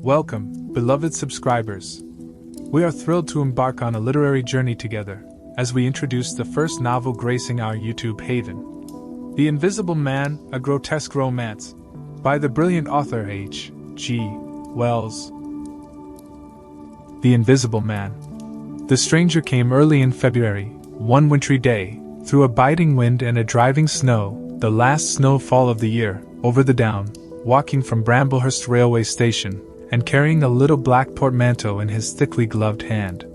Welcome, beloved subscribers. We are thrilled to embark on a literary journey together, as we introduce the first novel gracing our YouTube haven. The Invisible Man, a Grotesque Romance, by the brilliant author H.G. Wells. The Invisible Man. The stranger came early in February, one wintry day, through a biting wind and a driving snow, the last snowfall of the year, over the down, walking from Bramblehurst railway station, and carrying a little black portmanteau in his thickly gloved hand.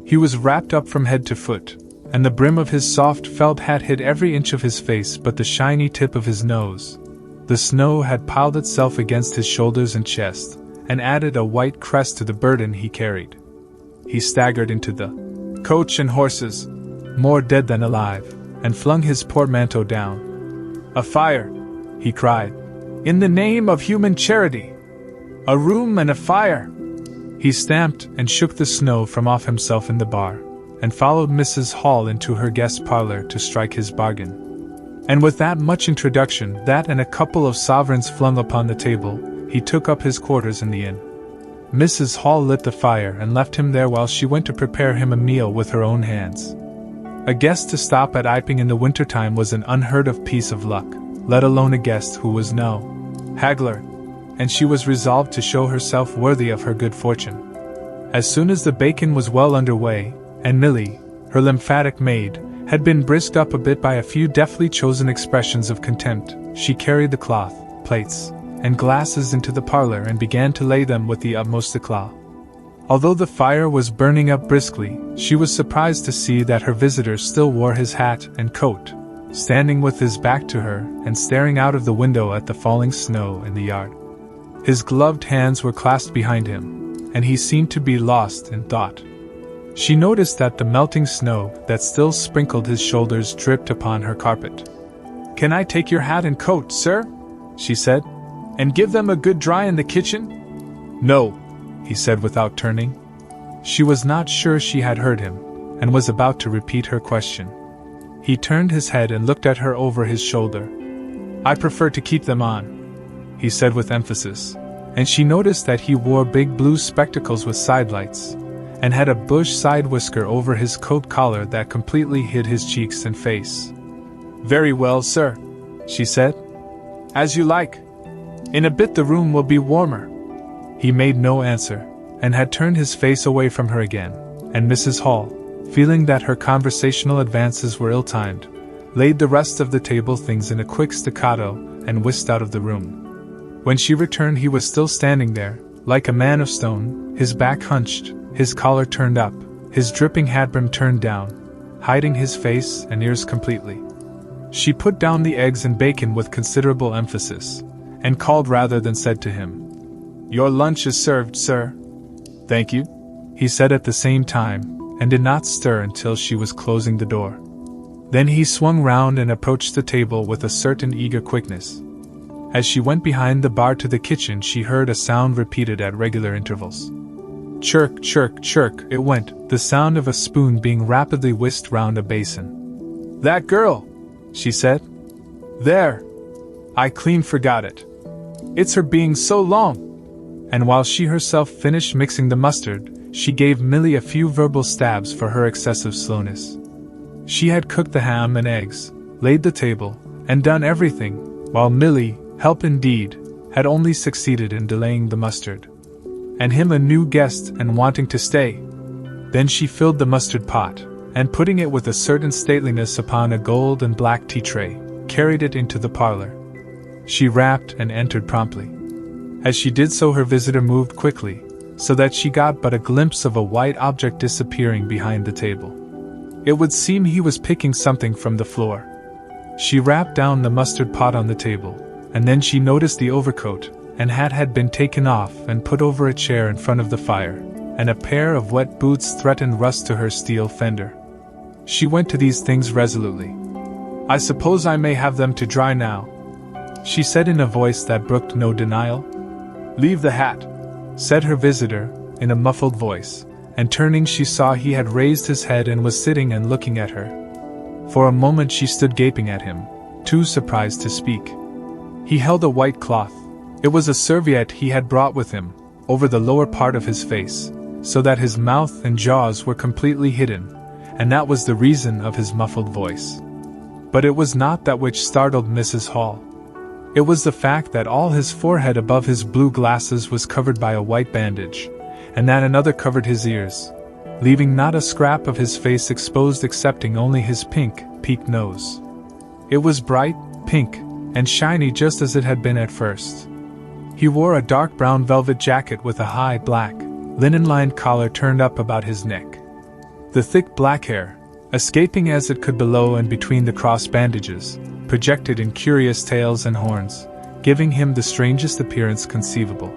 He was wrapped up from head to foot, and the brim of his soft felt hat hid every inch of his face but the shiny tip of his nose. The snow had piled itself against his shoulders and chest, and added a white crest to the burden he carried. He staggered into the coach and horses, more dead than alive, and flung his portmanteau down. "A fire!" he cried. "In the name of human charity! A room and a fire!" He stamped and shook the snow from off himself in the bar, and followed Mrs. Hall into her guest parlor to strike his bargain. And with that much introduction, that and a couple of sovereigns flung upon the table, he took up his quarters in the inn. Mrs. Hall lit the fire and left him there while she went to prepare him a meal with her own hands. A guest to stop at Iping in the wintertime was an unheard-of piece of luck, let alone a guest who was no haggler, and she was resolved to show herself worthy of her good fortune. As soon as the bacon was well under way, and Milly, her lymphatic maid, had been brisked up a bit by a few deftly chosen expressions of contempt, she carried the cloth, plates, and glasses into the parlor and began to lay them with the utmost eclat. Although the fire was burning up briskly, she was surprised to see that her visitor still wore his hat and coat, standing with his back to her and staring out of the window at the falling snow in the yard. His gloved hands were clasped behind him, and he seemed to be lost in thought. She noticed that the melting snow that still sprinkled his shoulders dripped upon her carpet. "Can I take your hat and coat, sir?" she said, "and give them a good dry in the kitchen?" "No," he said without turning. She was not sure she had heard him, and was about to repeat her question. He turned his head and looked at her over his shoulder. "I prefer to keep them on," he said with emphasis, and she noticed that he wore big blue spectacles with sidelights, and had a bush side whisker over his coat collar that completely hid his cheeks and face. "Very well, sir," she said. "As you like. In a bit the room will be warmer." He made no answer, and had turned his face away from her again, and Mrs. Hall, feeling that her conversational advances were ill-timed, laid the rest of the table things in a quick staccato and whisked out of the room. When she returned he was still standing there, like a man of stone, his back hunched, his collar turned up, his dripping hat brim turned down, hiding his face and ears completely. She put down the eggs and bacon with considerable emphasis, and called rather than said to him, "Your lunch is served, sir." "Thank you," he said at the same time, and did not stir until she was closing the door. Then he swung round and approached the table with a certain eager quickness. As she went behind the bar to the kitchen she heard a sound repeated at regular intervals. Chirk, chirk, chirk it went, the sound of a spoon being rapidly whisked round a basin. "That girl," she said. "There! I clean forgot it. It's her being so long!" And while she herself finished mixing the mustard, she gave Milly a few verbal stabs for her excessive slowness. She had cooked the ham and eggs, laid the table, and done everything, while Milly, help indeed, had only succeeded in delaying the mustard. And him a new guest and wanting to stay. Then she filled the mustard pot, and putting it with a certain stateliness upon a gold and black tea tray, carried it into the parlor. She rapped and entered promptly. As she did so her visitor moved quickly, so that she got but a glimpse of a white object disappearing behind the table. It would seem he was picking something from the floor. She rapped down the mustard pot on the table, and then she noticed the overcoat and hat had been taken off and put over a chair in front of the fire, and a pair of wet boots threatened rust to her steel fender. She went to these things resolutely. "I suppose I may have them to dry now," she said in a voice that brooked no denial. "Leave the hat," said her visitor, in a muffled voice, and turning she saw he had raised his head and was sitting and looking at her. For a moment she stood gaping at him, too surprised to speak. He held a white cloth. It was a serviette he had brought with him, over the lower part of his face, so that his mouth and jaws were completely hidden, and that was the reason of his muffled voice. But it was not that which startled Mrs. Hall. It was the fact that all his forehead above his blue glasses was covered by a white bandage, and that another covered his ears, leaving not a scrap of his face exposed excepting only his pink, peaked nose. It was bright, pink, and shiny just as it had been at first. He wore a dark brown velvet jacket with a high, black, linen-lined collar turned up about his neck. The thick black hair, escaping as it could below and between the cross bandages, projected in curious tails and horns, giving him the strangest appearance conceivable.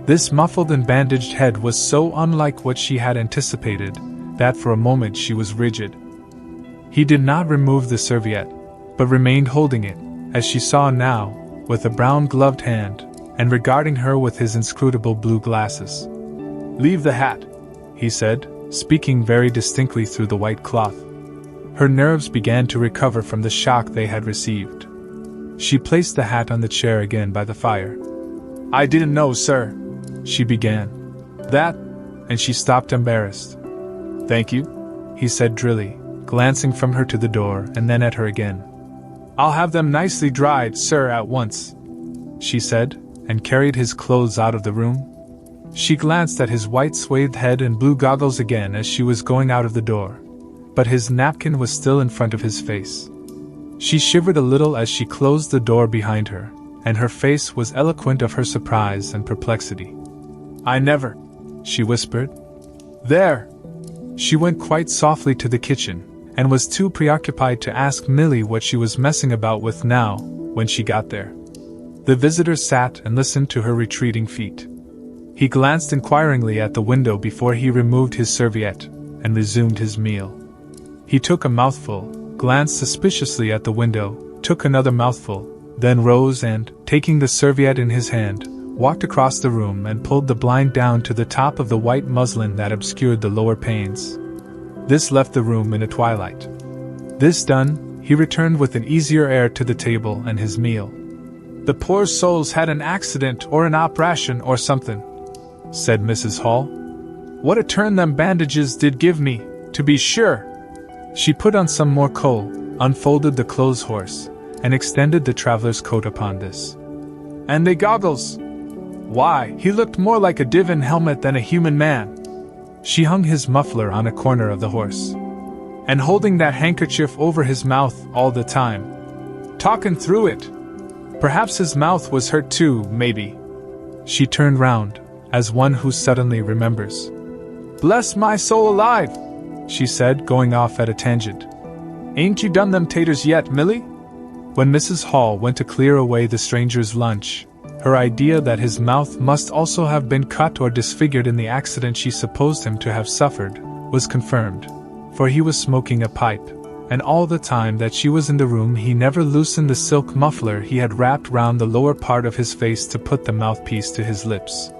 This muffled and bandaged head was so unlike what she had anticipated, that for a moment she was rigid. He did not remove the serviette, but remained holding it, as she saw now, with a brown gloved hand, and regarding her with his inscrutable blue glasses. "Leave the hat," he said, speaking very distinctly through the white cloth. Her nerves began to recover from the shock they had received. She placed the hat on the chair again by the fire. "I didn't know, sir," she began. "That," and she stopped embarrassed. "Thank you," he said drily, glancing from her to the door and then at her again. "I'll have them nicely dried, sir, at once," she said, and carried his clothes out of the room. She glanced at his white swathed head and blue goggles again as she was going out of the door, but his napkin was still in front of his face. She shivered a little as she closed the door behind her, and her face was eloquent of her surprise and perplexity. "I never," she whispered. "There!" She went quite softly to the kitchen, and was too preoccupied to ask Millie what she was messing about with now, when she got there. The visitor sat and listened to her retreating feet. He glanced inquiringly at the window before he removed his serviette, and resumed his meal. He took a mouthful, glanced suspiciously at the window, took another mouthful, then rose and, taking the serviette in his hand, walked across the room and pulled the blind down to the top of the white muslin that obscured the lower panes. This left the room in a twilight. This done, he returned with an easier air to the table and his meal. "The poor soul's had an accident or an operation or something," said Mrs. Hall. "What a turn them bandages did give me, to be sure!" She put on some more coal, unfolded the clothes horse, and extended the traveler's coat upon this. "And the goggles! Why, he looked more like a divin helmet than a human man." She hung his muffler on a corner of the horse. "And holding that handkerchief over his mouth all the time. Talking through it. Perhaps his mouth was hurt too, maybe." She turned round, as one who suddenly remembers. "Bless my soul alive!" she said, going off at a tangent. "Ain't you done them taters yet, Millie?" When Mrs. Hall went to clear away the stranger's lunch, her idea that his mouth must also have been cut or disfigured in the accident she supposed him to have suffered, was confirmed, for he was smoking a pipe, and all the time that she was in the room he never loosened the silk muffler he had wrapped round the lower part of his face to put the mouthpiece to his lips.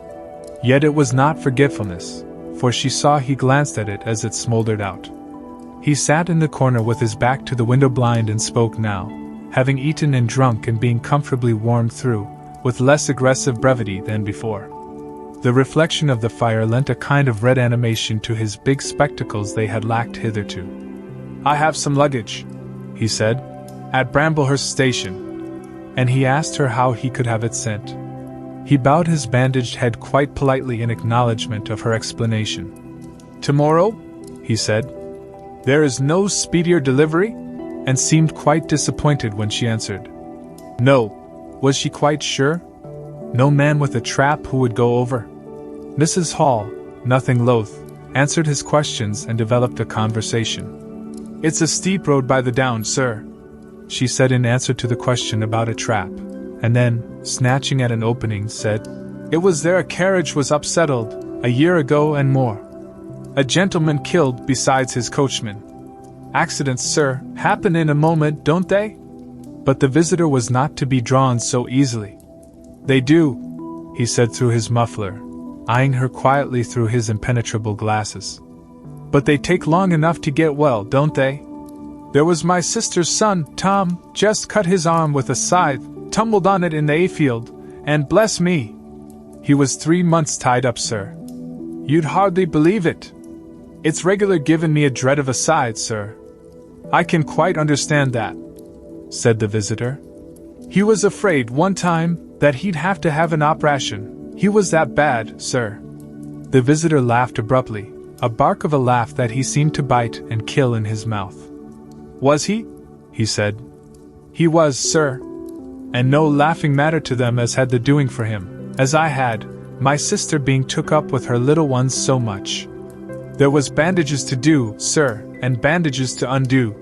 Yet it was not forgetfulness, for she saw he glanced at it as it smoldered out. He sat in the corner with his back to the window blind and spoke now, having eaten and drunk and being comfortably warmed through, with less aggressive brevity than before. The reflection of the fire lent a kind of red animation to his big spectacles they had lacked hitherto. "I have some luggage," he said, "at Bramblehurst Station," and he asked her how he could have it sent. He bowed his bandaged head quite politely in acknowledgement of her explanation. "Tomorrow?" he said. "There is no speedier delivery?" and seemed quite disappointed when she answered. "No." Was she quite sure? No man with a trap who would go over? Mrs. Hall, nothing loath, answered his questions and developed a conversation. "It's a steep road by the down, sir," she said in answer to the question about a trap, and then, snatching at an opening, said, "It was there a carriage was upsettled, a year ago and more. A gentleman killed besides his coachman. Accidents, sir, happen in a moment, don't they?" But the visitor was not to be drawn so easily. "They do," he said through his muffler, eyeing her quietly through his impenetrable glasses. "But they take long enough to get well, don't they? There was my sister's son, Tom, just cut his arm with a scythe, tumbled on it in the hayfield, and bless me! He was 3 months tied up, sir. You'd hardly believe it. It's regular given me a dread of a side, sir. I can quite understand that, said the visitor. He was afraid one time that he'd have to have an operation. He was that bad, sir. The visitor laughed abruptly, a bark of a laugh that he seemed to bite and kill in his mouth. Was he? He said. He was, sir. And no laughing matter to them as had the doing for him, as I had, my sister being took up with her little ones so much. There was bandages to do, sir, and bandages to undo.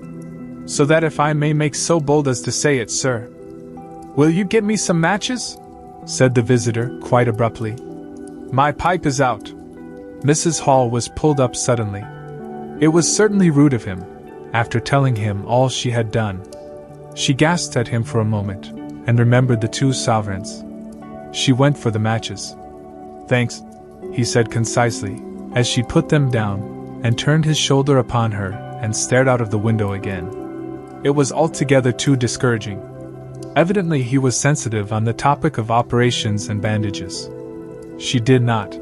So that if I may make so bold as to say it, sir. Will you get me some matches? Said the visitor, quite abruptly. My pipe is out. Mrs. Hall was pulled up suddenly. It was certainly rude of him, after telling him all she had done. She gasped at him for a moment, and remembered the 2 sovereigns. She went for the matches. Thanks, he said concisely, as she put them down, and turned his shoulder upon her, and stared out of the window again. It was altogether too discouraging. Evidently he was sensitive on the topic of operations and bandages. She did not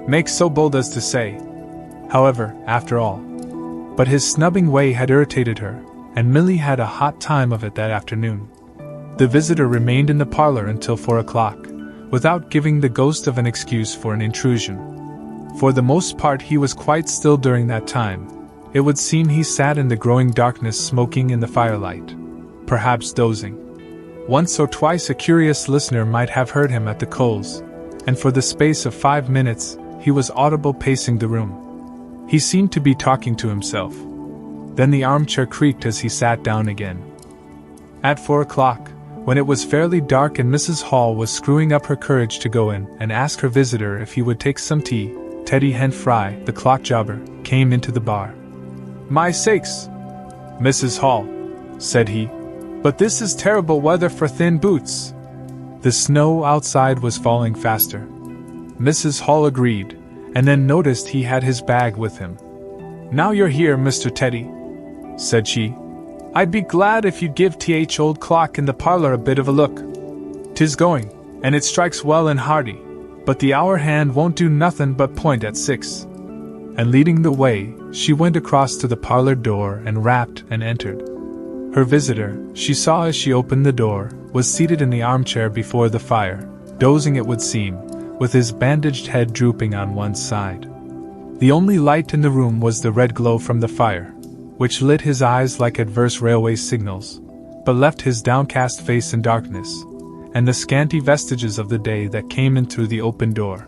make so bold as to say, however, after all. But his snubbing way had irritated her, and Milly had a hot time of it that afternoon. The visitor remained in the parlor until 4 o'clock, without giving the ghost of an excuse for an intrusion. For the most part he was quite still during that time. It would seem he sat in the growing darkness smoking in the firelight, perhaps dozing. Once or twice a curious listener might have heard him at the coals, and for the space of 5 minutes he was audible pacing the room. He seemed to be talking to himself. Then the armchair creaked as he sat down again. At 4 o'clock, when it was fairly dark and Mrs. Hall was screwing up her courage to go in and ask her visitor if he would take some tea, Teddy Henfry, the clock jobber, came into the bar. My sakes, Mrs. Hall, said he, but this is terrible weather for thin boots. The snow outside was falling faster. Mrs. Hall agreed, and then noticed he had his bag with him. Now you're here, Mr. Teddy, said she. I'd be glad if you'd give th old clock in the parlor a bit of a look. 'Tis going, and it strikes well and hearty, but the hour hand won't do nothing but point at 6. And leading the way, she went across to the parlor door and rapped and entered. Her visitor, she saw as she opened the door, was seated in the armchair before the fire, dozing it would seem, with his bandaged head drooping on one side. The only light in the room was the red glow from the fire, which lit his eyes like adverse railway signals, but left his downcast face in darkness, and the scanty vestiges of the day that came in through the open door.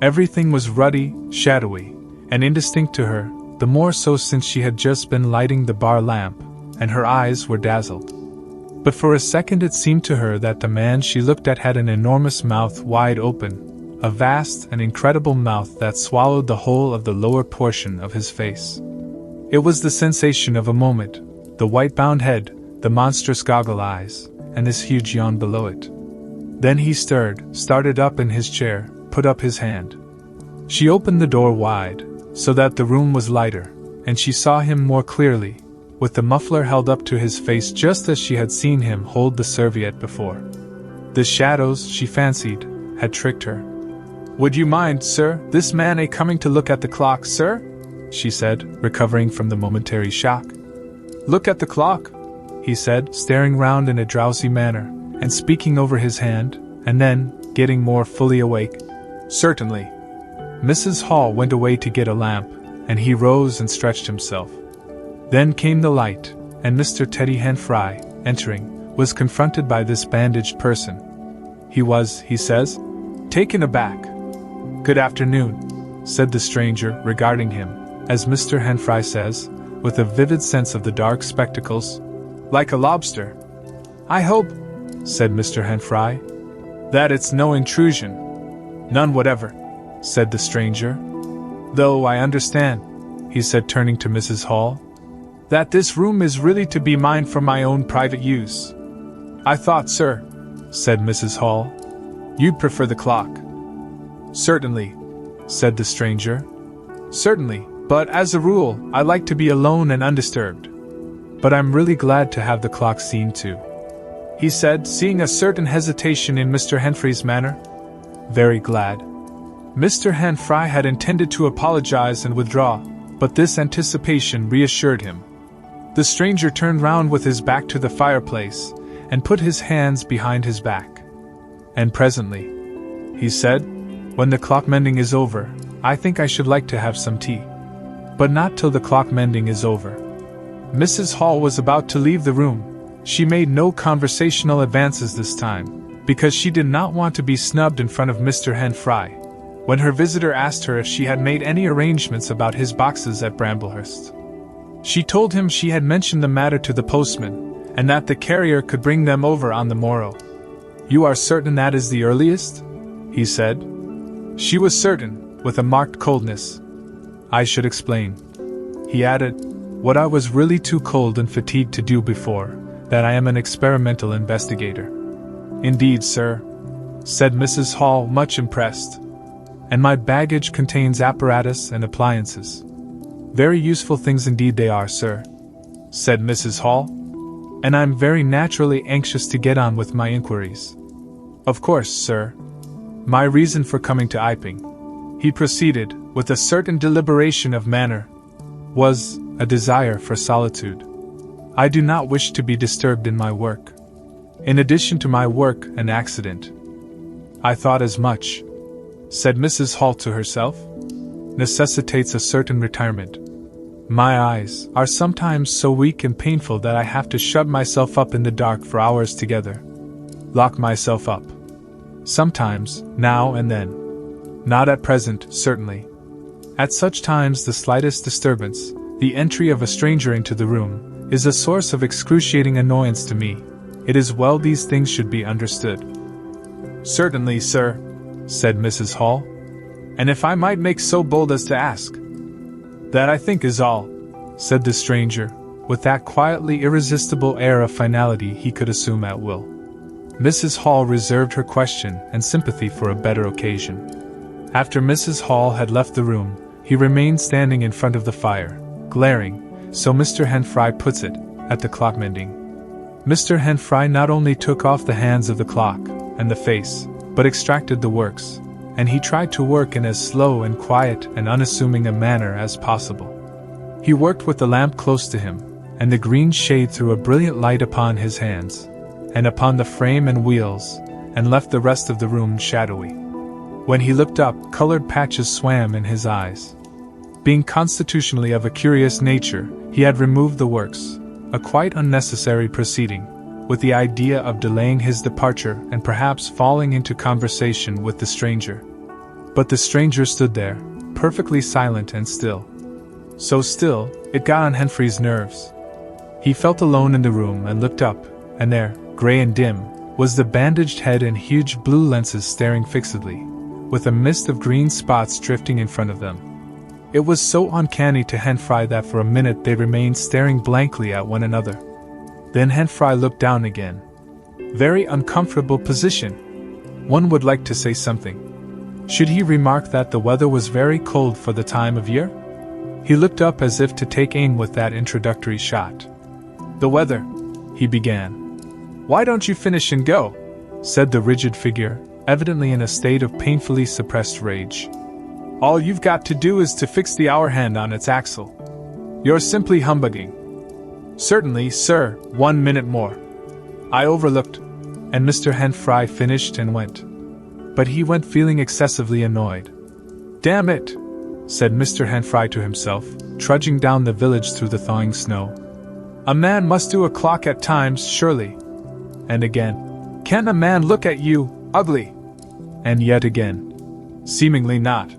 Everything was ruddy, shadowy, and indistinct to her, the more so since she had just been lighting the bar lamp, and her eyes were dazzled. But for a second it seemed to her that the man she looked at had an enormous mouth wide open, a vast and incredible mouth that swallowed the whole of the lower portion of his face. It was the sensation of a moment, the white-bound head, the monstrous goggle eyes, and this huge yawn below it. Then he started up in his chair, put up his hand. She opened the door wide, so that the room was lighter, and she saw him more clearly, with the muffler held up to his face just as she had seen him hold the serviette before. The shadows, she fancied, had tricked her. Would you mind, sir, this man a coming to look at the clock, sir? She said, recovering from the momentary shock. Look at the clock, he said, staring round in a drowsy manner, and speaking over his hand, and then, getting more fully awake. Certainly. Mrs. Hall went away to get a lamp, and he rose and stretched himself. Then came the light, and Mr. Teddy Henfry, entering, was confronted by this bandaged person. He was, he says, taken aback. Good afternoon, said the stranger, regarding him, as Mr. Henfry says, with a vivid sense of the dark spectacles, like a lobster. I hope, said Mr. Henfry, that it's no intrusion. None whatever, said the stranger. Though I understand, he said, turning to Mrs. Hall, that this room is really to be mine for my own private use. I thought, sir, said Mrs. Hall, you'd prefer the clock. Certainly, said the stranger. Certainly, but as a rule, I like to be alone and undisturbed. But I'm really glad to have the clock seen to, he said, seeing a certain hesitation in Mr. Henfrey's manner. very glad. Mr. Henfry had intended to apologize and withdraw, but this anticipation reassured him. The stranger turned round with his back to the fireplace and put his hands behind his back. And presently, he said, "When the clock mending is over, I think I should like to have some tea. But not till the clock mending is over." Mrs. Hall was about to leave the room. She made no conversational advances this time, because she did not want to be snubbed in front of Mr. Henfry, when her visitor asked her if she had made any arrangements about his boxes at Bramblehurst. She told him she had mentioned the matter to the postman, and that the carrier could bring them over on the morrow. "You are certain that is the earliest?" he said. She was certain, with a marked coldness. "I should explain," he added, "what I was really too cold and fatigued to do before, that I am an experimental investigator." "Indeed, sir," said Mrs. Hall, much impressed. "And my baggage contains apparatus and appliances." "Very useful things indeed they are, sir," said Mrs. Hall. "And I'm very naturally anxious to get on with my inquiries." "Of course, sir. My reason for coming to Iping," he proceeded, with a certain deliberation of manner, "was a desire for solitude. I do not wish to be disturbed in my work. In addition to my work, an accident." "I thought as much," said Mrs. Hall to herself, "necessitates a certain retirement. My eyes are sometimes so weak and painful that I have to shut myself up in the dark for hours together. Lock myself up. Sometimes, now and then. Not at present, certainly. At such times the slightest disturbance, the entry of a stranger into the room, is a source of excruciating annoyance to me. It is well these things should be understood." "Certainly, sir," said Mrs. Hall. "And if I might make so bold as to ask—" "That I think is all," said the stranger, with that quietly irresistible air of finality he could assume at will. Mrs. Hall reserved her question and sympathy for a better occasion. After Mrs. Hall had left the room, he remained standing in front of the fire, glaring, so Mr. Henfry puts it, at the clock mending. Mr. Henfry not only took off the hands of the clock, and the face, but extracted the works, and he tried to work in as slow and quiet and unassuming a manner as possible. He worked with the lamp close to him, and the green shade threw a brilliant light upon his hands, and upon the frame and wheels, and left the rest of the room shadowy. When he looked up, colored patches swam in his eyes. Being constitutionally of a curious nature, he had removed the works, a quite unnecessary proceeding, with the idea of delaying his departure and perhaps falling into conversation with the stranger. But the stranger stood there, perfectly silent and still. So still, it got on Henfry's nerves. He felt alone in the room and looked up, and there, grey and dim, was the bandaged head and huge blue lenses staring fixedly, with a mist of green spots drifting in front of them. It was so uncanny to Henfry that for a minute they remained staring blankly at one another. Then Henfry looked down again. Very uncomfortable position. One would like to say something. Should he remark that the weather was very cold for the time of year? He looked up as if to take aim with that introductory shot. "The weather," he began. "Why don't you finish and go?" said the rigid figure, evidently in a state of painfully suppressed rage. "All you've got to do is to fix the hour hand on its axle. You're simply humbugging." "Certainly, sir, 1 minute more." I overlooked, and Mr. Henfry finished and went. But he went feeling excessively annoyed. "Damn it," said Mr. Henfry to himself, trudging down the village through the thawing snow. "A man must do a clock at times, surely." And again, "Can a man look at you, ugly?" And yet again, "Seemingly not.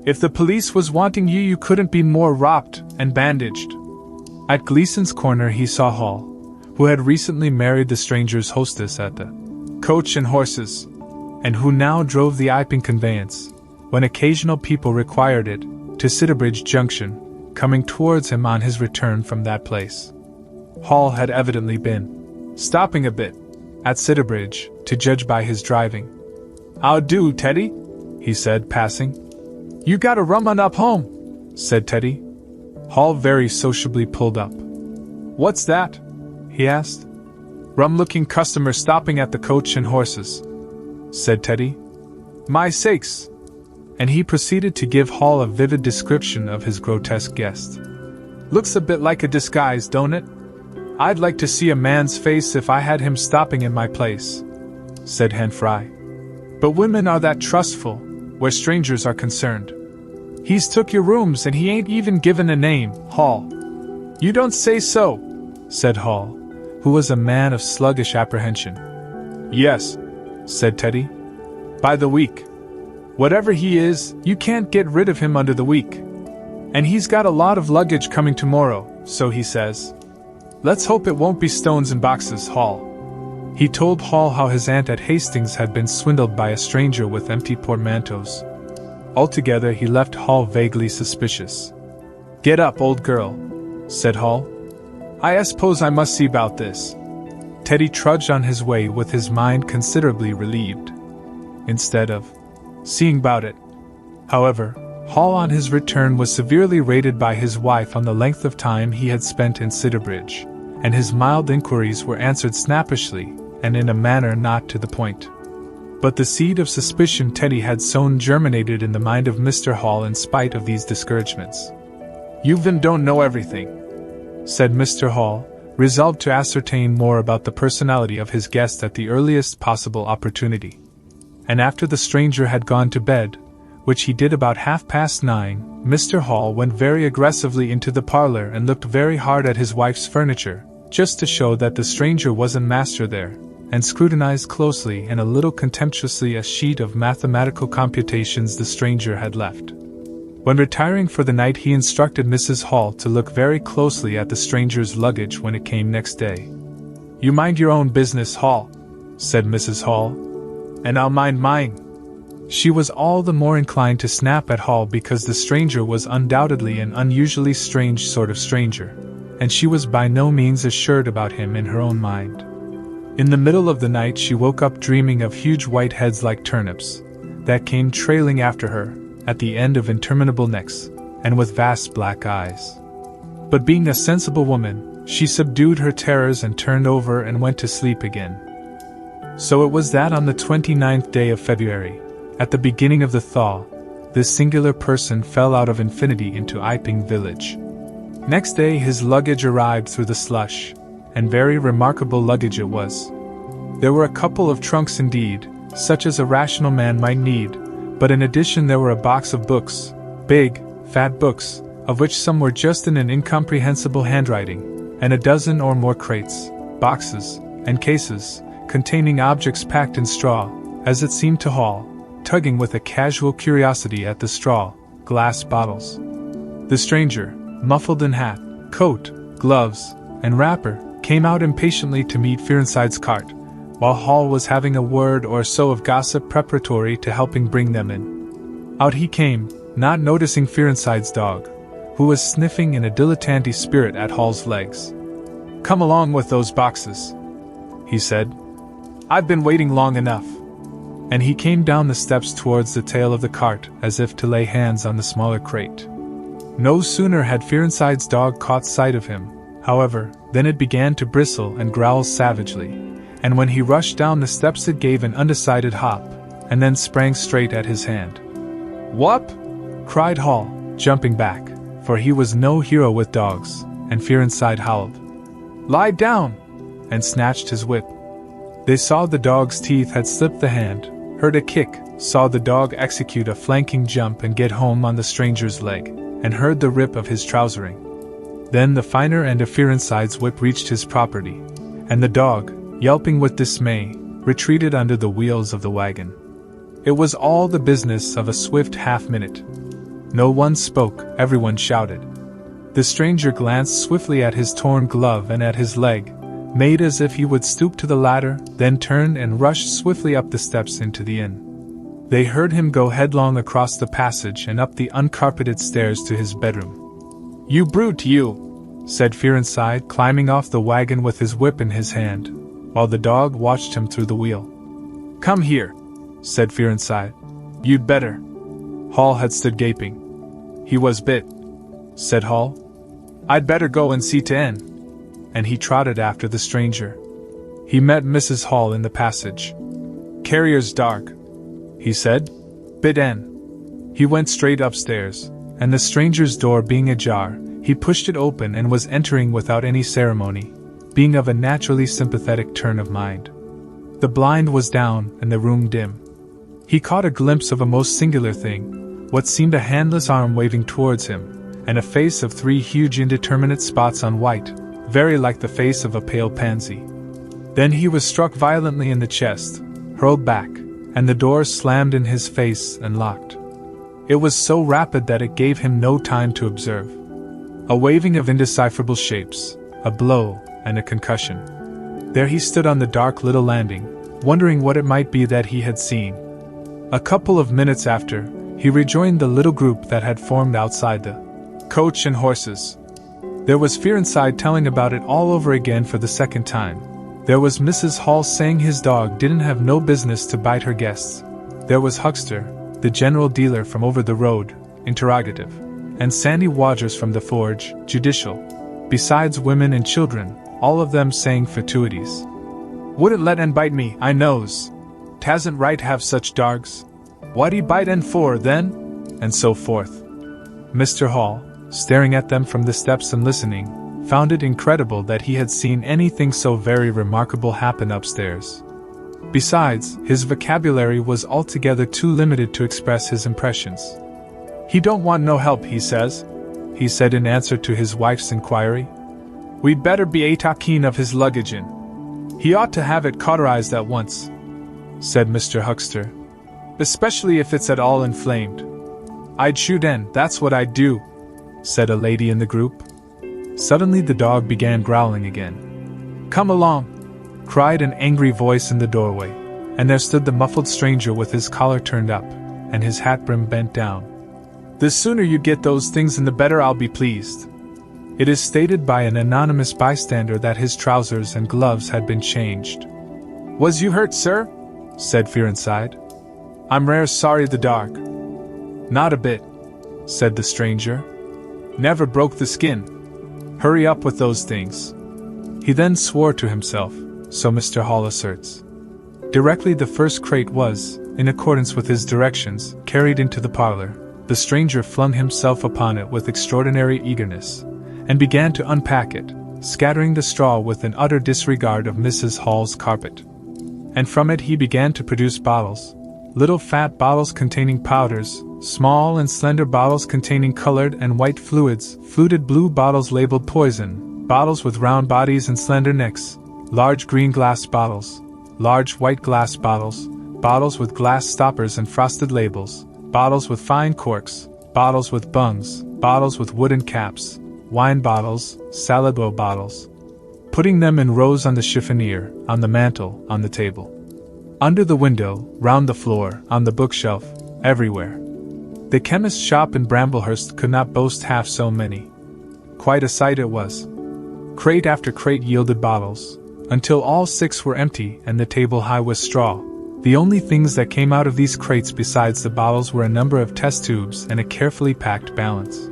If the police was wanting you, you couldn't be more wrapped and bandaged." At Gleason's corner he saw Hall, who had recently married the stranger's hostess at the Coach and Horses, and who now drove the Iping conveyance, when occasional people required it, to Sidderbridge Junction, coming towards him on his return from that place. Hall had evidently been stopping a bit at Sidderbridge, to judge by his driving. "How do, Teddy?" he said, passing. "You got a rum 'un up home," said Teddy. Hall very sociably pulled up. "What's that?" he asked. "Rum-looking customer stopping at the Coach and Horses," said Teddy. My sakes! And he proceeded to give Hall a vivid description of his grotesque guest. Looks a bit like a disguise, don't it? I'd like to see a man's face if I had him stopping in my place, said Hen Fry. But women are that trustful, where strangers are concerned. He's took your rooms and he ain't even given a name, Hall. You don't say so, said Hall, who was a man of sluggish apprehension. Yes, said Teddy. By the week. Whatever he is, you can't get rid of him under the week. And he's got a lot of luggage coming tomorrow, so he says. Let's hope it won't be stones and boxes, Hall. He told Hall how his aunt at Hastings had been swindled by a stranger with empty portmanteaus. Altogether, he left Hall vaguely suspicious. Get up, old girl, said Hall. I suppose I must see about this. Teddy trudged on his way with his mind considerably relieved. Instead of seeing about it. However, Hall on his return was severely rated by his wife on the length of time he had spent in Sidderbridge, and his mild inquiries were answered snappishly, and in a manner not to the point. But the seed of suspicion Teddy had sown germinated in the mind of Mr. Hall in spite of these discouragements. You don't know everything, said Mr. Hall, resolved to ascertain more about the personality of his guest at the earliest possible opportunity. And after the stranger had gone to bed, which he did about 9:30, Mr. Hall went very aggressively into the parlor and looked very hard at his wife's furniture, just to show that the stranger wasn't master there, and scrutinized closely and a little contemptuously a sheet of mathematical computations the stranger had left. When retiring for the night, he instructed Mrs. Hall to look very closely at the stranger's luggage when it came next day. You mind your own business, Hall, said Mrs. Hall, and I'll mind mine. She was all the more inclined to snap at Hall because the stranger was undoubtedly an unusually strange sort of stranger, and she was by no means assured about him in her own mind. In the middle of the night she woke up dreaming of huge white heads like turnips, that came trailing after her, at the end of interminable necks, and with vast black eyes. But being a sensible woman, she subdued her terrors and turned over and went to sleep again. So it was that on the 29th day of February, at the beginning of the thaw, this singular person fell out of infinity into Iping village. Next day his luggage arrived through the slush, and very remarkable luggage it was. There were a couple of trunks indeed, such as a rational man might need, but in addition there were a box of books, big, fat books, of which some were just in an incomprehensible handwriting, and a dozen or more crates, boxes, and cases, containing objects packed in straw, as it seemed to Hall, tugging with a casual curiosity at the straw, glass bottles. The stranger, muffled in hat, coat, gloves, and wrapper, came out impatiently to meet Fearenside's cart, while Hall was having a word or so of gossip preparatory to helping bring them in. Out he came, not noticing Fearenside's dog, who was sniffing in a dilettante spirit at Hall's legs. Come along with those boxes, he said. I've been waiting long enough. And he came down the steps towards the tail of the cart, as if to lay hands on the smaller crate. No sooner had Fearenside's dog caught sight of him, however, than it began to bristle and growl savagely, and when he rushed down the steps it gave an undecided hop, and then sprang straight at his hand. Whup! Cried Hall, jumping back, for he was no hero with dogs, and Fearenside howled. Lie down! And snatched his whip. They saw the dog's teeth had slipped the hand, heard a kick, saw the dog execute a flanking jump and get home on the stranger's leg, and heard the rip of his trousering. Then the finer end of Fearenside's whip reached his property, and the dog, yelping with dismay, retreated under the wheels of the wagon. It was all the business of a swift half-minute. No one spoke, everyone shouted. The stranger glanced swiftly at his torn glove and at his leg, made as if he would stoop to the ladder, then turned and rushed swiftly up the steps into the inn. They heard him go headlong across the passage and up the uncarpeted stairs to his bedroom. You brute, you! Said Fearenside, climbing off the wagon with his whip in his hand, while the dog watched him through the wheel. Come here, said Fearenside. You'd better. Hall had stood gaping. He was bit, said Hall. I'd better go and see to N. And he trotted after the stranger. He met Mrs. Hall in the passage. Carrier's dark, he said. Bid N. He went straight upstairs, and the stranger's door being ajar, he pushed it open and was entering without any ceremony, being of a naturally sympathetic turn of mind. The blind was down and the room dim. He caught a glimpse of a most singular thing, what seemed a handless arm waving towards him, and a face of 3 huge indeterminate spots on white, very like the face of a pale pansy. Then he was struck violently in the chest, hurled back, and the door slammed in his face and locked. It was so rapid that it gave him no time to observe. A waving of indecipherable shapes, a blow, and a concussion. There he stood on the dark little landing, wondering what it might be that he had seen. A couple of minutes after, he rejoined the little group that had formed outside the coach and horses. There was Fear inside telling about it all over again for the second time. There was Mrs. Hall saying his dog didn't have no business to bite her guests. There was Huckster, the general dealer from over the road, interrogative, and Sandy Wadgers from the forge, judicial, besides women and children, all of them saying fatuities. Wouldn't let en bite me, I knows. Tasn't right have such dogs. What'd he bite en for, then? And so forth. Mr. Hall, staring at them from the steps and listening, found it incredible that he had seen anything so very remarkable happen upstairs. Besides, his vocabulary was altogether too limited to express his impressions. He don't want no help, he says, he said in answer to his wife's inquiry. We'd better be a keen of his luggage in. He ought to have it cauterized at once, said Mr. Huckster. Especially if it's at all inflamed. I'd shoot en, that's what I'd do, said a lady in the group. Suddenly the dog began growling again. Come along, cried an angry voice in the doorway, and there stood the muffled stranger with his collar turned up, and his hat brim bent down. The sooner you get those things in the better I'll be pleased. It is stated by an anonymous bystander that his trousers and gloves had been changed. Was you hurt, sir? Said Fear inside. I'm rare sorry the dark. Not a bit, said the stranger. Never broke the skin. Hurry up with those things. He then swore to himself, so Mr. Hall asserts. Directly the first crate was, in accordance with his directions, carried into the parlor, the stranger flung himself upon it with extraordinary eagerness, and began to unpack it, scattering the straw with an utter disregard of Mrs. Hall's carpet. And from it he began to produce bottles, little fat bottles containing powders, small and slender bottles containing colored and white fluids, fluted blue bottles labeled poison, bottles with round bodies and slender necks, large green glass bottles, large white glass bottles, bottles with glass stoppers and frosted labels, bottles with fine corks, bottles with bungs, bottles with wooden caps, wine bottles, salad bowl bottles, putting them in rows on the chiffonier, on the mantel, on the table, under the window, round the floor, on the bookshelf, everywhere. The chemist's shop in Bramblehurst could not boast half so many. Quite a sight it was. Crate after crate yielded bottles, until all 6 were empty and the table high with straw. The only things that came out of these crates besides the bottles were a number of test tubes and a carefully packed balance.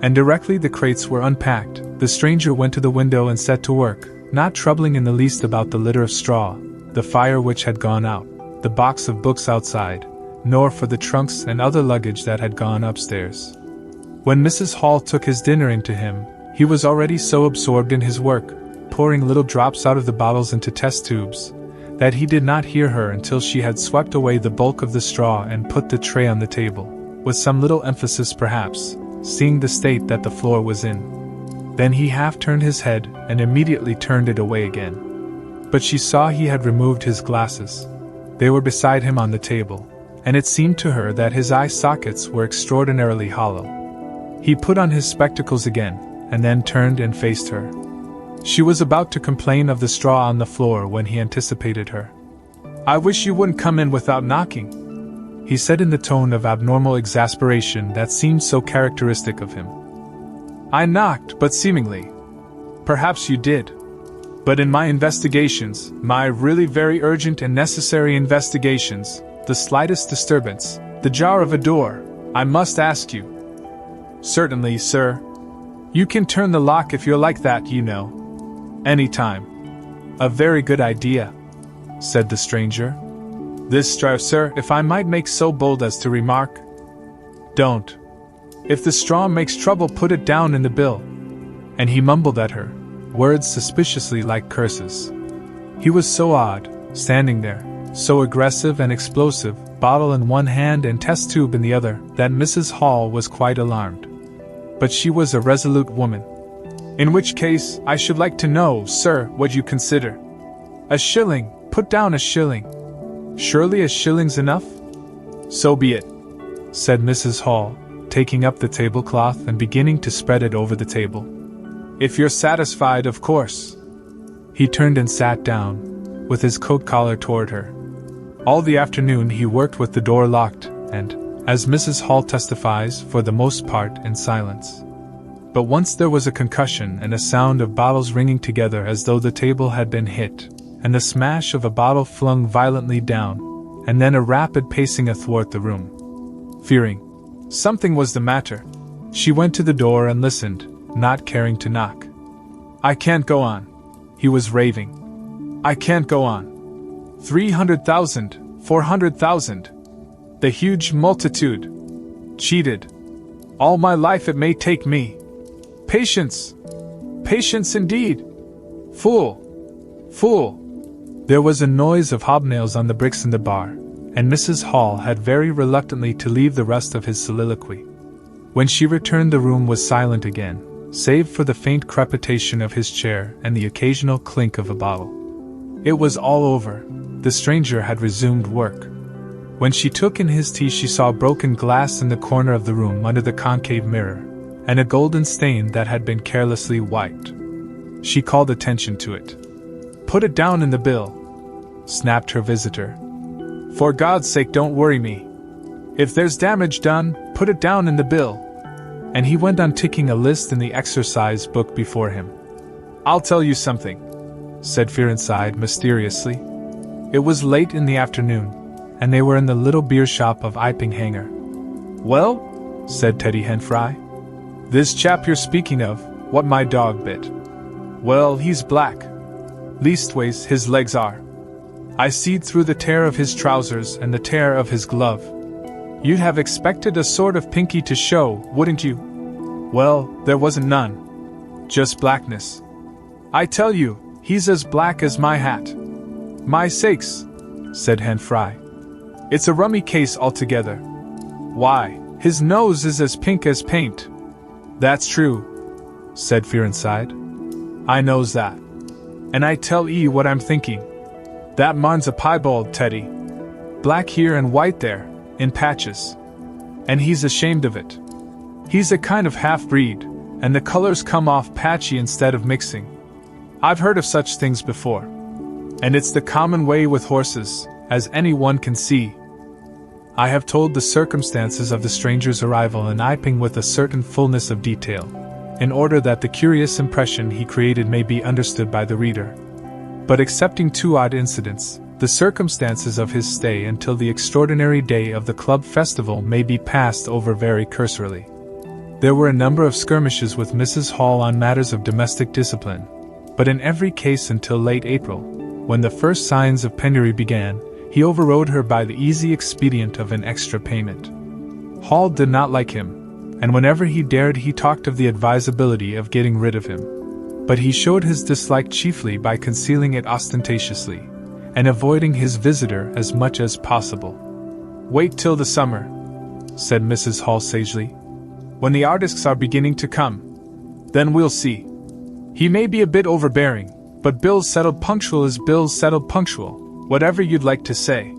And directly the crates were unpacked, the stranger went to the window and set to work, not troubling in the least about the litter of straw, the fire which had gone out, the box of books outside, nor for the trunks and other luggage that had gone upstairs. When Mrs. Hall took his dinner into him, he was already so absorbed in his work, pouring little drops out of the bottles into test tubes, that he did not hear her until she had swept away the bulk of the straw and put the tray on the table, with some little emphasis perhaps, seeing the state that the floor was in. Then he half turned his head and immediately turned it away again. But she saw he had removed his glasses. They were beside him on the table, and it seemed to her that his eye sockets were extraordinarily hollow. He put on his spectacles again, and then turned and faced her. She was about to complain of the straw on the floor when he anticipated her. I wish you wouldn't come in without knocking, he said in the tone of abnormal exasperation that seemed so characteristic of him. I knocked, but seemingly. Perhaps you did. But in my investigations, my really very urgent and necessary investigations, the slightest disturbance, the jar of a door, I must ask you. Certainly, sir. You can turn the lock if you're like that, you know. Any time. A very good idea, said the stranger. This straw, sir, if I might make so bold as to remark. Don't. If the straw makes trouble, put it down in the bill. And he mumbled at her, words suspiciously like curses. He was so odd, standing there, so aggressive and explosive, bottle in one hand and test tube in the other, that Mrs. Hall was quite alarmed. But she was a resolute woman. In which case, I should like to know, sir, what you consider. A shilling, put down a shilling. Surely a shilling's enough? So be it, said Mrs. Hall, taking up the tablecloth and beginning to spread it over the table. If you're satisfied, of course. He turned and sat down, with his coat collar toward her. All the afternoon he worked with the door locked, and, as Mrs. Hall testifies, for the most part in silence. But once there was a concussion and a sound of bottles ringing together as though the table had been hit, and the smash of a bottle flung violently down, and then a rapid pacing athwart the room. Fearing something was the matter, she went to the door and listened, not caring to knock. I can't go on, he was raving. I can't go on. 300,000, 400,000. The huge multitude. Cheated. All my life it may take me. Patience. Patience indeed. Fool. Fool. There was a noise of hobnails on the bricks in the bar, and Mrs. Hall had very reluctantly to leave the rest of his soliloquy. When she returned, the room was silent again, save for the faint crepitation of his chair and the occasional clink of a bottle. It was all over. The stranger had resumed work. When she took in his tea, she saw broken glass in the corner of the room under the concave mirror, and a golden stain that had been carelessly wiped. She called attention to it. Put it down in the bill, snapped her visitor. For God's sake, don't worry me. If there's damage done, put it down in the bill. And he went on ticking a list in the exercise book before him. I'll tell you something, said Fearenside mysteriously. It was late in the afternoon, and they were in the little beer shop of Iping-Hanger. Well, said Teddy Henfry, this chap you're speaking of, what my dog bit. Well, he's black. Leastways, his legs are. I seed through the tear of his trousers and the tear of his glove. You'd have expected a sort of pinky to show, wouldn't you? Well, there wasn't none. Just blackness. I tell you, he's as black as my hat. My sakes, said Henfry. It's a rummy case altogether. Why, his nose is as pink as paint. That's true, said Fearenside. I knows that. And I tell 'ee what I'm thinking. That man's a piebald, Teddy. Black here and white there, in patches. And he's ashamed of it. He's a kind of half-breed, and the colors come off patchy instead of mixing. I've heard of such things before. And it's the common way with horses, as anyone can see. I have told the circumstances of the stranger's arrival in Iping with a certain fullness of detail, in order that the curious impression he created may be understood by the reader. But excepting two odd incidents, the circumstances of his stay until the extraordinary day of the club festival may be passed over very cursorily. There were a number of skirmishes with Mrs. Hall on matters of domestic discipline, but in every case until late April, when the first signs of penury began, he overrode her by the easy expedient of an extra payment. Hall did not like him, and whenever he dared he talked of the advisability of getting rid of him. But he showed his dislike chiefly by concealing it ostentatiously, and avoiding his visitor as much as possible. Wait till the summer, said Mrs. Hall sagely, when the artists are beginning to come. Then we'll see. He may be a bit overbearing, but bills settled punctual is bills settled punctual, whatever you'd like to say.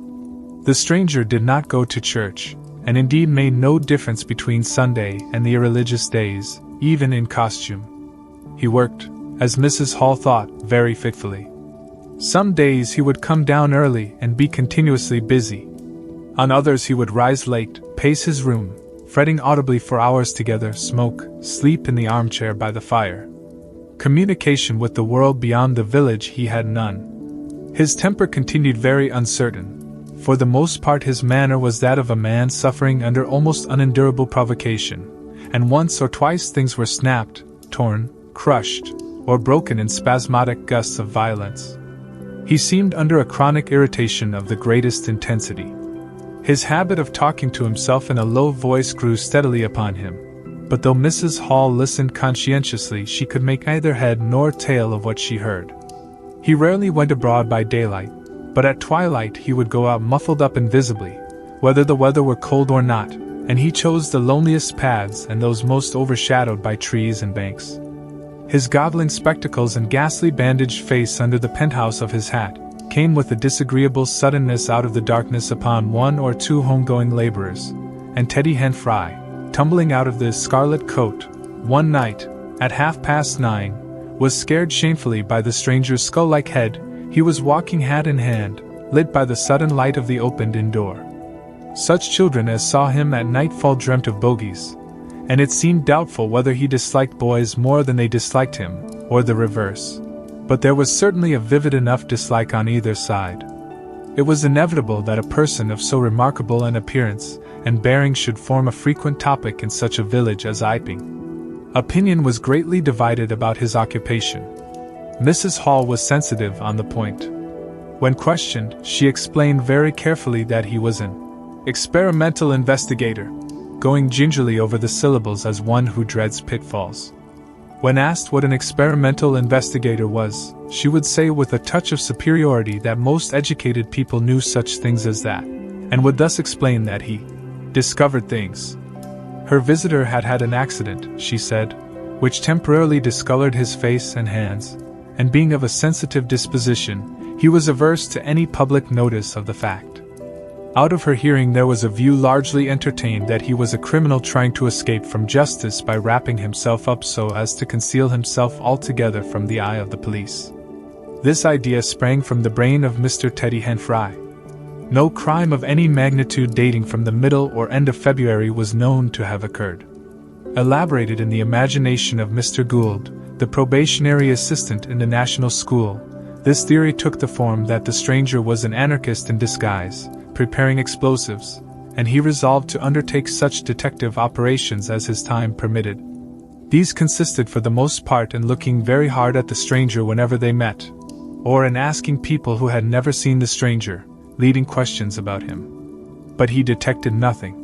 The stranger did not go to church, and indeed made no difference between Sunday and the irreligious days, even in costume. He worked, as Mrs. Hall thought, very fitfully. Some days he would come down early and be continuously busy. On others he would rise late, pace his room, fretting audibly for hours together, smoke, sleep in the armchair by the fire. Communication with the world beyond the village he had none. His temper continued very uncertain. For the most part his manner was that of a man suffering under almost unendurable provocation, and once or twice things were snapped, torn, crushed, or broken in spasmodic gusts of violence. He seemed under a chronic irritation of the greatest intensity. His habit of talking to himself in a low voice grew steadily upon him, but though Mrs. Hall listened conscientiously, she could make neither head nor tail of what she heard. He rarely went abroad by daylight, but at twilight he would go out muffled up invisibly, whether the weather were cold or not, and he chose the loneliest paths and those most overshadowed by trees and banks. His goggling spectacles and ghastly bandaged face under the penthouse of his hat came with a disagreeable suddenness out of the darkness upon one or two homegoing laborers, and Teddy Henfry, tumbling out of the scarlet coat, one night, at 9:30, was scared shamefully by the stranger's skull-like head. He was walking hat in hand, lit by the sudden light of the opened-in door. Such children as saw him at nightfall dreamt of bogies, and it seemed doubtful whether he disliked boys more than they disliked him, or the reverse. But there was certainly a vivid enough dislike on either side. It was inevitable that a person of so remarkable an appearance and bearing should form a frequent topic in such a village as Iping. Opinion was greatly divided about his occupation. Mrs. Hall was sensitive on the point. When questioned, she explained very carefully that he was an experimental investigator, going gingerly over the syllables as one who dreads pitfalls. When asked what an experimental investigator was, she would say with a touch of superiority that most educated people knew such things as that, and would thus explain that he discovered things. Her visitor had had an accident, she said, which temporarily discolored his face and hands, and being of a sensitive disposition, he was averse to any public notice of the fact. Out of her hearing there was a view largely entertained that he was a criminal trying to escape from justice by wrapping himself up so as to conceal himself altogether from the eye of the police. This idea sprang from the brain of Mr. Teddy Henfry. No crime of any magnitude dating from the middle or end of February was known to have occurred. Elaborated in the imagination of Mr. Gould, the probationary assistant in the National School, this theory took the form that the stranger was an anarchist in disguise, preparing explosives, and he resolved to undertake such detective operations as his time permitted. These consisted for the most part in looking very hard at the stranger whenever they met, or in asking people who had never seen the stranger, leading questions about him. But he detected nothing.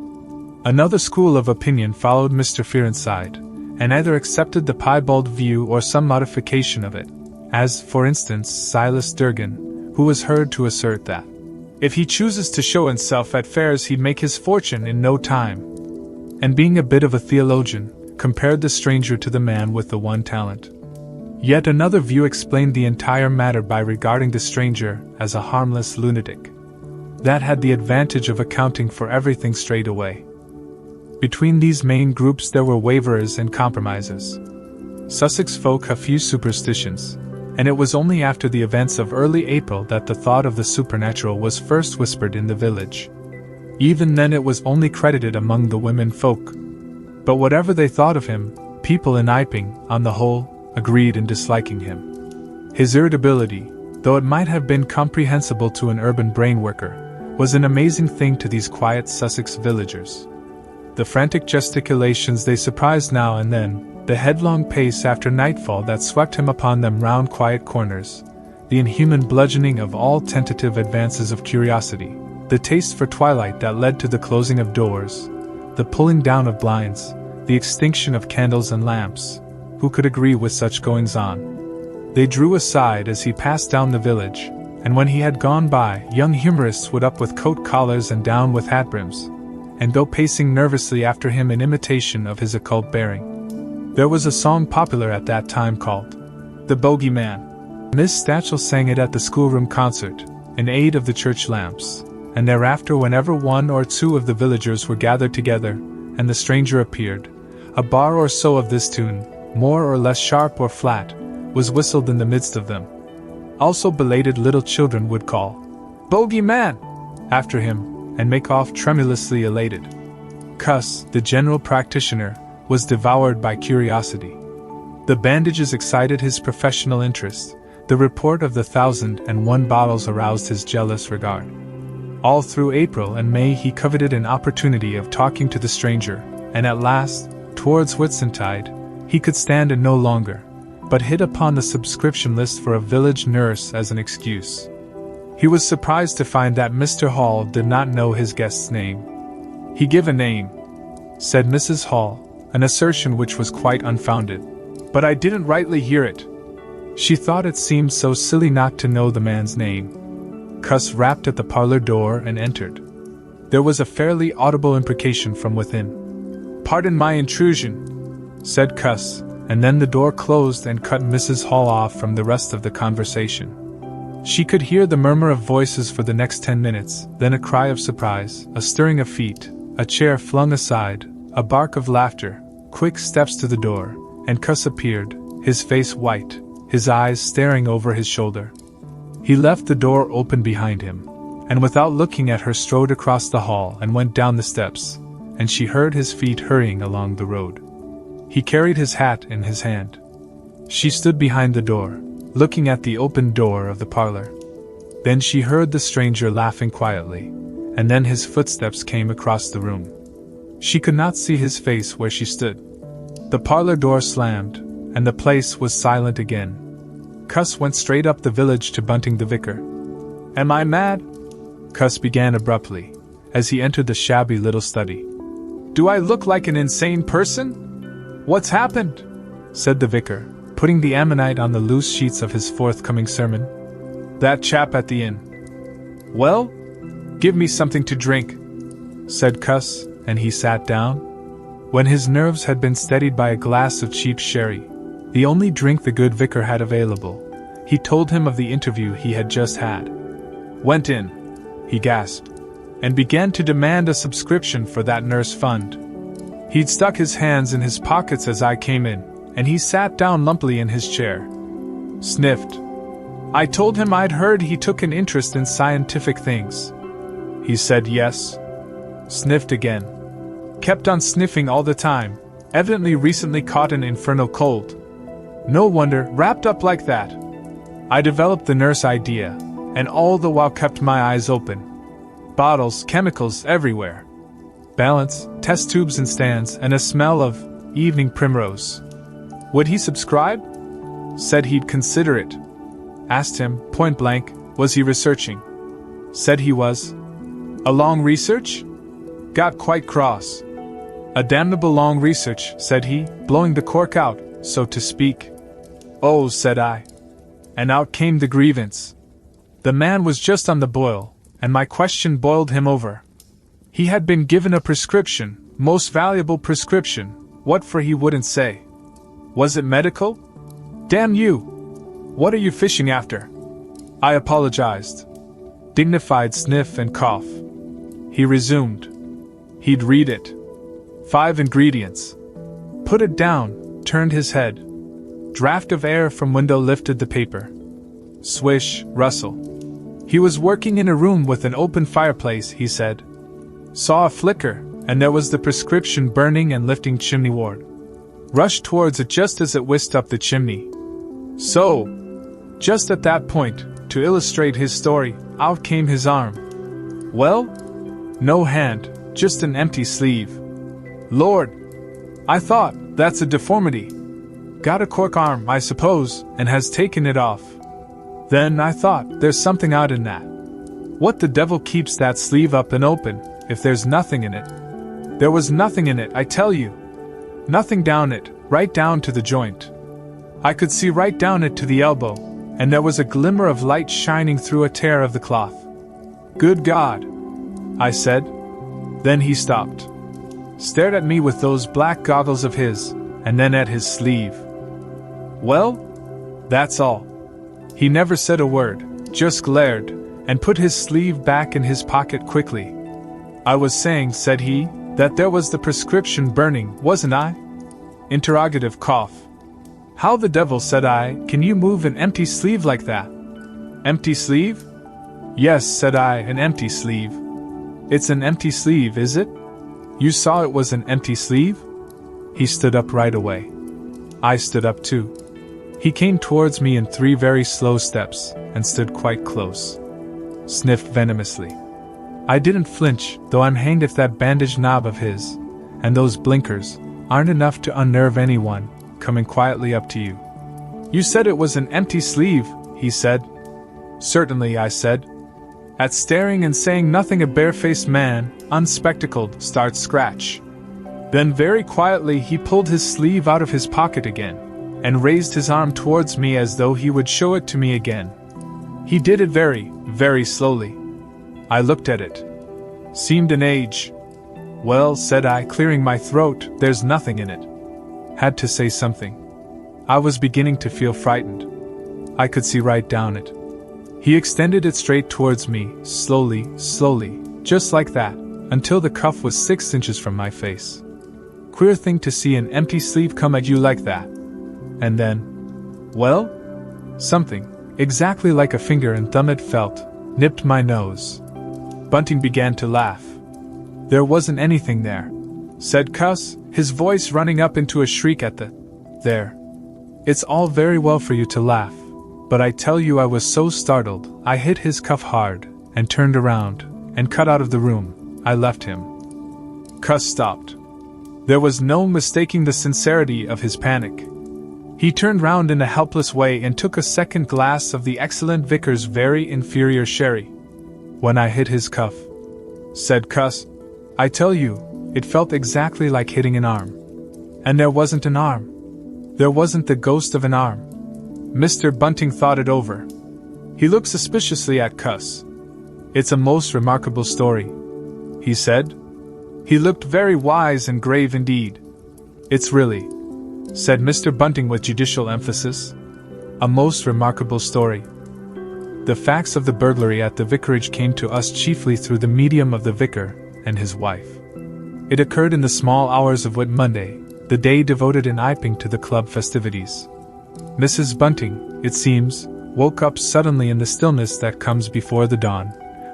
Another school of opinion followed Mr. Fearenside, and either accepted the piebald view or some modification of it, as, for instance, Silas Durgan, who was heard to assert that if he chooses to show himself at fairs he'd make his fortune in no time, and being a bit of a theologian, compared the stranger to the man with the one talent. Yet another view explained the entire matter by regarding the stranger as a harmless lunatic. That had the advantage of accounting for everything straight away. Between these main groups there were waverers and compromises. Sussex folk have few superstitions, and it was only after the events of early April that the thought of the supernatural was first whispered in the village. Even then it was only credited among the women folk. But whatever they thought of him, people in Iping, on the whole, agreed in disliking him. His irritability, though it might have been comprehensible to an urban brain worker, was an amazing thing to these quiet Sussex villagers. The frantic gesticulations they surprised now and then, the headlong pace after nightfall that swept him upon them round quiet corners, the inhuman bludgeoning of all tentative advances of curiosity, the taste for twilight that led to the closing of doors, the pulling down of blinds, the extinction of candles and lamps. Who could agree with such goings-on? They drew aside as he passed down the village, and when he had gone by, young humorists would up with coat collars and down with hat brims, and go pacing nervously after him in imitation of his occult bearing. There was a song popular at that time called "The Bogey Man." Miss Stachel sang it at the schoolroom concert, in aid of the church lamps, and thereafter whenever one or two of the villagers were gathered together, and the stranger appeared, a bar or so of this tune, more or less sharp or flat, was whistled in the midst of them. Also belated little children would call, "Bogey Man!" after him, and make off tremulously elated. Cuss, the general practitioner, was devoured by curiosity. The bandages excited his professional interest, the report of the 1,001 bottles aroused his jealous regard. All through April and May he coveted an opportunity of talking to the stranger, and at last, towards Whitsuntide, he could stand it no longer, but hit upon the subscription list for a village nurse as an excuse. He was surprised to find that Mr. Hall did not know his guest's name. "He give a name," said Mrs. Hall, an assertion which was quite unfounded. "But I didn't rightly hear it." She thought it seemed so silly not to know the man's name. Cuss rapped at the parlor door and entered. There was a fairly audible imprecation from within. "Pardon my intrusion," said Cuss, and then the door closed and cut Mrs. Hall off from the rest of the conversation. She could hear the murmur of voices for the next 10 minutes, then a cry of surprise, a stirring of feet, a chair flung aside, a bark of laughter, quick steps to the door, and Cuss appeared, his face white, his eyes staring over his shoulder. He left the door open behind him, and without looking at her strode across the hall and went down the steps, and she heard his feet hurrying along the road. He carried his hat in his hand. She stood behind the door, looking at the open door of the parlor. Then she heard the stranger laughing quietly, and then his footsteps came across the room. She could not see his face where she stood. The parlor door slammed, and the place was silent again. Cuss went straight up the village to Bunting the vicar. "Am I mad?" Cuss began abruptly, as he entered the shabby little study. "Do I look like an insane person? What's happened?" said the vicar, putting the ammonite on the loose sheets of his forthcoming sermon. "That chap at the inn." "Well, give me something to drink," said Cuss, and he sat down. When his nerves had been steadied by a glass of cheap sherry, the only drink the good vicar had available, he told him of the interview he had just had. "Went in," he gasped, "and began to demand a subscription for that nurse fund. He'd stuck his hands in his pockets as I came in, and he sat down lumpily in his chair. Sniffed. I told him I'd heard he took an interest in scientific things. He said yes. Sniffed again. Kept on sniffing all the time, evidently recently caught an infernal cold. No wonder, wrapped up like that. I developed the nurse idea, and all the while kept my eyes open. Bottles, chemicals everywhere. Balance, test tubes and stands, and a smell of evening primrose. Would he subscribe? Said he'd consider it. Asked him, point blank, was he researching? Said he was. A long research? Got quite cross. A damnable long research, said he, blowing the cork out, so to speak. Oh, said I. And out came the grievance. The man was just on the boil, and my question boiled him over. He had been given a prescription, most valuable prescription, what for he wouldn't say. Was it medical? Damn you! What are you fishing after? I apologized. Dignified sniff and cough. He resumed. He'd read it. 5 ingredients. Put it down, turned his head. Draft of air from window lifted the paper. Swish, rustle. He was working in a room with an open fireplace, he said. Saw a flicker, and there was the prescription burning and lifting chimneyward. Rushed towards it just as it whisked up the chimney. So, just at that point, to illustrate his story, out came his arm. Well, no hand, just an empty sleeve. Lord! I thought, that's a deformity. Got a cork arm, I suppose, and has taken it off. Then I thought, there's something out in that. What the devil keeps that sleeve up and open, if there's nothing in it? There was nothing in it, I tell you. Nothing down it, right down to the joint. I could see right down it to the elbow, and there was a glimmer of light shining through a tear of the cloth. Good God! I said. Then he stopped. Stared at me with those black goggles of his, and then at his sleeve. Well, that's all. He never said a word, just glared, and put his sleeve back in his pocket quickly. I was saying, said he, that there was the prescription burning, wasn't I? Interrogative cough. How the devil, said I, can you move an empty sleeve like that? Empty sleeve? Yes, said I, an empty sleeve. It's an empty sleeve, is it? You saw it was an empty sleeve? He stood up right away. I stood up too. He came towards me in 3 very slow steps, and stood quite close. Sniffed venomously. I didn't flinch, though I'm hanged if that bandaged knob of his, and those blinkers, aren't enough to unnerve anyone, coming quietly up to you. You said it was an empty sleeve, he said. Certainly, I said. At staring and saying nothing, a barefaced man, unspectacled, starts scratch. Then very quietly he pulled his sleeve out of his pocket again, and raised his arm towards me as though he would show it to me again. He did it very, very slowly. I looked at it. Seemed an age. Well, said I, clearing my throat, there's nothing in it. Had to say something. I was beginning to feel frightened. I could see right down it. He extended it straight towards me, slowly, slowly, just like that, until the cuff was 6 inches from my face. Queer thing to see an empty sleeve come at you like that. And then, well, something, exactly like a finger and thumb it felt, nipped my nose. Bunting began to laugh. There wasn't anything there, said Cuss, his voice running up into a shriek at the there. It's all very well for you to laugh, but I tell you I was so startled, I hit his cuff hard, and turned around, and cut out of the room. I left him. Cuss stopped. There was no mistaking the sincerity of his panic. He turned round in a helpless way and took a second glass of the excellent Vicar's very inferior sherry. When I hit his cuff, said Cuss, I tell you, it felt exactly like hitting an arm. And there wasn't an arm. There wasn't the ghost of an arm. Mr. Bunting thought it over. He looked suspiciously at Cuss. It's a most remarkable story, he said. He looked very wise and grave indeed. It's really, said Mr. Bunting with judicial emphasis, a most remarkable story. The facts of the burglary at the vicarage came to us chiefly through the medium of the vicar and his wife. It occurred in the small hours of Whit Monday, the day devoted in Iping to the club festivities. Mrs. Bunting, it seems, woke up suddenly in the stillness that comes before the dawn,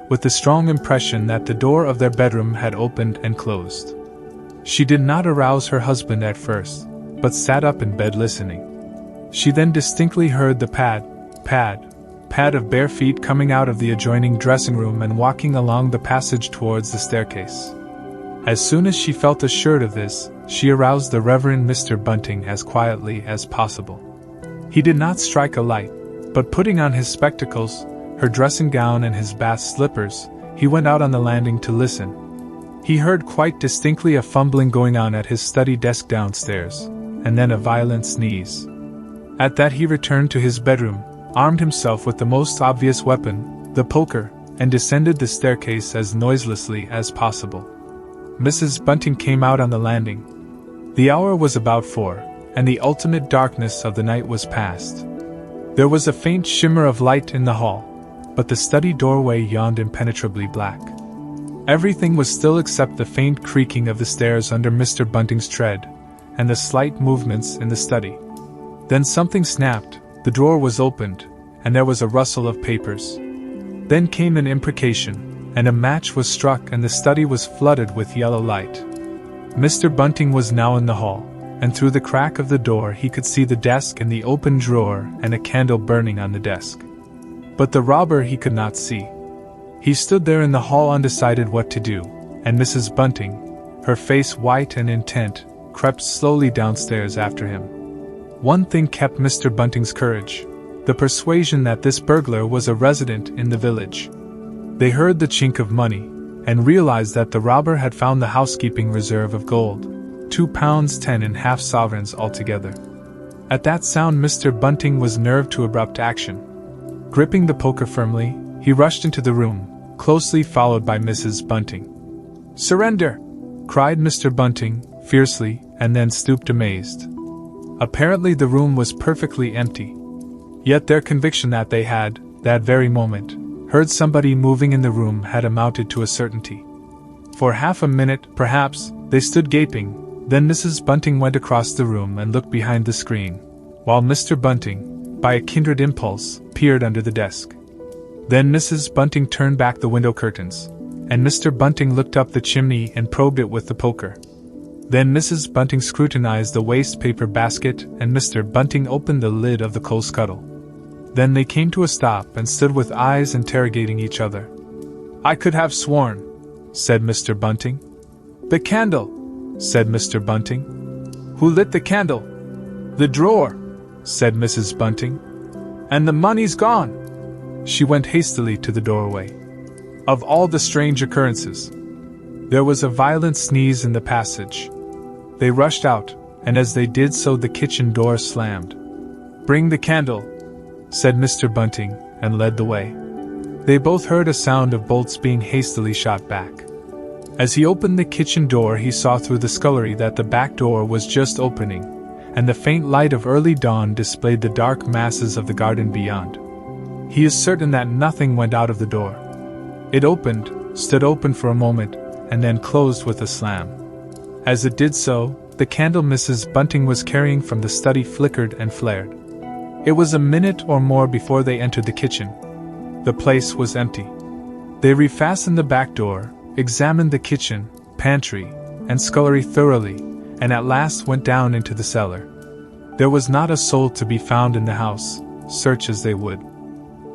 with the strong impression that the door of their bedroom had opened and closed. She did not arouse her husband at first, but sat up in bed listening. She then distinctly heard the pad of bare feet coming out of the adjoining dressing room and walking along the passage towards the staircase. As soon as she felt assured of this, she aroused the Reverend Mr. Bunting as quietly as possible. He did not strike a light, but putting on his spectacles, her dressing gown and his bath slippers, he went out on the landing to listen. He heard quite distinctly a fumbling going on at his study desk downstairs, and then a violent sneeze. At that he returned to his bedroom, armed himself with the most obvious weapon, the poker, and descended the staircase as noiselessly as possible. Mrs. Bunting came out on the landing. The hour was about 4, and the ultimate darkness of the night was past. There was a faint shimmer of light in the hall, but the study doorway yawned impenetrably black. Everything was still except the faint creaking of the stairs under Mr. Bunting's tread, and the slight movements in the study. Then something snapped, the drawer was opened, and there was a rustle of papers. Then came an imprecation, and a match was struck and the study was flooded with yellow light. Mr. Bunting was now in the hall, and through the crack of the door he could see the desk and the open drawer and a candle burning on the desk. But the robber he could not see. He stood there in the hall undecided what to do, and Mrs. Bunting, her face white and intent, crept slowly downstairs after him. One thing kept Mr. Bunting's courage: the persuasion that this burglar was a resident in the village. They heard the chink of money, and realized that the robber had found the housekeeping reserve of gold, £2.10 in half sovereigns altogether. At that sound Mr. Bunting was nerved to abrupt action. Gripping the poker firmly, he rushed into the room, closely followed by Mrs. Bunting. "Surrender!" cried Mr. Bunting, fiercely, and then stooped amazed. Apparently the room was perfectly empty. Yet their conviction that they had, that very moment, heard somebody moving in the room had amounted to a certainty. For half a minute, perhaps, they stood gaping, then Mrs. Bunting went across the room and looked behind the screen, while Mr. Bunting, by a kindred impulse, peered under the desk. Then Mrs. Bunting turned back the window curtains, and Mr. Bunting looked up the chimney and probed it with the poker. Then Mrs. Bunting scrutinized the waste paper basket and Mr. Bunting opened the lid of the coal scuttle. Then they came to a stop and stood with eyes interrogating each other. "I could have sworn," said Mr. Bunting. "The candle," said Mr. Bunting. "Who lit the candle?" "The drawer," said Mrs. Bunting. "And the money's gone." She went hastily to the doorway. Of all the strange occurrences, there was a violent sneeze in the passage. They rushed out, and as they did so the kitchen door slammed. "Bring the candle," said Mr. Bunting, and led the way. They both heard a sound of bolts being hastily shot back. As he opened the kitchen door he saw through the scullery that the back door was just opening, and the faint light of early dawn displayed the dark masses of the garden beyond. He is certain that nothing went out of the door. It opened, stood open for a moment, and then closed with a slam. As it did so, the candle Mrs. Bunting was carrying from the study flickered and flared. It was a minute or more before they entered the kitchen. The place was empty. They refastened the back door, examined the kitchen, pantry, and scullery thoroughly, and at last went down into the cellar. There was not a soul to be found in the house, search as they would.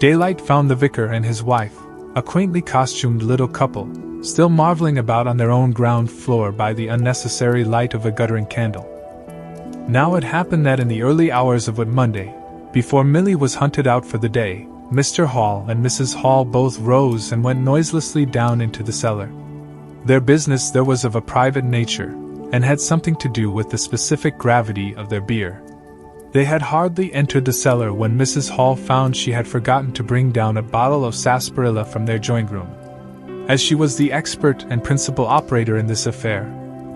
Daylight found the vicar and his wife, a quaintly costumed little couple, still marveling about on their own ground floor by the unnecessary light of a guttering candle. Now it happened that in the early hours of Monday, before Milly was hunted out for the day, Mr. Hall and Mrs. Hall both rose and went noiselessly down into the cellar. Their business there was of a private nature, and had something to do with the specific gravity of their beer. They had hardly entered the cellar when Mrs. Hall found she had forgotten to bring down a bottle of sarsaparilla from their drawing room. As she was the expert and principal operator in this affair,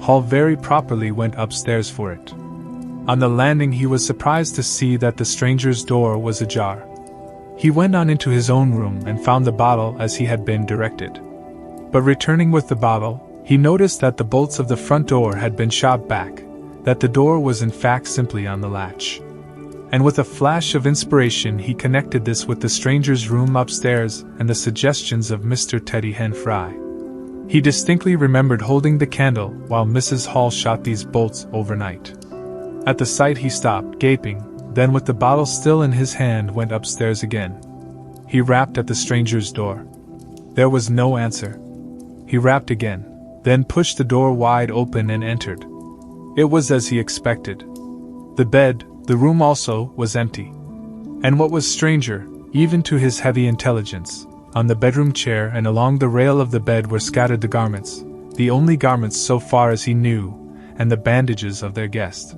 Hall very properly went upstairs for it. On the landing he was surprised to see that the stranger's door was ajar. He went on into his own room and found the bottle as he had been directed. But returning with the bottle, he noticed that the bolts of the front door had been shot back, that the door was in fact simply on the latch. And with a flash of inspiration he connected this with the stranger's room upstairs and the suggestions of Mr. Teddy Henfry. He distinctly remembered holding the candle while Mrs. Hall shot these bolts overnight. At the sight he stopped, gaping, then with the bottle still in his hand went upstairs again. He rapped at the stranger's door. There was no answer. He rapped again, then pushed the door wide open and entered. It was as he expected. The bed, the room also, was empty. And what was stranger, even to his heavy intelligence, on the bedroom chair and along the rail of the bed were scattered the garments, the only garments so far as he knew, and the bandages of their guest.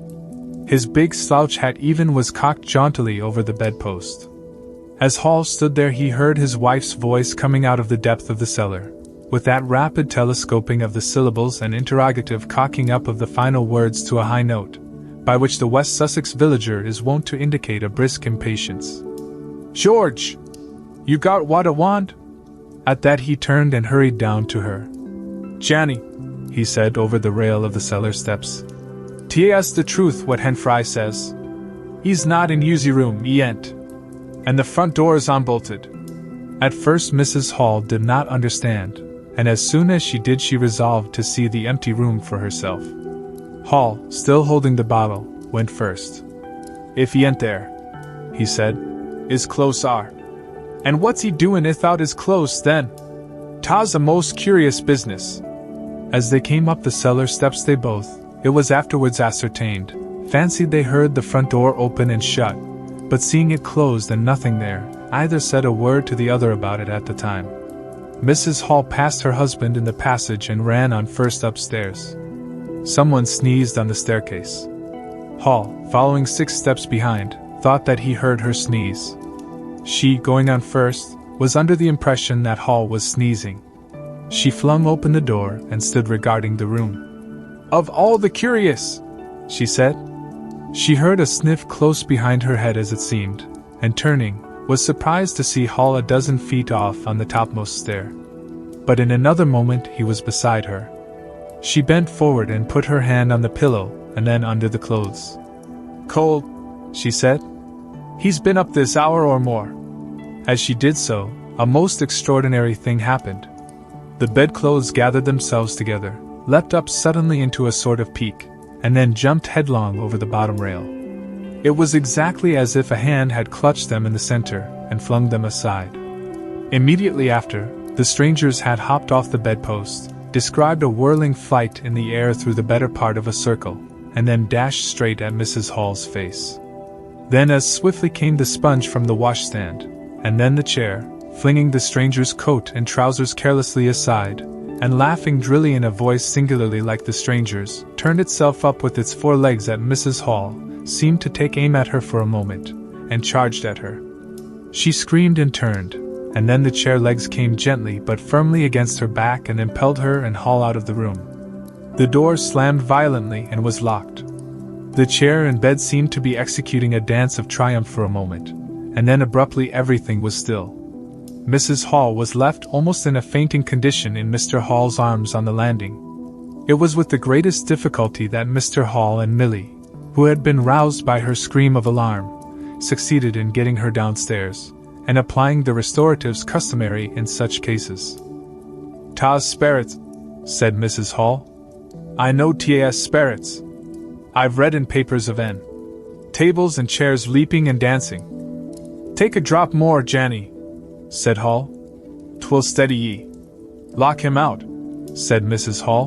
His big slouch hat even was cocked jauntily over the bedpost. As Hall stood there he heard his wife's voice coming out of the depth of the cellar, with that rapid telescoping of the syllables and interrogative cocking up of the final words to a high note, by which the West Sussex villager is wont to indicate a brisk impatience. "George! You got what I want?" At that he turned and hurried down to her. "Janny," he said over the rail of the cellar steps. "'Tis the truth what Henfry says. He's not in Yuzy room, he ain't. And the front door is unbolted." At first Mrs. Hall did not understand, and as soon as she did she resolved to see the empty room for herself. Hall, still holding the bottle, went first. "If he ain't there," he said, "his clothes are. And what's he doin' without his clothes then? 'Tas a most curious business." As they came up the cellar steps they both, it was afterwards ascertained, fancied they heard the front door open and shut, but seeing it closed and nothing there, either said a word to the other about it at the time. Mrs. Hall passed her husband in the passage and ran on first upstairs. Someone sneezed on the staircase. Hall, following 6 steps behind, thought that he heard her sneeze. She, going on first, was under the impression that Hall was sneezing. She flung open the door and stood regarding the room. "Of all the curious," she said. She heard a sniff close behind her head as it seemed, and turning, was surprised to see Hall a dozen feet off on the topmost stair. But in another moment he was beside her. She bent forward and put her hand on the pillow, and then under the clothes. "Cold," she said. "He's been up this hour or more." As she did so, a most extraordinary thing happened. The bedclothes gathered themselves together, leapt up suddenly into a sort of peak, and then jumped headlong over the bottom rail. It was exactly as if a hand had clutched them in the center and flung them aside. Immediately after, the strangers had hopped off the bedpost, described a whirling flight in the air through the better part of a circle, and then dashed straight at Mrs. Hall's face. Then as swiftly came the sponge from the washstand, and then the chair, flinging the stranger's coat and trousers carelessly aside, and laughing drily in a voice singularly like the stranger's, turned itself up with its 4 legs at Mrs. Hall, seemed to take aim at her for a moment, and charged at her. She screamed and turned, and then the chair legs came gently but firmly against her back and impelled her and Hall out of the room. The door slammed violently and was locked. The chair and bed seemed to be executing a dance of triumph for a moment, and then abruptly everything was still. Mrs. Hall was left almost in a fainting condition in Mr. Hall's arms on the landing. It was with the greatest difficulty that Mr. Hall and Millie, who had been roused by her scream of alarm, succeeded in getting her downstairs, and applying the restoratives customary in such cases. "Tas spirits," said Mrs. Hall. "I know tas spirits. I've read in papers of N. tables and chairs leaping and dancing." "Take a drop more, Janny," said Hall. "'Twill steady ye." "Lock him out," said Mrs. Hall.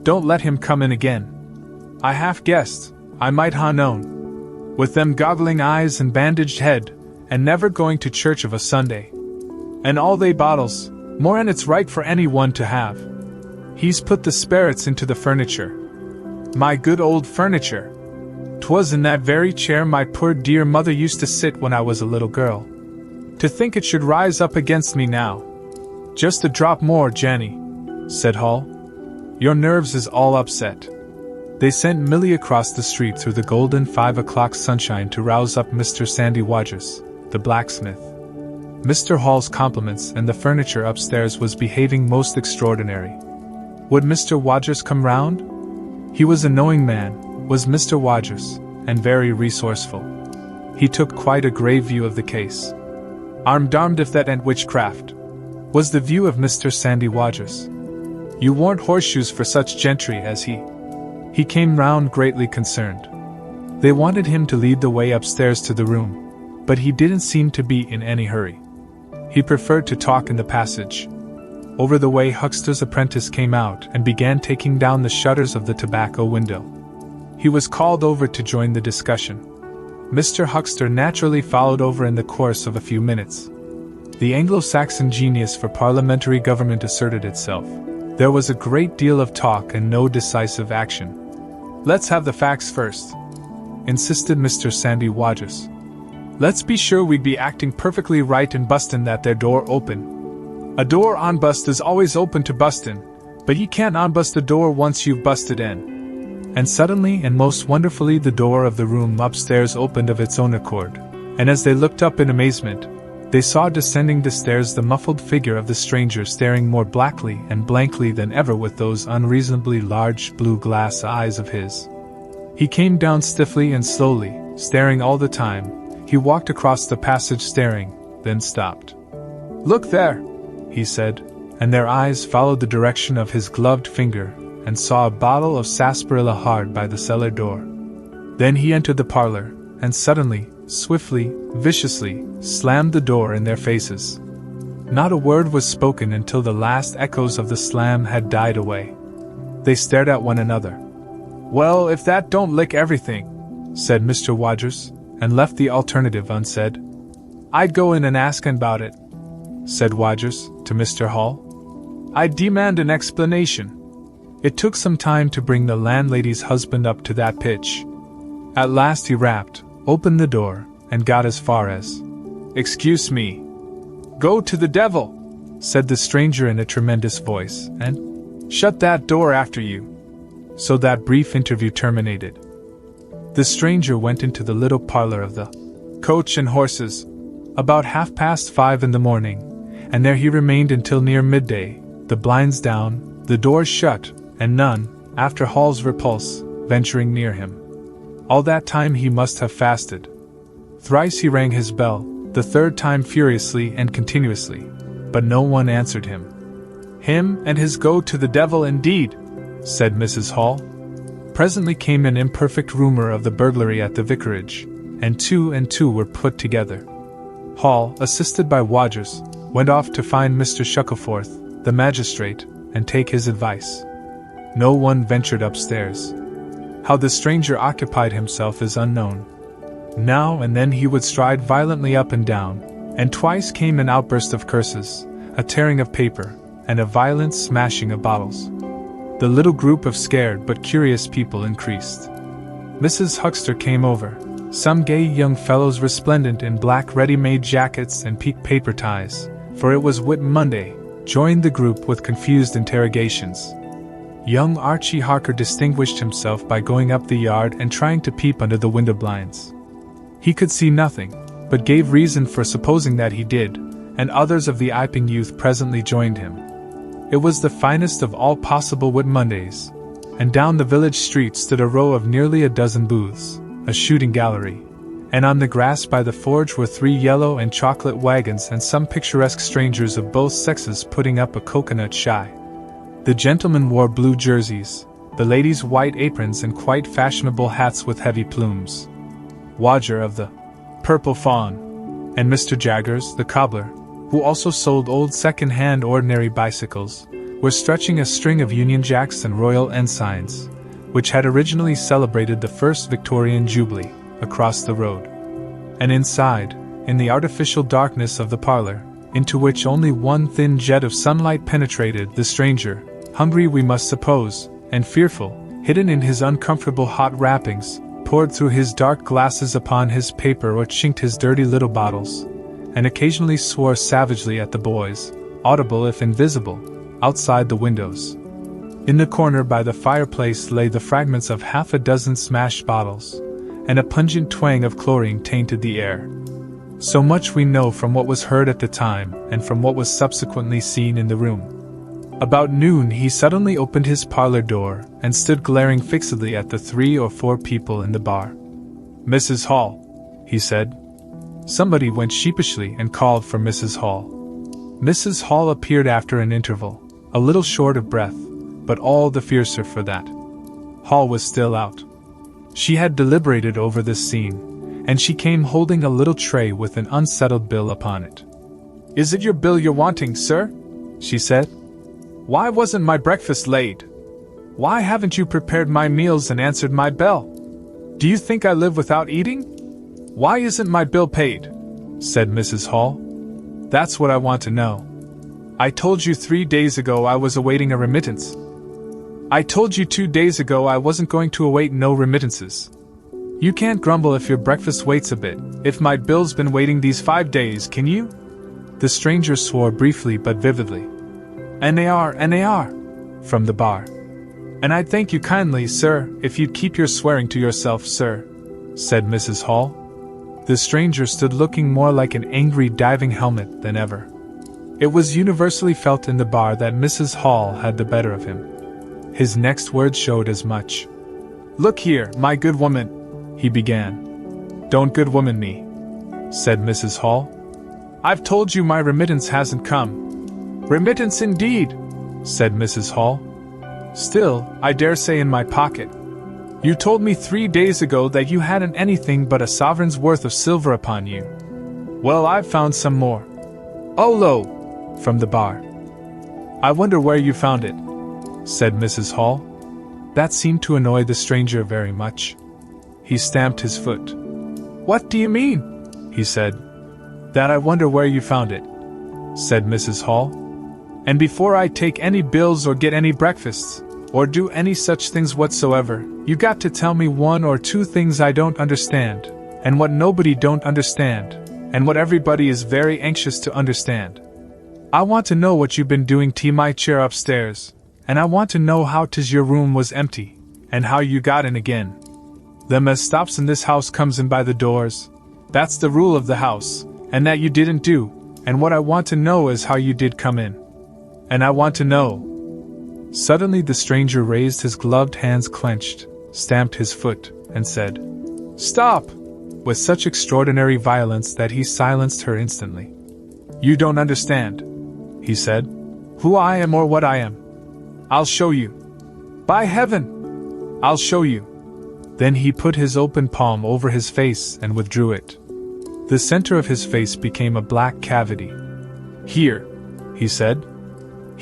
"Don't let him come in again. I half guessed, I might ha' known. With them goggling eyes and bandaged head, and never going to church of a Sunday. And all they bottles, more 'an it's right for any one to have. He's put the sperits into the furniture. My good old furniture. 'Twas in that very chair my poor dear mother used to sit when I was a little girl. To think it should rise up against me now." "Just a drop more, Janny," said Hall. "Your nerves is all upset." They sent Millie across the street through the golden 5 o'clock sunshine to rouse up Mr. Sandy Wodgers, the blacksmith. Mr. Hall's compliments, and the furniture upstairs was behaving most extraordinary. Would Mr. Wodgers come round? He was a knowing man, was Mr. Wodgers, and very resourceful. He took quite a grave view of the case. "I'm darned if that ain't witchcraft," was the view of Mr. Sandy Wodgers. "You warn't horseshoes for such gentry as he." He came round greatly concerned. They wanted him to lead the way upstairs to the room, but he didn't seem to be in any hurry. He preferred to talk in the passage. Over the way Huckster's apprentice came out and began taking down the shutters of the tobacco window. He was called over to join the discussion. Mr. Huckster naturally followed over in the course of a few minutes. The Anglo-Saxon genius for parliamentary government asserted itself. There was a great deal of talk and no decisive action. "Let's have the facts first," insisted Mr. Sandy Wodgers. "Let's be sure we'd be acting perfectly right in bustin' that there door open. A door on bust is always open to bustin', but ye can't unbust a door once you've busted in." And suddenly and most wonderfully the door of the room upstairs opened of its own accord, and as they looked up in amazement, they saw descending the stairs the muffled figure of the stranger staring more blackly and blankly than ever with those unreasonably large blue glass eyes of his. He came down stiffly and slowly, staring all the time. He walked across the passage staring, then stopped. "Look there," he said, and their eyes followed the direction of his gloved finger, and saw a bottle of sarsaparilla hard by the cellar door. Then he entered the parlor, and suddenly, swiftly, viciously, slammed the door in their faces. Not a word was spoken until the last echoes of the slam had died away. They stared at one another. "Well, if that don't lick everything," said Mr. Wodgers, and left the alternative unsaid. "I'd go in and ask about it," said Wodgers to Mr. Hall. "I demand an explanation." It took some time to bring the landlady's husband up to that pitch. At last he rapped, opened the door, and got as far as, "Excuse me." "Go to the devil," said the stranger in a tremendous voice, and "shut that door after you." So that brief interview terminated. The stranger went into the little parlor of the Coach and Horses about 5:30 in the morning, and there he remained until near midday, the blinds down, the doors shut, and none, after Hall's repulse, venturing near him. All that time he must have fasted. Thrice he rang his bell, the third time furiously and continuously, but no one answered him. "Him and his go to the devil indeed," said Mrs. Hall. Presently came an imperfect rumor of the burglary at the vicarage, and two were put together. Hall, assisted by Wodgers, went off to find Mr. Shuckleforth, the magistrate, and take his advice. No one ventured upstairs. How the stranger occupied himself is unknown. Now and then he would stride violently up and down, and twice came an outburst of curses, a tearing of paper, and a violent smashing of bottles. The little group of scared but curious people increased. Mrs. Huckster came over. Some gay young fellows resplendent in black ready-made jackets and pink paper ties, for it was Whit Monday, joined the group with confused interrogations. Young Archie Harker distinguished himself by going up the yard and trying to peep under the window blinds. He could see nothing, but gave reason for supposing that he did, and others of the Iping youth presently joined him. It was the finest of all possible Whit Mondays, and down the village street stood a row of nearly a dozen booths, a shooting gallery, and on the grass by the forge were 3 yellow and chocolate wagons and some picturesque strangers of both sexes putting up a coconut shy. The gentlemen wore blue jerseys, the ladies white aprons and quite fashionable hats with heavy plumes. Wodger of the Purple Fawn, and Mr. Jaggers, the cobbler, who also sold old second-hand ordinary bicycles, were stretching a string of Union Jacks and Royal Ensigns, which had originally celebrated the first Victorian Jubilee, across the road. And inside, in the artificial darkness of the parlor, into which only one thin jet of sunlight penetrated, the stranger, hungry we must suppose, and fearful, hidden in his uncomfortable hot wrappings, poured through his dark glasses upon his paper or chinked his dirty little bottles, and occasionally swore savagely at the boys, audible if invisible, outside the windows. In the corner by the fireplace lay the fragments of half a dozen smashed bottles, and a pungent twang of chlorine tainted the air. So much we know from what was heard at the time and from what was subsequently seen in the room. About noon he suddenly opened his parlor door and stood glaring fixedly at the 3 or 4 people in the bar. "Mrs. Hall," he said. Somebody went sheepishly and called for Mrs. Hall. Mrs. Hall appeared after an interval, a little short of breath, but all the fiercer for that. Hall was still out. She had deliberated over this scene, and she came holding a little tray with an unsettled bill upon it. "Is it your bill you're wanting, sir?" she said. "Why wasn't my breakfast laid? Why haven't you prepared my meals and answered my bell? Do you think I live without eating? Why isn't my bill paid?" said Mrs. Hall. "That's what I want to know. I told you 3 days ago I was awaiting a remittance. I told you 2 days ago I wasn't going to await no remittances. You can't grumble if your breakfast waits a bit, if my bill's been waiting these 5 days, can you?" The stranger swore briefly but vividly. "And they are," from the bar. "And I'd thank you kindly, sir, if you'd keep your swearing to yourself, sir," said Mrs. Hall. The stranger stood looking more like an angry diving helmet than ever. It was universally felt in the bar that Mrs. Hall had the better of him. His next words showed as much. "Look here, my good woman," he began. "Don't good woman me," said Mrs. Hall. "I've told you my remittance hasn't come." "Remittance indeed," said Mrs. Hall. "Still, I dare say in my pocket. You told me 3 days ago that you hadn't anything but a sovereign's worth of silver upon you. Well, I've found some more." "Oh, lo!" from the bar. "I wonder where you found it," said Mrs. Hall. That seemed to annoy the stranger very much. He stamped his foot. "What do you mean?" he said. "That I wonder where you found it," said Mrs. Hall. "And before I take any bills or get any breakfasts, or do any such things whatsoever, you got to tell me 1 or 2 things I don't understand, and what nobody don't understand, and what everybody is very anxious to understand. I want to know what you've been doing to my chair upstairs, and I want to know how 'tis your room was empty, and how you got in again. Them as stops in this house comes in by the doors. That's the rule of the house, and that you didn't do, and what I want to know is how you did come in. And I want to know." Suddenly the stranger raised his gloved hands clenched, stamped his foot, and said, "Stop!" with such extraordinary violence that he silenced her instantly. "You don't understand," he said, "who I am or what I am. I'll show you. By heaven! I'll show you." Then he put his open palm over his face and withdrew it. The center of his face became a black cavity. "Here," he said.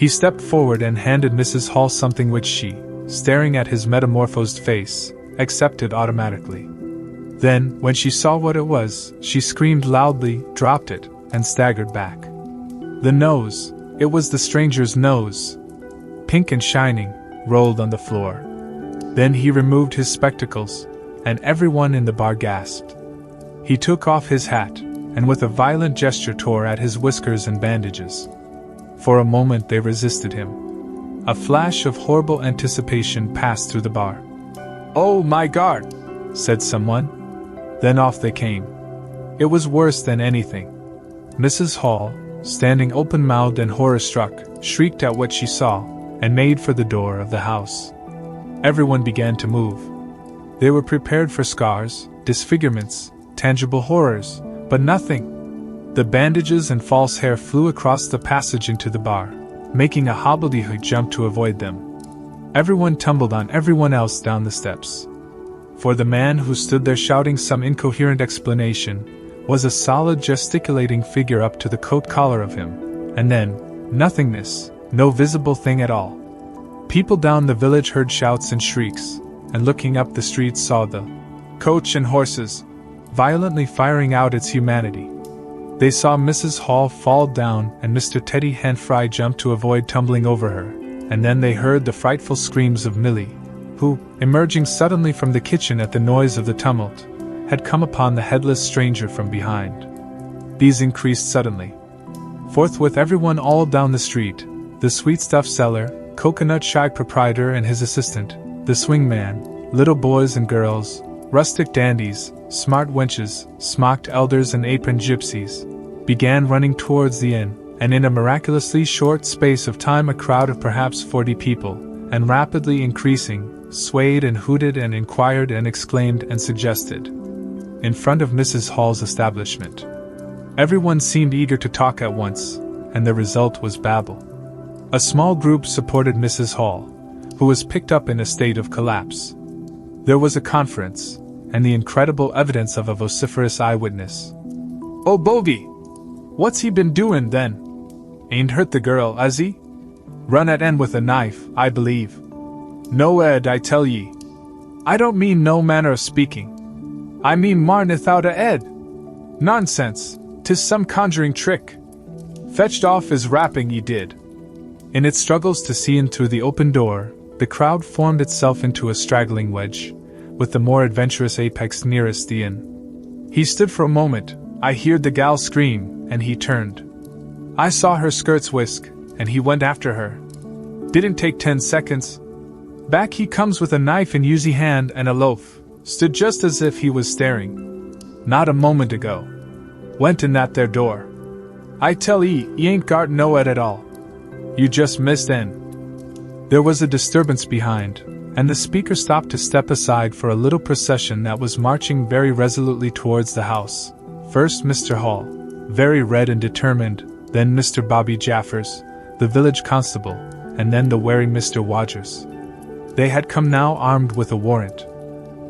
He stepped forward and handed Mrs. Hall something which she, staring at his metamorphosed face, accepted automatically. Then, when she saw what it was, she screamed loudly, dropped it, and staggered back. The nose, it was the stranger's nose, pink and shining, rolled on the floor. Then he removed his spectacles, and everyone in the bar gasped. He took off his hat, and with a violent gesture tore at his whiskers and bandages. For a moment they resisted him. A flash of horrible anticipation passed through the bar. "Oh my God!" said someone. Then off they came. It was worse than anything. Mrs. Hall, standing open-mouthed and horror-struck, shrieked at what she saw, and made for the door of the house. Everyone began to move. They were prepared for scars, disfigurements, tangible horrors, but nothing. The bandages and false hair flew across the passage into the bar, making a hobbledehoy jump to avoid them. Everyone tumbled on everyone else down the steps. For the man who stood there shouting some incoherent explanation was a solid gesticulating figure up to the coat collar of him, and then, nothingness, no visible thing at all. People down the village heard shouts and shrieks, and looking up the street saw the coach and horses, violently firing out its humanity. They saw Mrs. Hall fall down and Mr. Teddy Henfry jump to avoid tumbling over her, and then they heard the frightful screams of Millie, who, emerging suddenly from the kitchen at the noise of the tumult, had come upon the headless stranger from behind. These increased suddenly. Forthwith everyone all down the street, the sweetstuff seller, coconut shy proprietor and his assistant, the swingman, little boys and girls, rustic dandies, smart wenches, smocked elders and aproned gypsies, began running towards the inn, and in a miraculously short space of time a crowd of perhaps 40 people, and rapidly increasing, swayed and hooted and inquired and exclaimed and suggested. In front of Mrs. Hall's establishment. Everyone seemed eager to talk at once, and the result was babel. A small group supported Mrs. Hall, who was picked up in a state of collapse. There was a conference, and the incredible evidence of a vociferous eyewitness. "Oh, bogey! What's he been doin' then? Ain't hurt the girl, has he? Run at en with a knife, I believe. No, Ed, I tell ye. I don't mean no manner of speaking. I mean marneth out a Ed. Nonsense, 'tis some conjuring trick. Fetched off his wrapping ye did." In its struggles to see in through the open door, the crowd formed itself into a straggling wedge, with the more adventurous apex nearest the inn. He stood for a moment, I heard the gal scream, and he turned. I saw her skirts whisk, and he went after her. Didn't take 10 seconds. Back he comes with a knife in usy hand and a loaf, stood just as if he was staring. Not a moment ago. Went in that there door. I tell ye ain't got no Ed at all. You just missed en. There was a disturbance behind, and the speaker stopped to step aside for a little procession that was marching very resolutely towards the house. First Mr. Hall, very red and determined, then Mr. Bobby Jaffers, the village constable, and then the wary Mr. Wodgers. They had come now armed with a warrant.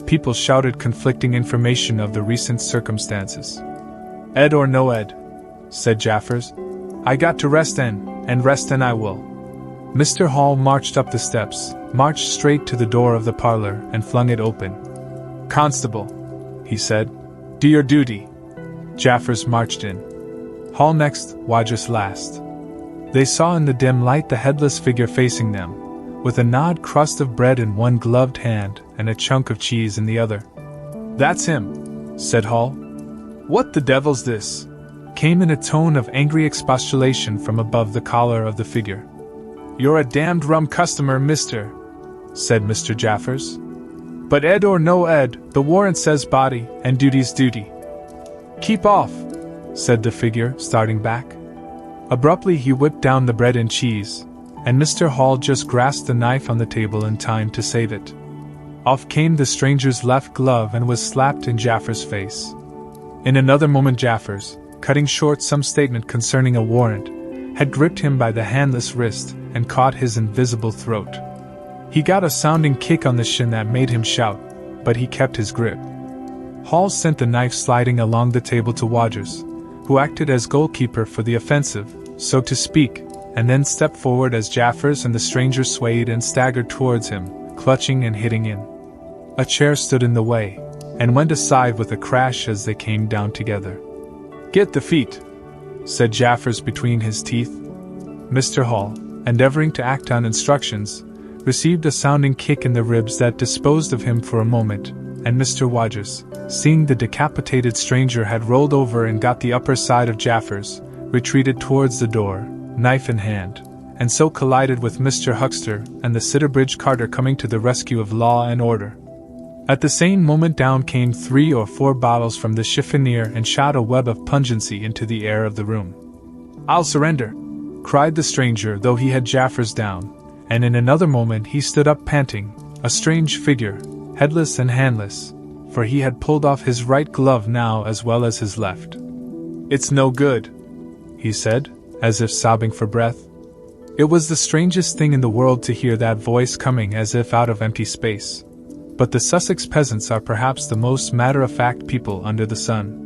People shouted conflicting information of the recent circumstances. "Ed or no Ed," said Jaffers. "I got to rest en, and rest en I will." Mr. Hall marched up the steps, marched straight to the door of the parlor, and flung it open. "Constable," he said, "do your duty." Jaffers marched in. Hall next, Wodgers last. They saw in the dim light the headless figure facing them, with a gnawed crust of bread in one gloved hand and a chunk of cheese in the other. "That's him," said Hall. "What the devil's this?" came in a tone of angry expostulation from above the collar of the figure. "You're a damned rum customer, mister," said Mr. Jaffers. "But Ed or no Ed, the warrant says body, and duty's duty." "Keep off," said the figure, starting back. Abruptly he whipped down the bread and cheese, and Mr. Hall just grasped the knife on the table in time to save it. Off came the stranger's left glove and was slapped in Jaffers' face. In another moment Jaffers, cutting short some statement concerning a warrant, had gripped him by the handless wrist and caught his invisible throat. He got a sounding kick on the shin that made him shout, but he kept his grip. Hall sent the knife sliding along the table to Wodgers, who acted as goalkeeper for the offensive, so to speak, and then stepped forward as Jaffers and the stranger swayed and staggered towards him, clutching and hitting in. A chair stood in the way, and went aside with a crash as they came down together. "Get the feet," said Jaffers between his teeth. Mr. Hall, endeavoring to act on instructions, received a sounding kick in the ribs that disposed of him for a moment, and Mr. Rogers, seeing the decapitated stranger had rolled over and got the upper side of Jaffers, retreated towards the door, knife in hand, and so collided with Mr. Huckster and the Sitterbridge carter coming to the rescue of law and order. At the same moment down came 3 or 4 bottles from the chiffonier and shot a web of pungency into the air of the room. "I'll surrender!" cried the stranger, though he had Jaffers down, and in another moment he stood up panting, a strange figure, headless and handless, for he had pulled off his right glove now as well as his left. "It's no good," he said, as if sobbing for breath. It was the strangest thing in the world to hear that voice coming as if out of empty space. But the Sussex peasants are perhaps the most matter-of-fact people under the sun.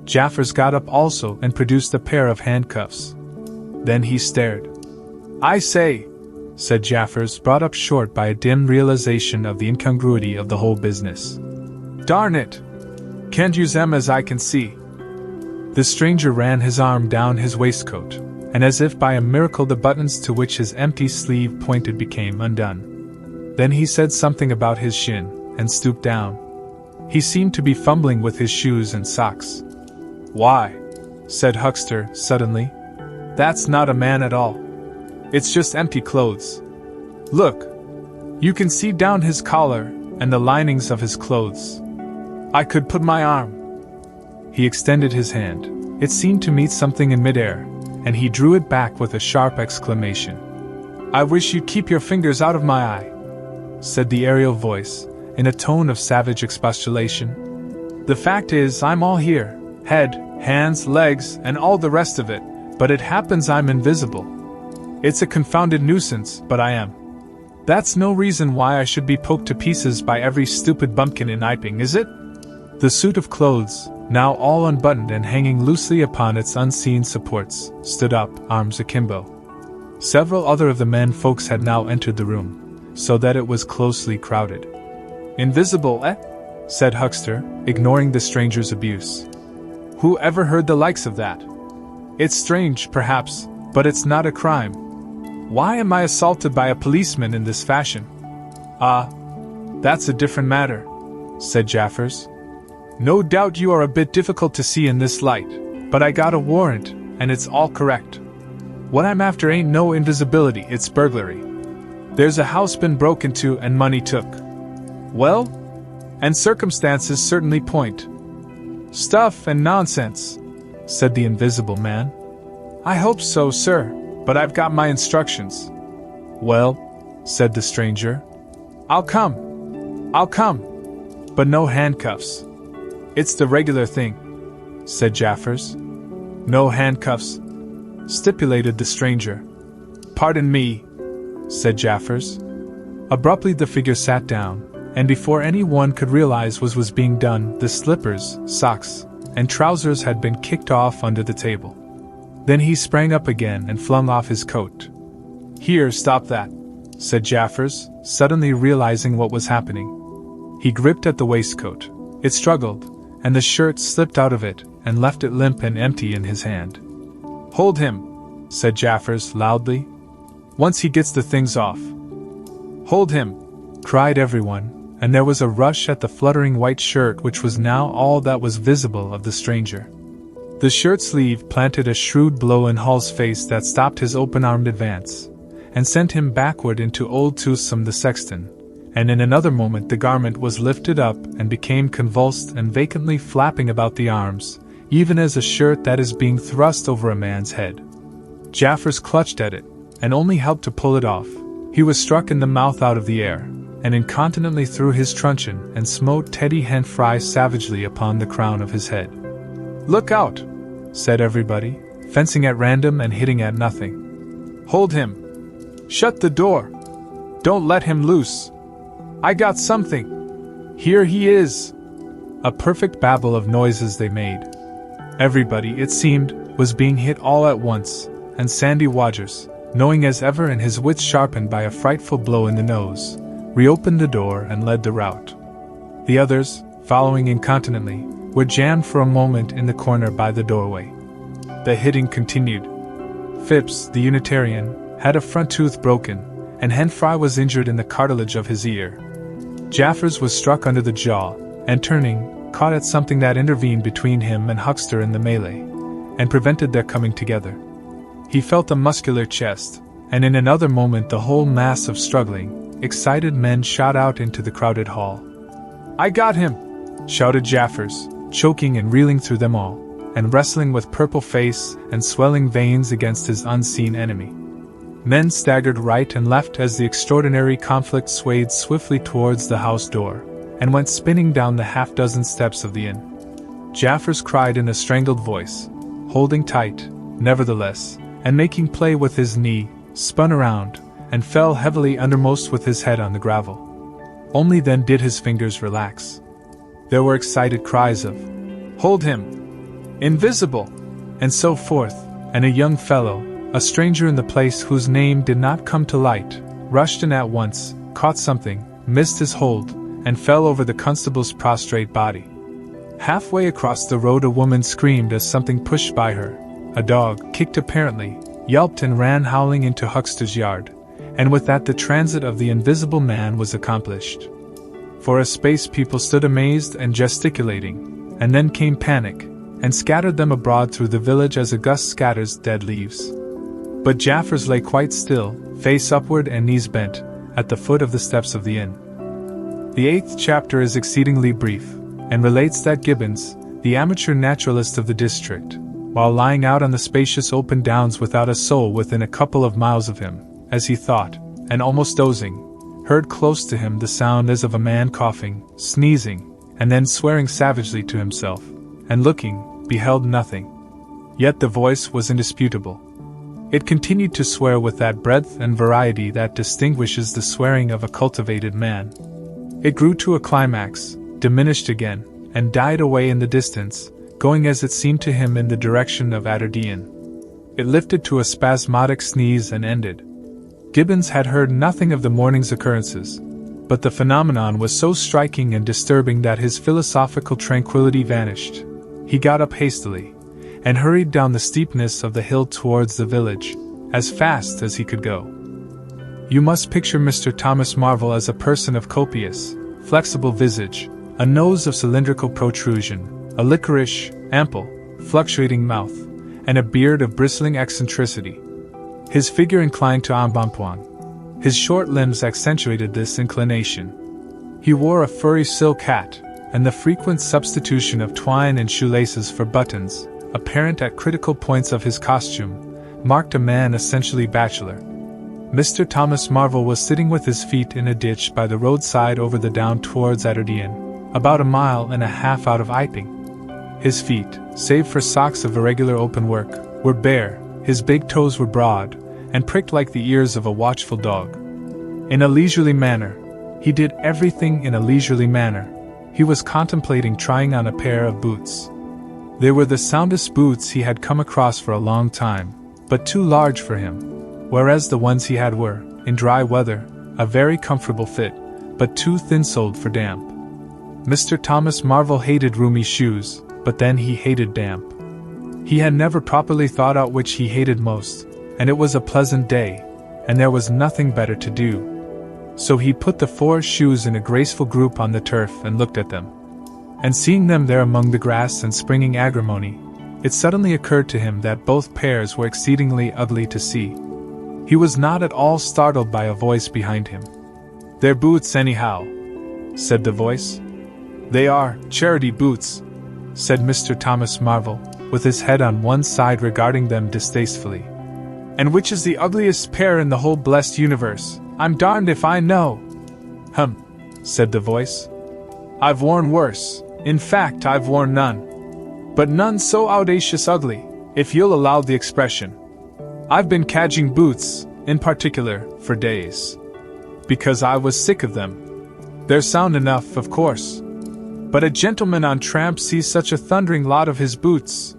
Jaffers got up also and produced a pair of handcuffs. Then he stared. "I say," said Jaffers, brought up short by a dim realization of the incongruity of the whole business. "Darn it! Can't use them as I can see." The stranger ran his arm down his waistcoat, and as if by a miracle the buttons to which his empty sleeve pointed became undone. Then he said something about his shin, and stooped down. He seemed to be fumbling with his shoes and socks. "Why," said Huckster, suddenly, "that's not a man at all. It's just empty clothes. Look! You can see down his collar, and the linings of his clothes. I could put my arm—" He extended his hand. It seemed to meet something in midair, and he drew it back with a sharp exclamation. "I wish you'd keep your fingers out of my eye," said the aerial voice, in a tone of savage expostulation. "The fact is, I'm all here, head, hands, legs, and all the rest of it, but it happens I'm invisible. It's a confounded nuisance, but I am. That's no reason why I should be poked to pieces by every stupid bumpkin in Iping, is it?" The suit of clothes, now all unbuttoned and hanging loosely upon its unseen supports, stood up, arms akimbo. Several other of the men folks had now entered the room, so that it was closely crowded. "Invisible, eh?" said Huckster, ignoring the stranger's abuse. "Who ever heard the likes of that? It's strange, perhaps, but it's not a crime. Why am I assaulted by a policeman in this fashion?" "Ah, that's a different matter," said Jaffers. "No doubt you are a bit difficult to see in this light, but I got a warrant, and it's all correct. What I'm after ain't no invisibility, it's burglary. There's a house been broke into and money took. Well? And circumstances certainly point." "Stuff and nonsense," said the invisible man. "I hope so, sir, but I've got my instructions." "Well," said the stranger, I'll come. But no handcuffs." "It's the regular thing," said Jaffers. "No handcuffs," stipulated the stranger. "Pardon me," said Jaffers. Abruptly the figure sat down, and before anyone could realize what was being done, the slippers, socks, and trousers had been kicked off under the table. Then he sprang up again and flung off his coat. "Here, stop that," said Jaffers, suddenly realizing what was happening. He gripped at the waistcoat. It struggled, and the shirt slipped out of it and left it limp and empty in his hand. "Hold him," said Jaffers loudly. "Once he gets the things off." "Hold him!" cried everyone, and there was a rush at the fluttering white shirt which was now all that was visible of the stranger. The shirt sleeve planted a shrewd blow in Hall's face that stopped his open-armed advance, and sent him backward into old Toothsome the sexton, and in another moment the garment was lifted up and became convulsed and vacantly flapping about the arms, even as a shirt that is being thrust over a man's head. Jaffers clutched at it, and only helped to pull it off. He was struck in the mouth out of the air, and incontinently threw his truncheon and smote Teddy Henfry savagely upon the crown of his head. "Look out!" said everybody, fencing at random and hitting at nothing. "Hold him! Shut the door! Don't let him loose! I got something! Here he is!" A perfect babel of noises they made. Everybody, it seemed, was being hit all at once, and Sandy Rogers, knowing as ever and his wits sharpened by a frightful blow in the nose, reopened the door and led the rout. The others, following incontinently, were jammed for a moment in the corner by the doorway. The hitting continued. Phipps, the Unitarian, had a front tooth broken, and Henfry was injured in the cartilage of his ear. Jaffers was struck under the jaw, and turning, caught at something that intervened between him and Huckster in the melee, and prevented their coming together. He felt a muscular chest, and in another moment the whole mass of struggling, excited men shot out into the crowded hall. "I got him!" shouted Jaffers, choking and reeling through them all, and wrestling with purple face and swelling veins against his unseen enemy. Men staggered right and left as the extraordinary conflict swayed swiftly towards the house door, and went spinning down the half-dozen steps of the inn. Jaffers cried in a strangled voice, holding tight, nevertheless, and making play with his knee, spun around, and fell heavily undermost with his head on the gravel. Only then did his fingers relax. There were excited cries of, "Hold him! Invisible!" and so forth, and a young fellow, a stranger in the place whose name did not come to light, rushed in at once, caught something, missed his hold, and fell over the constable's prostrate body. Halfway across the road a woman screamed as something pushed by her. A dog, kicked apparently, yelped and ran howling into Huckster's yard, and with that the transit of the invisible man was accomplished. For a space people stood amazed and gesticulating, and then came panic, and scattered them abroad through the village as a gust scatters dead leaves. But Jaffers lay quite still, face upward and knees bent, at the foot of the steps of the inn. The 8th chapter is exceedingly brief, and relates that Gibbons, the amateur naturalist of the district, while lying out on the spacious open downs without a soul within a couple of miles of him, as he thought, and almost dozing, heard close to him the sound as of a man coughing, sneezing, and then swearing savagely to himself, and looking, beheld nothing. Yet the voice was indisputable. It continued to swear with that breadth and variety that distinguishes the swearing of a cultivated man. It grew to a climax, diminished again, and died away in the distance, going as it seemed to him in the direction of Atterdean. It lifted to a spasmodic sneeze and ended. Gibbons had heard nothing of the morning's occurrences, but the phenomenon was so striking and disturbing that his philosophical tranquility vanished. He got up hastily, and hurried down the steepness of the hill towards the village, as fast as he could go. You must picture Mr. Thomas Marvel as a person of copious, flexible visage, a nose of cylindrical protrusion, a liquorish, ample, fluctuating mouth, and a beard of bristling eccentricity. His figure inclined to embonpoint. His short limbs accentuated this inclination. He wore a furry silk hat, and the frequent substitution of twine and shoelaces for buttons, apparent at critical points of his costume, marked a man essentially bachelor. Mr. Thomas Marvel was sitting with his feet in a ditch by the roadside over the down towards Atterdean, about 1.5 miles out of Iping. His feet, save for socks of irregular open work, were bare, his big toes were broad, and pricked like the ears of a watchful dog. In a leisurely manner, he did everything in a leisurely manner. He was contemplating trying on a pair of boots. They were the soundest boots he had come across for a long time, but too large for him, whereas the ones he had were, in dry weather, a very comfortable fit, but too thin-soled for damp. Mr. Thomas Marvel hated roomy shoes, but then he hated damp. He had never properly thought out which he hated most, and it was a pleasant day, and there was nothing better to do. So he put the 4 shoes in a graceful group on the turf and looked at them. And seeing them there among the grass and springing agrimony, it suddenly occurred to him that both pairs were exceedingly ugly to see. He was not at all startled by a voice behind him. "They're boots anyhow," said the voice. "They are charity boots," said Mr. Thomas Marvel, with his head on one side regarding them distastefully. "And which is the ugliest pair in the whole blessed universe? I'm darned if I know." Said the voice. "I've worn worse. In fact, I've worn none. But none so audacious ugly, if you'll allow the expression. I've been cadging boots, in particular, for days. Because I was sick of them. They're sound enough, of course. But a gentleman on tramp sees such a thundering lot of his boots.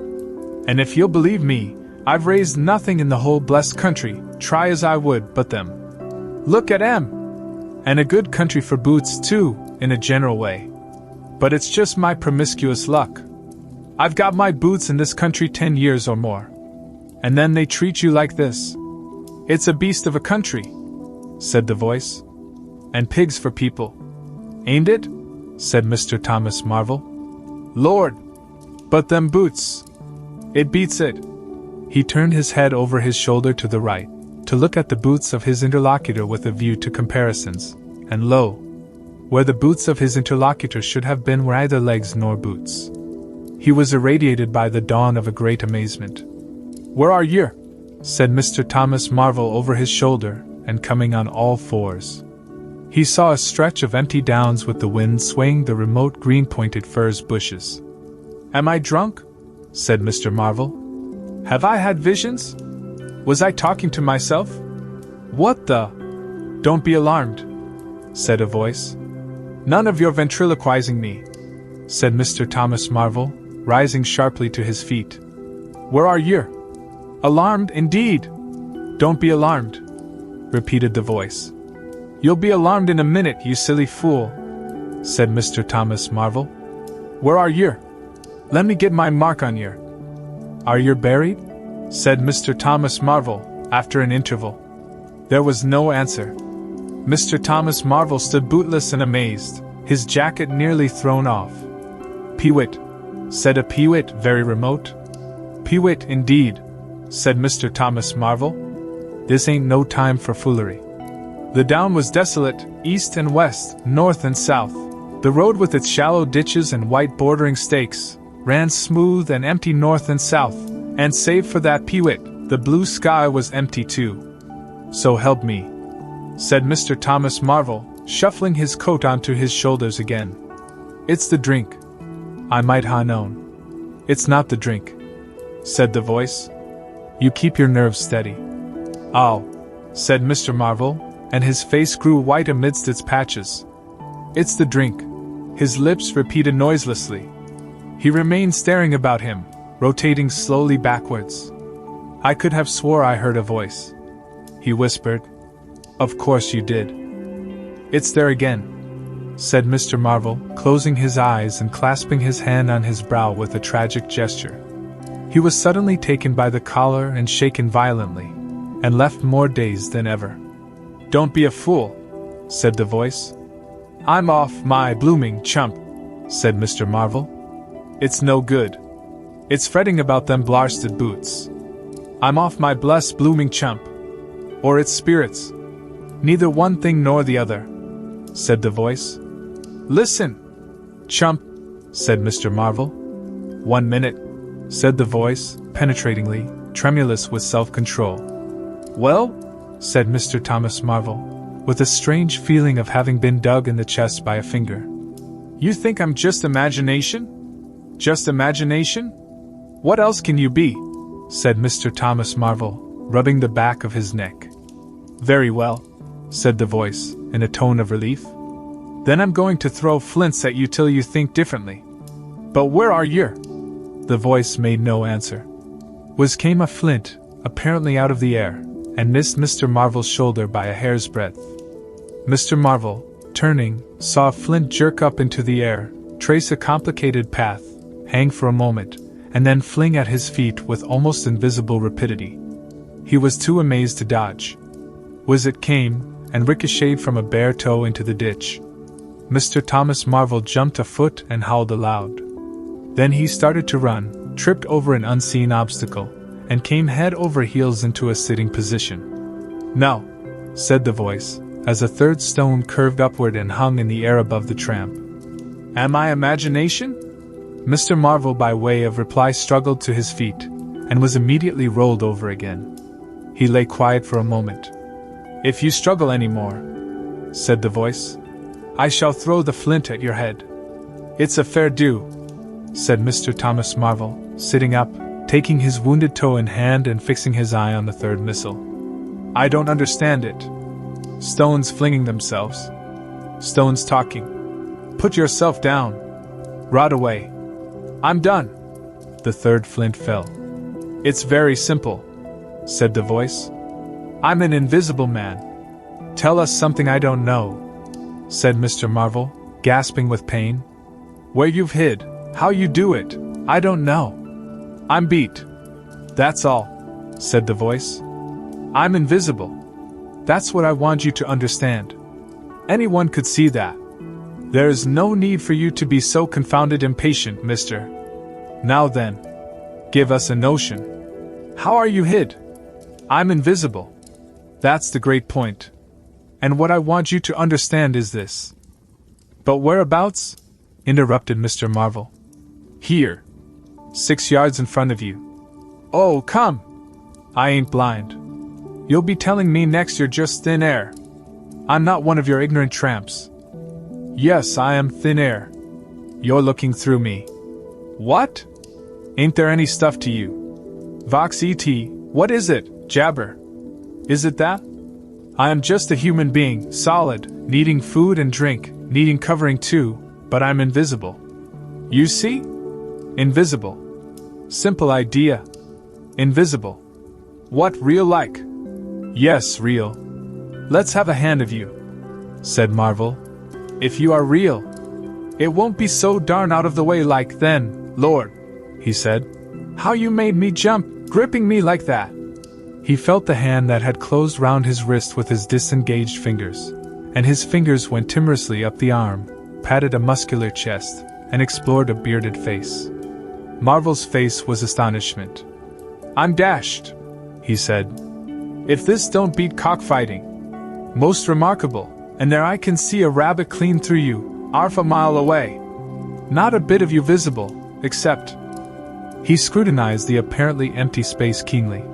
And if you'll believe me, I've raised nothing in the whole blessed country, try as I would, but them. Look at 'em! And a good country for boots, too, in a general way. But it's just my promiscuous luck. I've got my boots in this country 10 years or more, And then they treat you like this. It's a beast of a country, said the voice. And pigs for people. Ain't it? Said Mr. Thomas Marvel. Lord! But them boots! It beats it! He turned his head over his shoulder to the right, to look at the boots of his interlocutor with a view to comparisons, and lo! Where the boots of his interlocutor should have been were neither legs nor boots. He was irradiated by the dawn of a great amazement. Where are ye? Said Mr. Thomas Marvel over his shoulder, and coming on all fours. He saw a stretch of empty downs with the wind swaying the remote green-pointed furze bushes. Am I drunk? Said Mr. Marvel. Have I had visions? Was I talking to myself? What the? Don't be alarmed, said a voice. None of your ventriloquizing me, said Mr. Thomas Marvel, rising sharply to his feet. Where are ye? Alarmed, indeed! Don't be alarmed, repeated the voice. You'll be alarmed in a minute, you silly fool, said Mr. Thomas Marvel. Where are ye? Let me get my mark on ye. Are ye buried? Said Mr. Thomas Marvel, after an interval. There was no answer. Mr. Thomas Marvel stood bootless and amazed, his jacket nearly thrown off. Peewit, said a peewit very remote. Peewit, indeed, said Mr. Thomas Marvel. This ain't no time for foolery. The down was desolate, east and west, north and south. The road with its shallow ditches and white bordering stakes ran smooth and empty north and south, and save for that peewit, the blue sky was empty too. So help me, said Mr. Thomas Marvel, shuffling his coat onto his shoulders again. It's the drink. I might ha' known. It's not the drink, said the voice. You keep your nerves steady. Oh, said Mr. Marvel, and his face grew white amidst its patches. It's the drink, his lips repeated noiselessly. He remained staring about him, rotating slowly backwards. I could have swore I heard a voice, he whispered. Of course you did. It's there again, said Mr. Marvel, closing his eyes and clasping his hand on his brow with a tragic gesture. He was suddenly taken by the collar and shaken violently, and left more dazed than ever. Don't be a fool, said the voice. I'm off my blooming chump, said Mr. Marvel. It's no good. It's fretting about them blarsted boots. I'm off my blessed blooming chump. Or its spirits. Neither one thing nor the other, said the voice. Listen, chump, said Mr. Marvel. 1 minute, said the voice, penetratingly, tremulous with self-control. Well, said Mr. Thomas Marvel, with a strange feeling of having been dug in the chest by a finger. You think I'm just imagination? Just imagination? What else can you be? Said Mr. Thomas Marvel, rubbing the back of his neck. Very well, said the voice, in a tone of relief. Then I'm going to throw flints at you till you think differently. But where are ye? The voice made no answer. Came a flint, apparently out of the air, and missed Mr. Marvel's shoulder by a hair's breadth. Mr. Marvel, turning, saw a flint jerk up into the air, trace a complicated path, hang for a moment, and then fling at his feet with almost invisible rapidity. He was too amazed to dodge. It came, and ricocheted from a bare toe into the ditch. Mr. Thomas Marvel jumped a foot and howled aloud. Then he started to run, tripped over an unseen obstacle, and came head over heels into a sitting position. No, said the voice, as a third stone curved upward and hung in the air above the tramp. Am I imagination? Mr. Marvel by way of reply struggled to his feet, and was immediately rolled over again. He lay quiet for a moment. If you struggle any more, said the voice, I shall throw the flint at your head. It's a fair do, said Mr. Thomas Marvel, sitting up, taking his wounded toe in hand and fixing his eye on the third missile. I don't understand it. Stones flinging themselves. Stones talking. Put yourself down. Rot away. I'm done. The third flint fell. It's very simple, said the voice. I'm an invisible man. Tell us something I don't know, said Mr. Marvel, gasping with pain. Where you've hid, how you do it, I don't know. I'm beat. That's all. said the voice. I'm invisible. That's what I want you to understand. Anyone could see that. There is no need for you to be so confounded impatient, mister. Now then, give us a notion. How are you hid? I'm invisible. That's the great point. And what I want you to understand is this. But whereabouts? Interrupted Mr. Marvel. Here. 6 yards in front of you. Oh, come! I ain't blind. You'll be telling me next you're just thin air. I'm not one of your ignorant tramps. Yes, I am thin air. You're looking through me. What? Ain't there any stuff to you? Vox et, what is it, jabber? Is it that? I am just a human being, solid, needing food and drink, needing covering too, but I'm invisible. You see? Invisible. Simple idea. Invisible. What, real like? Yes, real. Let's have a hand of you, said Marvel. If you are real, it won't be so darn out of the way like then, Lord, he said. How you made me jump, gripping me like that. He felt the hand that had closed round his wrist with his disengaged fingers, and his fingers went timorously up the arm, patted a muscular chest, and explored a bearded face. Marvel's face was astonishment. I'm dashed, he said. If this don't beat cockfighting. Most remarkable, and there I can see a rabbit clean through you, 1/2 mile away. Not a bit of you visible, except... He scrutinized the apparently empty space keenly.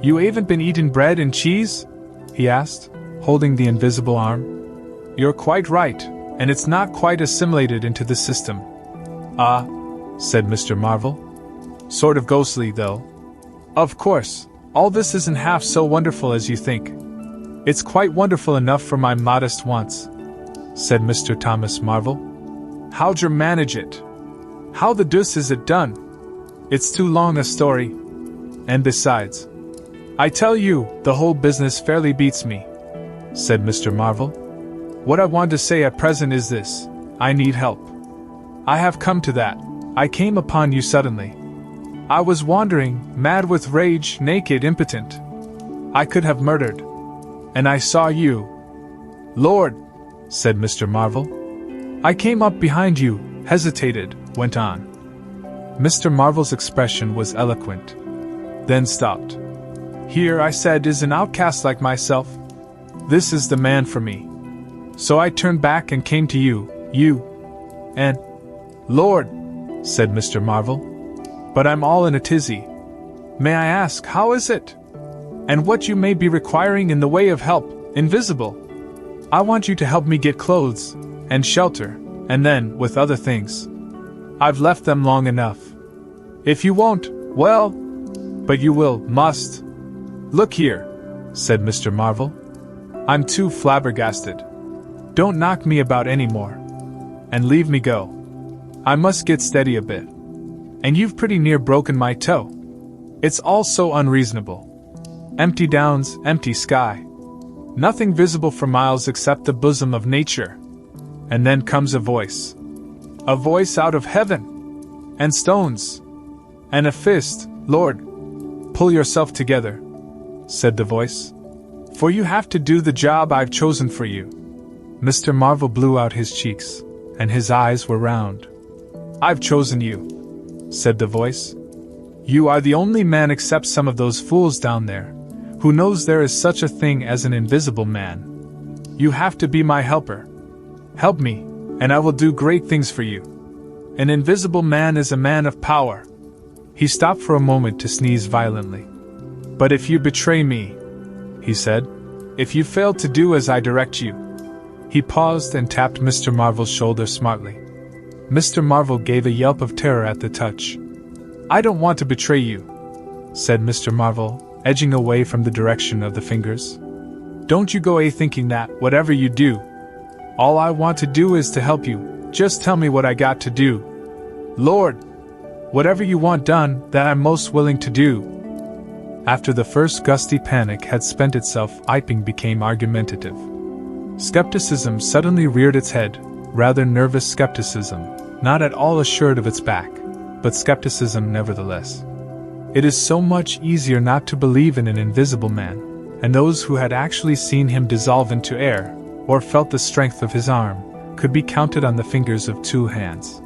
You haven't been eating bread and cheese? He asked, holding the invisible arm. You're quite right, and it's not quite assimilated into the system. Ah, said Mr. Marvel. Sort of ghostly, though. Of course, all this isn't half so wonderful as you think. It's quite wonderful enough for my modest wants, said Mr. Thomas Marvel. How'd you manage it? How the deuce is it done? It's too long a story. And besides, I tell you, the whole business fairly beats me, said Mr. Marvel. What I want to say at present is this: I need help. I have come to that. I came upon you suddenly. I was wandering, mad with rage, naked, impotent. I could have murdered. And I saw you. Lord, said Mr. Marvel. I came up behind you, hesitated, went on. Mr. Marvel's expression was eloquent. Then stopped. Here, I said, is an outcast like myself. This is the man for me. So I turned back and came to you, and... Lord, said Mr. Marvel. But I'm all in a tizzy. May I ask, how is it? And what you may be requiring in the way of help, invisible. I want you to help me get clothes, and shelter, and then, with other things. I've left them long enough. If you won't, well, but you will, must. Look here, said Mr. Marvel. I'm too flabbergasted. Don't knock me about any more. And leave me go. I must get steady a bit. And you've pretty near broken my toe. It's all so unreasonable. Empty downs, empty sky. Nothing visible for miles except the bosom of nature. And then comes a voice. A voice out of heaven. And stones. And a fist. Lord, pull yourself together, said the voice. For you have to do the job I've chosen for you. Mr. Marvel blew out his cheeks, and his eyes were round. I've chosen you, said the voice. You are the only man except some of those fools down there, who knows there is such a thing as an invisible man. You have to be my helper. Help me, and I will do great things for you. An invisible man is a man of power. He stopped for a moment to sneeze violently. But if you betray me, he said, if you fail to do as I direct you. He paused and tapped Mr. Marvel's shoulder smartly. Mr. Marvel gave a yelp of terror at the touch. I don't want to betray you, said Mr. Marvel, edging away from the direction of the fingers. Don't you go thinking that, whatever you do, all I want to do is to help you. Just tell me what I got to do. Lord, whatever you want done, that I'm most willing to do. After the first gusty panic had spent itself, Iping became argumentative. Skepticism suddenly reared its head, rather nervous skepticism, not at all assured of its back, but skepticism nevertheless. It is so much easier not to believe in an invisible man, and those who had actually seen him dissolve into air, or felt the strength of his arm, could be counted on the fingers of 2 hands.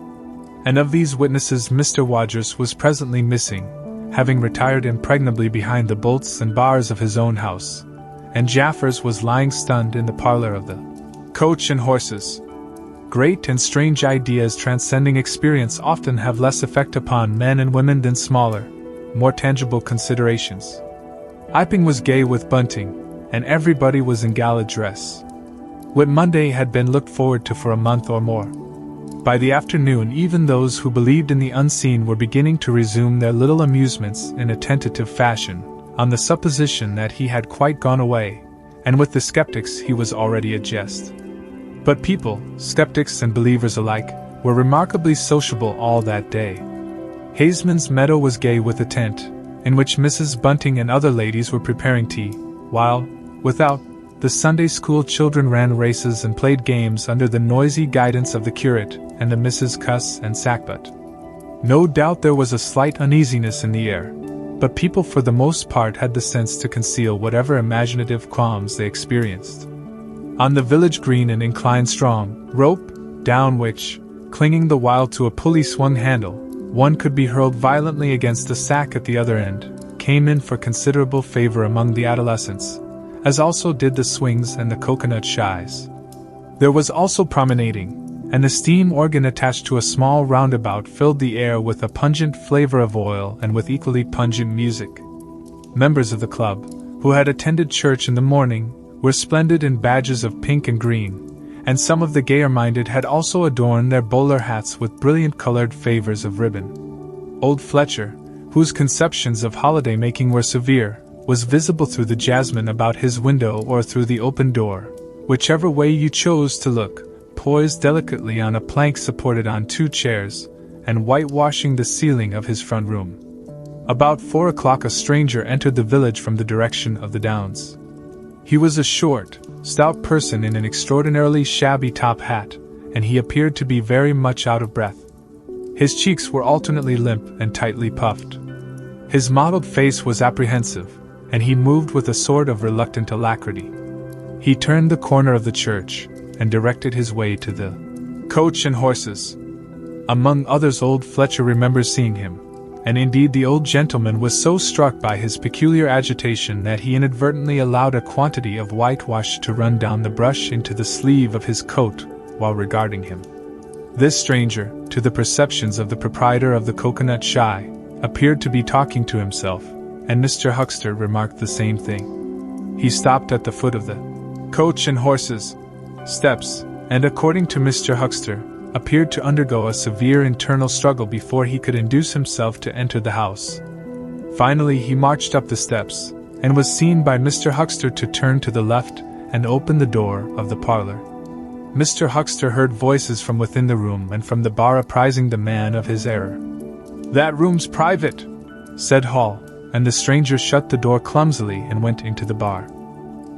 And of these witnesses Mr. Wodgers was presently missing, having retired impregnably behind the bolts and bars of his own house, and Jaffers was lying stunned in the parlor of the Coach and Horses. Great and strange ideas transcending experience often have less effect upon men and women than smaller, more tangible considerations. Iping was gay with bunting, and everybody was in gala dress. Whit Monday had been looked forward to for a month or more. By the afternoon even those who believed in the unseen were beginning to resume their little amusements in a tentative fashion, on the supposition that he had quite gone away, and with the skeptics he was already a jest. But people, skeptics and believers alike, were remarkably sociable all that day. Haysman's Meadow was gay with a tent, in which Mrs. Bunting and other ladies were preparing tea, while, without, the Sunday school children ran races and played games under the noisy guidance of the curate and the Misses Cuss and Sackbut. No doubt there was a slight uneasiness in the air, but people for the most part had the sense to conceal whatever imaginative qualms they experienced. On the village green an inclined strong rope, down which, clinging the while to a pulley-swung handle, one could be hurled violently against a sack at the other end, came in for considerable favor among the adolescents, as also did the swings and the coconut shies. There was also promenading, and the steam organ attached to a small roundabout filled the air with a pungent flavor of oil and with equally pungent music. Members of the club, who had attended church in the morning, were splendid in badges of pink and green, and some of the gayer-minded had also adorned their bowler hats with brilliant-colored favors of ribbon. Old Fletcher, whose conceptions of holiday-making were severe, was visible through the jasmine about his window or through the open door, whichever way you chose to look, poised delicately on a plank supported on 2 chairs, and whitewashing the ceiling of his front room. About 4 o'clock a stranger entered the village from the direction of the Downs. He was a short, stout person in an extraordinarily shabby top hat, and he appeared to be very much out of breath. His cheeks were alternately limp and tightly puffed. His mottled face was apprehensive, and he moved with a sort of reluctant alacrity. He turned the corner of the church, and directed his way to the Coach and Horses. Among others old Fletcher remembers seeing him, and indeed the old gentleman was so struck by his peculiar agitation that he inadvertently allowed a quantity of whitewash to run down the brush into the sleeve of his coat while regarding him. This stranger, to the perceptions of the proprietor of the Coconut Shy, appeared to be talking to himself, and Mr. Huckster remarked the same thing. He stopped at the foot of the Coach and Horses steps, and according to Mr. Huckster, appeared to undergo a severe internal struggle before he could induce himself to enter the house. Finally he marched up the steps, and was seen by Mr. Huckster to turn to the left and open the door of the parlor. Mr. Huckster heard voices from within the room and from the bar apprising the man of his error. "That room's private," said Hall, and the stranger shut the door clumsily and went into the bar.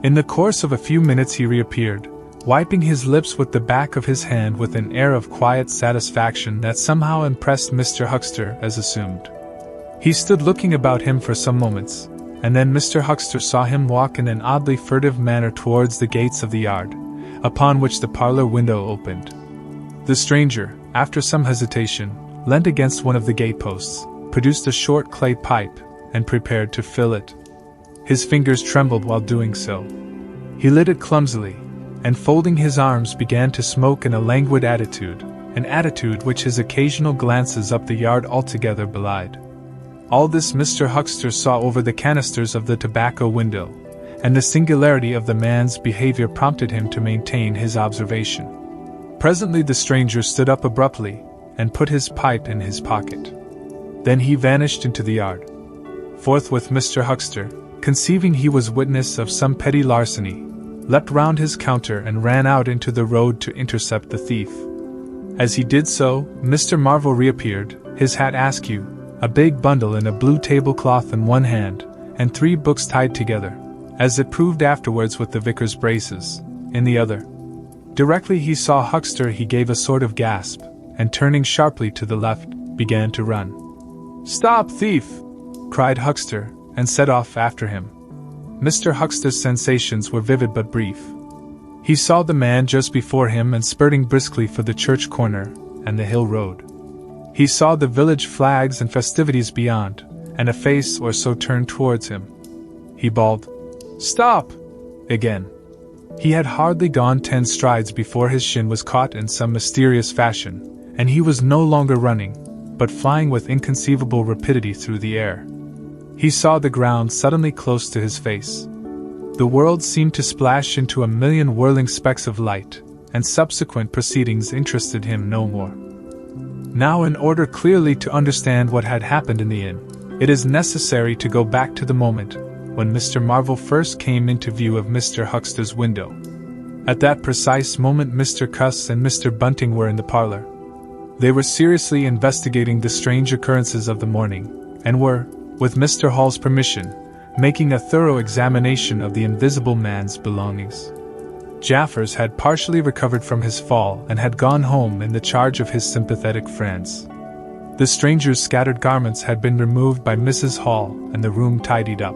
In the course of a few minutes he reappeared, wiping his lips with the back of his hand with an air of quiet satisfaction that somehow impressed Mr. Huckster as assumed. He stood looking about him for some moments, and then Mr. Huckster saw him walk in an oddly furtive manner towards the gates of the yard, upon which the parlor window opened. The stranger, after some hesitation, leant against one of the gateposts, produced a short clay pipe, and prepared to fill it. His fingers trembled while doing so. He lit it clumsily, and folding his arms began to smoke in a languid attitude, an attitude which his occasional glances up the yard altogether belied. All this Mr. Huckster saw over the canisters of the tobacco window, and the singularity of the man's behavior prompted him to maintain his observation. Presently the stranger stood up abruptly, and put his pipe in his pocket. Then he vanished into the yard. Forthwith Mr. Huckster, conceiving he was witness of some petty larceny, leapt round his counter and ran out into the road to intercept the thief. As he did so, Mr. Marvel reappeared, his hat askew, a big bundle in a blue tablecloth in one hand, and 3 books tied together, as it proved afterwards with the vicar's braces, in the other. Directly he saw Huckster he gave a sort of gasp, and turning sharply to the left, began to run. "Stop, thief!" cried Huckster, and set off after him. Mr. Huckster's sensations were vivid but brief. He saw the man just before him and spurting briskly for the church corner and the hill road. He saw the village flags and festivities beyond, and a face or so turned towards him. He bawled, "Stop!" again. He had hardly gone 10 strides before his shin was caught in some mysterious fashion, and he was no longer running, but flying with inconceivable rapidity through the air. He saw the ground suddenly close to his face. The world seemed to splash into a million whirling specks of light, and subsequent proceedings interested him no more. Now, in order clearly to understand what had happened in the inn, it is necessary to go back to the moment when Mr. Marvel first came into view of Mr. Huckster's window. At that precise moment Mr. Cuss and Mr. Bunting were in the parlor. They were seriously investigating the strange occurrences of the morning, and were, with Mr. Hall's permission, making a thorough examination of the invisible man's belongings. Jaffers had partially recovered from his fall and had gone home in the charge of his sympathetic friends. The stranger's scattered garments had been removed by Mrs. Hall and the room tidied up.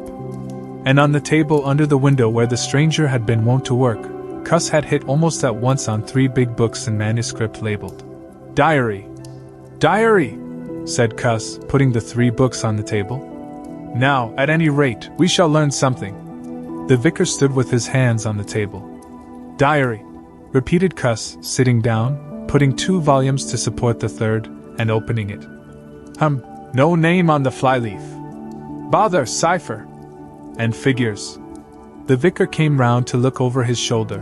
And on the table under the window where the stranger had been wont to work, Cuss had hit almost at once on 3 big books in manuscript labeled "Diary." "Diary," said Cuss, putting the 3 books on the table. "Now, at any rate, we shall learn something." The vicar stood with his hands on the table. "Diary," repeated Cuss, sitting down, putting 2 volumes to support the 3rd, and opening it. No name on the flyleaf. Bother, cipher. And figures. The vicar came round to look over his shoulder.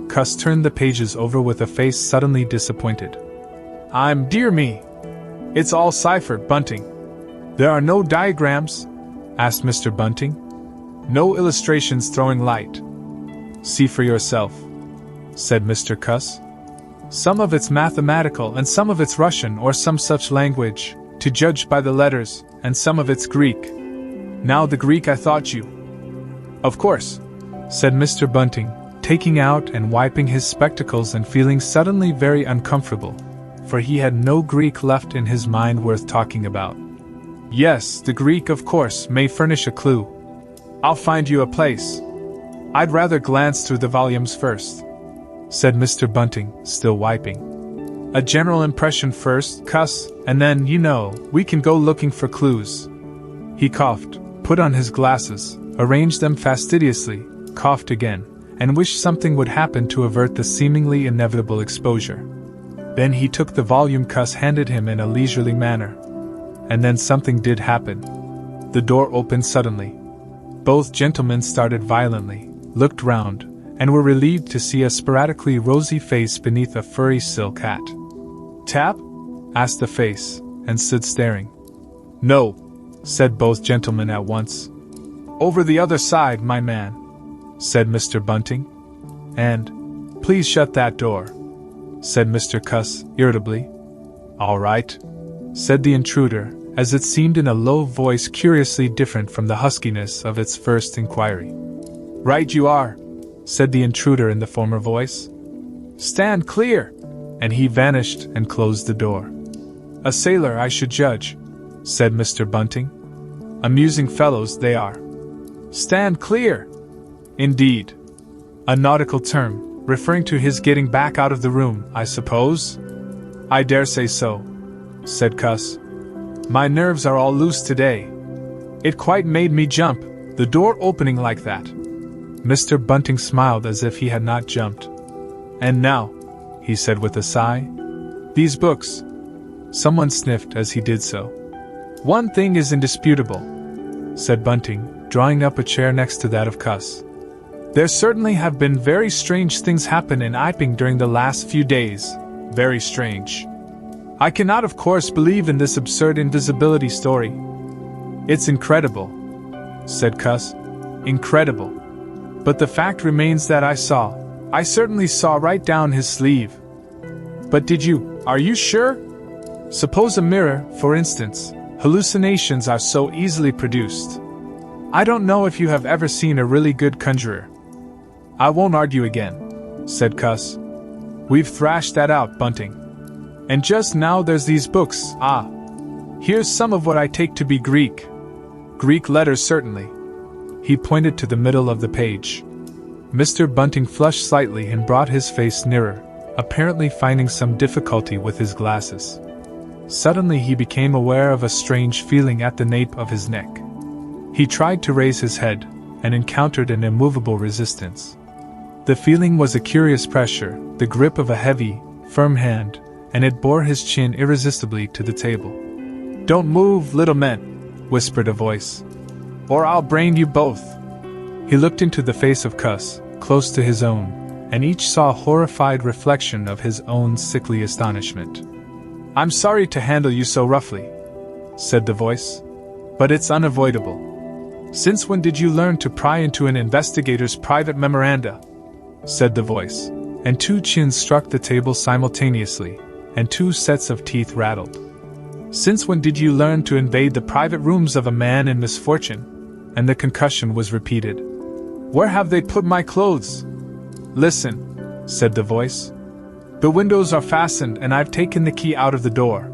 Cuss turned the pages over with a face suddenly disappointed. Dear me! It's all ciphered, Bunting." "There are no diagrams?" asked Mr. Bunting. "No illustrations throwing light?" "See for yourself," said Mr. Cuss. "Some of it's mathematical and some of it's Russian or some such language, to judge by the letters, and some of it's Greek. Now the Greek I thought you—" "Of course," said Mr. Bunting, taking out and wiping his spectacles and feeling suddenly very uncomfortable, for he had no Greek left in his mind worth talking about. "Yes, the Greek of course may furnish a clue. I'll find you a place. I'd rather glance through the volumes first," said Mr. Bunting, still wiping. "A general impression first, Cuss, and then, we can go looking for clues." He coughed, put on his glasses, arranged them fastidiously, coughed again, and wished something would happen to avert the seemingly inevitable exposure. Then he took the volume Cuss handed him in a leisurely manner. And then something did happen. The door opened suddenly. Both gentlemen started violently, looked round, and were relieved to see a sporadically rosy face beneath a furry silk hat. "Tap?" asked the face, and stood staring. "No," said both gentlemen at once. "Over the other side, my man," said Mr. Bunting. "And, please shut that door," said Mr. Cuss, irritably. "All right," said the intruder, as it seemed in a low voice curiously different from the huskiness of its first inquiry. "Right you are," said the intruder in the former voice. "Stand clear!" And he vanished and closed the door. "A sailor, I should judge," said Mr. Bunting. "Amusing fellows they are." "Stand clear!" "Indeed. A nautical term, referring to his getting back out of the room, I suppose?" "I dare say so," said Cuss. "My nerves are all loose today. It quite made me jump, the door opening like that." Mr. Bunting smiled as if he had not jumped. "And now," he said with a sigh, "these books." Someone sniffed as he did so. "One thing is indisputable," said Bunting, drawing up a chair next to that of Cuss. "There certainly have been very strange things happen in Iping during the last few days. Very strange. I cannot of course believe in this absurd invisibility story." "It's incredible," said Cuss. "Incredible. But the fact remains that I certainly saw right down his sleeve." "But are you sure? Suppose a mirror, for instance. Hallucinations are so easily produced. I don't know if you have ever seen a really good conjurer." "I won't argue again," said Cuss. "We've thrashed that out, Bunting. And just now there's these books. Here's some of what I take to be Greek. Greek letters certainly. He pointed to the middle of the page. Mr. Bunting flushed slightly and brought his face nearer, apparently finding some difficulty with his glasses. Suddenly he became aware of a strange feeling at the nape of his neck. He tried to raise his head, and encountered an immovable resistance. The feeling was a curious pressure, the grip of a heavy, firm hand, and it bore his chin irresistibly to the table. "Don't move, little men," whispered a voice, "or I'll brain you both." He looked into the face of Cuss, close to his own, and each saw a horrified reflection of his own sickly astonishment. "I'm sorry to handle you so roughly," said the voice, "but it's unavoidable. Since when did you learn to pry into an investigator's private memoranda?" said the voice, and two chins struck the table simultaneously, and two sets of teeth rattled. "Since when did you learn to invade the private rooms of a man in misfortune?" And the concussion was repeated. "Where have they put my clothes?" "Listen," said the voice. "The windows are fastened and I've taken the key out of the door.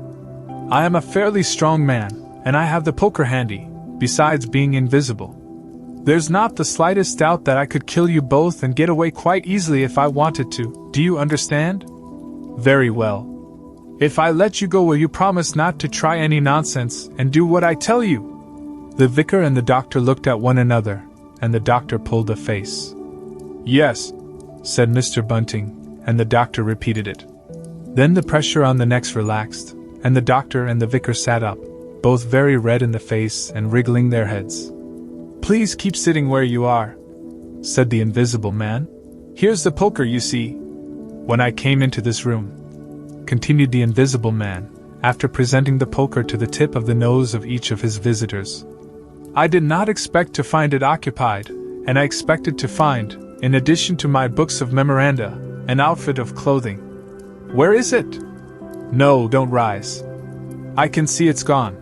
I am a fairly strong man, and I have the poker handy, besides being invisible. There's not the slightest doubt that I could kill you both and get away quite easily if I wanted to. Do you understand?" "Very well. If I let you go, will you promise not to try any nonsense and do what I tell you?" The vicar and the doctor looked at one another, and the doctor pulled a face. "Yes," said Mr. Bunting, and the doctor repeated it. Then the pressure on the necks relaxed, and the doctor and the vicar sat up, both very red in the face and wriggling their heads. "Please keep sitting where you are," said the invisible man. "Here's the poker, you see. When I came into this room," continued the invisible man, after presenting the poker to the tip of the nose of each of his visitors, "I did not expect to find it occupied, and I expected to find, in addition to my books of memoranda, an outfit of clothing. Where is it? No, don't rise. I can see it's gone.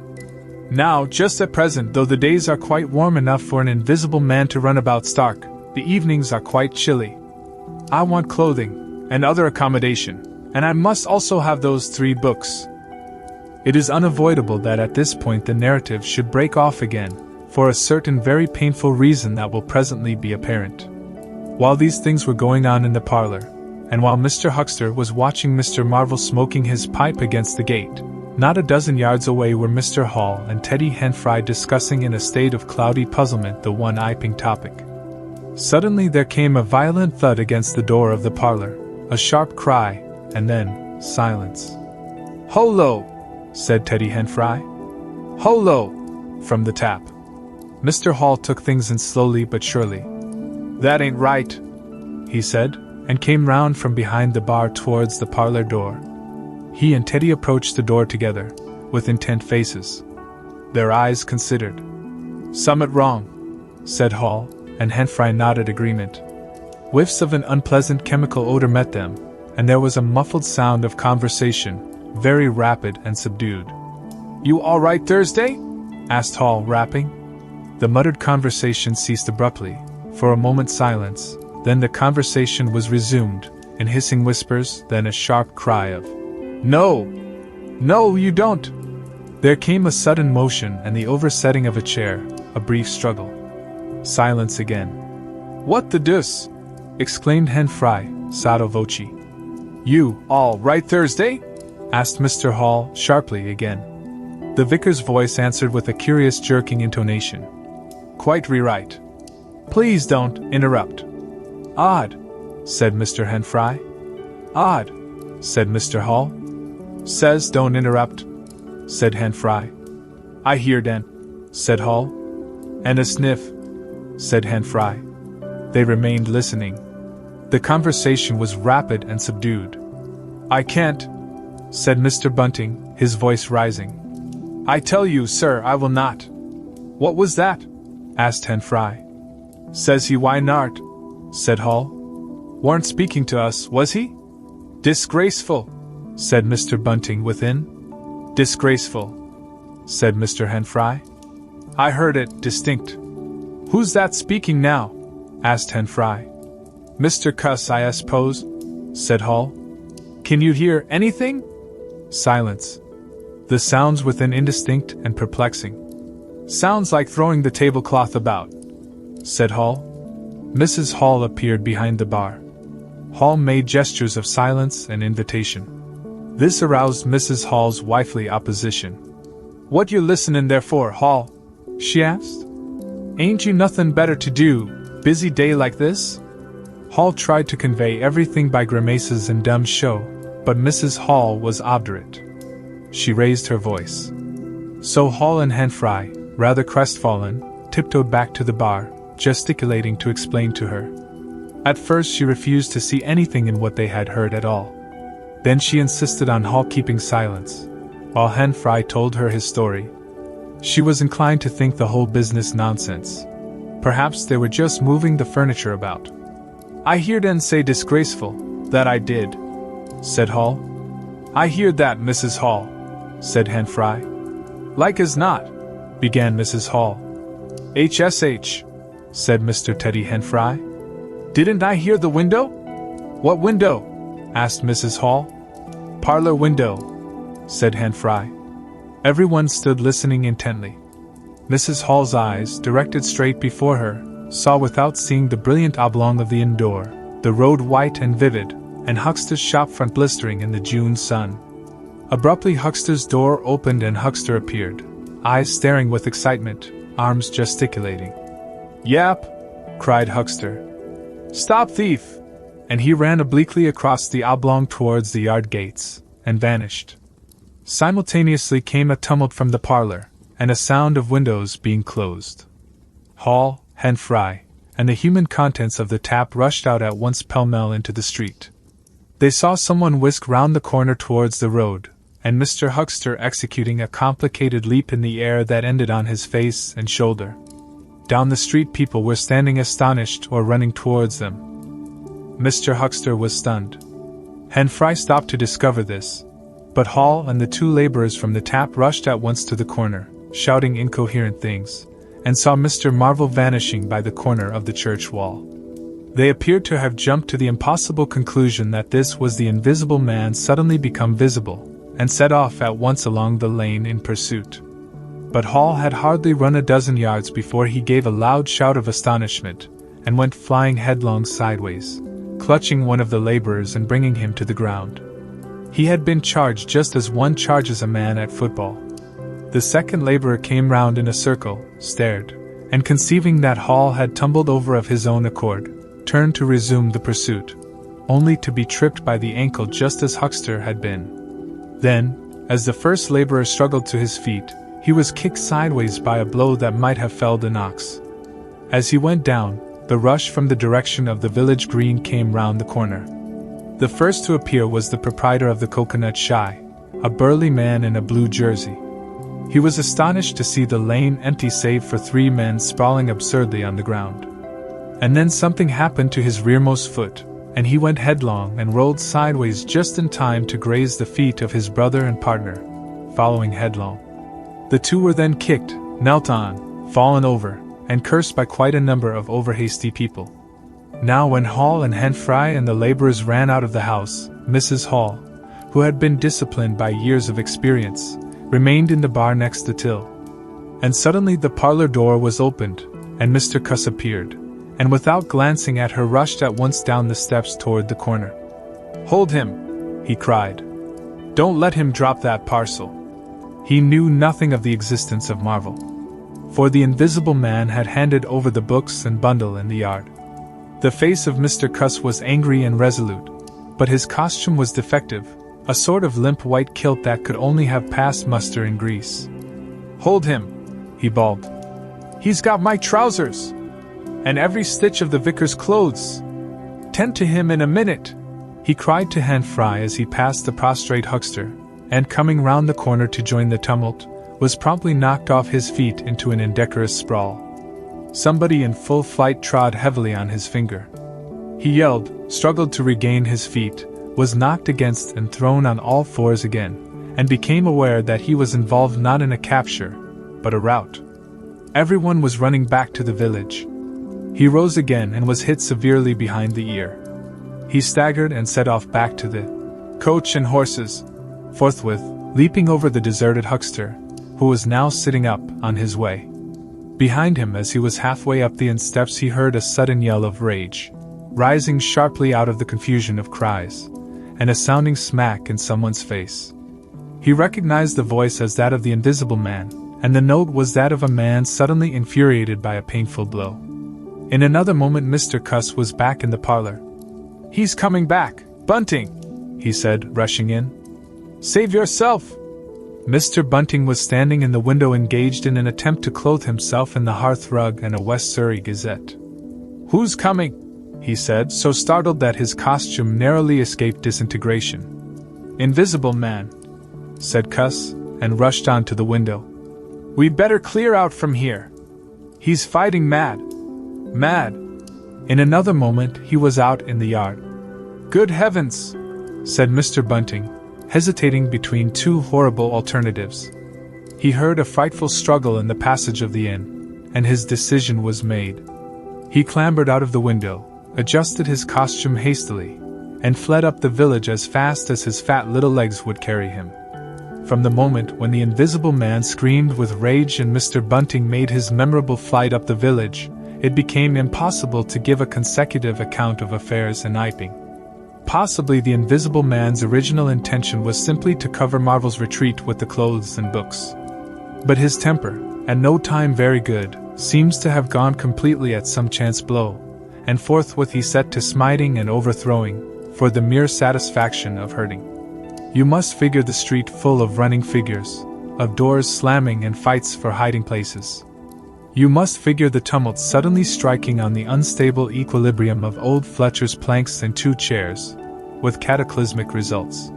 Now, just at present, though the days are quite warm enough for an invisible man to run about stark, the evenings are quite chilly. I want clothing, and other accommodation, and I must also have those 3 books." It is unavoidable that at this point the narrative should break off again, for a certain very painful reason that will presently be apparent. While these things were going on in the parlor, and while Mr. Huckster was watching Mr. Marvel smoking his pipe against the gate, not a dozen yards away were Mr. Hall and Teddy Henfry discussing in a state of cloudy puzzlement the one iping topic. Suddenly there came a violent thud against the door of the parlor, a sharp cry, and then silence. "Holo!" said Teddy Henfry. "Holo!" from the tap. Mr. Hall took things in slowly but surely. "That ain't right," he said, and came round from behind the bar towards the parlor door. He and Teddy approached the door together, with intent faces. Their eyes considered. "Summit wrong," said Hall, and Henfry nodded agreement. Whiffs of an unpleasant chemical odor met them, and there was a muffled sound of conversation, very rapid and subdued. "You all right Thursday?" asked Hall, rapping. The muttered conversation ceased abruptly. For a moment silence, then the conversation was resumed, in hissing whispers, then a sharp cry of, "No! No, you don't!" There came a sudden motion and the oversetting of a chair, a brief struggle. Silence again. "What the deuce!" exclaimed Henfry, sotto voce. "You, all right Thursday?" asked Mr. Hall, sharply again. The vicar's voice answered with a curious jerking intonation. "Quite right. Please don't interrupt." "Odd," said Mr. Henfry. "Odd," said Mr. Hall. "Says don't interrupt," said Henfry. "I hear den," said Hall. "And a sniff," said Henfry. They remained listening. The conversation was rapid and subdued. "I can't," said Mr. Bunting, his voice rising. "I tell you, sir, I will not." "What was that?" asked Henfry. "Says he why not?" said Hall. "Warn't speaking to us, was he?" "Disgraceful," said Mr. Bunting within. "Disgraceful," said Mr. Henfry. "I heard it, distinct." "Who's that speaking now?" asked Henfry. "Mr. Cuss, I suppose," said Hall. "Can you hear anything?" Silence. The sounds within indistinct and perplexing. Sounds like throwing the tablecloth about, said Hall. Mrs. Hall appeared behind the bar. Hall made gestures of silence and invitation. This aroused Mrs. Hall's wifely opposition. "What you listenin' there for, Hall?" she asked. "Ain't you nothin' better to do, busy day like this?" Hall tried to convey everything by grimaces and dumb show, but Mrs. Hall was obdurate. She raised her voice. So Hall and Henfry, rather crestfallen, tiptoed back to the bar, gesticulating to explain to her. At first she refused to see anything in what they had heard at all. Then she insisted on Hall keeping silence, while Henfry told her his story. She was inclined to think the whole business nonsense. Perhaps they were just moving the furniture about. "I heard en say disgraceful, that I did," said Hall. "I heard that, Mrs. Hall," said Henfry. "Like as not," began Mrs. Hall. "HSH," said Mr. Teddy Henfry. "Didn't I hear the window?" "What window?" asked Mrs. Hall. "Parlor window," said Henfry. Everyone stood listening intently. Mrs. Hall's eyes, directed straight before her, saw without seeing the brilliant oblong of the inn door, the road white and vivid, and Huckster's shop front blistering in the June sun. Abruptly Huckster's door opened and Huckster appeared, eyes staring with excitement, arms gesticulating. "Yap!" cried Huckster. "Stop, thief!" And he ran obliquely across the oblong towards the yard gates, and vanished. Simultaneously came a tumult from the parlor, and a sound of windows being closed. Hall, Henfry, and the human contents of the tap rushed out at once pell-mell into the street. They saw someone whisk round the corner towards the road, and Mr. Huckster executing a complicated leap in the air that ended on his face and shoulder. Down the street people were standing astonished or running towards them. Mr. Huckster was stunned. Henfry stopped to discover this, but Hall and the two laborers from the tap rushed at once to the corner, shouting incoherent things, and saw Mr. Marvel vanishing by the corner of the church wall. They appeared to have jumped to the impossible conclusion that this was the invisible man suddenly become visible, and set off at once along the lane in pursuit. But Hall had hardly run a dozen yards before he gave a loud shout of astonishment, and went flying headlong sideways, clutching one of the laborers and bringing him to the ground. He had been charged just as one charges a man at football. The second laborer came round in a circle, stared, and conceiving that Hall had tumbled over of his own accord, turned to resume the pursuit, only to be tripped by the ankle just as Huckster had been. Then, as the first laborer struggled to his feet, he was kicked sideways by a blow that might have felled an ox. As he went down, the rush from the direction of the village green came round the corner. The first to appear was the proprietor of the Coconut Shy, a burly man in a blue jersey. He was astonished to see the lane empty save for three men sprawling absurdly on the ground. And then something happened to his rearmost foot, and he went headlong and rolled sideways just in time to graze the feet of his brother and partner, following headlong. The two were then kicked, knelt on, fallen over, and cursed by quite a number of overhasty people. Now when Hall and Henfry and the laborers ran out of the house, Mrs. Hall, who had been disciplined by years of experience, remained in the bar next the till. And suddenly the parlor door was opened, and Mr. Cuss appeared, and without glancing at her rushed at once down the steps toward the corner. "Hold him!" he cried. "Don't let him drop that parcel." He knew nothing of the existence of Marvel, for the invisible man had handed over the books and bundle in the yard. The face of Mr. Cuss was angry and resolute, but his costume was defective, a sort of limp white kilt that could only have passed muster in grease. "Hold him!" he bawled. "He's got my trousers! And every stitch of the vicar's clothes! Tend to him in a minute!" he cried to Henfry as he passed the prostrate Huckster, and coming round the corner to join the tumult, was promptly knocked off his feet into an indecorous sprawl. Somebody in full flight trod heavily on his finger. He yelled, struggled to regain his feet, was knocked against and thrown on all fours again, and became aware that he was involved not in a capture, but a rout. Everyone was running back to the village. He rose again and was hit severely behind the ear. He staggered and set off back to the coach and horses, forthwith, leaping over the deserted Huckster, who was now sitting up on his way. Behind him, as he was halfway up the steps, he heard a sudden yell of rage, rising sharply out of the confusion of cries, and a sounding smack in someone's face. He recognized the voice as that of the Invisible Man, and the note was that of a man suddenly infuriated by a painful blow. In another moment Mr. Cuss was back in the parlor. "He's coming back, Bunting!" he said, rushing in. "Save yourself!" Mr. Bunting was standing in the window, engaged in an attempt to clothe himself in the hearth rug and a West Surrey Gazette. "Who's coming?" he said, so startled that his costume narrowly escaped disintegration. "Invisible Man," said Cuss, and rushed on to the window. "We'd better clear out from here. He's fighting mad. Mad!" In another moment he was out in the yard. "Good heavens!" said Mr. Bunting, hesitating between two horrible alternatives. He heard a frightful struggle in the passage of the inn, and his decision was made. He clambered out of the window, adjusted his costume hastily, and fled up the village as fast as his fat little legs would carry him. From the moment when the Invisible Man screamed with rage and Mr. Bunting made his memorable flight up the village, it became impossible to give a consecutive account of affairs in Iping. Possibly the Invisible Man's original intention was simply to cover Marvel's retreat with the clothes and books. But his temper, at no time very good, seems to have gone completely at some chance blow, and forthwith he set to smiting and overthrowing, for the mere satisfaction of hurting. You must figure the street full of running figures, of doors slamming and fights for hiding places. You must figure the tumult suddenly striking on the unstable equilibrium of old Fletcher's planks and 2 chairs, with cataclysmic results.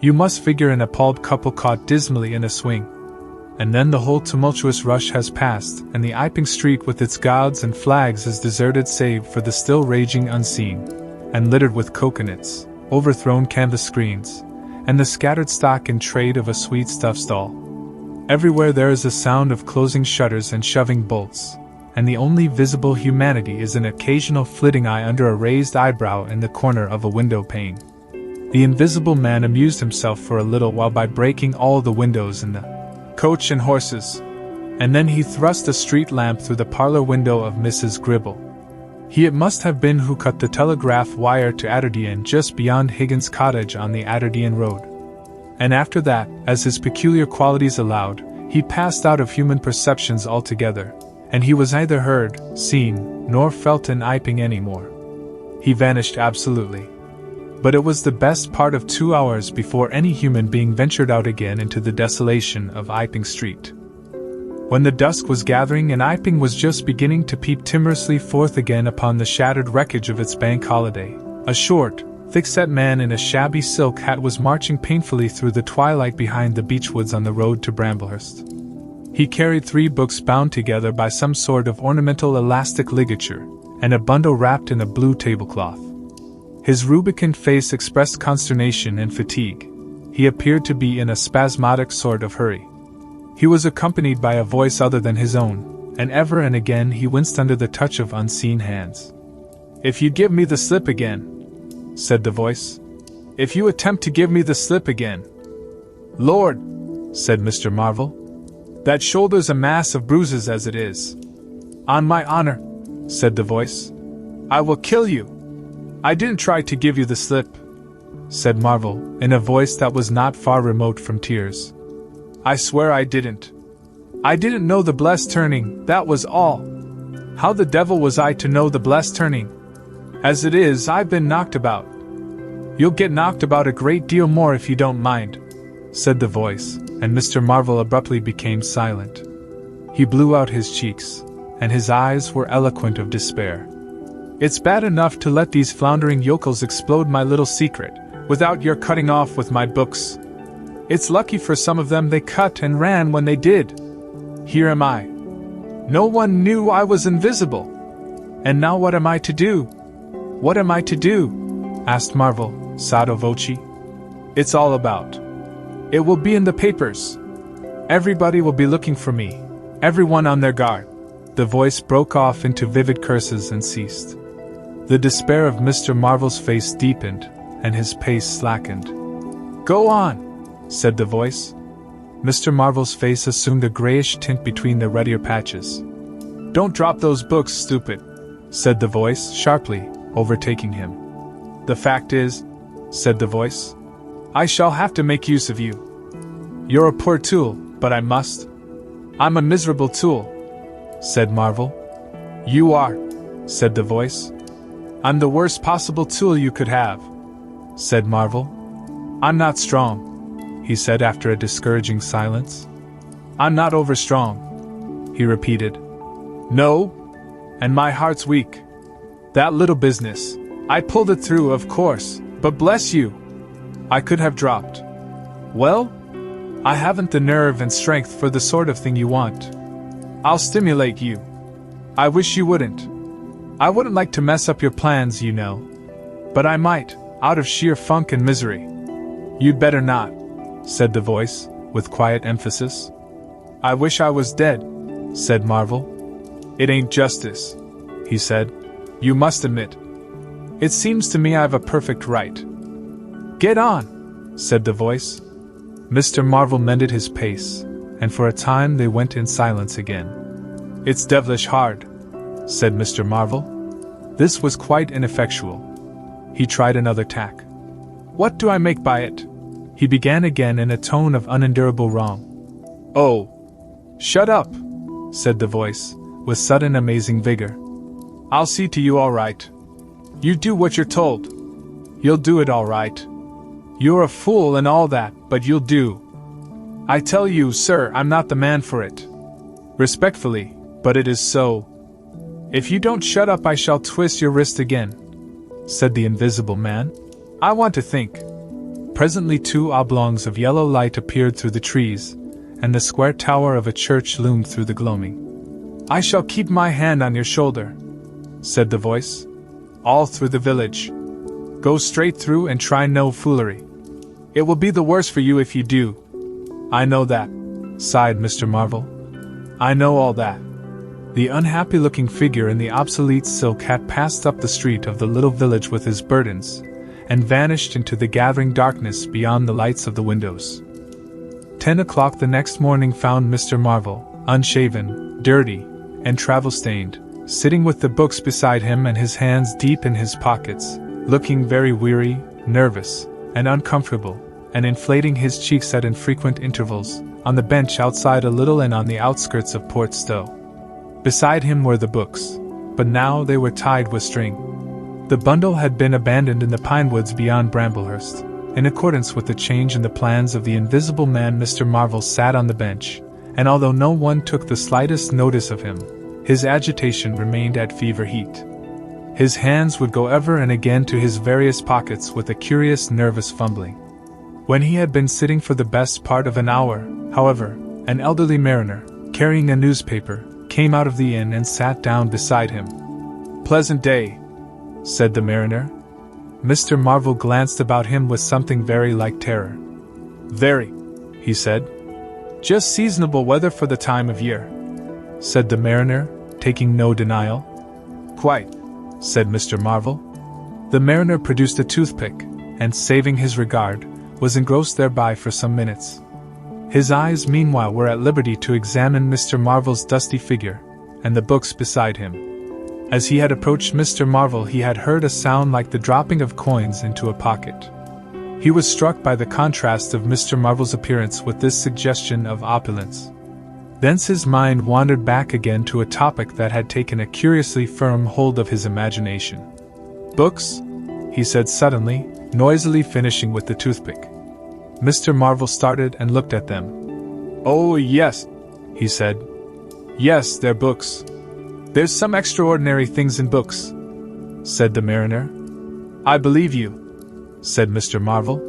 You must figure an appalled couple caught dismally in a swing. And then the whole tumultuous rush has passed, and the Iping street with its gauds and flags is deserted save for the still raging unseen, and littered with coconuts, overthrown canvas screens, and the scattered stock in trade of a sweet-stuff stall. Everywhere there is a sound of closing shutters and shoving bolts, and the only visible humanity is an occasional flitting eye under a raised eyebrow in the corner of a window pane. The Invisible Man amused himself for a little while by breaking all the windows in the coach and horses, and then he thrust a street lamp through the parlor window of Mrs. Gribble. He it must have been who cut the telegraph wire to Adderdean just beyond Higgins' cottage on the Adderdean road. And after that, as his peculiar qualities allowed, he passed out of human perceptions altogether, and he was neither heard, seen, nor felt in Iping any more. He vanished absolutely. But it was the best part of 2 hours before any human being ventured out again into the desolation of Iping Street. When the dusk was gathering and Iping was just beginning to peep timorously forth again upon the shattered wreckage of its bank holiday, a short, thick-set man in a shabby silk hat was marching painfully through the twilight behind the beechwoods on the road to Bramblehurst. He carried 3 books bound together by some sort of ornamental elastic ligature, and a bundle wrapped in a blue tablecloth. His rubicund face expressed consternation and fatigue. He appeared to be in a spasmodic sort of hurry. He was accompanied by a voice other than his own, and ever and again he winced under the touch of unseen hands. "If you give me the slip again," said the voice. "If you attempt to give me the slip again." "Lord," said Mr. Marvel, "that shoulder's a mass of bruises as it is." "On my honor," said the voice, "I will kill you." "I didn't try to give you the slip," said Marvel, in a voice that was not far remote from tears. "I swear I didn't. I didn't know the blessed turning, that was all. How the devil was I to know the blessed turning? As it is, I've been knocked about." "You'll get knocked about a great deal more if you don't mind," said the voice, and Mr. Marvel abruptly became silent. He blew out his cheeks, and his eyes were eloquent of despair. "It's bad enough to let these floundering yokels explode my little secret, without your cutting off with my books. It's lucky for some of them they cut and ran when they did. Here am I. No one knew I was invisible. And now what am I to do? What am I to do?" asked Marvel, sotto voce. "It's all about. It will be in the papers. Everybody will be looking for me. Everyone on their guard." The voice broke off into vivid curses and ceased. The despair of Mr. Marvel's face deepened, and his pace slackened. "Go on," said the voice. Mr. Marvel's face assumed a grayish tint between the ruddier patches. Don't drop those books, stupid, said the voice, sharply, overtaking him. The fact is, said the voice, I shall have to make use of you. You're a poor tool, but I must. I'm a miserable tool, said Marvel. You are, said the voice. I'm the worst possible tool you could have, said Marvel. I'm not strong, he said after a discouraging silence. I'm not overstrong, he repeated. No, and my heart's weak. That little business, I pulled it through, of course, but bless you, I could have dropped. Well, I haven't the nerve and strength for the sort of thing you want. I'll stimulate you. I wish you wouldn't. I wouldn't like to mess up your plans, you know. But I might, out of sheer funk and misery. You'd better not, said the voice, with quiet emphasis. I wish I was dead, said Marvel. It ain't justice, he said. You must admit. It seems to me I've a perfect right. Get on, said the voice. Mr. Marvel mended his pace, and for a time they went in silence again. It's devilish hard, said Mr. Marvel. This was quite ineffectual. He tried another tack. What do I make by it? He began again in a tone of unendurable wrong. Oh, shut up, said the voice, with sudden amazing vigor. I'll see to you all right. You do what you're told. You'll do it all right. You're a fool and all that, but you'll do. I tell you, sir, I'm not the man for it. Respectfully, but it is so. If you don't shut up, I shall twist your wrist again, said the invisible man. I want to think. Presently 2 oblongs of yellow light appeared through the trees, and the square tower of a church loomed through the gloaming. I shall keep my hand on your shoulder, said the voice. All through the village. Go straight through and try no foolery. It will be the worse for you if you do. I know that, sighed Mr. Marvel. I know all that. The unhappy-looking figure in the obsolete silk hat passed up the street of the little village with his burdens, and vanished into the gathering darkness beyond the lights of the windows. 10 o'clock the next morning found Mr. Marvel, unshaven, dirty, and travel-stained, sitting with the books beside him and his hands deep in his pockets, looking very weary, nervous, and uncomfortable, and inflating his cheeks at infrequent intervals, on the bench outside a little inn on the outskirts of Port Stowe. Beside him were the books, but now they were tied with string. The bundle had been abandoned in the pine woods beyond Bramblehurst. In accordance with the change in the plans of the invisible man, Mr. Marvel sat on the bench, and although no one took the slightest notice of him, his agitation remained at fever heat. His hands would go ever and again to his various pockets with a curious nervous fumbling. When he had been sitting for the best part of an hour, however, an elderly mariner, carrying a newspaper, came out of the inn and sat down beside him. "Pleasant day," said the mariner. Mr. Marvel glanced about him with something very like terror. "Very," he said. "Just seasonable weather for the time of year," said the mariner, taking no denial. "Quite," said Mr. Marvel. The mariner produced a toothpick, and, saving his regard, was engrossed thereby for some minutes. His eyes meanwhile were at liberty to examine Mr. Marvel's dusty figure, and the books beside him. As he had approached Mr. Marvel, he had heard a sound like the dropping of coins into a pocket. He was struck by the contrast of Mr. Marvel's appearance with this suggestion of opulence. Thence his mind wandered back again to a topic that had taken a curiously firm hold of his imagination. "Books?" he said suddenly, noisily finishing with the toothpick. Mr. Marvel started and looked at them. "Oh, yes," he said. "Yes, they're books. There's some extraordinary things in books," said the mariner. "I believe you," said Mr. Marvel.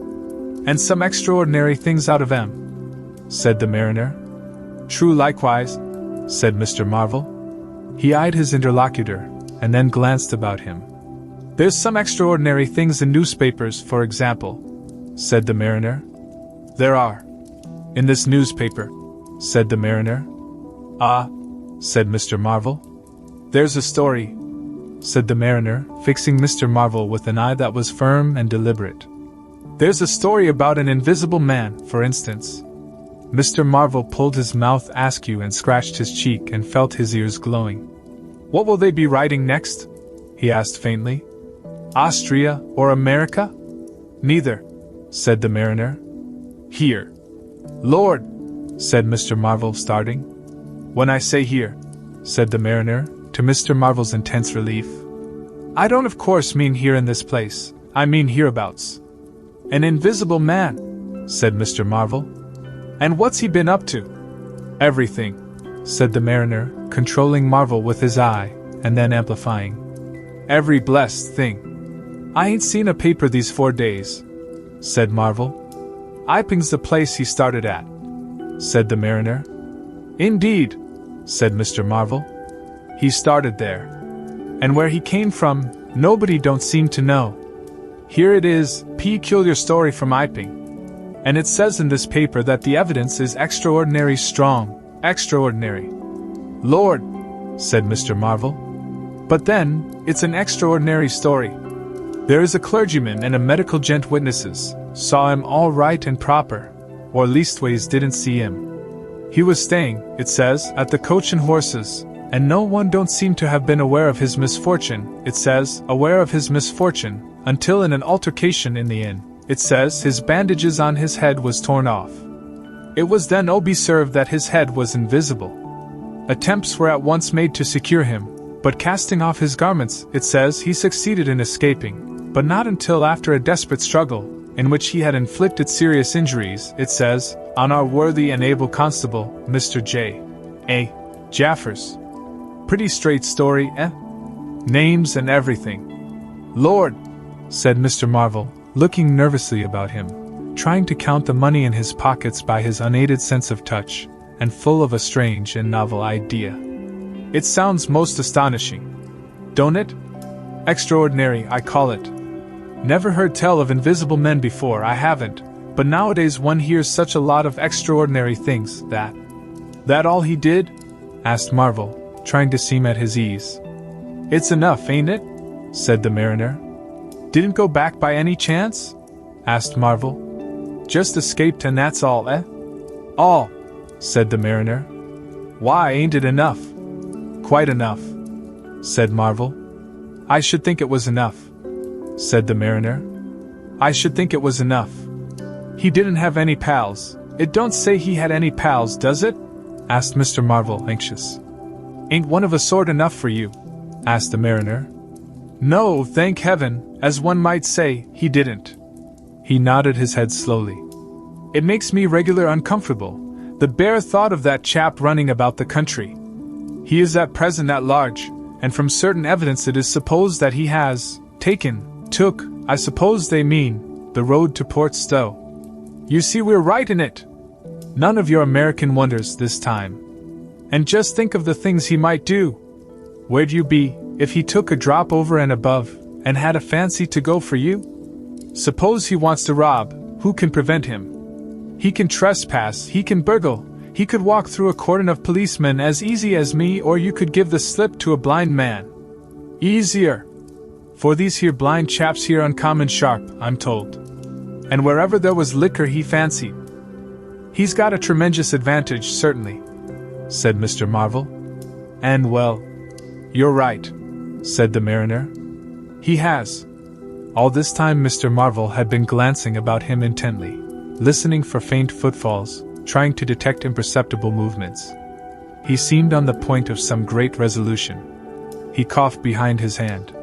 "And some extraordinary things out of 'em," said the mariner. "True likewise," said Mr. Marvel. He eyed his interlocutor, and then glanced about him. "There's some extraordinary things in newspapers, for example," said the mariner. "There are. In this newspaper," said the mariner. "Ah," said Mr. Marvel. "There's a story," said the mariner, fixing Mr. Marvel with an eye that was firm and deliberate. "There's a story about an invisible man, for instance." Mr. Marvel pulled his mouth askew and scratched his cheek and felt his ears glowing. What will they be writing next? He asked faintly. Austria or America? Neither, said the mariner. Here. Lord, said Mr. Marvel, starting. When I say here, said the mariner, to Mr. Marvel's intense relief, I don't of course mean here in this place, I mean hereabouts. An invisible man, said Mr. Marvel. And what's he been up to? Everything, said the mariner, controlling Marvel with his eye, and then amplifying. Every blessed thing. I ain't seen a paper these 4 days, said Marvel. Iping's the place he started at, said the mariner. Indeed, said Mr. Marvel. He started there. And where he came from, nobody don't seem to know. Here it is, peculiar story from Iping. And it says in this paper that the evidence is extraordinary strong, extraordinary. Lord, said Mr. Marvel. But then, it's an extraordinary story. There is a clergyman and a medical gent witnesses, saw him all right and proper, or leastways didn't see him. He was staying, it says, at the Coach and Horses, and no one don't seem to have been aware of his misfortune, it says, aware of his misfortune, until in an altercation in the inn, it says, his bandages on his head was torn off. It was then observed that his head was invisible. Attempts were at once made to secure him, but casting off his garments, it says, he succeeded in escaping, but not until after a desperate struggle, in which he had inflicted serious injuries, it says, on our worthy and able constable, Mr. J. A. Jaffers. Pretty straight story, eh? Names and everything. Lord, said Mr. Marvel, looking nervously about him, trying to count the money in his pockets by his unaided sense of touch, and full of a strange and novel idea. It sounds most astonishing, don't it? Extraordinary, I call it. Never heard tell of invisible men before, I haven't, but nowadays one hears such a lot of extraordinary things, That all he did? Asked Marvel, trying to seem at his ease. It's enough, ain't it? Said the mariner. Didn't go back by any chance? Asked Marvel. Just escaped and that's all, eh? All, said the mariner. Why, ain't it enough? Quite enough, said Marvel. I should think it was enough, said the mariner. I should think it was enough. He didn't have any pals. It don't say he had any pals, does it? Asked Mr. Marvel, anxious. Ain't one of a sort enough for you? Asked the mariner. No, thank heaven, as one might say, he didn't. He nodded his head slowly. It makes me regular uncomfortable, the bare thought of that chap running about the country. He is at present at large, and from certain evidence it is supposed that he has took, I suppose they mean, the road to Port Stowe. You see we're right in it. None of your American wonders this time. And just think of the things he might do. Where'd you be, if he took a drop over and above, and had a fancy to go for you? Suppose he wants to rob, who can prevent him? He can trespass, he can burgle, he could walk through a cordon of policemen as easy as me, or you could give the slip to a blind man. Easier. For these here blind chaps here uncommon sharp, I'm told. And wherever there was liquor he fancied. He's got a tremendous advantage, certainly, said Mr. Marvel. And well, you're right, said the mariner. He has. All this time Mr. Marvel had been glancing about him intently, listening for faint footfalls, trying to detect imperceptible movements. He seemed on the point of some great resolution. He coughed behind his hand.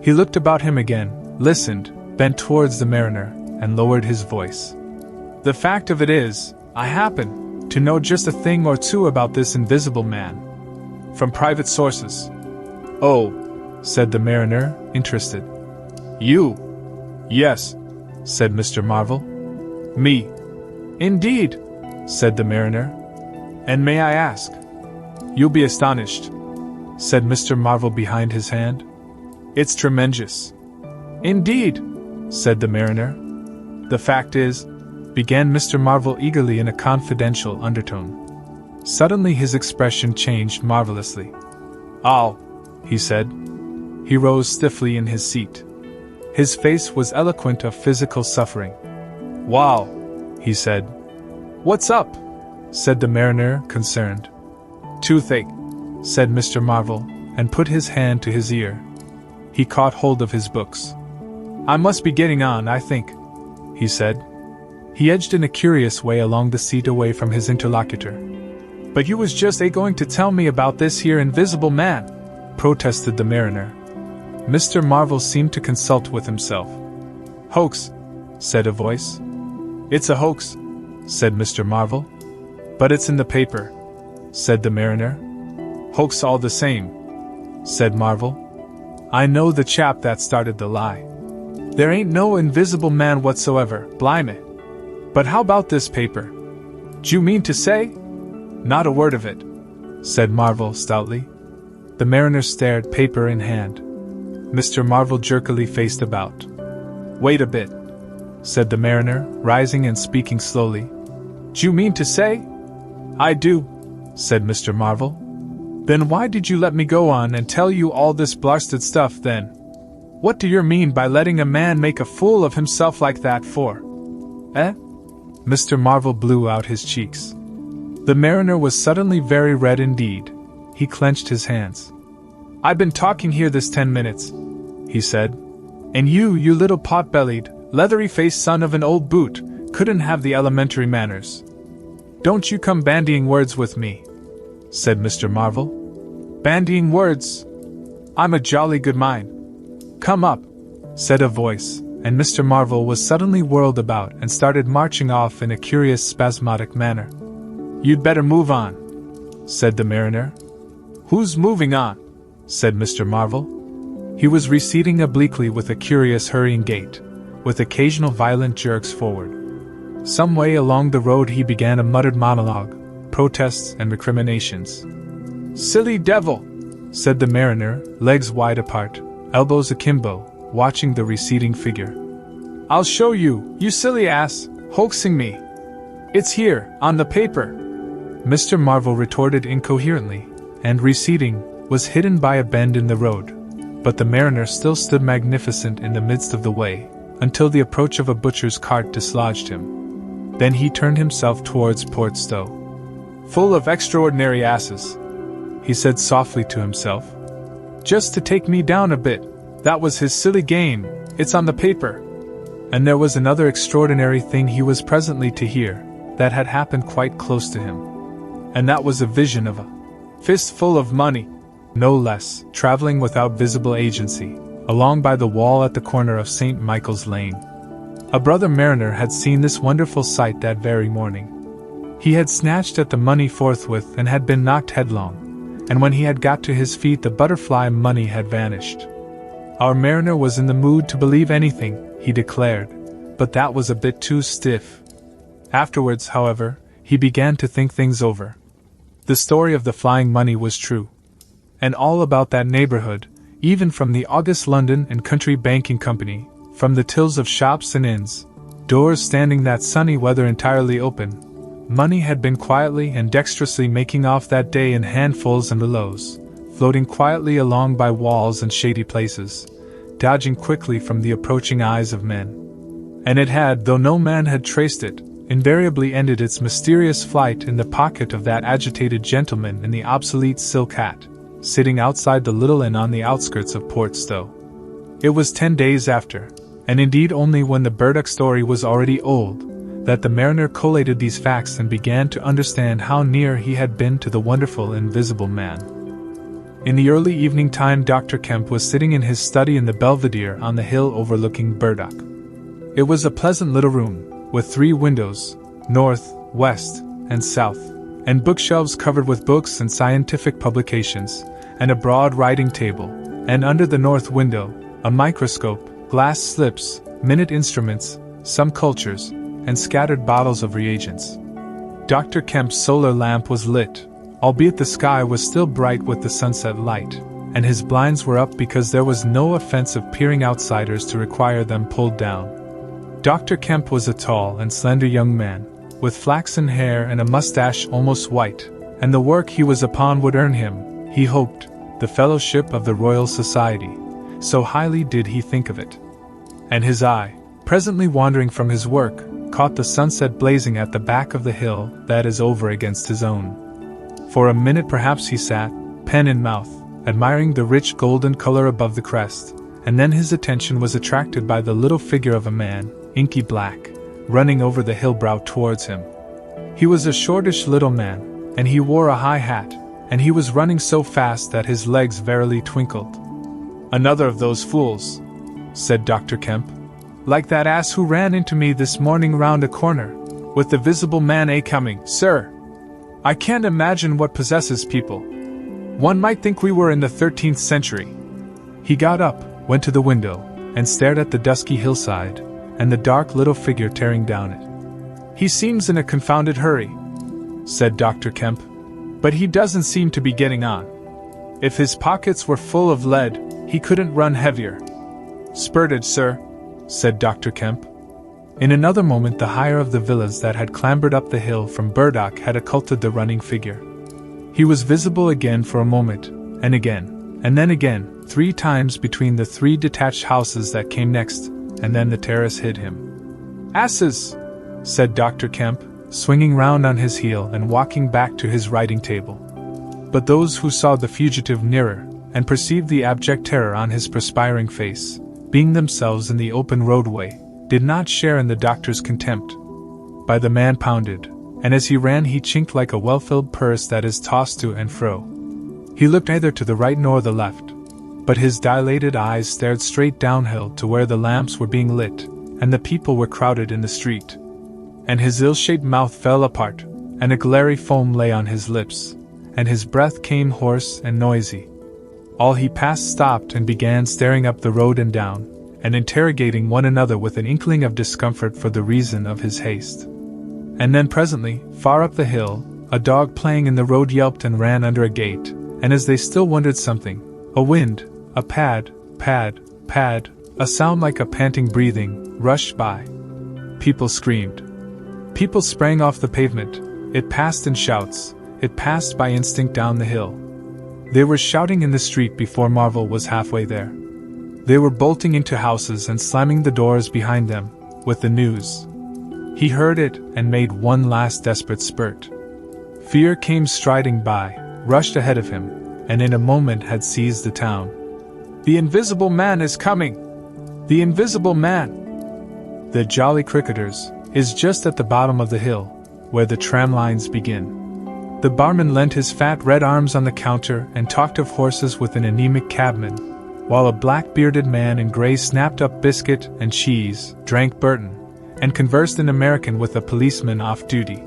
He looked about him again, listened, bent towards the mariner, and lowered his voice. The fact of it is, I happen to know just a thing or two about this invisible man. From private sources. Oh, said the mariner, interested. You? Yes, said Mr. Marvel. Me? Indeed, said the mariner. And may I ask? You'll be astonished, said Mr. Marvel behind his hand. It's tremendous. Indeed, said the mariner. The fact is, began Mr. Marvel eagerly in a confidential undertone. Suddenly his expression changed marvelously. Oh, he said. He rose stiffly in his seat. His face was eloquent of physical suffering. Wow, he said. What's up? Said the mariner, concerned. Toothache, said Mr. Marvel, and put his hand to his ear. He caught hold of his books. "I must be getting on, I think," he said. He edged in a curious way along the seat away from his interlocutor. "But you was just going to tell me about this here invisible man," protested the mariner. Mr. Marvel seemed to consult with himself. "Hoax," said a voice. "It's a hoax," said Mr. Marvel. "But it's in the paper," said the mariner. "Hoax all the same," said Marvel. "I know the chap that started the lie. There ain't no invisible man whatsoever, blimey. But how about this paper? D'you mean to say?" "Not a word of it," said Marvel stoutly. The mariner stared, paper in hand. Mr. Marvel jerkily faced about. "Wait a bit," said the mariner, rising and speaking slowly. "D'you mean to say?" "I do," said Mr. Marvel. "Then why did you let me go on and tell you all this blarsted stuff then? What do you mean by letting a man make a fool of himself like that for? Eh?" Mr. Marvel blew out his cheeks. The mariner was suddenly very red indeed. He clenched his hands. "I've been talking here this 10 minutes, he said. "And you little pot-bellied, leathery-faced son of an old boot, couldn't have the elementary manners. Don't you come bandying words with me," said Mr. Marvel. "Bandying words? I'm a jolly good mind." "Come up," said a voice, and Mr. Marvel was suddenly whirled about and started marching off in a curious spasmodic manner. "You'd better move on," said the mariner. "Who's moving on?" said Mr. Marvel. He was receding obliquely with a curious hurrying gait, with occasional violent jerks forward. Some way along the road he began a muttered monologue, protests and recriminations. "Silly devil," said the mariner, legs wide apart, elbows akimbo, watching the receding figure. "I'll show you, you silly ass, hoaxing me. It's here, on the paper," Mr. Marvel retorted incoherently, and receding, was hidden by a bend in the road. But the mariner still stood magnificent in the midst of the way, until the approach of a butcher's cart dislodged him. Then he turned himself towards Port Stowe. "Full of extraordinary asses," he said softly to himself. "Just to take me down a bit. That was his silly game, it's on the paper." And there was another extraordinary thing he was presently to hear, that had happened quite close to him. And that was a vision of a fistful of money, no less, traveling without visible agency, along by the wall at the corner of St. Michael's Lane. A brother mariner had seen this wonderful sight that very morning. He had snatched at the money forthwith and had been knocked headlong, and when he had got to his feet the butterfly money had vanished. Our mariner was in the mood to believe anything, he declared, but that was a bit too stiff. Afterwards, however, he began to think things over. The story of the flying money was true. And all about that neighborhood, even from the august London and Country Banking Company, from the tills of shops and inns, doors standing that sunny weather entirely open, money had been quietly and dexterously making off that day in handfuls and rouleaus, floating quietly along by walls and shady places, dodging quickly from the approaching eyes of men. And it had, though no man had traced it, invariably ended its mysterious flight in the pocket of that agitated gentleman in the obsolete silk hat, sitting outside the little inn on the outskirts of Port Stowe. It was 10 days after, and indeed only when the burdock story was already old, that the mariner collated these facts and began to understand how near he had been to the wonderful invisible man. In the early evening time Dr. Kemp was sitting in his study in the Belvedere on the hill overlooking Burdock. It was a pleasant little room, with 3 windows, north, west, and south, and bookshelves covered with books and scientific publications, and a broad writing table, and under the north window, a microscope, glass slips, minute instruments, some cultures, and scattered bottles of reagents. Dr. Kemp's solar lamp was lit, albeit the sky was still bright with the sunset light, and his blinds were up because there was no offense of peering outsiders to require them pulled down. Dr. Kemp was a tall and slender young man, with flaxen hair and a mustache almost white, and the work he was upon would earn him, he hoped, the fellowship of the Royal Society, so highly did he think of it. And his eye, presently wandering from his work, caught the sunset blazing at the back of the hill that is over against his own. For a minute perhaps he sat, pen in mouth, admiring the rich golden color above the crest, and then his attention was attracted by the little figure of a man, inky black, running over the hill brow towards him. He was a shortish little man, and he wore a high hat, and he was running so fast that his legs verily twinkled. "Another of those fools," said Dr. Kemp. "Like that ass who ran into me this morning round a corner, with the visible man coming, sir. I can't imagine what possesses people. One might think we were in the 13th century." He got up, went to the window, and stared at the dusky hillside, and the dark little figure tearing down it. "He seems in a confounded hurry," said Dr. Kemp, "but he doesn't seem to be getting on. If his pockets were full of lead, he couldn't run heavier." "Spurted, sir," said Dr. Kemp. In another moment the higher of the villas that had clambered up the hill from Burdock had occulted the running figure. He was visible again for a moment, and then again, 3 times between the 3 detached houses that came next, and then the terrace hid him. "Asses!" said Dr. Kemp, swinging round on his heel and walking back to his writing table. But those who saw the fugitive nearer, and perceived the abject terror on his perspiring face, being themselves in the open roadway, did not share in the doctor's contempt. By the man pounded, and as he ran he chinked like a well-filled purse that is tossed to and fro. He looked neither to the right nor the left, but his dilated eyes stared straight downhill to where the lamps were being lit, and the people were crowded in the street. And his ill-shaped mouth fell apart, and a glary foam lay on his lips, and his breath came hoarse and noisy. All he passed stopped and began staring up the road and down, and interrogating one another with an inkling of discomfort for the reason of his haste. And then presently, far up the hill, a dog playing in the road yelped and ran under a gate, and as they still wondered something, a wind, a pad, pad, pad, a sound like a panting breathing, rushed by. People screamed. People sprang off the pavement. It passed in shouts. It passed by instinct down the hill. They were shouting in the street before Marvel was halfway there. They were bolting into houses and slamming the doors behind them, with the news. He heard it and made one last desperate spurt. Fear came striding by, rushed ahead of him, and in a moment had seized the town. "The Invisible Man is coming! The Invisible Man!" The Jolly Cricketers is just at the bottom of the hill, where the tram lines begin. The barman leant his fat red arms on the counter and talked of horses with an anemic cabman, while a black-bearded man in grey snapped up biscuit and cheese, drank Burton, and conversed in American with a policeman off duty.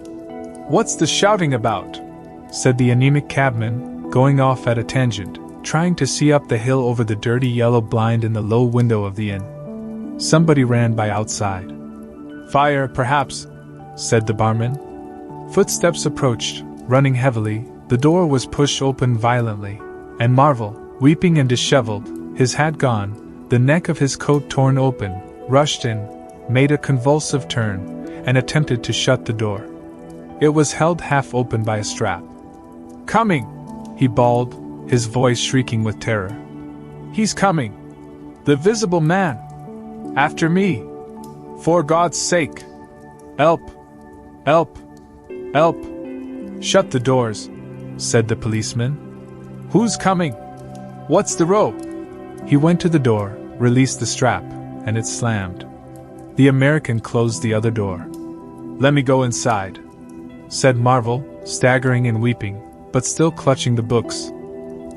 "What's the shouting about?" said the anemic cabman, going off at a tangent, trying to see up the hill over the dirty yellow blind in the low window of the inn. Somebody ran by outside. "Fire, perhaps," said the barman. Footsteps approached, running heavily. The door was pushed open violently, and Marvel, weeping and disheveled, his hat gone, the neck of his coat torn open, rushed in, made a convulsive turn, and attempted to shut the door. It was held half open by a strap. "Coming!" he bawled, his voice shrieking with terror. "He's coming! The Visible Man! After me! For God's sake! Help! Help! Help! Shut the doors," said the policeman. "Who's coming? What's the row?" He went to the door, released the strap, and it slammed. The American closed the other door. "Let me go inside," said Marvel, staggering and weeping, but still clutching the books.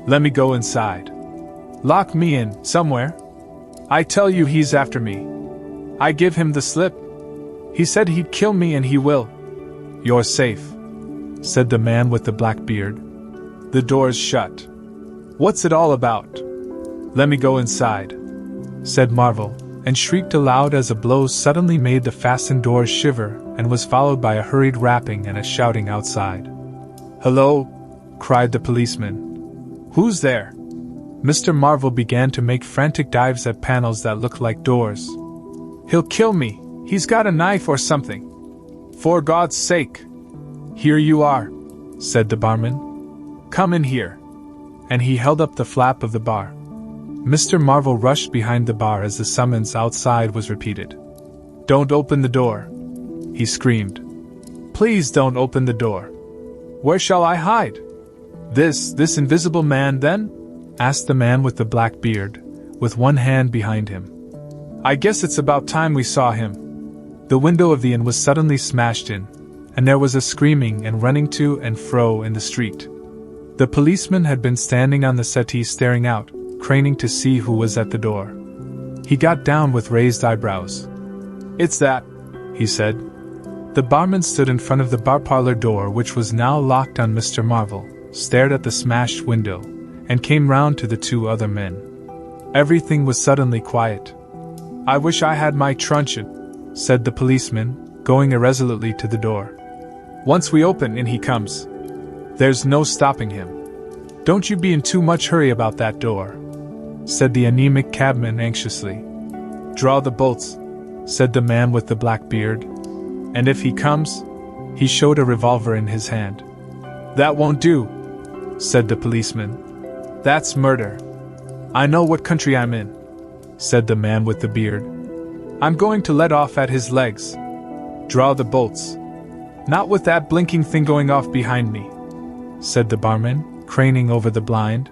"Let me go inside. Lock me in, somewhere. I tell you he's after me. I give him the slip. He said he'd kill me and he will." "You're safe," said the man with the black beard. "The door's shut. What's it all about?" "Let me go inside," said Marvel, and shrieked aloud as a blow suddenly made the fastened doors shiver, and was followed by a hurried rapping and a shouting outside. "Hello!" cried the policeman. "Who's there?" Mr. Marvel began to make frantic dives at panels that looked like doors. "He'll kill me! He's got a knife or something! For God's sake!" "Here you are," said the barman. "Come in here." And he held up the flap of the bar. Mr. Marvel rushed behind the bar as the summons outside was repeated. "Don't open the door," he screamed. "Please don't open the door. Where shall I hide? This invisible man, then? asked the man with the black beard, with one hand behind him. I guess it's about time we saw him. The window of the inn was suddenly smashed in, and there was a screaming and running to and fro in the street. The policeman had been standing on the settee staring out, craning to see who was at the door. He got down with raised eyebrows. It's that, he said. The barman stood in front of the bar parlor door, which was now locked on Mr. Marvel, stared at the smashed window, and came round to the two other men. Everything was suddenly quiet. I wish I had my truncheon, said the policeman, going irresolutely to the door. Once we open, in he comes. There's no stopping him. Don't you be in too much hurry about that door, said the anemic cabman anxiously. Draw the bolts, said the man with the black beard. And if he comes, he showed a revolver in his hand. That won't do, said the policeman. That's murder. I know what country I'm in, said the man with the beard. I'm going to let off at his legs. Draw the bolts. Not with that blinking thing going off behind me, said the barman, craning over the blind.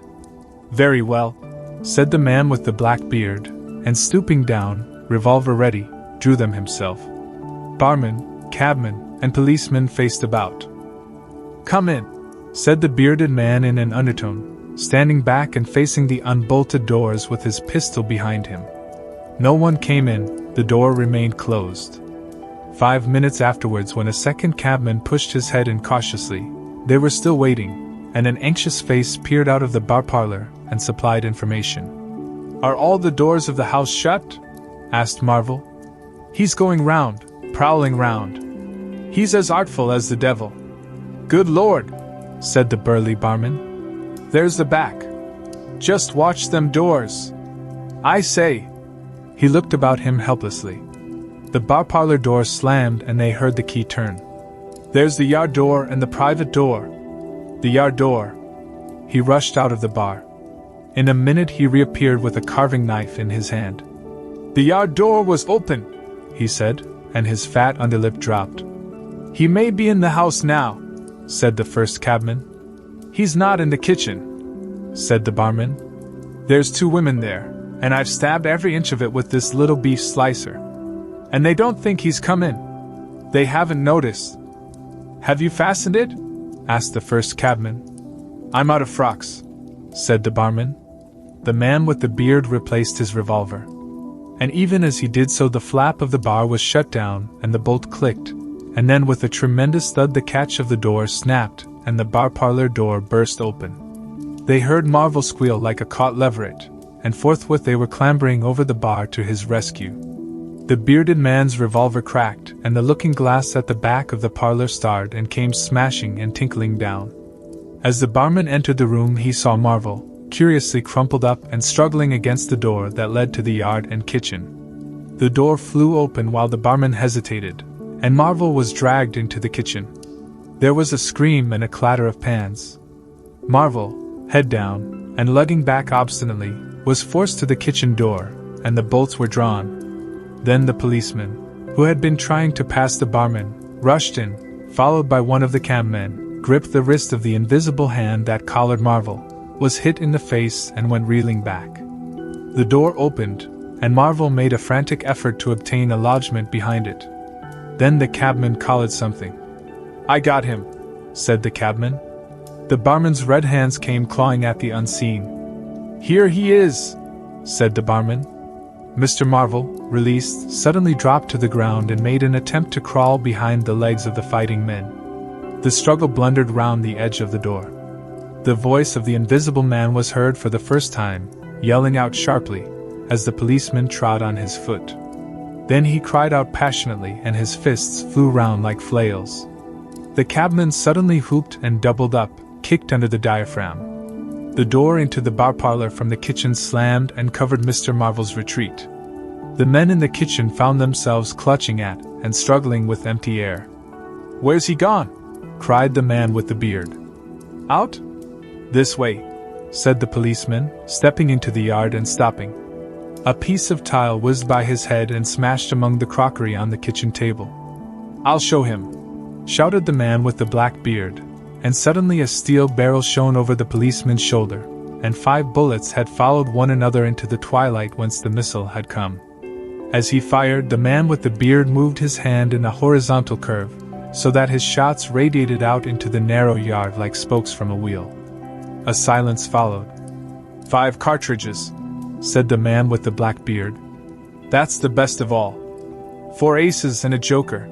Very well, said the man with the black beard, and stooping down, revolver ready, drew them himself. Barman, cabman, and policeman faced about. Come in, said the bearded man in an undertone, standing back and facing the unbolted doors with his pistol behind him. No one came in, the door remained closed. 5 minutes afterwards, when a second cabman pushed his head in cautiously, they were still waiting, and an anxious face peered out of the bar parlor and supplied information. Are all the doors of the house shut? Asked Marvel. He's going round, prowling round. He's as artful as the devil. Good Lord, said the burly barman. There's the back. Just watch them doors. I say. He looked about him helplessly. The bar parlor door slammed and they heard the key turn. There's the yard door and the private door. The yard door. He rushed out of the bar. In a minute he reappeared with a carving knife in his hand. The yard door was open, he said, and his fat underlip dropped. He may be in the house now, said the first cabman. He's not in the kitchen, said the barman. There's 2 women there, and I've stabbed every inch of it with this little beef slicer. And they don't think he's come in. They haven't noticed. Have you fastened it? Asked the first cabman. I'm out of frocks, said the barman. The man with the beard replaced his revolver. And even as he did so, the flap of the bar was shut down and the bolt clicked, and then with a tremendous thud the catch of the door snapped and the bar parlor door burst open. They heard Marvel squeal like a caught leveret, and forthwith they were clambering over the bar to his rescue. The bearded man's revolver cracked, and the looking glass at the back of the parlor starred and came smashing and tinkling down. As the barman entered the room, he saw Marvel, curiously crumpled up and struggling against the door that led to the yard and kitchen. The door flew open while the barman hesitated, and Marvel was dragged into the kitchen. There was a scream and a clatter of pans. Marvel, head down, and lugging back obstinately, was forced to the kitchen door, and the bolts were drawn. Then the policeman, who had been trying to pass the barman, rushed in, followed by one of the cabmen, gripped the wrist of the invisible hand that collared Marvel, was hit in the face and went reeling back. The door opened, and Marvel made a frantic effort to obtain a lodgment behind it. Then the cabman collared something. I got him, said the cabman. The barman's red hands came clawing at the unseen. Here he is, said the barman. Mr. Marvel, released, suddenly dropped to the ground and made an attempt to crawl behind the legs of the fighting men. The struggle blundered round the edge of the door. The voice of the invisible man was heard for the first time, yelling out sharply, as the policeman trod on his foot. Then he cried out passionately and his fists flew round like flails. The cabman suddenly whooped and doubled up, kicked under the diaphragm. The door into the bar parlor from the kitchen slammed and covered Mr. Marvel's retreat. The men in the kitchen found themselves clutching at and struggling with empty air. Where's he gone? Cried the man with the beard. Out? This way, said the policeman, stepping into the yard and stopping. A piece of tile whizzed by his head and smashed among the crockery on the kitchen table. I'll show him, shouted the man with the black beard, and suddenly a steel barrel shone over the policeman's shoulder, and 5 bullets had followed one another into the twilight whence the missile had come. As he fired, the man with the beard moved his hand in a horizontal curve, so that his shots radiated out into the narrow yard like spokes from a wheel. A silence followed. 5 cartridges, said the man with the black beard. That's the best of all. 4 aces and a joker.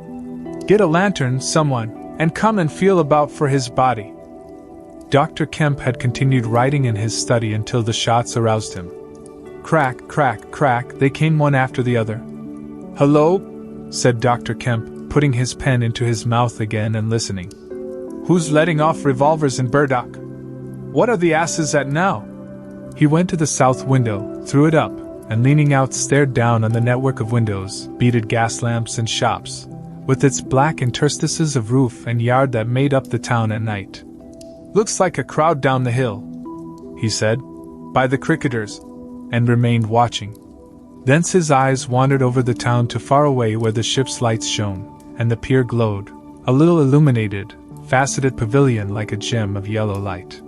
Get a lantern, someone, and come and feel about for his body. Dr. Kemp had continued writing in his study until the shots aroused him. Crack, crack, crack, they came one after the other. Hello? Said Dr. Kemp, putting his pen into his mouth again and listening. Who's letting off revolvers in Burdock? What are the asses at now? He went to the south window, threw it up, and leaning out stared down on the network of windows, beaded gas lamps and shops, with its black interstices of roof and yard that made up the town at night. Looks like a crowd down the hill, he said, by the cricketers, and remained watching. Thence his eyes wandered over the town to far away where the ship's lights shone, and the pier glowed, a little illuminated, faceted pavilion like a gem of yellow light.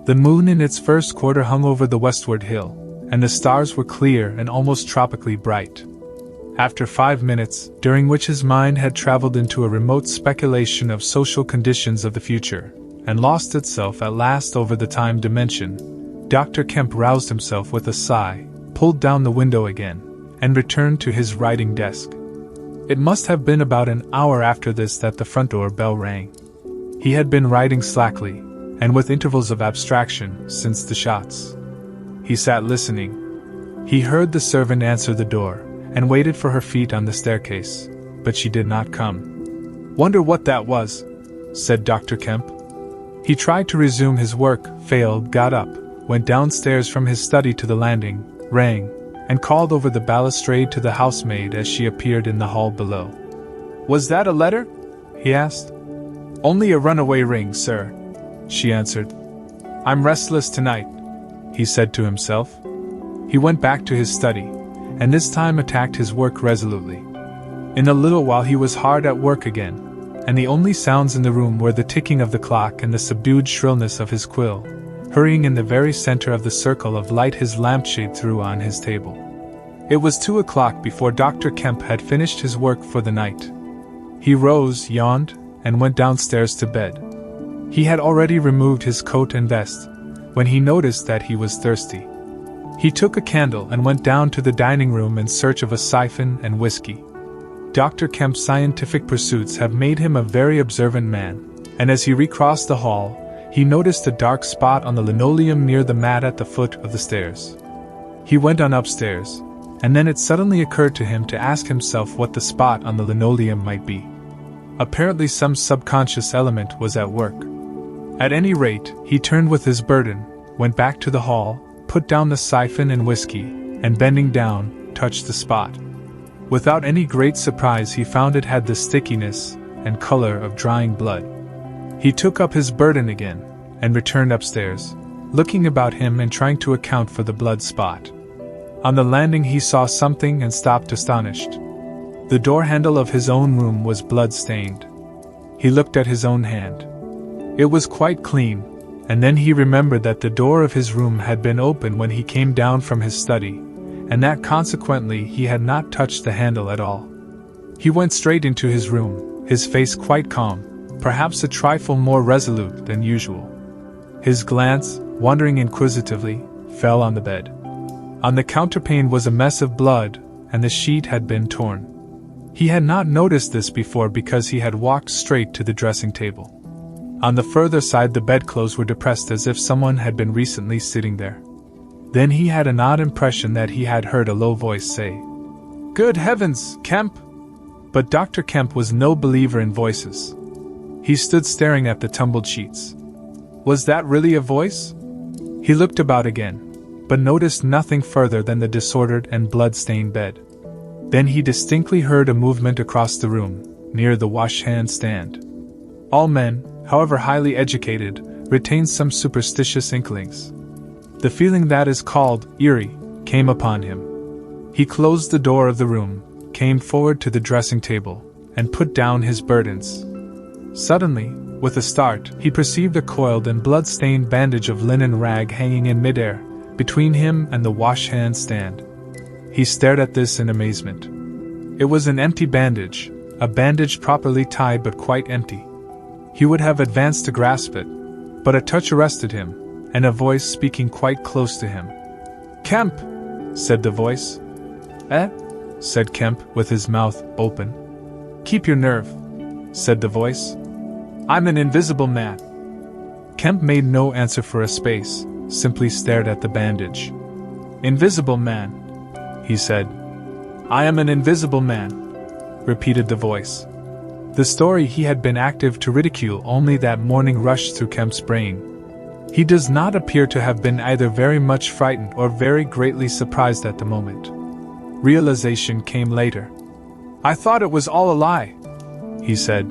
The moon in its first quarter hung over the westward hill, and the stars were clear and almost tropically bright. After 5 minutes, during which his mind had traveled into a remote speculation of social conditions of the future, and lost itself at last over the time dimension, Dr. Kemp roused himself with a sigh, pulled down the window again, and returned to his writing desk. It must have been about an hour after this that the front door bell rang. He had been writing slackly, and with intervals of abstraction, since the shots. He sat listening. He heard the servant answer the door, and waited for her feet on the staircase, but she did not come. Wonder what that was, said Dr. Kemp. He tried to resume his work, failed, got up, went downstairs from his study to the landing, rang, and called over the balustrade to the housemaid as she appeared in the hall below. Was that a letter? He asked. Only a runaway ring, sir, she answered. I'm restless tonight, he said to himself. He went back to his study, and this time attacked his work resolutely. In a little while he was hard at work again, and the only sounds in the room were the ticking of the clock and the subdued shrillness of his quill, hurrying in the very center of the circle of light his lampshade threw on his table. It was 2 o'clock before Dr. Kemp had finished his work for the night. He rose, yawned, and went downstairs to bed. He had already removed his coat and vest, when he noticed that he was thirsty. He took a candle and went down to the dining room in search of a siphon and whiskey. Dr. Kemp's scientific pursuits have made him a very observant man, and as he recrossed the hall, he noticed a dark spot on the linoleum near the mat at the foot of the stairs. He went on upstairs, and then it suddenly occurred to him to ask himself what the spot on the linoleum might be. Apparently some subconscious element was at work. At any rate, he turned with his burden, went back to the hall, put down the siphon and whiskey, and bending down, touched the spot. Without any great surprise he found it had the stickiness and color of drying blood. He took up his burden again, and returned upstairs, looking about him and trying to account for the blood spot. On the landing he saw something and stopped astonished. The door handle of his own room was blood-stained. He looked at his own hand. It was quite clean, and then he remembered that the door of his room had been open when he came down from his study, and that consequently he had not touched the handle at all. He went straight into his room, his face quite calm, perhaps a trifle more resolute than usual. His glance, wandering inquisitively, fell on the bed. On the counterpane was a mess of blood, and the sheet had been torn. He had not noticed this before because he had walked straight to the dressing table. On the further side the bedclothes were depressed as if someone had been recently sitting there. Then he had an odd impression that he had heard a low voice say, "Good heavens, Kemp!" But Dr. Kemp was no believer in voices. He stood staring at the tumbled sheets. Was that really a voice? He looked about again, but noticed nothing further than the disordered and blood-stained bed. Then he distinctly heard a movement across the room, near the wash-hand stand. All men, however highly educated, retain some superstitious inklings. The feeling that is called eerie came upon him. He closed the door of the room, came forward to the dressing table, and put down his burdens. Suddenly, with a start, he perceived a coiled and blood-stained bandage of linen rag hanging in midair, between him and the wash-hand stand. He stared at this in amazement. It was an empty bandage, a bandage properly tied but quite empty. He would have advanced to grasp it, but a touch arrested him, and a voice speaking quite close to him. "Kemp!" said the voice. "Eh?" said Kemp with his mouth open. "Keep your nerve," said the voice. "I'm an invisible man." Kemp made no answer for a space, simply stared at the bandage. "Invisible man," he said. "I am an invisible man," repeated the voice. The story he had been active to ridicule only that morning rushed through Kemp's brain. He does not appear to have been either very much frightened or very greatly surprised at the moment. Realization came later. "I thought it was all a lie," he said.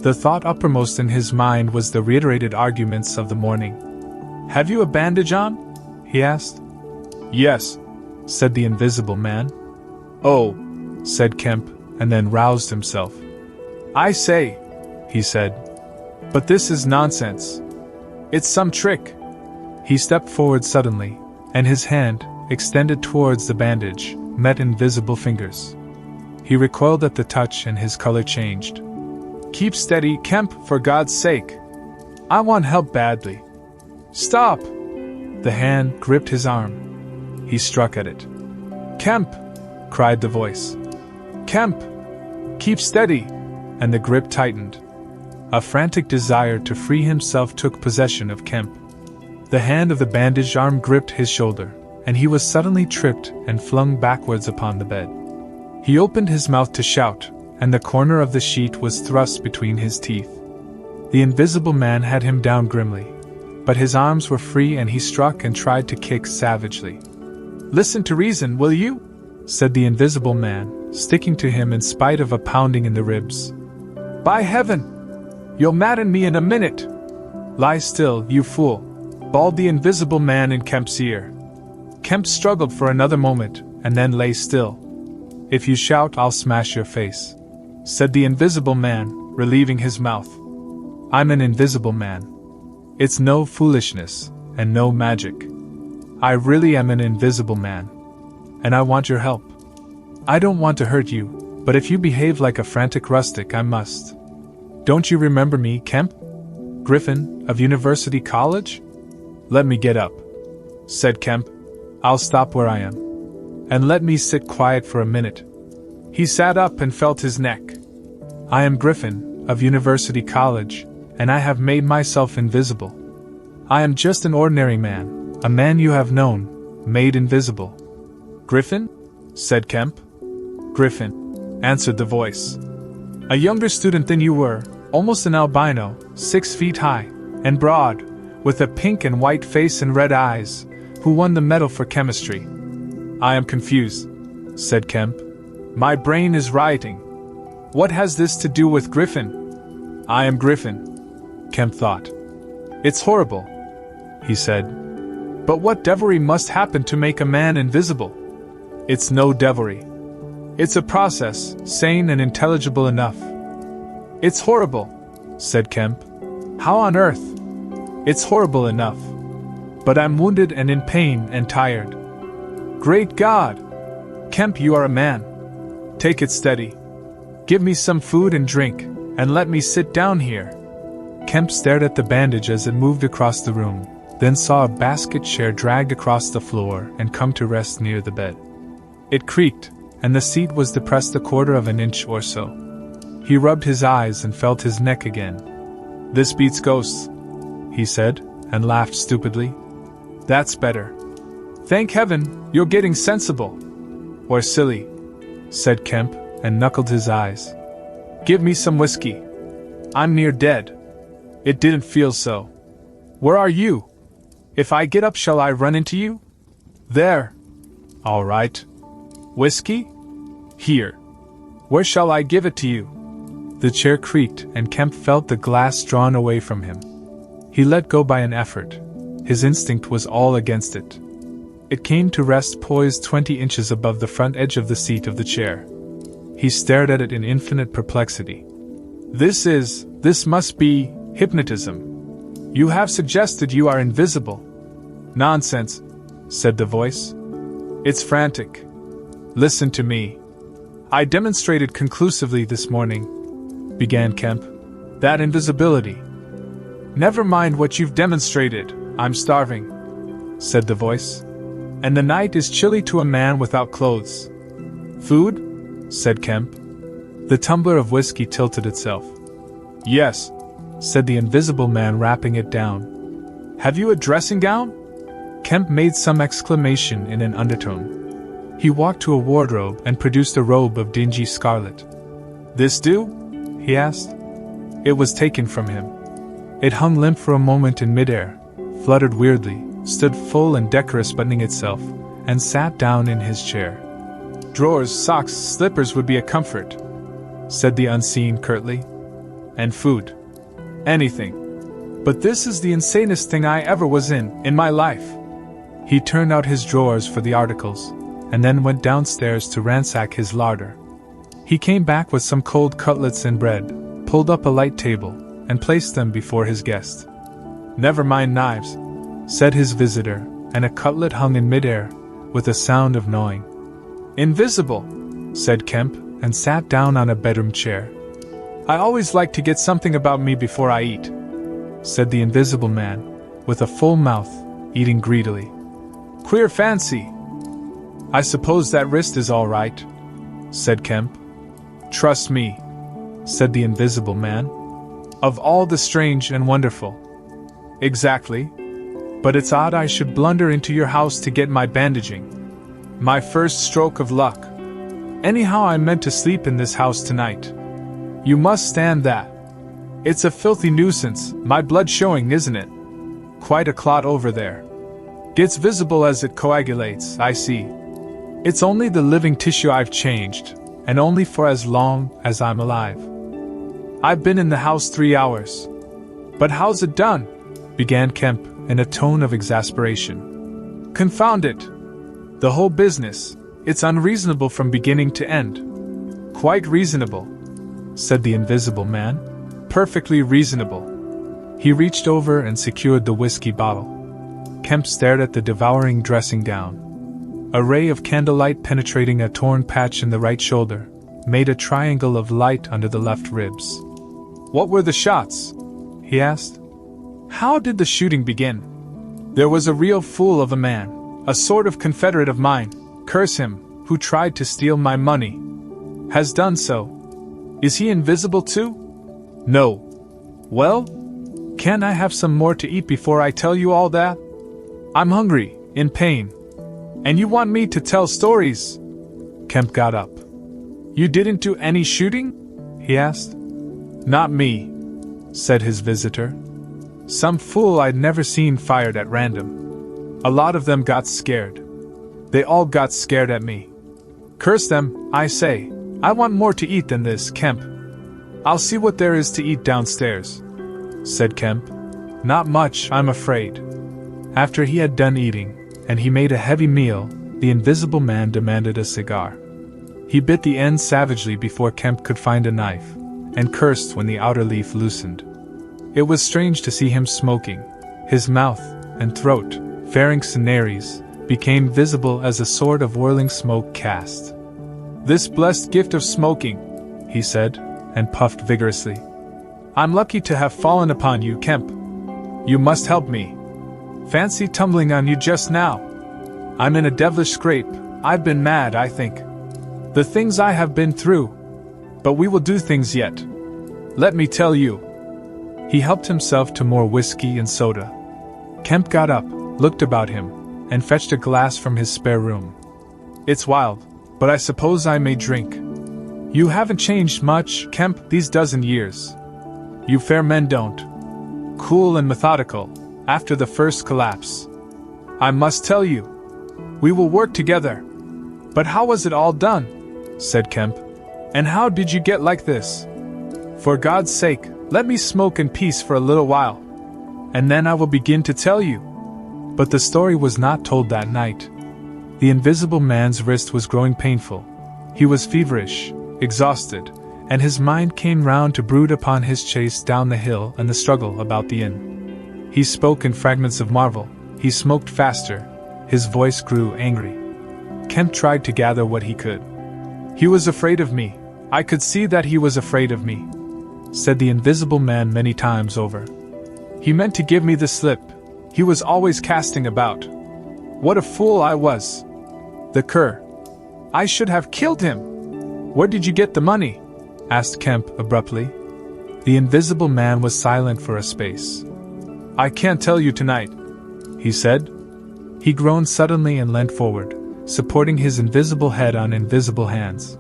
The thought uppermost in his mind was the reiterated arguments of the morning. "Have you a bandage on?" he asked. "Yes," said the invisible man. "Oh," said Kemp, and then roused himself. "I say," he said. "But this is nonsense. It's some trick." He stepped forward suddenly, and his hand, extended towards the bandage, met invisible fingers. He recoiled at the touch and his color changed. "Keep steady, Kemp, for God's sake. I want help badly." "Stop!" The hand gripped his arm. He struck at it. "Kemp!" cried the voice. "Kemp! Keep steady!" And the grip tightened. A frantic desire to free himself took possession of Kemp. The hand of the bandaged arm gripped his shoulder, and he was suddenly tripped and flung backwards upon the bed. He opened his mouth to shout, and the corner of the sheet was thrust between his teeth. The invisible man had him down grimly, but his arms were free and he struck and tried to kick savagely. "Listen to reason, will you?" said the invisible man, sticking to him in spite of a pounding in the ribs. "By heaven! You'll madden me in a minute!" "Lie still, you fool!" bawled the invisible man in Kemp's ear. Kemp struggled for another moment, and then lay still. "If you shout, I'll smash your face," said the invisible man, relieving his mouth. "I'm an invisible man. It's no foolishness, and no magic. I really am an invisible man. And I want your help. I don't want to hurt you, but if you behave like a frantic rustic, I must. Don't you remember me, Kemp? Griffin, of University College? Let me get up," said Kemp. "I'll stop where I am. And let me sit quiet for a minute." He sat up and felt his neck. "I am Griffin, of University College, and I have made myself invisible. I am just an ordinary man, a man you have known, made invisible." "Griffin?" said Kemp. "Griffin," answered the voice. "A younger student than you were, almost an albino, 6 feet high, and broad, with a pink and white face and red eyes, who won the medal for chemistry." "I am confused," said Kemp. "My brain is rioting. What has this to do with Griffin?" "I am Griffin," Kemp thought. "It's horrible," he said. "But what devilry must happen to make a man invisible?" "It's no devilry. It's a process, sane and intelligible enough." "It's horrible," said Kemp. "How on earth?" "It's horrible enough. But I'm wounded and in pain and tired." "Great God! Kemp, you are a man. Take it steady. Give me some food and drink, and let me sit down here." Kemp stared at the bandage as it moved across the room, then saw a basket chair dragged across the floor and come to rest near the bed. It creaked, and the seat was depressed a quarter of an inch or so. He rubbed his eyes and felt his neck again. "This beats ghosts," he said, and laughed stupidly. "That's better. Thank heaven, you're getting sensible." "Or silly," said Kemp, and knuckled his eyes. "Give me some whiskey. I'm near dead. It didn't feel so. Where are you? If I get up, shall I run into you?" "There." "All right. Whiskey? Here. Where shall I give it to you?" The chair creaked, and Kemp felt the glass drawn away from him. He let go by an effort. His instinct was all against it. It came to rest poised 20 inches above the front edge of the seat of the chair. He stared at it in infinite perplexity. This must be hypnotism. You have suggested you are invisible. Nonsense, said the voice. It's frantic. Listen to me. I demonstrated conclusively this morning, began Kemp, that invisibility. Never mind what you've demonstrated, I'm starving, said the voice. And the night is chilly to a man without clothes. Food? Said Kemp. The tumbler of whiskey tilted itself. Yes, said the invisible man, wrapping it down. Have you a dressing gown? Kemp made some exclamation in an undertone. He walked to a wardrobe and produced a robe of dingy scarlet. This do? He asked. It was taken from him. It hung limp for a moment in midair, fluttered weirdly, stood full and decorous buttoning itself, and sat down in his chair. Drawers, socks, slippers would be a comfort, said the unseen curtly. And food. Anything. But this is the insanest thing I ever was in my life. He turned out his drawers for the articles, and then went downstairs to ransack his larder. He came back with some cold cutlets and bread, pulled up a light table, and placed them before his guest. Never mind knives, said his visitor, and a cutlet hung in midair, with a sound of gnawing. Invisible, said Kemp, and sat down on a bedroom chair. I always like to get something about me before I eat, said the invisible man, with a full mouth, eating greedily. Queer fancy. I suppose that wrist is all right, said Kemp. Trust me, said the invisible man. Of all the strange and wonderful. Exactly. But it's odd I should blunder into your house to get my bandaging. My first stroke of luck. Anyhow, I meant to sleep in this house tonight. You must stand that. It's a filthy nuisance, my blood showing, isn't it? Quite a clot over there. Gets visible as it coagulates, I see. It's only the living tissue I've changed, and only for as long as I'm alive. I've been in the house 3 hours. But how's it done? Began Kemp, in a tone of exasperation. Confound it! The whole business, it's unreasonable from beginning to end. Quite reasonable, said the invisible man. Perfectly reasonable. He reached over and secured the whiskey bottle. Kemp stared at the devouring dressing gown. A ray of candlelight penetrating a torn patch in the right shoulder made a triangle of light under the left ribs. What were the shots? He asked. How did the shooting begin? There was a real fool of a man, a sort of confederate of mine, curse him, who tried to steal my money. Has done so. Is he invisible too? No. Well? Can't I have some more to eat before I tell you all that? I'm hungry, in pain. And you want me to tell stories? Kemp got up. You didn't do any shooting? He asked. Not me, said his visitor. Some fool I'd never seen fired at random. A lot of them got scared. They all got scared at me. Curse them, I say. I want more to eat than this, Kemp. I'll see what there is to eat downstairs, said Kemp. Not much, I'm afraid. After he had done eating, and he made a heavy meal, the invisible man demanded a cigar. He bit the end savagely before Kemp could find a knife, and cursed when the outer leaf loosened. It was strange to see him smoking. His mouth and throat, pharynx and nares, became visible as a sort of whirling smoke cast. This blessed gift of smoking, he said, and puffed vigorously. I'm lucky to have fallen upon you, Kemp. You must help me. Fancy tumbling on you just now. I'm in a devilish scrape. I've been mad, I think. The things I have been through. But we will do things yet. Let me tell you. He helped himself to more whiskey and soda. Kemp got up, looked about him, and fetched a glass from his spare room. It's wild, but I suppose I may drink. You haven't changed much, Kemp, these dozen years. You fair men don't. Cool and methodical, after the first collapse. I must tell you. We will work together. But how was it all done? Said Kemp. And how did you get like this? For God's sake, let me smoke in peace for a little while. And then I will begin to tell you. But the story was not told that night. The invisible man's wrist was growing painful. He was feverish, exhausted, and his mind came round to brood upon his chase down the hill and the struggle about the inn. He spoke in fragments of marvel, he smoked faster, his voice grew angry. Kemp tried to gather what he could. He was afraid of me. I could see that he was afraid of me, said the invisible man many times over. He meant to give me the slip. He was always casting about. What a fool I was. The cur. I should have killed him. Where did you get the money? Asked Kemp abruptly. The invisible man was silent for a space. I can't tell you tonight, he said. He groaned suddenly and leant forward, supporting his invisible head on invisible hands.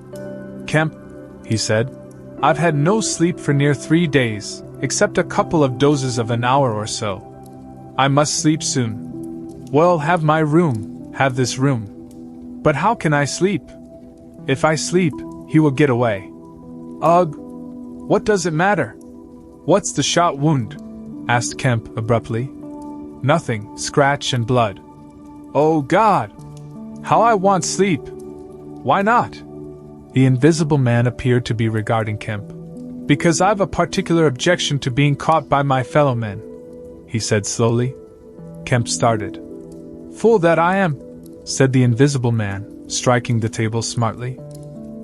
Kemp, he said, I've had no sleep for near 3 days, except a couple of dozes of an hour or so. I must sleep soon. Well, have my room, have this room. But how can I sleep? If I sleep, he will get away. Ugh! What does it matter? What's the shot wound? Asked Kemp abruptly. Nothing, scratch and blood. Oh God! How I want sleep! Why not? The invisible man appeared to be regarding Kemp. Because I've a particular objection to being caught by my fellow men, he said slowly. Kemp started. Fool that I am, said the invisible man, striking the table smartly.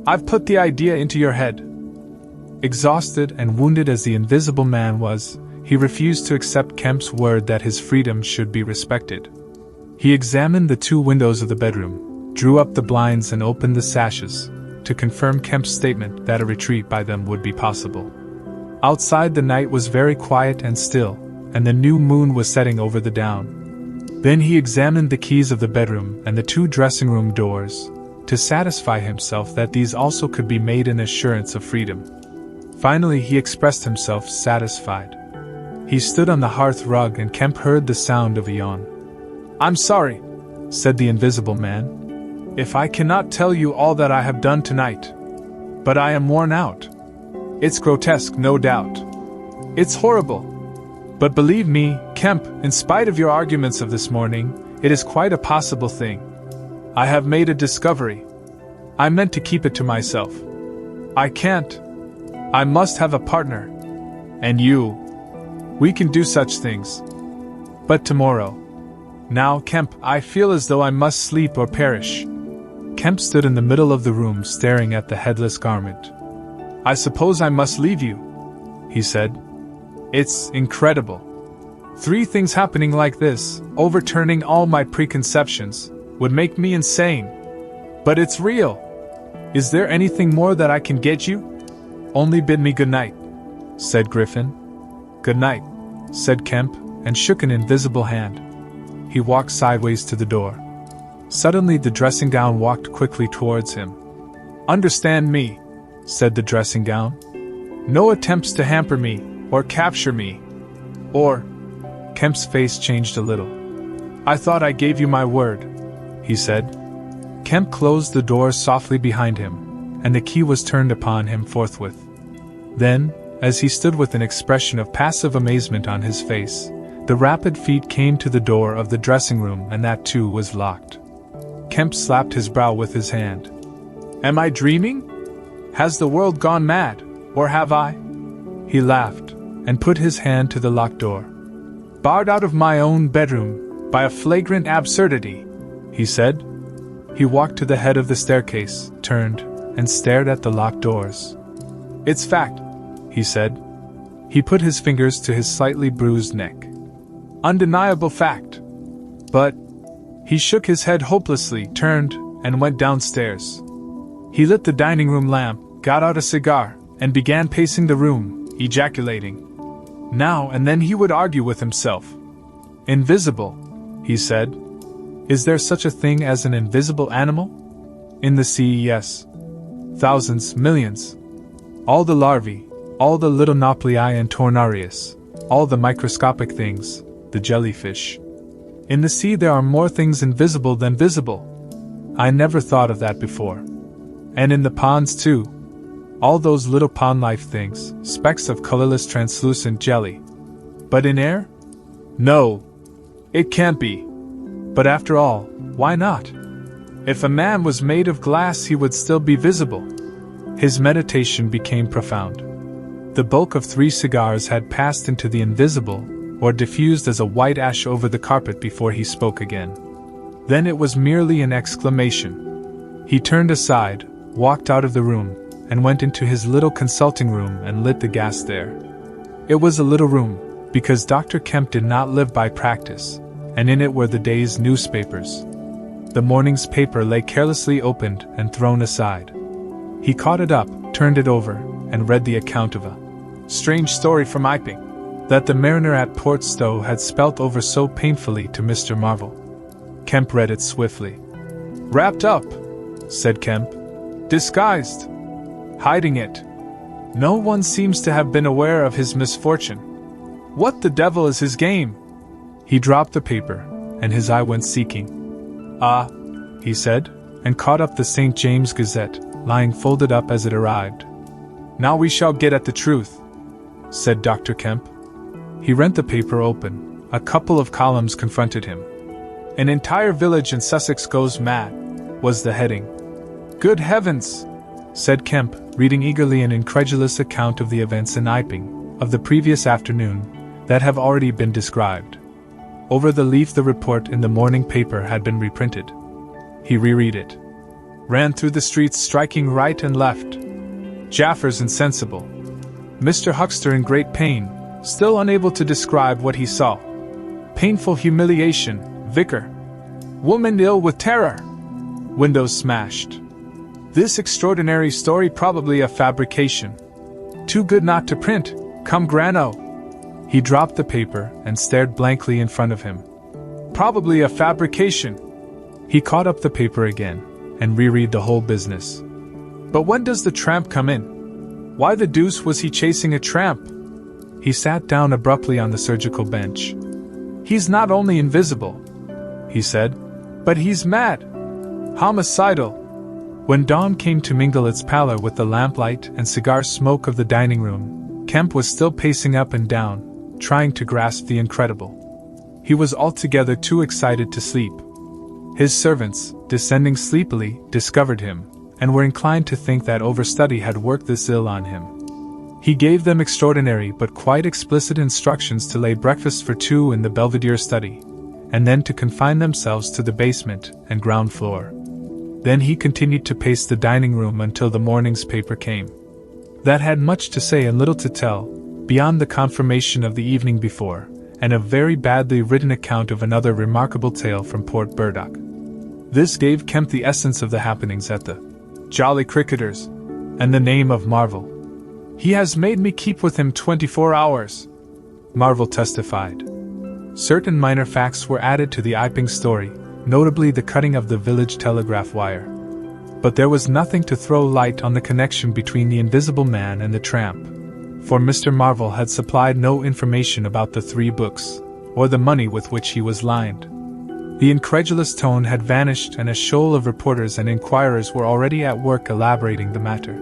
I've put the idea into your head. Exhausted and wounded as the invisible man was, he refused to accept Kemp's word that his freedom should be respected. He examined the 2 windows of the bedroom, drew up the blinds and opened the sashes, to confirm Kemp's statement that a retreat by them would be possible. Outside the night was very quiet and still, and the new moon was setting over the down. Then he examined the keys of the bedroom and the 2 dressing room doors, to satisfy himself that these also could be made an assurance of freedom. Finally he expressed himself satisfied. He stood on the hearth rug and Kemp heard the sound of a yawn. I'm sorry, said the invisible man, if I cannot tell you all that I have done tonight. But I am worn out. It's grotesque, no doubt. It's horrible. But believe me, Kemp, in spite of your arguments of this morning, it is quite a possible thing. I have made a discovery. I meant to keep it to myself. I can't. I must have a partner. And you. We can do such things. But tomorrow. Now, Kemp, I feel as though I must sleep or perish. Kemp stood in the middle of the room staring at the headless garment. I suppose I must leave you, he said. It's incredible. 3 things happening like this, overturning all my preconceptions, would make me insane. But it's real. Is there anything more that I can get you? Only bid me good night, said Griffin. Good night, said Kemp, and shook an invisible hand. He walked sideways to the door. Suddenly the dressing gown walked quickly towards him. Understand me, said the dressing gown. No attempts to hamper me, or capture me. Or... Kemp's face changed a little. I thought I gave you my word, he said. Kemp closed the door softly behind him, and the key was turned upon him forthwith. Then, as he stood with an expression of passive amazement on his face, the rapid feet came to the door of the dressing room and that too was locked. Kemp slapped his brow with his hand. Am I dreaming? Has the world gone mad, or have I? He laughed, and put his hand to the locked door. Barred out of my own bedroom, by a flagrant absurdity, he said. He walked to the head of the staircase, turned, and stared at the locked doors. It's fact, he said. He put his fingers to his slightly bruised neck. Undeniable fact. But... He shook his head hopelessly, turned, and went downstairs. He lit the dining room lamp, got out a cigar, and began pacing the room, ejaculating. Now and then he would argue with himself. Invisible, he said. Is there such a thing as an invisible animal? In the sea, yes. Thousands, millions. All the larvae, all the little nauplii and tornarius, all the microscopic things, the jellyfish. In the sea there are more things invisible than visible. I never thought of that before. And in the ponds too. All those little pond-life things, specks of colorless translucent jelly. But in air? No. It can't be. But after all, why not? If a man was made of glass he would still be visible. His meditation became profound. The bulk of 3 cigars had passed into the invisible, or diffused as a white ash over the carpet before he spoke again. Then it was merely an exclamation. He turned aside, walked out of the room, and went into his little consulting room and lit the gas there. It was a little room, because Dr. Kemp did not live by practice, and in it were the day's newspapers. The morning's paper lay carelessly opened and thrown aside. He caught it up, turned it over, and read the account of a strange story from Iping that the mariner at Port Stowe had spelt over so painfully to Mr. Marvel. Kemp read it swiftly. "Wrapped up," said Kemp. "Disguised. Hiding it. No one seems to have been aware of his misfortune. What the devil is his game?" He dropped the paper, and his eye went seeking. "Ah," he said, and caught up the St. James Gazette, lying folded up as it arrived. "Now we shall get at the truth," said Dr. Kemp. He rent the paper open. A couple of columns confronted him. "An entire village in Sussex goes mad," was the heading. "Good heavens!" said Kemp, reading eagerly an incredulous account of the events in Iping, of the previous afternoon, that have already been described. Over the leaf the report in the morning paper had been reprinted. He reread it. "Ran through the streets striking right and left. Jaffers insensible. Mr. Huckster in great pain, still unable to describe what he saw. Painful humiliation, vicar. Woman ill with terror. Windows smashed. This extraordinary story probably a fabrication. Too good not to print, come grano." He dropped the paper and stared blankly in front of him. "Probably a fabrication." He caught up the paper again and reread the whole business. "But when does the tramp come in? Why the deuce was he chasing a tramp?" He sat down abruptly on the surgical bench. "He's not only invisible," he said, "but he's mad. Homicidal." When dawn came to mingle its pallor with the lamplight and cigar smoke of the dining room, Kemp was still pacing up and down, trying to grasp the incredible. He was altogether too excited to sleep. His servants, descending sleepily, discovered him, and were inclined to think that overstudy had worked this ill on him. He gave them extraordinary but quite explicit instructions to lay breakfast for 2 in the Belvedere study, and then to confine themselves to the basement and ground floor. Then he continued to pace the dining room until the morning's paper came. That had much to say and little to tell, beyond the confirmation of the evening before, and a very badly written account of another remarkable tale from Port Burdock. This gave Kemp the essence of the happenings at the Jolly Cricketers, and the name of Marvel. "He has made me keep with him 24 hours, Marvel testified. Certain minor facts were added to the Iping story, notably the cutting of the village telegraph wire. But there was nothing to throw light on the connection between the invisible man and the tramp, for Mr. Marvel had supplied no information about the 3 books, or the money with which he was lined. The incredulous tone had vanished and a shoal of reporters and inquirers were already at work elaborating the matter.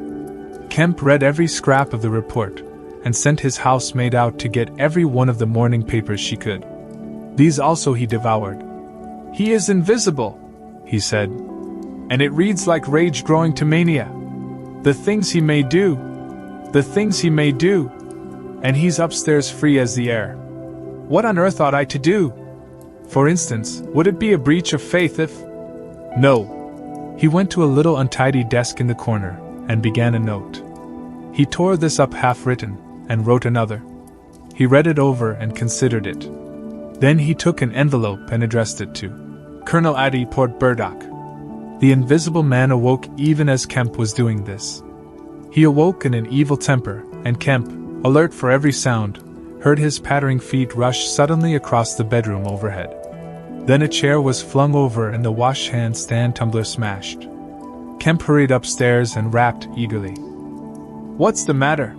Kemp read every scrap of the report, and sent his housemaid out to get every one of the morning papers she could. These also he devoured. "He is invisible," he said, "and it reads like rage growing to mania. The things he may do, and he's upstairs free as the air. What on earth ought I to do? For instance, would it be a breach of faith if—" "No." He went to a little untidy desk in the corner, and began a note. He tore this up half-written, and wrote another. He read it over and considered it. Then he took an envelope and addressed it to Colonel Addy Port Burdock. The invisible man awoke even as Kemp was doing this. He awoke in an evil temper, and Kemp, alert for every sound, heard his pattering feet rush suddenly across the bedroom overhead. Then a chair was flung over and the wash-hand stand tumbler smashed. Kemp hurried upstairs and rapped eagerly. "What's the matter?"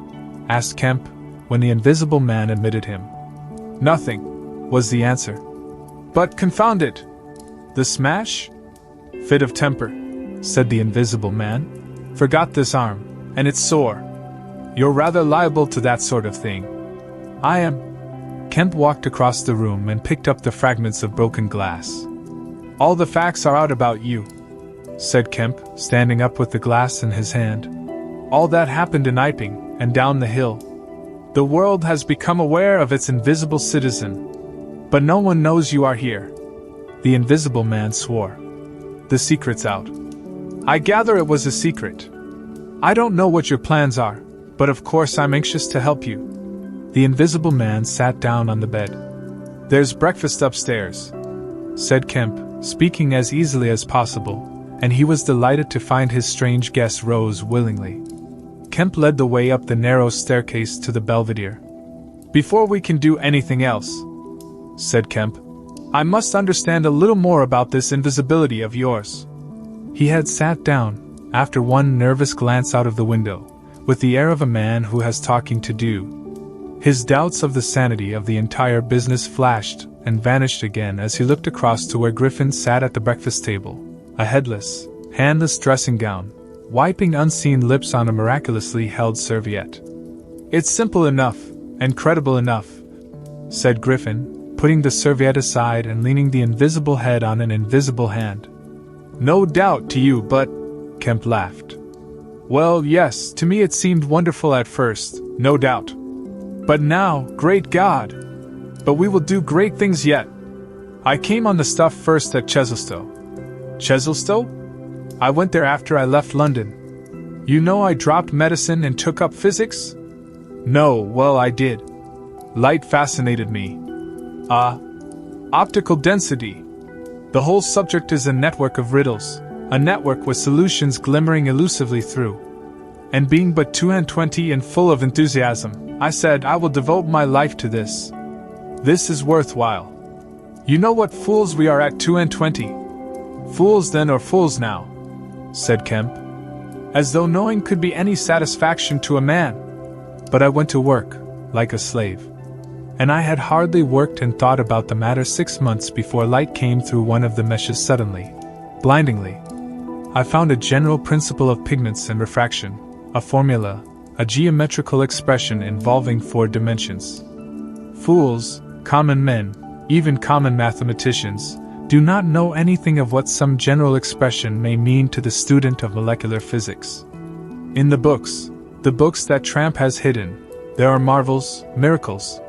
asked Kemp, when the invisible man admitted him. "Nothing," was the answer. "But confound it! The smash?" "Fit of temper," said the invisible man. "Forgot this arm, and it's sore. You're rather liable to that sort of thing." "I am." Kemp walked across the room and picked up the fragments of broken glass. "All the facts are out about you," said Kemp, standing up with the glass in his hand. All that happened in Iping, and down the hill. The world has become aware of its invisible citizen. But no one knows you are here. The Invisible Man swore. The secret's out. I gather it was a secret. I don't know what your plans are, but of course I'm anxious to help you. The Invisible Man sat down on the bed. There's breakfast upstairs, said Kemp, speaking as easily as possible, and he was delighted to find his strange guest rose willingly. Kemp led the way up the narrow staircase to the Belvedere. Before we can do anything else, said Kemp, I must understand a little more about this invisibility of yours. He had sat down, after one nervous glance out of the window, with the air of a man who has talking to do. His doubts of the sanity of the entire business flashed and vanished again as he looked across to where Griffin sat at the breakfast table, a headless, handless dressing gown, wiping unseen lips on a miraculously held serviette. It's simple enough, and credible enough, said Griffin, putting the serviette aside and leaning the invisible head on an invisible hand. No doubt to you, but... Kemp laughed. Well, yes, to me it seemed wonderful at first, no doubt. But now, great God! But we will do great things yet. I came on the stuff first at Chesilstowe. Chesilstowe? I went there after I left London. You know I dropped medicine and took up physics? No, well I did. Light fascinated me. Optical density. The whole subject is a network of riddles, a network with solutions glimmering elusively through. And being but 22 and full of enthusiasm, I said I will devote my life to this. This is worthwhile. You know what fools we are at 22. Fools then or fools now, said Kemp, as though knowing could be any satisfaction to a man. But I went to work, like a slave. And I had hardly worked and thought about the matter 6 months before light came through one of the meshes suddenly, blindingly. I found a general principle of pigments and refraction, a formula, a geometrical expression involving 4 dimensions. Fools, common men, even common mathematicians, do not know anything of what some general expression may mean to the student of molecular physics. In the books that Tramp has hidden, there are marvels, miracles.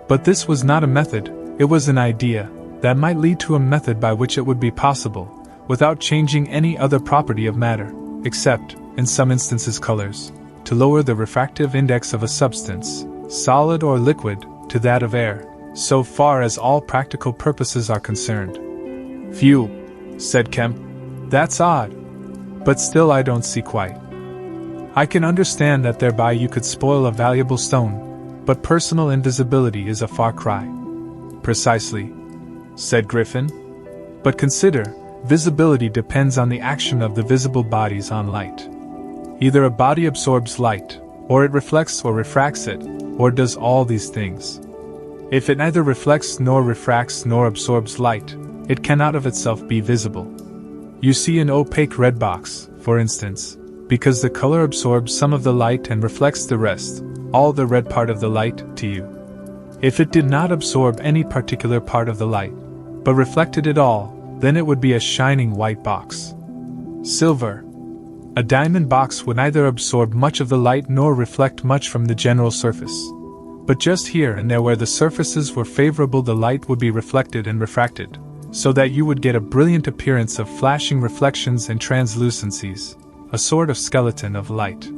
But this was not a method, it was an idea that might lead to a method by which it would be possible, without changing any other property of matter, except, in some instances colors, to lower the refractive index of a substance, solid or liquid, to that of air, so far as all practical purposes are concerned. Phew, said Kemp. That's odd. But still I don't see quite. I can understand that thereby you could spoil a valuable stone, but personal invisibility is a far cry. Precisely, said Griffin. But consider, visibility depends on the action of the visible bodies on light. Either a body absorbs light, or it reflects or refracts it, or does all these things. If it neither reflects nor refracts nor absorbs light, it cannot of itself be visible. You see an opaque red box, for instance, because the color absorbs some of the light and reflects the rest, all the red part of the light, to you. If it did not absorb any particular part of the light, but reflected it all, then it would be a shining white box. Silver. A diamond box would neither absorb much of the light nor reflect much from the general surface. But just here and there where the surfaces were favorable the light would be reflected and refracted, so that you would get a brilliant appearance of flashing reflections and translucencies, a sort of skeleton of light.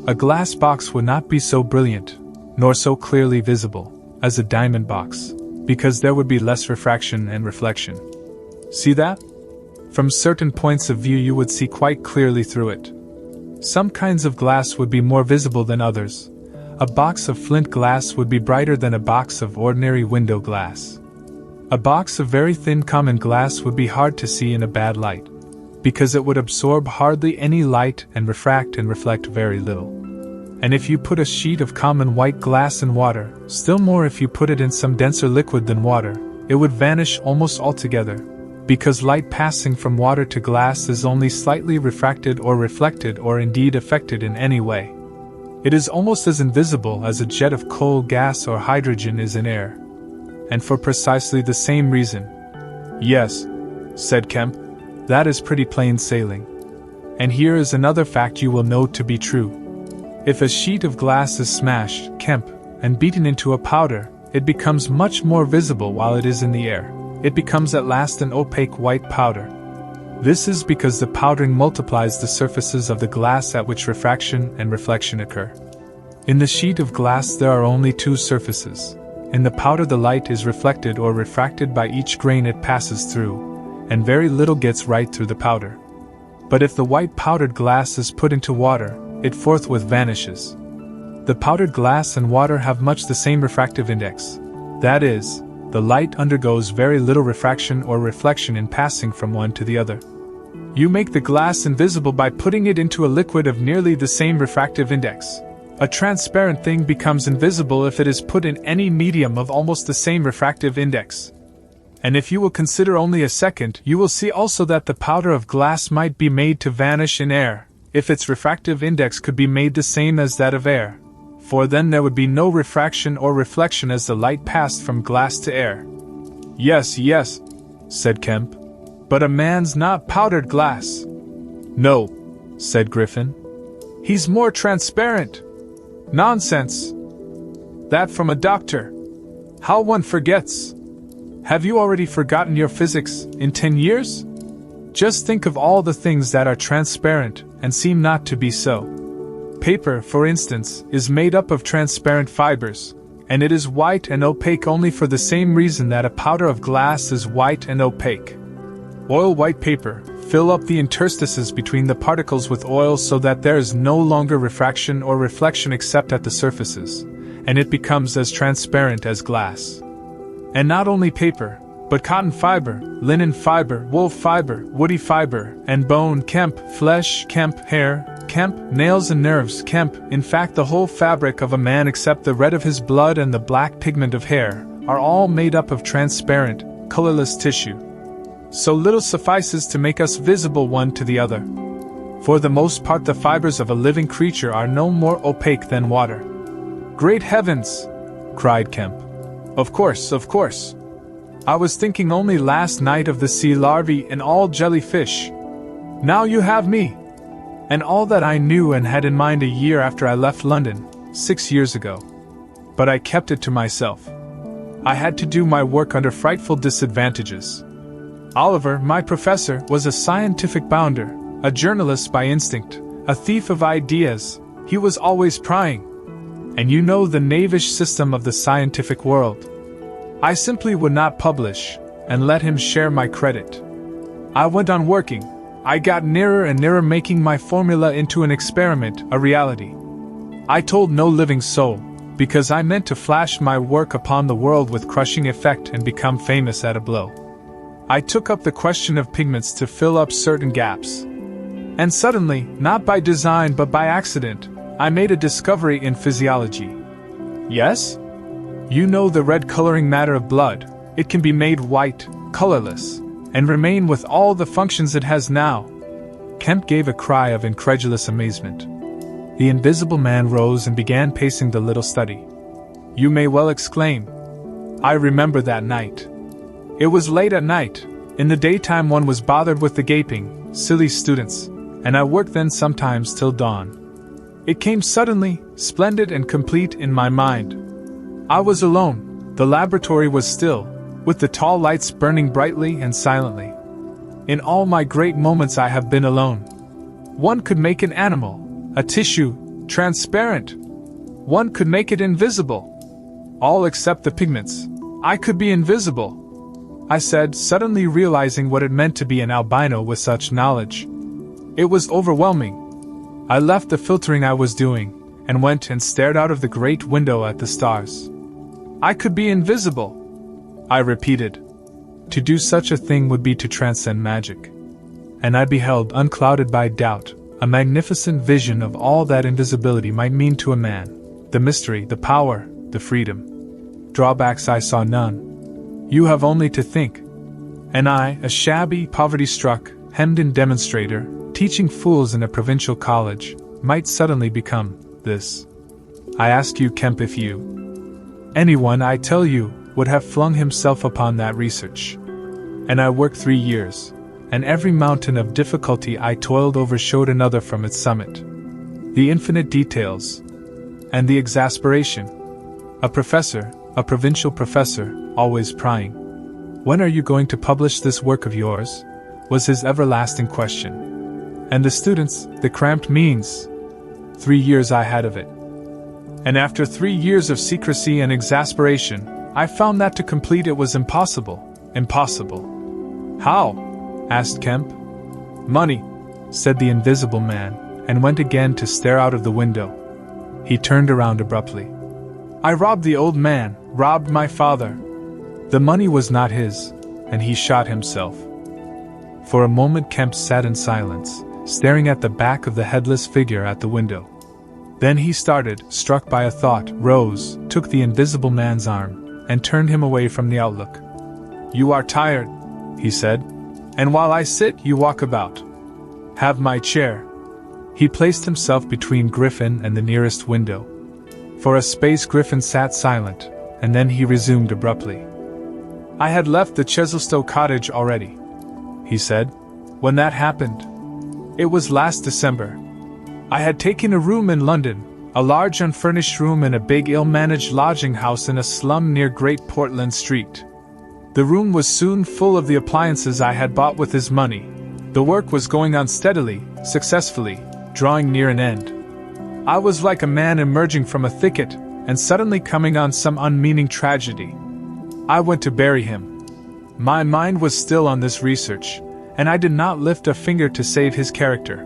A glass box would not be so brilliant, nor so clearly visible, as a diamond box, because there would be less refraction and reflection. See that? From certain points of view you would see quite clearly through it. Some kinds of glass would be more visible than others. A box of flint glass would be brighter than a box of ordinary window glass. A box of very thin common glass would be hard to see in a bad light, because it would absorb hardly any light and reflect very little. And if you put a sheet of common white glass in water, still more if you put it in some denser liquid than water, it would vanish almost altogether, because light passing from water to glass is only slightly refracted or reflected or indeed affected in any way. It is almost as invisible as a jet of coal gas or hydrogen is in air. And for precisely the same reason. Yes, said Kemp, that is pretty plain sailing. And here is another fact you will know to be true. If a sheet of glass is smashed, Kemp, and beaten into a powder, it becomes much more visible while it is in the air. It becomes at last an opaque white powder. This is because the powdering multiplies the surfaces of the glass at which refraction and reflection occur. In the sheet of glass there are only two surfaces. In the powder the light is reflected or refracted by each grain it passes through, and very little gets right through the powder. But if the white powdered glass is put into water, it forthwith vanishes. The powdered glass and water have much the same refractive index. That is, the light undergoes very little refraction or reflection in passing from one to the other. You make the glass invisible by putting it into a liquid of nearly the same refractive index. A transparent thing becomes invisible if it is put in any medium of almost the same refractive index. And if you will consider only a second, you will see also that the powder of glass might be made to vanish in air, if its refractive index could be made the same as that of air. For then there would be no refraction or reflection as the light passed from glass to air. Yes, said Kemp. But a man's not powdered glass. No, said Griffin. He's more transparent. Nonsense. That from a doctor. How one forgets. Have you already forgotten your physics in 10 years? Just think of all the things that are transparent and seem not to be so. Paper, for instance, is made up of transparent fibers, and it is white and opaque only for the same reason that a powder of glass is white and opaque. Oil-white paper, fill up the interstices between the particles with oil so that there is no longer refraction or reflection except at the surfaces, and it becomes as transparent as glass. And not only paper, but cotton fiber, linen fiber, wool fiber, woody fiber, and bone, Kemp, flesh, Kemp, hair, Kemp, nails and nerves, Kemp, in fact the whole fabric of a man except the red of his blood and the black pigment of hair, are all made up of transparent, colorless tissue. So little suffices to make us visible one to the other. For the most part the fibers of a living creature are no more opaque than water. Great heavens! Cried Kemp. Of course. I was thinking only last night of the sea larvae and all jellyfish. Now you have me! And all that I knew and had in mind a year after I left London, 6 years ago. But I kept it to myself. I had to do my work under frightful disadvantages. Oliver, my professor, was a scientific bounder, a journalist by instinct, a thief of ideas. He was always prying. And you know the knavish system of the scientific world. I simply would not publish, and let him share my credit. I went on working. I got nearer and nearer making my formula into an experiment, a reality. I told no living soul, because I meant to flash my work upon the world with crushing effect and become famous at a blow. I took up the question of pigments to fill up certain gaps. And suddenly, not by design but by accident, I made a discovery in physiology. Yes? You know the red coloring matter of blood. It can be made white, colorless, and remain with all the functions it has now. Kemp gave a cry of incredulous amazement. The invisible man rose and began pacing the little study. You may well exclaim. I remember that night. It was late at night. In the daytime one was bothered with the gaping, silly students, and I worked then sometimes till dawn. It came suddenly, splendid and complete in my mind. I was alone. The laboratory was still, with the tall lights burning brightly and silently. In all my great moments I have been alone. One could make an animal, a tissue, transparent. One could make it invisible. All except the pigments. I could be invisible, I said, suddenly realizing what it meant to be an albino with such knowledge. It was overwhelming. I left the filtering I was doing, and went and stared out of the great window at the stars. I could be invisible, I repeated. To do such a thing would be to transcend magic. And I beheld, unclouded by doubt, a magnificent vision of all that invisibility might mean to a man. The mystery, the power, the freedom. Drawbacks I saw none. You have only to think. And I, a shabby, poverty-struck, hemmed-in demonstrator, teaching fools in a provincial college, might suddenly become this. I ask you, Kemp, if you, anyone, I tell you, would have flung himself upon that research. And I worked 3 years, and every mountain of difficulty I toiled over showed another from its summit. the infinite details, and the exasperation. A professor, a provincial professor, always prying. "When are you going to publish this work of yours?" was his everlasting question. And the students, the cramped means. 3 years I had of it. And after 3 years of secrecy and exasperation, I found that to complete it was impossible. Impossible. "How?" asked Kemp. "Money," said the invisible man, and went again to stare out of the window. He turned around abruptly. "I robbed the old man, robbed my father." The money was not his, and he shot himself. For a moment Kemp sat in silence, staring at the back of the headless figure at the window. Then he started, struck by a thought, rose, took the invisible man's arm, and turned him away from the outlook. "You are tired," he said, "and while I sit, you walk about. Have my chair." He placed himself between Griffin and the nearest window. For a space Griffin sat silent, and then he resumed abruptly. "I had left the Chesilstowe cottage already," he said, "when that happened. It was last December. I had taken a room in London, a large unfurnished room in a big ill-managed lodging house in a slum near Great Portland Street. The room was soon full of the appliances I had bought with his money. The work was going on steadily, successfully, drawing near an end. I was like a man emerging from a thicket, and suddenly coming on some unmeaning tragedy. I went to bury him. My mind was still on this research, and I did not lift a finger to save his character.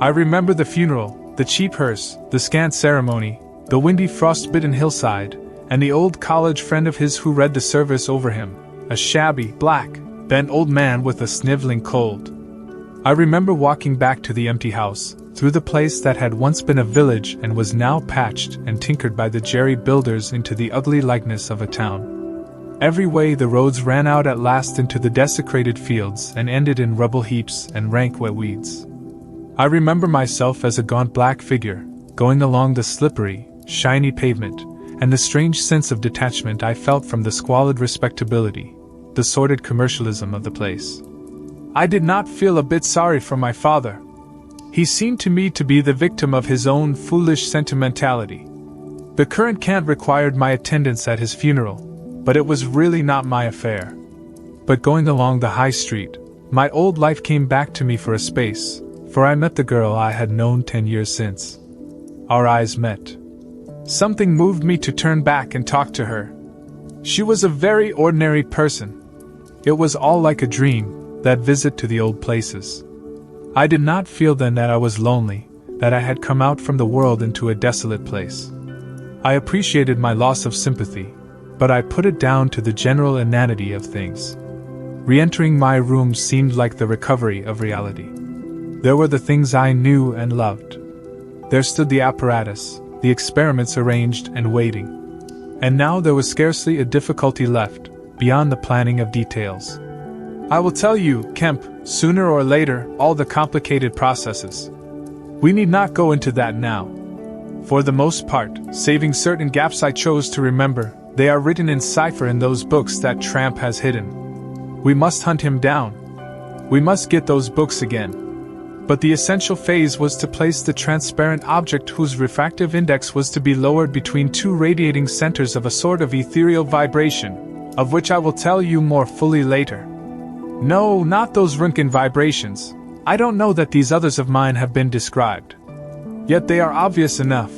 I remember the funeral, the cheap hearse, the scant ceremony, the windy frost-bitten hillside, and the old college friend of his who read the service over him, a shabby, black, bent old man with a sniveling cold. I remember walking back to the empty house, through the place that had once been a village and was now patched and tinkered by the jerry builders into the ugly likeness of a town. Every way the roads ran out at last into the desecrated fields and ended in rubble heaps and rank wet weeds. I remember myself as a gaunt black figure, going along the slippery, shiny pavement, and the strange sense of detachment I felt from the squalid respectability, the sordid commercialism of the place. I did not feel a bit sorry for my father. He seemed to me to be the victim of his own foolish sentimentality. The current cant required my attendance at his funeral, but it was really not my affair. But going along the high street, my old life came back to me for a space, for I met the girl I had known 10 years since. Our eyes met. Something moved me to turn back and talk to her. She was a very ordinary person. It was all like a dream, that visit to the old places. I did not feel then that I was lonely, that I had come out from the world into a desolate place. I appreciated my loss of sympathy, but I put it down to the general inanity of things. Re-entering my room seemed like the recovery of reality. There were the things I knew and loved. There stood the apparatus, the experiments arranged and waiting. And now there was scarcely a difficulty left, beyond the planning of details. I will tell you, Kemp, sooner or later, all the complicated processes. We need not go into that now. For the most part, saving certain gaps I chose to remember, they are written in cipher in those books that Tramp has hidden. We must hunt him down. We must get those books again. But the essential phase was to place the transparent object whose refractive index was to be lowered between two radiating centers of a sort of ethereal vibration, of which I will tell you more fully later. No, not those Röntgen vibrations. I don't know that these others of mine have been described. Yet they are obvious enough.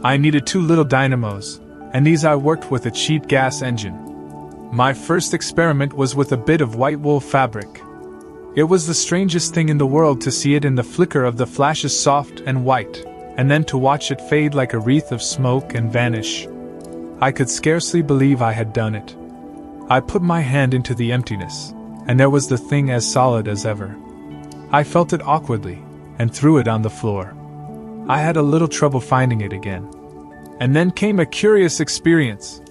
I needed 2 little dynamos, and these I worked with a cheap gas engine. My first experiment was with a bit of white wool fabric. It was the strangest thing in the world to see it in the flicker of the flashes soft and white, and then to watch it fade like a wreath of smoke and vanish. I could scarcely believe I had done it. I put my hand into the emptiness, and there was the thing as solid as ever. I felt it awkwardly, and threw it on the floor. I had a little trouble finding it again. And then came a curious experience.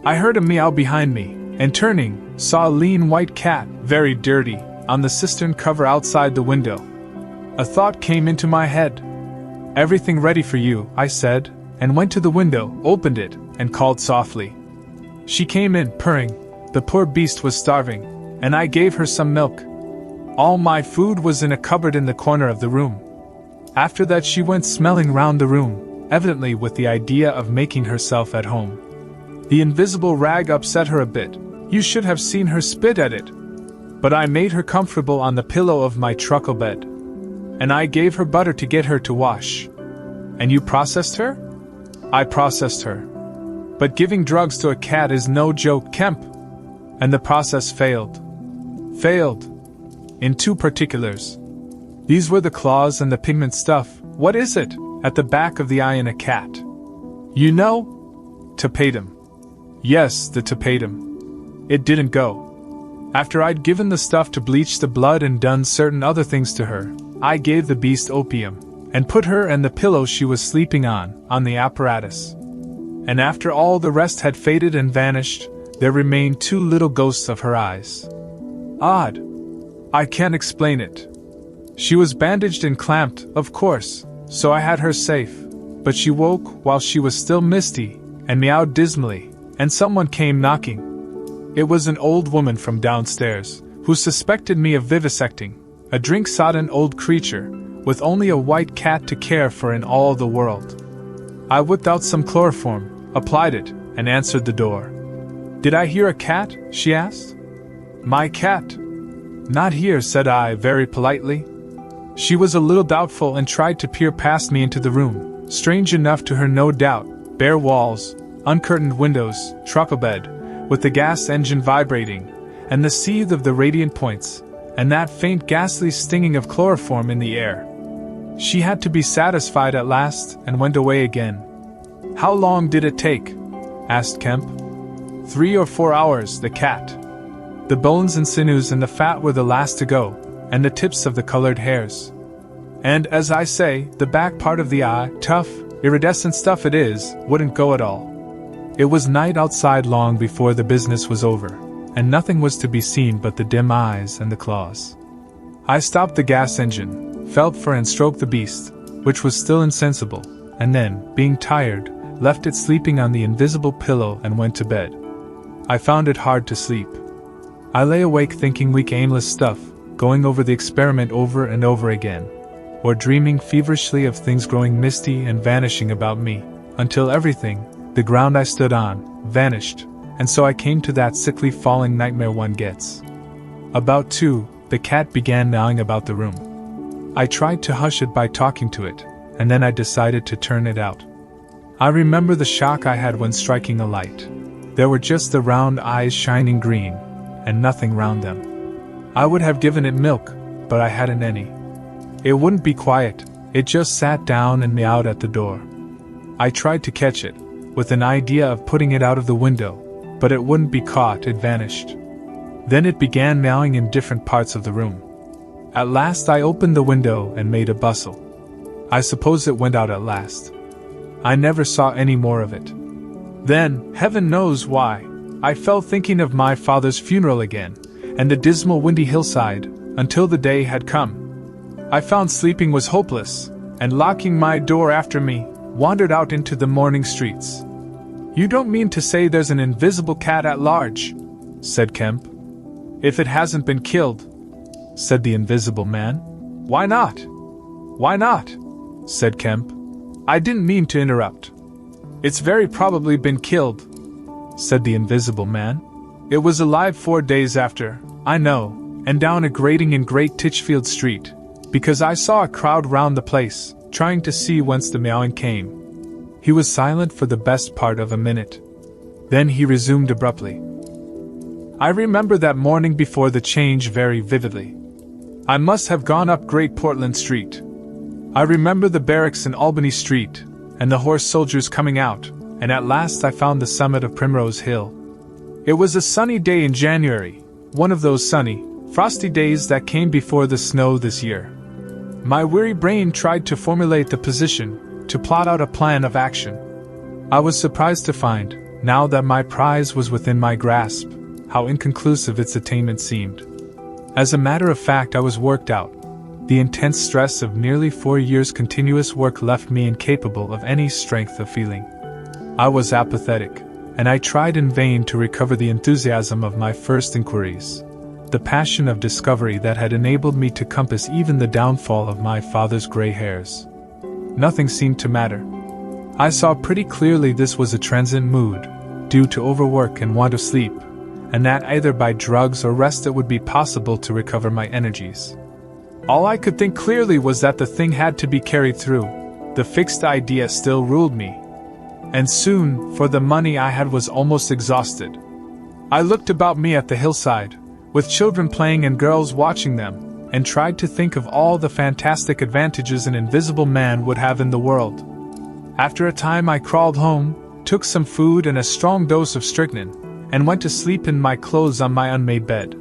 I heard a meow behind me, and turning, saw a lean white cat, very dirty, on the cistern cover outside the window. A thought came into my head. "Everything ready for you," I said, and went to the window, opened it, and called softly. She came in, purring. The poor beast was starving, and I gave her some milk. All my food was in a cupboard in the corner of the room. After that she went smelling round the room, evidently with the idea of making herself at home. The invisible rag upset her a bit. You should have seen her spit at it. But I made her comfortable on the pillow of my truckle bed. And I gave her butter to get her to wash. And you processed her? I processed her. But giving drugs to a cat is no joke, Kemp. And the process failed. Failed. In two particulars. These were the claws and the pigment stuff. What is it? At the back of the eye in a cat. You know? Tapetum. Yes, the tapetum. It didn't go. After I'd given the stuff to bleach the blood and done certain other things to her, I gave the beast opium, and put her and the pillow she was sleeping on the apparatus. And after all the rest had faded and vanished, there remained two little ghosts of her eyes. Odd. I can't explain it. She was bandaged and clamped, of course, so I had her safe, but she woke while she was still misty, and meowed dismally, and someone came knocking. It was an old woman from downstairs, who suspected me of vivisecting, a drink-sodden old creature, with only a white cat to care for in all the world. I whipped out some chloroform, applied it, and answered the door. Did I hear a cat? She asked. My cat? Not here, said I very politely. She was a little doubtful and tried to peer past me into the room, strange enough to her no doubt, bare walls, uncurtained windows, truckle bed, with the gas engine vibrating, and the seethe of the radiant points, and that faint ghastly stinging of chloroform in the air. She had to be satisfied at last, and went away again. How long did it take? Asked Kemp. 3 or 4 hours, the cat. The bones and sinews and the fat were the last to go, and the tips of the colored hairs. And, as I say, the back part of the eye, tough, iridescent stuff it is, wouldn't go at all. It was night outside long before the business was over, and nothing was to be seen but the dim eyes and the claws. I stopped the gas engine, felt for and stroked the beast, which was still insensible, and then, being tired, left it sleeping on the invisible pillow and went to bed. I found it hard to sleep. I lay awake thinking weak aimless stuff, going over the experiment over and over again, or dreaming feverishly of things growing misty and vanishing about me, until everything, the ground I stood on, vanished, and so I came to that sickly falling nightmare one gets. About 2, the cat began meowing about the room. I tried to hush it by talking to it, and then I decided to turn it out. I remember the shock I had when striking a light. There were just the round eyes shining green, and nothing round them. I would have given it milk, but I hadn't any. It wouldn't be quiet, it just sat down and meowed at the door. I tried to catch it, with an idea of putting it out of the window, but it wouldn't be caught, it vanished. Then it began meowing in different parts of the room. At last I opened the window and made a bustle. I suppose it went out at last. I never saw any more of it. Then, heaven knows why, I fell thinking of my father's funeral again, and the dismal windy hillside, until the day had come. I found sleeping was hopeless, and locking my door after me, wandered out into the morning streets. You don't mean to say there's an invisible cat at large? Said Kemp. If it hasn't been killed, said the invisible man. Why not? Why not? Said Kemp. I didn't mean to interrupt. It's very probably been killed, said the invisible man. It was alive 4 days after, I know, and down a grating in Great Titchfield Street, because I saw a crowd round the place, trying to see whence the meowing came. He was silent for the best part of a minute. Then he resumed abruptly. I remember that morning before the change very vividly. I must have gone up Great Portland Street. I remember the barracks in Albany Street, and the horse soldiers coming out, and at last I found the summit of Primrose Hill. It was a sunny day in January, one of those sunny, frosty days that came before the snow this year. My weary brain tried to formulate the position, to plot out a plan of action. I was surprised to find, now that my prize was within my grasp, how inconclusive its attainment seemed. As a matter of fact, I was worked out. The intense stress of nearly 4 years' continuous work left me incapable of any strength of feeling. I was apathetic, and I tried in vain to recover the enthusiasm of my first inquiries. the passion of discovery that had enabled me to compass even the downfall of my father's gray hairs. Nothing seemed to matter. I saw pretty clearly this was a transient mood, due to overwork and want of sleep, and that either by drugs or rest it would be possible to recover my energies. All I could think clearly was that the thing had to be carried through. The fixed idea still ruled me. And soon, for the money I had was almost exhausted. I looked about me at the hillside, with children playing and girls watching them, and tried to think of all the fantastic advantages an invisible man would have in the world. After a time I crawled home, took some food and a strong dose of strychnine, and went to sleep in my clothes on my unmade bed.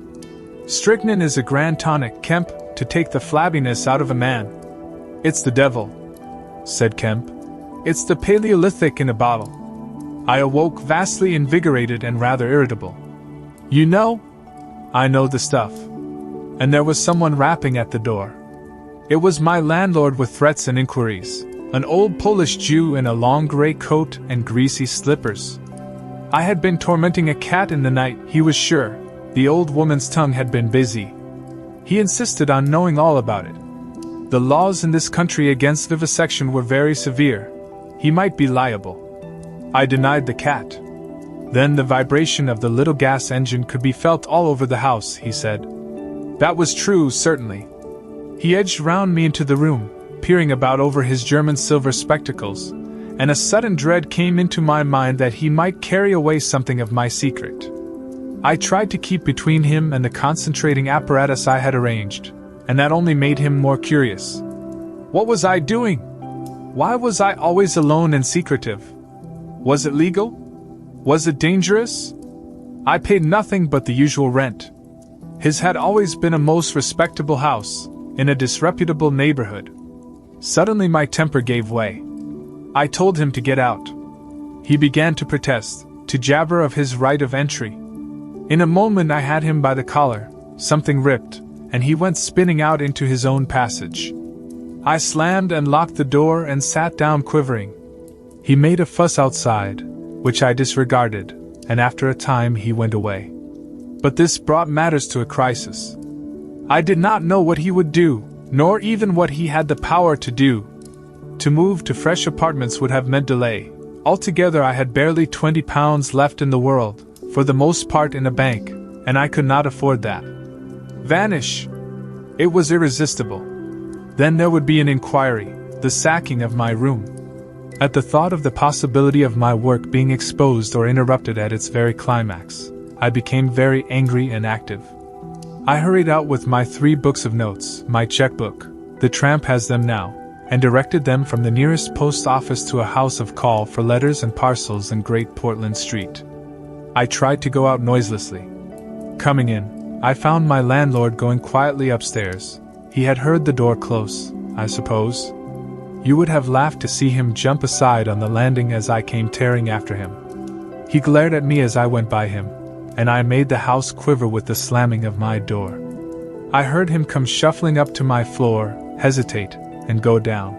Strychnine is a grand tonic, Kemp, to take the flabbiness out of a man. It's the devil, said Kemp. It's the Paleolithic in a bottle. I awoke vastly invigorated and rather irritable. You know? I know the stuff. And there was someone rapping at the door. It was my landlord with threats and inquiries, an old Polish Jew in a long gray coat and greasy slippers. I had been tormenting a cat in the night, he was sure. The old woman's tongue had been busy. He insisted on knowing all about it. The laws in this country against vivisection were very severe. He might be liable. I denied the cat. Then the vibration of the little gas engine could be felt all over the house, he said. That was true, certainly. He edged round me into the room, peering about over his German silver spectacles, and a sudden dread came into my mind that he might carry away something of my secret. I tried to keep between him and the concentrating apparatus I had arranged, and that only made him more curious. What was I doing? Why was I always alone and secretive? Was it legal? Was it dangerous? I paid nothing but the usual rent. His had always been a most respectable house, in a disreputable neighborhood. Suddenly my temper gave way. I told him to get out. He began to protest, to jabber of his right of entry. In a moment I had him by the collar, something ripped, and he went spinning out into his own passage. I slammed and locked the door and sat down quivering. He made a fuss outside, which I disregarded, and after a time he went away. But this brought matters to a crisis. I did not know what he would do, nor even what he had the power to do. To move to fresh apartments would have meant delay. Altogether I had barely £20 left in the world, for the most part in a bank, and I could not afford that. Vanish! It was irresistible. Then there would be an inquiry, the sacking of my room. At the thought of the possibility of my work being exposed or interrupted at its very climax, I became very angry and active. I hurried out with my 3 books of notes, my checkbook, the tramp has them now, and directed them from the nearest post office to a house of call for letters and parcels in Great Portland Street. I tried to go out noiselessly. Coming in, I found my landlord going quietly upstairs. He had heard the door close, I suppose. You would have laughed to see him jump aside on the landing as I came tearing after him. He glared at me as I went by him, and I made the house quiver with the slamming of my door. I heard him come shuffling up to my floor, hesitate, and go down.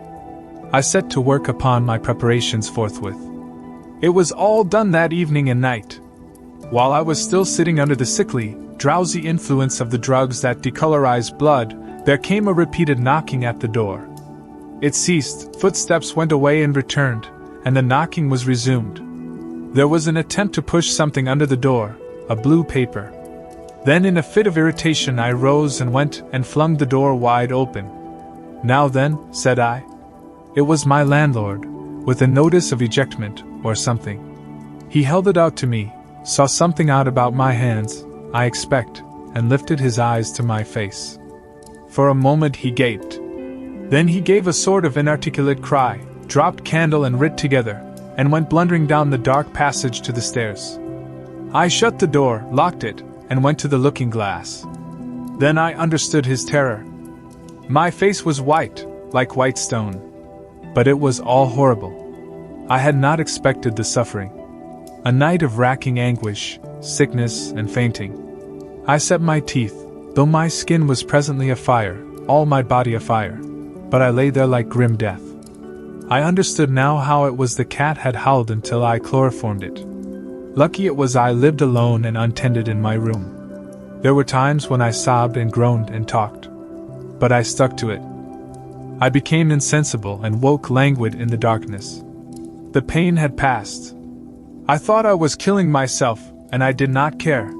I set to work upon my preparations forthwith. It was all done that evening and night. While I was still sitting under the sickly, drowsy influence of the drugs that decolorize blood, there came a repeated knocking at the door. It ceased, footsteps went away and returned, and the knocking was resumed. There was an attempt to push something under the door, a blue paper. Then in a fit of irritation I rose and went and flung the door wide open. Now then, said I. It was my landlord, with a notice of ejectment, or something. He held it out to me, saw something odd about my hands, I expect, and lifted his eyes to my face. For a moment he gaped. Then he gave a sort of inarticulate cry, dropped candle and writ together, and went blundering down the dark passage to the stairs. I shut the door, locked it, and went to the looking-glass. Then I understood his terror. My face was white, like white stone. But it was all horrible. I had not expected the suffering. A night of racking anguish, sickness, and fainting. I set my teeth, though my skin was presently afire, all my body afire, but I lay there like grim death. I understood now how it was the cat had howled until I chloroformed it. Lucky it was I lived alone and untended in my room. There were times when I sobbed and groaned and talked. But I stuck to it. I became insensible and woke languid in the darkness. The pain had passed. I thought I was killing myself, and I did not care.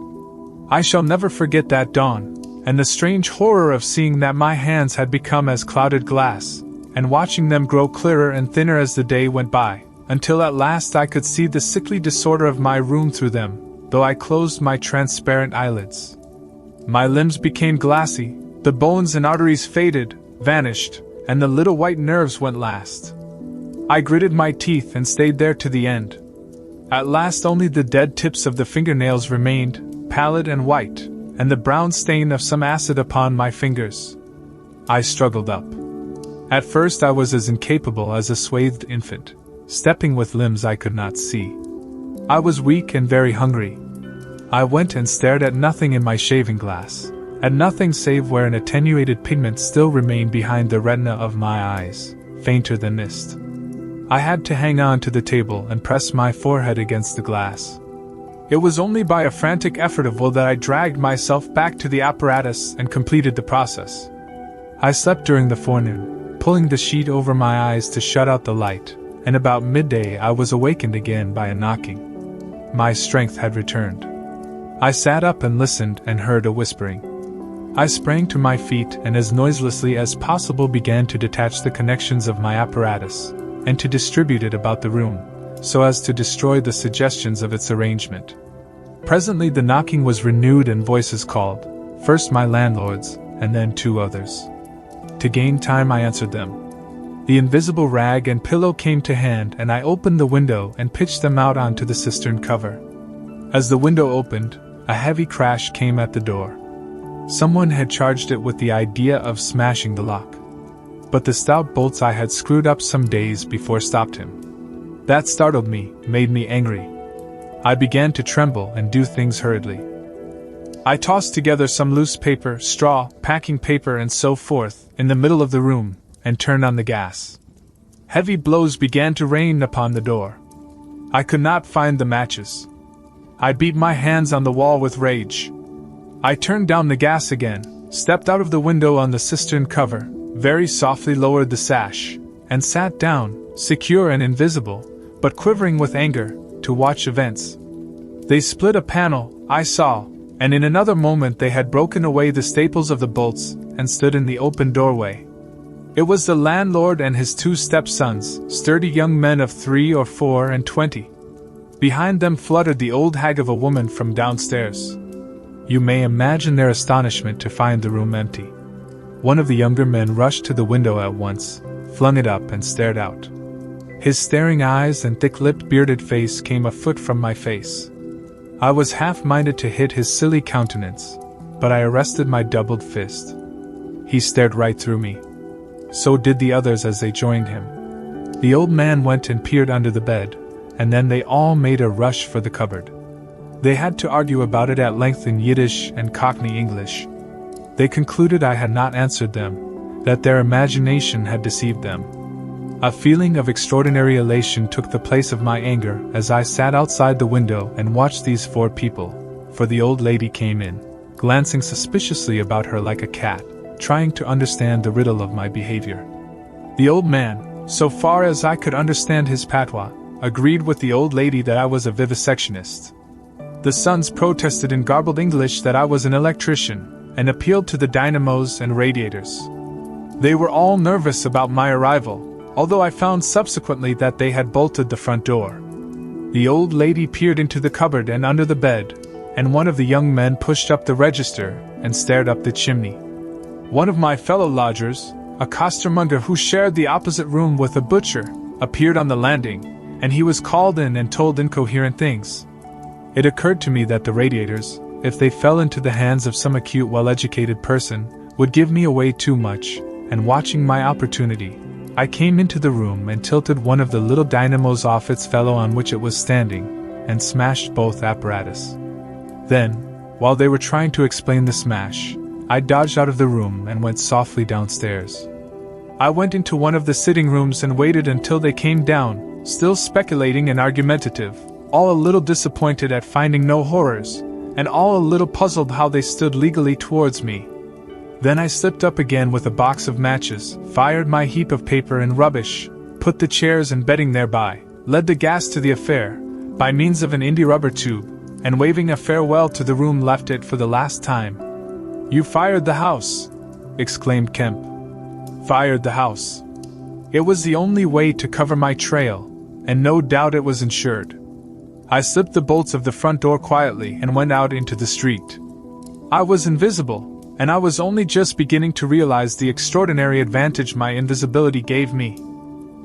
I shall never forget that dawn, and the strange horror of seeing that my hands had become as clouded glass, and watching them grow clearer and thinner as the day went by, until at last I could see the sickly disorder of my room through them, though I closed my transparent eyelids. My limbs became glassy, the bones and arteries faded, vanished, and the little white nerves went last. I gritted my teeth and stayed there to the end. At last only the dead tips of the fingernails remained, pallid and white, and the brown stain of some acid upon my fingers. I struggled up. At first I was as incapable as a swathed infant, stepping with limbs I could not see. I was weak and very hungry. I went and stared at nothing in my shaving glass, at nothing save where an attenuated pigment still remained behind the retina of my eyes, fainter than mist. I had to hang on to the table and press my forehead against the glass. It was only by a frantic effort of will that I dragged myself back to the apparatus and completed the process. I slept during the forenoon, pulling the sheet over my eyes to shut out the light, and about midday I was awakened again by a knocking. My strength had returned. I sat up and listened and heard a whispering. I sprang to my feet and as noiselessly as possible began to detach the connections of my apparatus, and to distribute it about the room, so as to destroy the suggestions of its arrangement. Presently the knocking was renewed and voices called, first my landlord's, and then 2 others. To gain time I answered them. The invisible rag and pillow came to hand and I opened the window and pitched them out onto the cistern cover. As the window opened, a heavy crash came at the door. Someone had charged it with the idea of smashing the lock. But the stout bolts I had screwed up some days before stopped him. That startled me, made me angry. I began to tremble and do things hurriedly. I tossed together some loose paper, straw, packing paper and so forth, in the middle of the room, and turned on the gas. Heavy blows began to rain upon the door. I could not find the matches. I beat my hands on the wall with rage. I turned down the gas again, stepped out of the window on the cistern cover, very softly lowered the sash, and sat down, secure and invisible, but quivering with anger, to watch events. They split a panel, I saw, and in another moment they had broken away the staples of the bolts, and stood in the open doorway. It was the landlord and his 2 stepsons, sturdy young men of 3 or 4 and 20. Behind them fluttered the old hag of a woman from downstairs. You may imagine their astonishment to find the room empty. One of the younger men rushed to the window at once, flung it up and stared out. His staring eyes and thick-lipped bearded face came a foot from my face. I was half-minded to hit his silly countenance, but I arrested my doubled fist. He stared right through me. So did the others as they joined him. The old man went and peered under the bed, and then they all made a rush for the cupboard. They had to argue about it at length in Yiddish and Cockney English. They concluded I had not answered them, that their imagination had deceived them. A feeling of extraordinary elation took the place of my anger as I sat outside the window and watched these 4 people, for the old lady came in, glancing suspiciously about her like a cat, trying to understand the riddle of my behavior. The old man, so far as I could understand his patois, agreed with the old lady that I was a vivisectionist. The sons protested in garbled English that I was an electrician, and appealed to the dynamos and radiators. They were all nervous about my arrival, although I found subsequently that they had bolted the front door. The old lady peered into the cupboard and under the bed, and one of the young men pushed up the register and stared up the chimney. One of my fellow lodgers, a costermonger who shared the opposite room with a butcher, appeared on the landing, and he was called in and told incoherent things. It occurred to me that the radiators, if they fell into the hands of some acute, well-educated person, would give me away too much, and watching my opportunity, I came into the room and tilted one of the little dynamos off its fellow on which it was standing, and smashed both apparatus. Then, while they were trying to explain the smash, I dodged out of the room and went softly downstairs. I went into one of the sitting rooms and waited until they came down, still speculating and argumentative, all a little disappointed at finding no horrors, and all a little puzzled how they stood legally towards me. Then I slipped up again with a box of matches, fired my heap of paper and rubbish, put the chairs and bedding thereby, led the gas to the affair, by means of an indie rubber tube, and waving a farewell to the room left it for the last time. "You fired the house!" exclaimed Kemp. Fired the house. It was the only way to cover my trail, and no doubt it was insured. I slipped the bolts of the front door quietly and went out into the street. I was invisible, and I was only just beginning to realize the extraordinary advantage my invisibility gave me.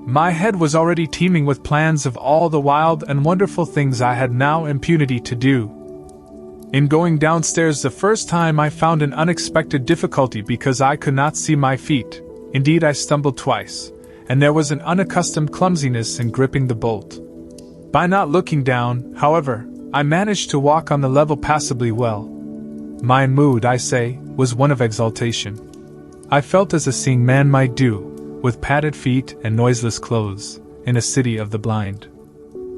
My head was already teeming with plans of all the wild and wonderful things I had now impunity to do. In going downstairs the first time I found an unexpected difficulty because I could not see my feet. Indeed, I stumbled twice, and there was an unaccustomed clumsiness in gripping the bolt. By not looking down, however, I managed to walk on the level passably well. My mood, I say, was one of exaltation. I felt as a seeing man might do, with padded feet and noiseless clothes, in a city of the blind.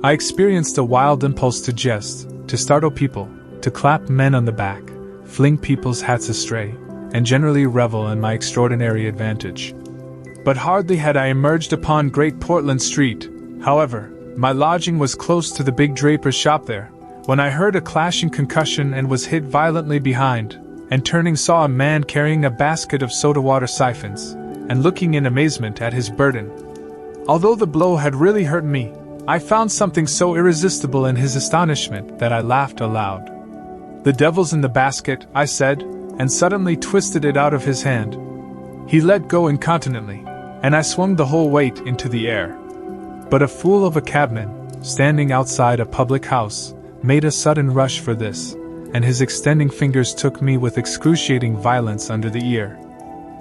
I experienced a wild impulse to jest, to startle people, to clap men on the back, fling people's hats astray, and generally revel in my extraordinary advantage. But hardly had I emerged upon Great Portland Street, however, my lodging was close to the big draper's shop there, when I heard a clashing concussion and was hit violently behind, and turning saw a man carrying a basket of soda water siphons, and looking in amazement at his burden. Although the blow had really hurt me, I found something so irresistible in his astonishment that I laughed aloud. "The devil's in the basket," I said, and suddenly twisted it out of his hand. He let go incontinently, and I swung the whole weight into the air. But a fool of a cabman, standing outside a public house, made a sudden rush for this, and his extending fingers took me with excruciating violence under the ear.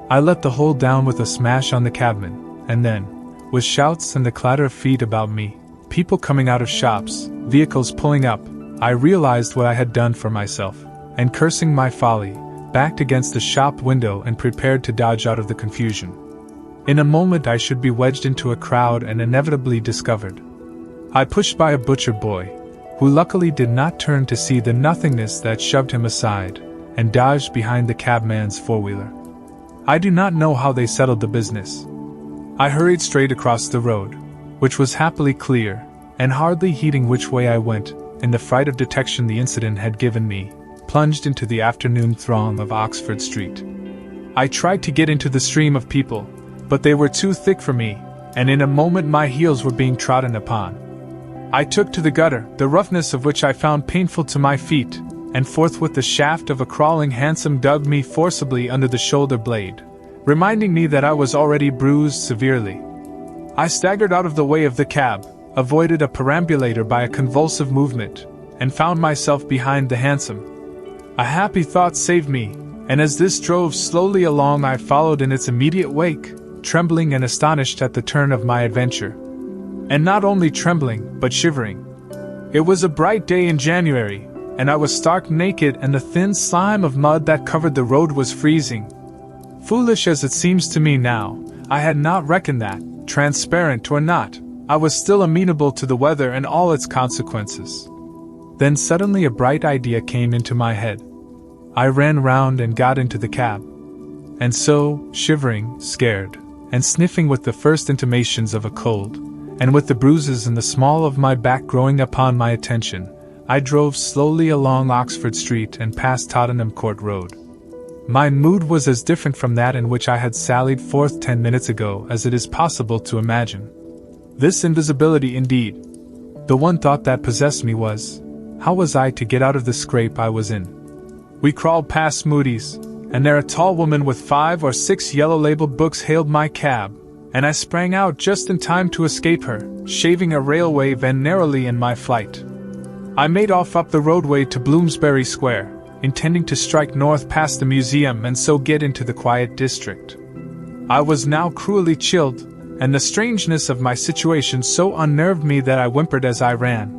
I let the whole down with a smash on the cabman, and then, with shouts and the clatter of feet about me, people coming out of shops, vehicles pulling up, I realized what I had done for myself, and cursing my folly, backed against the shop window and prepared to dodge out of the confusion. In a moment I should be wedged into a crowd and inevitably discovered. I pushed by a butcher boy, who luckily did not turn to see the nothingness that shoved him aside, and dodged behind the cabman's four-wheeler. I do not know how they settled the business. I hurried straight across the road, which was happily clear, and hardly heeding which way I went, in the fright of detection the incident had given me, plunged into the afternoon throng of Oxford Street. I tried to get into the stream of people, but they were too thick for me, and in a moment my heels were being trodden upon. I took to the gutter, the roughness of which I found painful to my feet, and forthwith the shaft of a crawling hansom dug me forcibly under the shoulder blade, reminding me that I was already bruised severely. I staggered out of the way of the cab, avoided a perambulator by a convulsive movement, and found myself behind the hansom. A happy thought saved me, and as this drove slowly along I followed in its immediate wake, trembling and astonished at the turn of my adventure. And not only trembling, but shivering. It was a bright day in January, and I was stark naked and the thin slime of mud that covered the road was freezing. Foolish as it seems to me now, I had not reckoned that, transparent or not, I was still amenable to the weather and all its consequences. Then suddenly a bright idea came into my head. I ran round and got into the cab. And so, shivering, scared, and sniffing with the first intimations of a cold, and with the bruises in the small of my back growing upon my attention, I drove slowly along Oxford Street and past Tottenham Court Road. My mood was as different from that in which I had sallied forth 10 minutes ago as it is possible to imagine. This invisibility indeed. The one thought that possessed me was, how was I to get out of the scrape I was in? We crawled past Moody's, and there a tall woman with 5 or 6 yellow-labeled books hailed my cab, and I sprang out just in time to escape her, shaving a railway van narrowly in my flight. I made off up the roadway to Bloomsbury Square, intending to strike north past the museum and so get into the quiet district. I was now cruelly chilled, and the strangeness of my situation so unnerved me that I whimpered as I ran.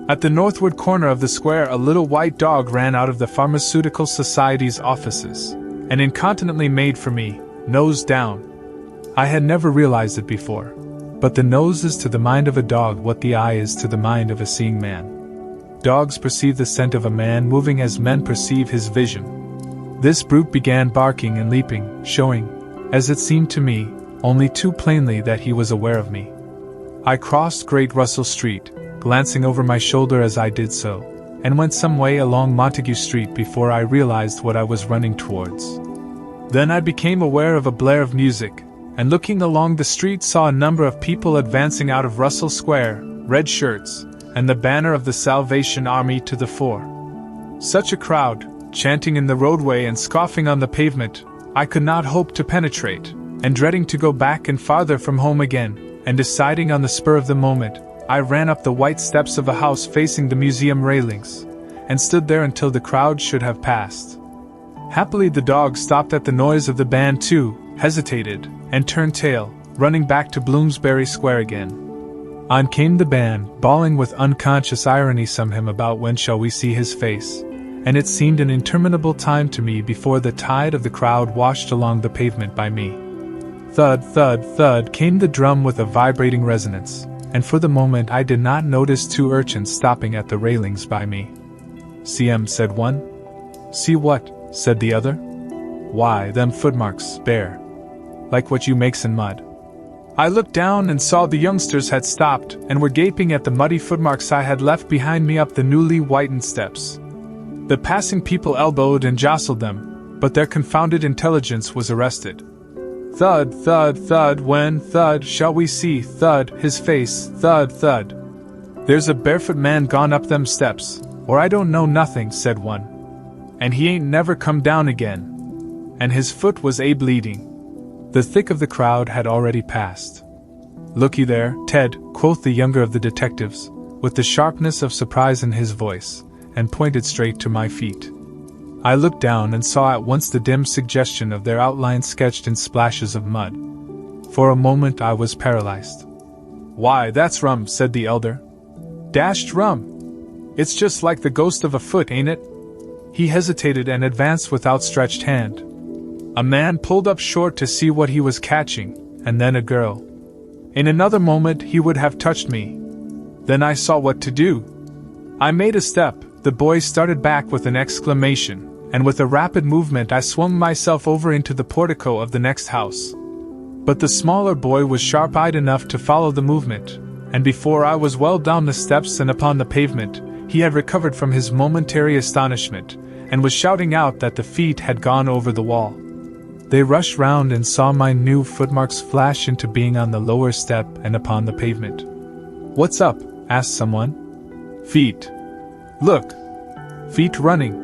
At the northward corner of the square a little white dog ran out of the Pharmaceutical Society's offices, and incontinently made for me, nose down. I had never realized it before, but the nose is to the mind of a dog what the eye is to the mind of a seeing man. Dogs perceive the scent of a man moving as men perceive his vision. This brute began barking and leaping, showing, as it seemed to me, only too plainly that he was aware of me. I crossed Great Russell Street, glancing over my shoulder as I did so, and went some way along Montague Street before I realized what I was running towards. Then I became aware of a blare of music, and looking along the street saw a number of people advancing out of Russell Square, red shirts, and the banner of the Salvation Army to the fore. Such a crowd, chanting in the roadway and scoffing on the pavement, I could not hope to penetrate, and dreading to go back and farther from home again, and deciding on the spur of the moment, I ran up the white steps of a house facing the museum railings, and stood there until the crowd should have passed. Happily the dog stopped at the noise of the band too, hesitated, and turned tail, running back to Bloomsbury Square again. On came the band, bawling with unconscious irony some hymn about when shall we see his face, and it seemed an interminable time to me before the tide of the crowd washed along the pavement by me. Thud, thud, thud came the drum with a vibrating resonance, and for the moment I did not notice two urchins stopping at the railings by me. "See 'em," said one. "See what?" said the other. "Why, them footmarks, bare. Like what you makes in mud." I looked down and saw the youngsters had stopped and were gaping at the muddy footmarks I had left behind me up the newly whitened steps. The passing people elbowed and jostled them, but their confounded intelligence was arrested. Thud, thud, thud, when, thud, shall we see, thud, his face, thud, thud. "There's a barefoot man gone up them steps, or I don't know nothing," said one. "And he ain't never come down again. And his foot was bleeding." The thick of the crowd had already passed. "Looky there, Ted," quoth the younger of the detectives, with the sharpness of surprise in his voice, and pointed straight to my feet. I looked down and saw at once the dim suggestion of their outline sketched in splashes of mud. For a moment I was paralyzed. "Why, that's rum," said the elder. "Dashed rum. It's just like the ghost of a foot, ain't it?" He hesitated and advanced with outstretched hand. A man pulled up short to see what he was catching, and then a girl. In another moment he would have touched me. Then I saw what to do. I made a step, the boy started back with an exclamation, and with a rapid movement I swung myself over into the portico of the next house. But the smaller boy was sharp-eyed enough to follow the movement, and before I was well down the steps and upon the pavement, he had recovered from his momentary astonishment, and was shouting out that the feet had gone over the wall. They rushed round and saw my new footmarks flash into being on the lower step and upon the pavement. "What's up?" asked someone. "Feet. Look. Feet running."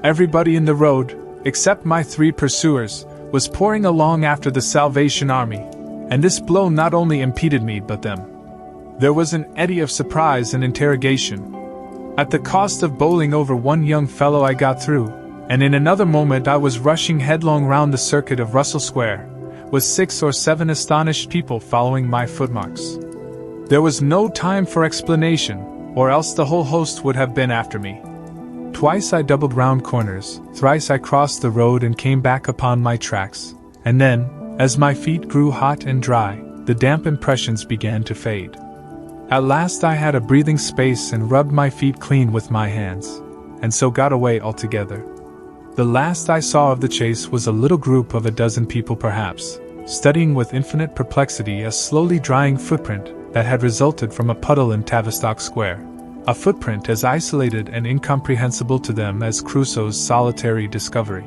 Everybody in the road, except my three pursuers, was pouring along after the Salvation Army, and this blow not only impeded me but them. There was an eddy of surprise and interrogation. At the cost of bowling over one young fellow I got through, and in another moment I was rushing headlong round the circuit of Russell Square, with 6 or 7 astonished people following my footmarks. There was no time for explanation, or else the whole host would have been after me. Twice I doubled round corners, thrice I crossed the road and came back upon my tracks, and then, as my feet grew hot and dry, the damp impressions began to fade. At last I had a breathing space and rubbed my feet clean with my hands, and so got away altogether. The last I saw of the chase was a little group of a dozen people perhaps, studying with infinite perplexity a slowly drying footprint that had resulted from a puddle in Tavistock Square, a footprint as isolated and incomprehensible to them as Crusoe's solitary discovery.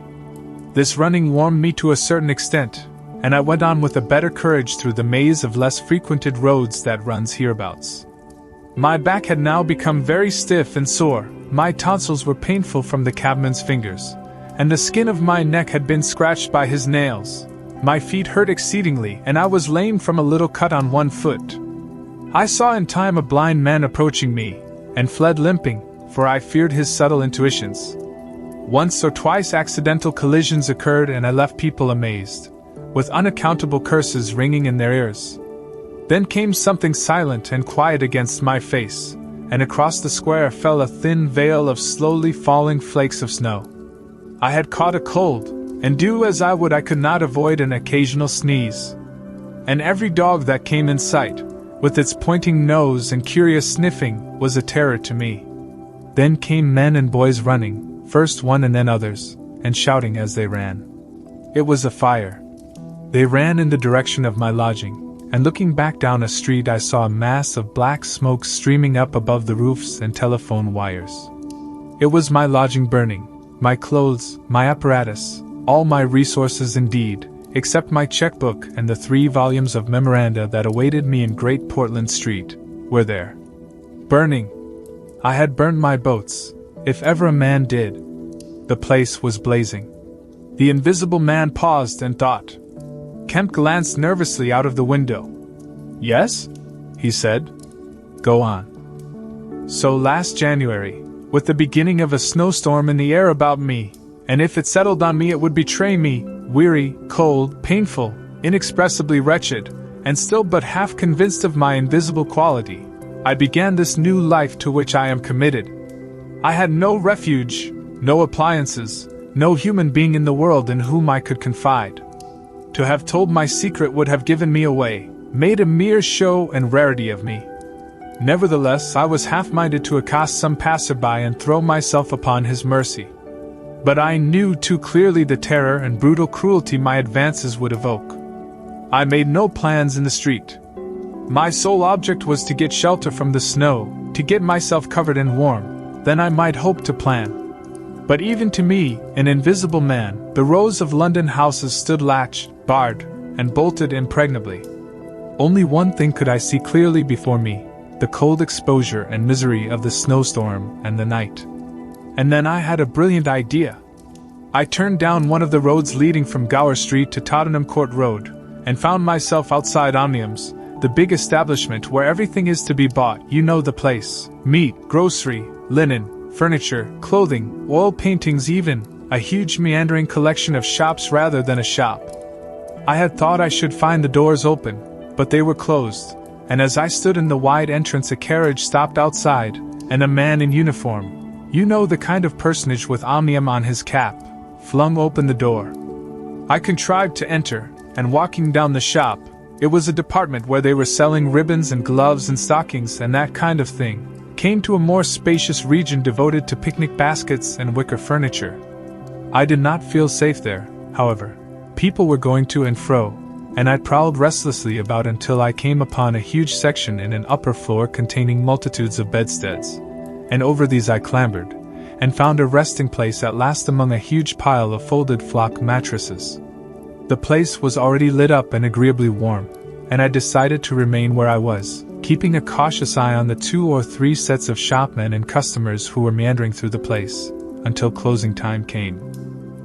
This running warmed me to a certain extent, and I went on with a better courage through the maze of less frequented roads that runs hereabouts. My back had now become very stiff and sore, my tonsils were painful from the cabman's fingers, and the skin of my neck had been scratched by his nails. My feet hurt exceedingly, and I was lame from a little cut on one foot. I saw in time a blind man approaching me, and fled limping, for I feared his subtle intuitions. Once or twice accidental collisions occurred and I left people amazed, with unaccountable curses ringing in their ears. Then came something silent and quiet against my face, and across the square fell a thin veil of slowly falling flakes of snow. I had caught a cold, and do as I would I could not avoid an occasional sneeze. And every dog that came in sight, with its pointing nose and curious sniffing, was a terror to me. Then came men and boys running, first one and then others, and shouting as they ran. It was a fire. They ran in the direction of my lodging, and looking back down a street I saw a mass of black smoke streaming up above the roofs and telephone wires. It was my lodging burning, my clothes, my apparatus, all my resources indeed, except my checkbook and the 3 volumes of memoranda that awaited me in Great Portland Street, were there. Burning. I had burned my boats, if ever a man did. The place was blazing. The invisible man paused and thought. Kemp glanced nervously out of the window. Yes? He said. Go on. So last January, with the beginning of a snowstorm in the air about me, and if it settled on me it would betray me, weary, cold, painful, inexpressibly wretched, and still but half convinced of my invisible quality, I began this new life to which I am committed. I had no refuge, no appliances, no human being in the world in whom I could confide. To have told my secret would have given me away, made a mere show and rarity of me. Nevertheless, I was half-minded to accost some passerby and throw myself upon his mercy. But I knew too clearly the terror and brutal cruelty my advances would evoke. I made no plans in the street. My sole object was to get shelter from the snow, to get myself covered and warm, then I might hope to plan. But even to me, an invisible man, the rows of London houses stood latched, barred, and bolted impregnably. Only one thing could I see clearly before me, the cold exposure and misery of the snowstorm and the night. And then I had a brilliant idea. I turned down one of the roads leading from Gower Street to Tottenham Court Road, and found myself outside Omnium's, the big establishment where everything is to be bought, you know the place. Meat, grocery, linen, furniture, clothing, oil paintings even, a huge meandering collection of shops rather than a shop. I had thought I should find the doors open, but they were closed, and as I stood in the wide entrance a carriage stopped outside, and a man in uniform, you know the kind of personage with Omnium on his cap, flung open the door. I contrived to enter, and walking down the shop, it was a department where they were selling ribbons and gloves and stockings and that kind of thing, came to a more spacious region devoted to picnic baskets and wicker furniture. I did not feel safe there, however. People were going to and fro, and I prowled restlessly about until I came upon a huge section in an upper floor containing multitudes of bedsteads, and over these I clambered, and found a resting place at last among a huge pile of folded flock mattresses. The place was already lit up and agreeably warm, and I decided to remain where I was, keeping a cautious eye on the 2 or 3 sets of shopmen and customers who were meandering through the place, until closing time came.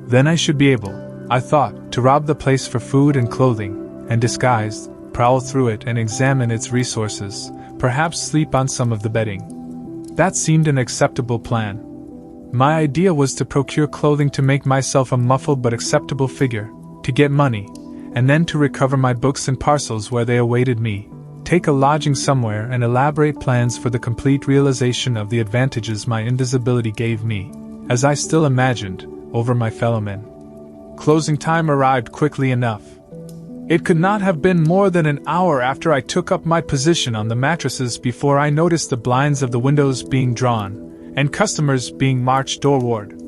Then I should be able, I thought, to rob the place for food and clothing, and disguised, prowl through it and examine its resources, perhaps sleep on some of the bedding. That seemed an acceptable plan. My idea was to procure clothing to make myself a muffled but acceptable figure, to get money, and then to recover my books and parcels where they awaited me, take a lodging somewhere and elaborate plans for the complete realization of the advantages my invisibility gave me, as I still imagined, over my fellowmen. Closing time arrived quickly enough. It could not have been more than an hour after I took up my position on the mattresses before I noticed the blinds of the windows being drawn, and customers being marched doorward.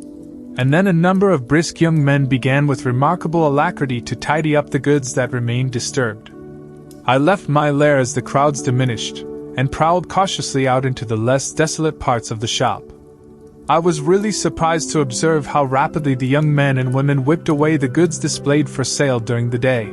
And then a number of brisk young men began with remarkable alacrity to tidy up the goods that remained disturbed. I left my lair as the crowds diminished, and prowled cautiously out into the less desolate parts of the shop. I was really surprised to observe how rapidly the young men and women whipped away the goods displayed for sale during the day.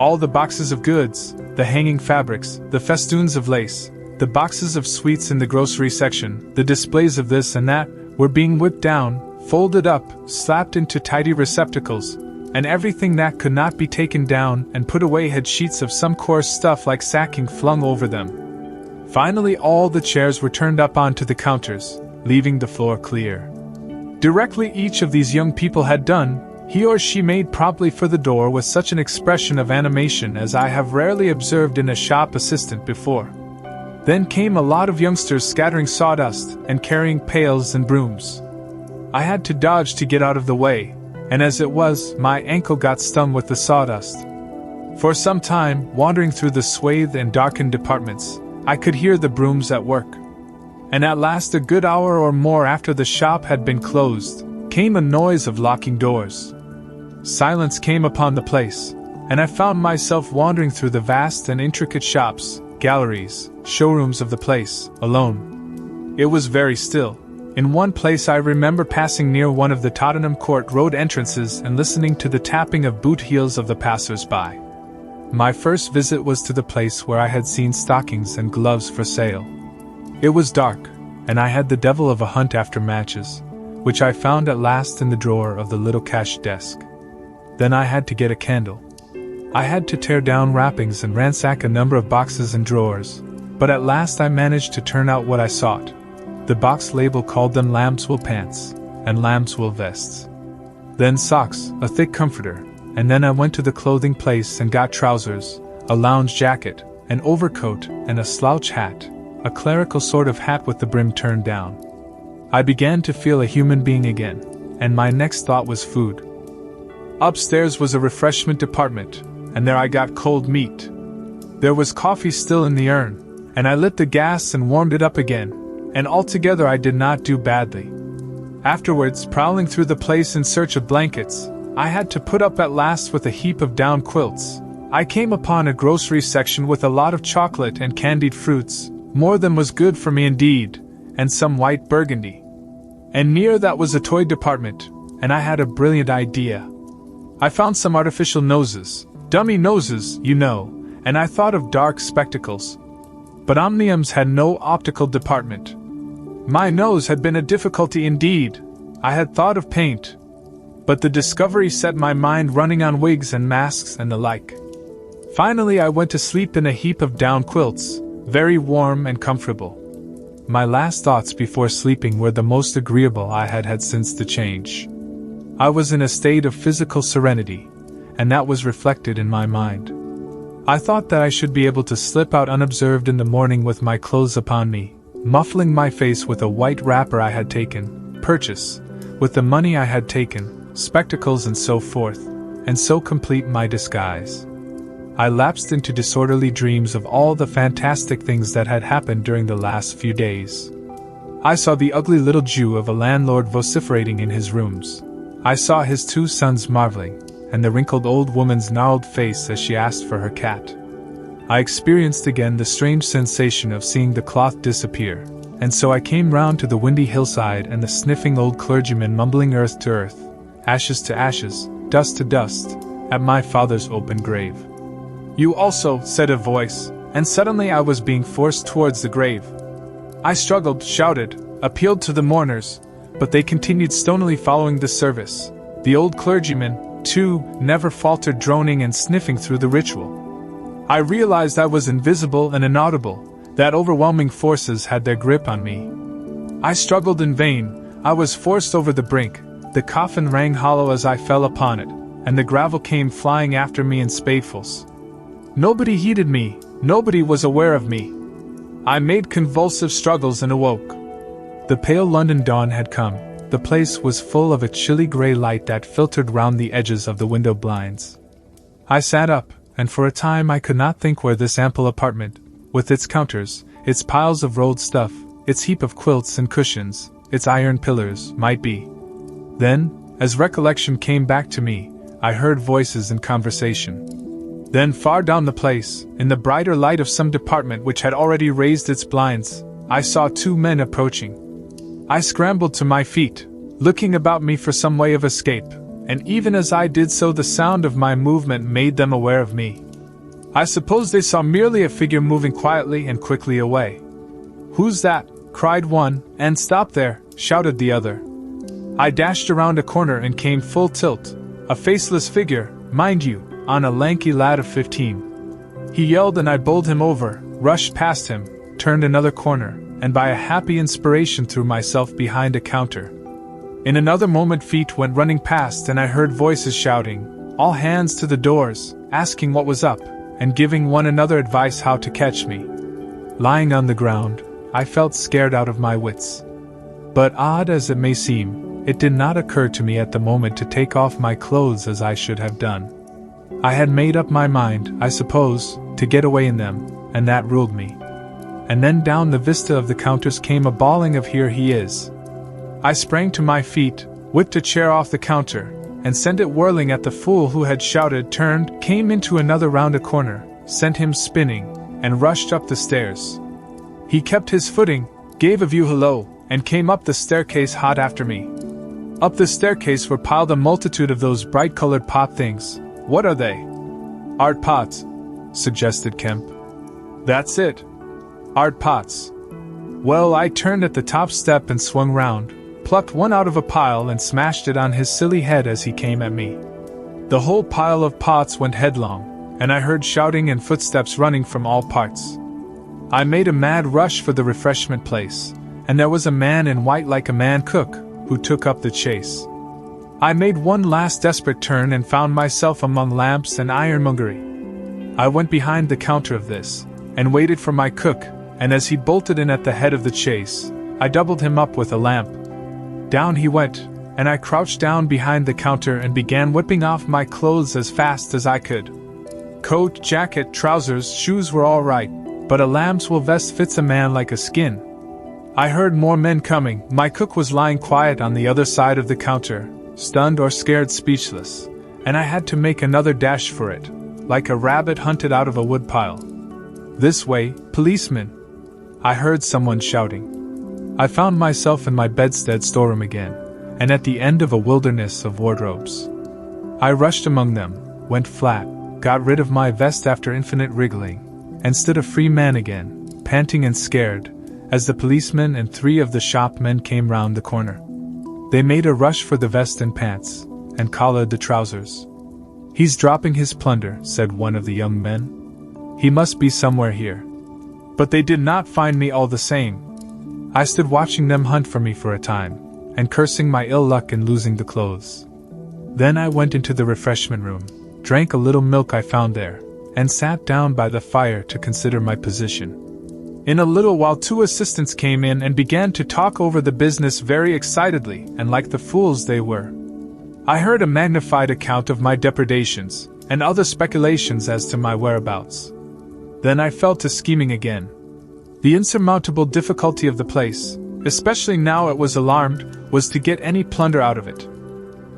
All the boxes of goods, the hanging fabrics, the festoons of lace, the boxes of sweets in the grocery section, the displays of this and that, were being whipped down, folded up, slapped into tidy receptacles, and everything that could not be taken down and put away had sheets of some coarse stuff like sacking flung over them. Finally all the chairs were turned up onto the counters, leaving the floor clear. Directly each of these young people had done, he or she made promptly for the door with such an expression of animation as I have rarely observed in a shop assistant before. Then came a lot of youngsters scattering sawdust and carrying pails and brooms. I had to dodge to get out of the way, and as it was, my ankle got stung with the sawdust. For some time, wandering through the swathed and darkened departments, I could hear the brooms at work. and at last, a good hour or more after the shop had been closed, came a noise of locking doors. Silence came upon the place, and I found myself wandering through the vast and intricate shops, galleries, showrooms of the place, alone. It was very still. In one place I remember passing near one of the Tottenham Court Road entrances and listening to the tapping of boot heels of the passers-by. My first visit was to the place where I had seen stockings and gloves for sale. It was dark, and I had the devil of a hunt after matches, which I found at last in the drawer of the little cash desk. Then I had to get a candle. I had to tear down wrappings and ransack a number of boxes and drawers, but at last I managed to turn out what I sought. The box label called them lambswool pants and lambswool vests. Then socks, a thick comforter, and then I went to the clothing place and got trousers, a lounge jacket, an overcoat, and a slouch hat, a clerical sort of hat with the brim turned down. I began to feel a human being again, and my next thought was food. Upstairs was a refreshment department, and there I got cold meat. There was coffee still in the urn, and I lit the gas and warmed it up again, and altogether I did not do badly. Afterwards, prowling through the place in search of blankets, I had to put up at last with a heap of down quilts. I came upon a grocery section with a lot of chocolate and candied fruits, more than was good for me indeed, and some white burgundy. And near that was a toy department, and I had a brilliant idea. I found some artificial noses, dummy noses, you know, and I thought of dark spectacles. But Omniums had no optical department. My nose had been a difficulty indeed. I had thought of paint, but the discovery set my mind running on wigs and masks and the like. Finally I went to sleep in a heap of down quilts, very warm and comfortable. My last thoughts before sleeping were the most agreeable I had had since the change. I was in a state of physical serenity, and that was reflected in my mind. I thought that I should be able to slip out unobserved in the morning with my clothes upon me, muffling my face with a white wrapper I had taken, purchase, with the money I had taken, spectacles and so forth, and so complete my disguise. I lapsed into disorderly dreams of all the fantastic things that had happened during the last few days. I saw the ugly little Jew of a landlord vociferating in his rooms. I saw his two sons marveling, and the wrinkled old woman's gnarled face as she asked for her cat. I experienced again the strange sensation of seeing the cloth disappear, and so I came round to the windy hillside and the sniffing old clergyman mumbling earth to earth, ashes to ashes, dust to dust, at my father's open grave. "You also," said a voice, and suddenly I was being forced towards the grave. I struggled, shouted, appealed to the mourners, but they continued stonily following the service. The old clergyman, too, never faltered droning and sniffing through the ritual. I realized I was invisible and inaudible, that overwhelming forces had their grip on me. I struggled in vain, I was forced over the brink, the coffin rang hollow as I fell upon it, and the gravel came flying after me in spadefuls. Nobody heeded me, nobody was aware of me. I made convulsive struggles and awoke. The pale London dawn had come. The place was full of a chilly grey light that filtered round the edges of the window blinds. I sat up, and for a time I could not think where this ample apartment, with its counters, its piles of rolled stuff, its heap of quilts and cushions, its iron pillars, might be. Then, as recollection came back to me, I heard voices in conversation. Then far down the place, in the brighter light of some department which had already raised its blinds, I saw two men approaching. I scrambled to my feet, looking about me for some way of escape, and even as I did so the sound of my movement made them aware of me. I suppose they saw merely a figure moving quietly and quickly away. "Who's that?" cried one, and "Stop there," shouted the other. I dashed around a corner and came full tilt, a faceless figure, mind you, on a lanky lad of 15. He yelled and I bowled him over, rushed past him, turned another corner, and by a happy inspiration threw myself behind a counter. In another moment feet went running past and I heard voices shouting, "All hands to the doors," asking what was up, and giving one another advice how to catch me. Lying on the ground, I felt scared out of my wits. But odd as it may seem, it did not occur to me at the moment to take off my clothes as I should have done. I had made up my mind, I suppose, to get away in them, and that ruled me. and then down the vista of the counters came a bawling of "Here he is." I sprang to my feet, whipped a chair off the counter, and sent it whirling at the fool who had shouted, turned, came into another round a corner, sent him spinning, and rushed up the stairs. He kept his footing, gave a view hello, and came up the staircase hot after me. Up the staircase were piled a multitude of those bright-colored pot things. What are they? Art pots, suggested Kemp. That's it. Art pots. Well, I turned at the top step and swung round, plucked one out of a pile and smashed it on his silly head as he came at me. The whole pile of pots went headlong, and I heard shouting and footsteps running from all parts. I made a mad rush for the refreshment place, and there was a man in white like a man cook, who took up the chase. I made one last desperate turn and found myself among lamps and ironmongery. I went behind the counter of this, and waited for my cook, and as he bolted in at the head of the chase, I doubled him up with a lamp. Down he went, and I crouched down behind the counter and began whipping off my clothes as fast as I could. Coat, jacket, trousers, shoes were all right, but a lambswool vest fits a man like a skin. I heard more men coming. My cook was lying quiet on the other side of the counter, stunned or scared speechless, and I had to make another dash for it, like a rabbit hunted out of a woodpile. This way, policeman! I heard someone shouting. I found myself in my bedstead storeroom again, and at the end of a wilderness of wardrobes. I rushed among them, went flat, got rid of my vest after infinite wriggling, and stood a free man again, panting and scared, as the policeman and 3 of the shopmen came round the corner. They made a rush for the vest and pants, and collared the trousers. "He's dropping his plunder," said one of the young men. "He must be somewhere here." But they did not find me all the same. I stood watching them hunt for me for a time, and cursing my ill luck in losing the clothes. Then I went into the refreshment room, drank a little milk I found there, and sat down by the fire to consider my position. In a little while 2 assistants came in and began to talk over the business very excitedly, and like the fools they were. I heard a magnified account of my depredations, and other speculations as to my whereabouts. Then I fell to scheming again. The insurmountable difficulty of the place, especially now it was alarmed, was to get any plunder out of it.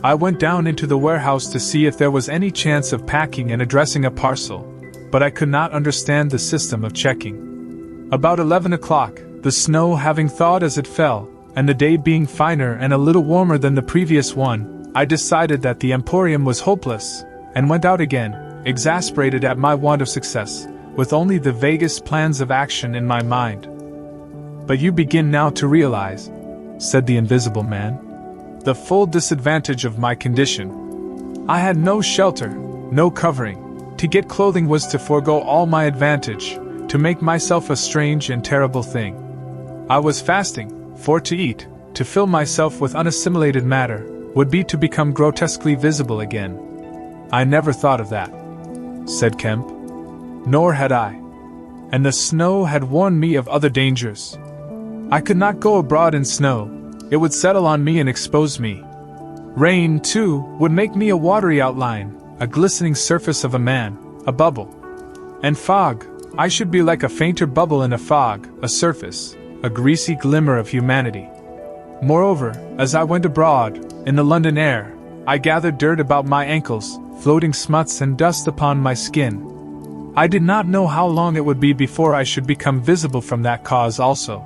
I went down into the warehouse to see if there was any chance of packing and addressing a parcel, but I could not understand the system of checking. About 11 o'clock, the snow having thawed as it fell, and the day being finer and a little warmer than the previous one, I decided that the emporium was hopeless, and went out again, exasperated at my want of success, with only the vaguest plans of action in my mind. "But you begin now to realize," said the invisible man, "the full disadvantage of my condition. I had no shelter, no covering. To get clothing was to forego all my advantage, to make myself a strange and terrible thing. I was fasting, for to eat, to fill myself with unassimilated matter, would be to become grotesquely visible again." "I never thought of that," said Kemp. "Nor had I. And the snow had warned me of other dangers. I could not go abroad in snow, it would settle on me and expose me. Rain, too, would make me a watery outline, a glistening surface of a man, a bubble. And fog, I should be like a fainter bubble in a fog, a surface, a greasy glimmer of humanity. Moreover, as I went abroad, in the London air, I gathered dirt about my ankles, floating smuts and dust upon my skin. I did not know how long it would be before I should become visible from that cause also.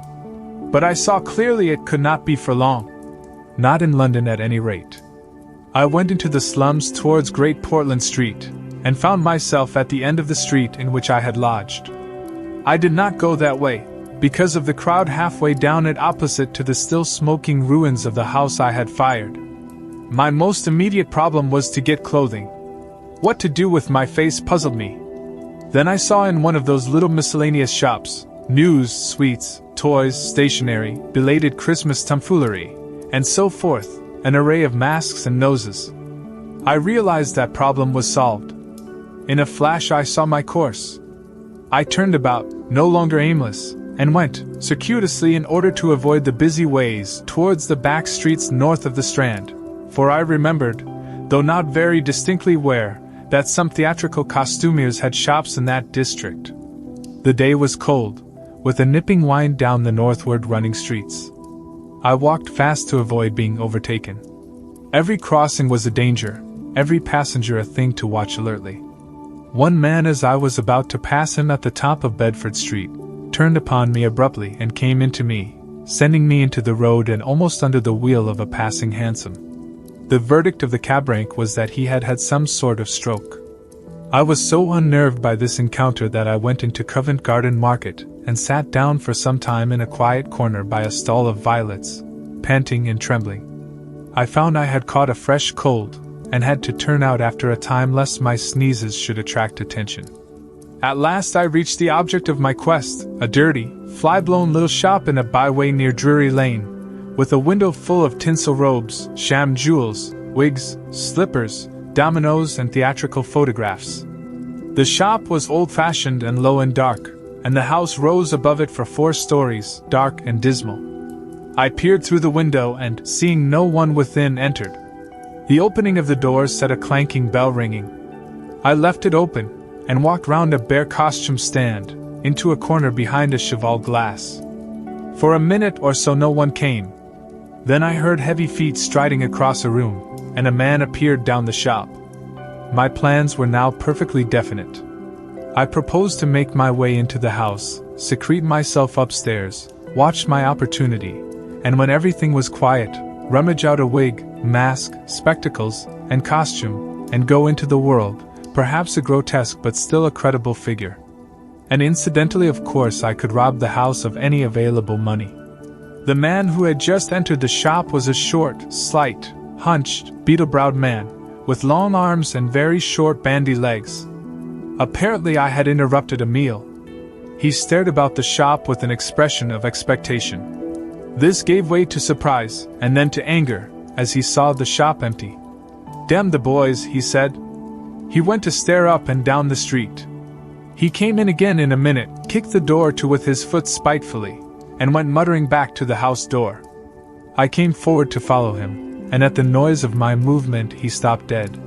But I saw clearly it could not be for long. Not in London at any rate. I went into the slums towards Great Portland Street, and found myself at the end of the street in which I had lodged. I did not go that way, because of the crowd halfway down it opposite to the still smoking ruins of the house I had fired. My most immediate problem was to get clothing. What to do with my face puzzled me. Then I saw in one of those little miscellaneous shops, news, sweets, toys, stationery, belated Christmas tomfoolery, and so forth, an array of masks and noses. I realized that problem was solved. In a flash I saw my course. I turned about, no longer aimless, and went, circuitously in order to avoid the busy ways, towards the back streets north of the Strand, for I remembered, though not very distinctly where, that some theatrical costumiers had shops in that district. The day was cold, with a nipping wind down the northward running streets. I walked fast to avoid being overtaken. Every crossing was a danger, every passenger a thing to watch alertly. One man, as I was about to pass him at the top of Bedford Street, turned upon me abruptly and came into me, sending me into the road and almost under the wheel of a passing hansom. The verdict of the cab rank was that he had had some sort of stroke. I was so unnerved by this encounter that I went into Covent Garden Market and sat down for some time in a quiet corner by a stall of violets, panting and trembling. I found I had caught a fresh cold, and had to turn out after a time lest my sneezes should attract attention. At last I reached the object of my quest, a dirty, fly-blown little shop in a byway near Drury Lane, with a window full of tinsel robes, sham jewels, wigs, slippers, dominoes and theatrical photographs. The shop was old-fashioned and low and dark, and the house rose above it for 4 stories, dark and dismal. I peered through the window and, seeing no one within, entered. The opening of the door set a clanking bell ringing. I left it open, and walked round a bare costume stand, into a corner behind a cheval glass. For a minute or so no one came. Then I heard heavy feet striding across a room, and a man appeared down the shop. My plans were now perfectly definite. I proposed to make my way into the house, secrete myself upstairs, watch my opportunity, and when everything was quiet, rummage out a wig, mask, spectacles, and costume, and go into the world, perhaps a grotesque but still a credible figure. And incidentally, of course, I could rob the house of any available money. The man who had just entered the shop was a short, slight, hunched, beetle-browed man, with long arms and very short bandy legs. Apparently I had interrupted a meal. He stared about the shop with an expression of expectation. This gave way to surprise, and then to anger, as he saw the shop empty. "Damn the boys," he said. He went to stare up and down the street. He came in again in a minute, kicked the door to with his foot spitefully, and went muttering back to the house door. I came forward to follow him, and at the noise of my movement he stopped dead.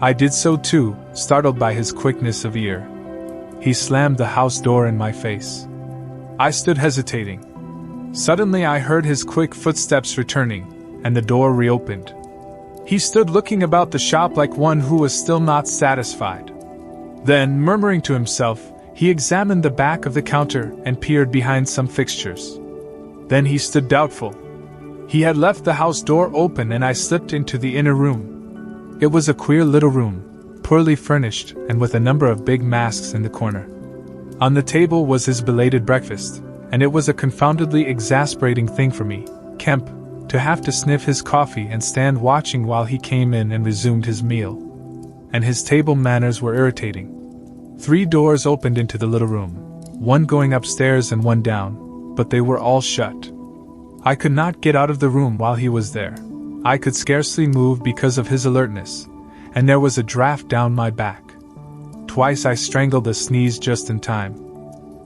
I did so too, startled by his quickness of ear. He slammed the house door in my face. I stood hesitating. Suddenly I heard his quick footsteps returning, and the door reopened. He stood looking about the shop like one who was still not satisfied. Then, murmuring to himself, he examined the back of the counter and peered behind some fixtures. Then he stood doubtful. He had left the house door open and I slipped into the inner room. It was a queer little room, poorly furnished and with a number of big masks in the corner. On the table was his belated breakfast, and it was a confoundedly exasperating thing for me, Kemp, to have to sniff his coffee and stand watching while he came in and resumed his meal. And his table manners were irritating. 3 doors opened into the little room, one going upstairs and one down, but they were all shut. I could not get out of the room while he was there. I could scarcely move because of his alertness, and there was a draft down my back. Twice I strangled a sneeze just in time.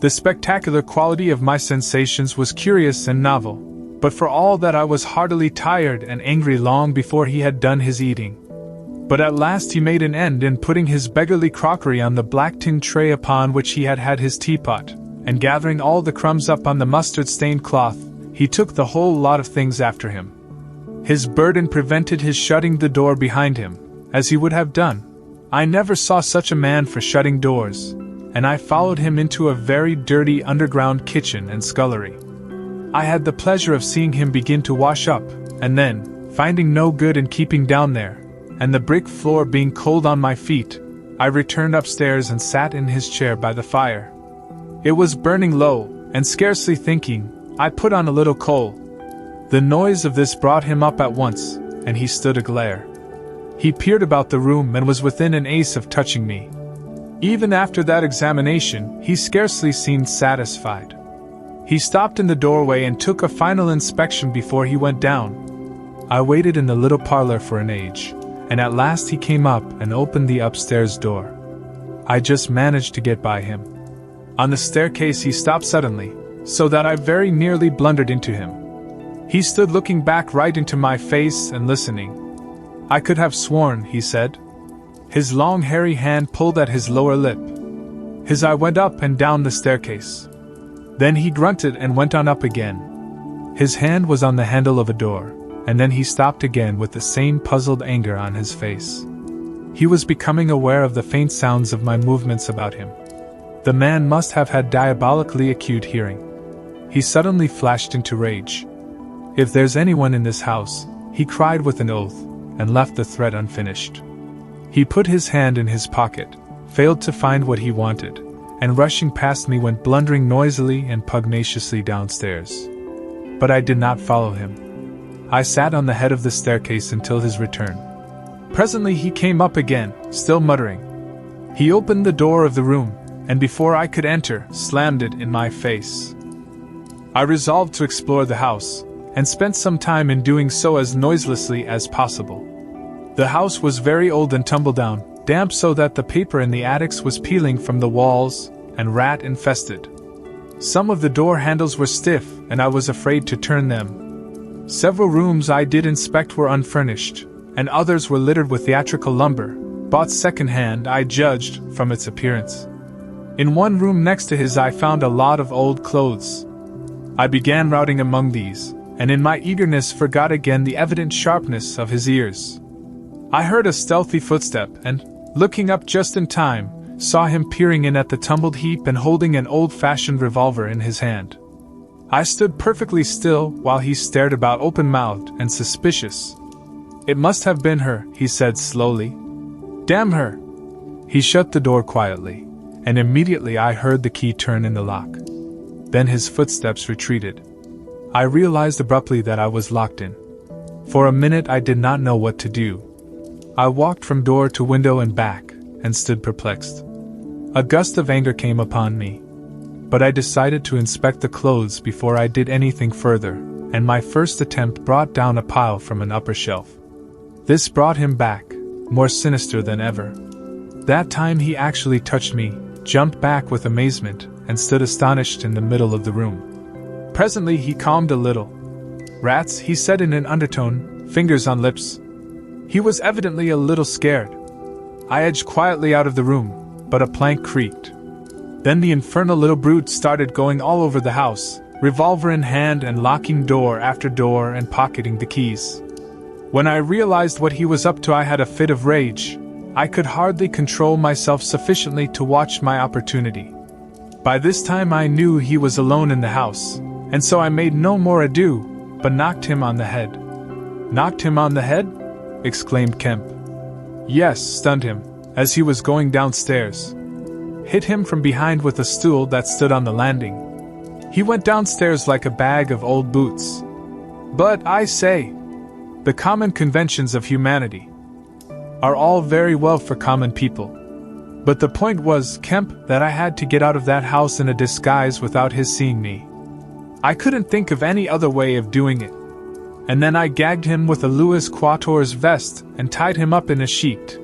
The spectacular quality of my sensations was curious and novel, but for all that I was heartily tired and angry long before he had done his eating. But at last he made an end in putting his beggarly crockery on the black tin tray upon which he had had his teapot, and gathering all the crumbs up on the mustard-stained cloth, he took the whole lot of things after him. His burden prevented his shutting the door behind him, as he would have done. I never saw such a man for shutting doors, and I followed him into a very dirty underground kitchen and scullery. I had the pleasure of seeing him begin to wash up, and then, finding no good in keeping down there, and the brick floor being cold on my feet, I returned upstairs and sat in his chair by the fire. It was burning low, and scarcely thinking, I put on a little coal. The noise of this brought him up at once, and he stood aglare. He peered about the room and was within an ace of touching me. Even after that examination, he scarcely seemed satisfied. He stopped in the doorway and took a final inspection before he went down. I waited in the little parlor for an age, and at last he came up and opened the upstairs door. I just managed to get by him. On the staircase he stopped suddenly, so that I very nearly blundered into him. He stood looking back right into my face and listening. I could have sworn, he said. His long hairy hand pulled at his lower lip. His eye went up and down the staircase. Then he grunted and went on up again. His hand was on the handle of a door, and then he stopped again with the same puzzled anger on his face. He was becoming aware of the faint sounds of my movements about him. The man must have had diabolically acute hearing. He suddenly flashed into rage. "If there's anyone in this house," he cried with an oath, and left the threat unfinished. He put his hand in his pocket, failed to find what he wanted, and rushing past me went blundering noisily and pugnaciously downstairs. But I did not follow him. I sat on the head of the staircase until his return. Presently he came up again, still muttering. He opened the door of the room, and before I could enter, slammed it in my face. I resolved to explore the house, and spent some time in doing so as noiselessly as possible. The house was very old and tumble-down, damp so that the paper in the attics was peeling from the walls, and rat-infested. Some of the door handles were stiff, and I was afraid to turn them. Several rooms I did inspect were unfurnished, and others were littered with theatrical lumber, bought second-hand, I judged, from its appearance. In one room next to his I found a lot of old clothes. I began routing among these, and in my eagerness forgot again the evident sharpness of his ears. I heard a stealthy footstep, and, looking up just in time, saw him peering in at the tumbled heap and holding an old-fashioned revolver in his hand. I stood perfectly still while he stared about open-mouthed and suspicious. "It must have been her," he said slowly. "Damn her!" He shut the door quietly, and immediately I heard the key turn in the lock. Then his footsteps retreated. I realized abruptly that I was locked in. For a minute I did not know what to do. I walked from door to window and back, and stood perplexed. A gust of anger came upon me. But I decided to inspect the clothes before I did anything further, and my first attempt brought down a pile from an upper shelf. This brought him back, more sinister than ever. That time he actually touched me, jumped back with amazement, and stood astonished in the middle of the room. Presently he calmed a little. "Rats," he said in an undertone, fingers on lips. He was evidently a little scared. I edged quietly out of the room, but a plank creaked. Then the infernal little brute started going all over the house, revolver in hand and locking door after door and pocketing the keys. When I realized what he was up to I had a fit of rage. I could hardly control myself sufficiently to watch my opportunity. By this time I knew he was alone in the house, and so I made no more ado, but knocked him on the head. "Knocked him on the head?" exclaimed Kemp. "Yes, stunned him, as he was going downstairs. Hit him from behind with a stool that stood on the landing. He went downstairs like a bag of old boots. But, I say, the common conventions of humanity are all very well for common people. But the point was, Kemp, that I had to get out of that house in a disguise without his seeing me. I couldn't think of any other way of doing it. And then I gagged him with a Louis Quatorze vest and tied him up in a sheet.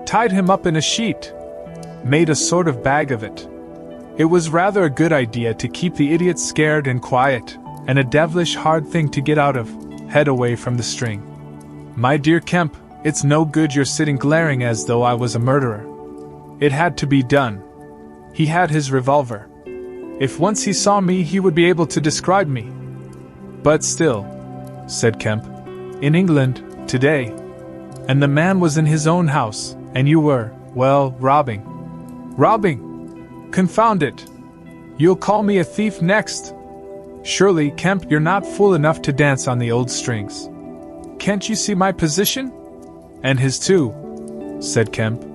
Tied him up in a sheet! Made a sort of bag of it. It was rather a good idea to keep the idiot scared and quiet, and a devilish hard thing to get out of, head away from the string. My dear Kemp, it's no good your sitting glaring as though I was a murderer. It had to be done. He had his revolver. If once he saw me he would be able to describe me. But still," said Kemp, "in England, today. And the man was in his own house, and you were, well, robbing. Robbing! Confound it! You'll call me a thief next! Surely, Kemp, you're not fool enough to dance on the old strings. Can't you see my position? And his too," said Kemp.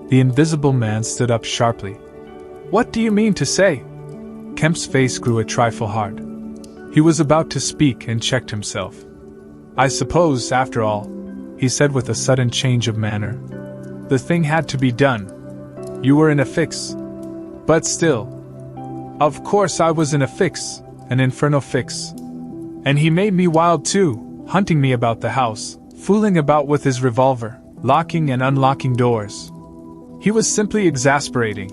The invisible man stood up sharply. "What do you mean to say?" Kemp's face grew a trifle hard. He was about to speak and checked himself. "I suppose, after all," he said with a sudden change of manner, "the thing had to be done. You were in a fix. But still. Of course I was in a fix, an infernal fix. And he made me wild too, hunting me about the house, fooling about with his revolver, locking and unlocking doors. He was simply exasperating.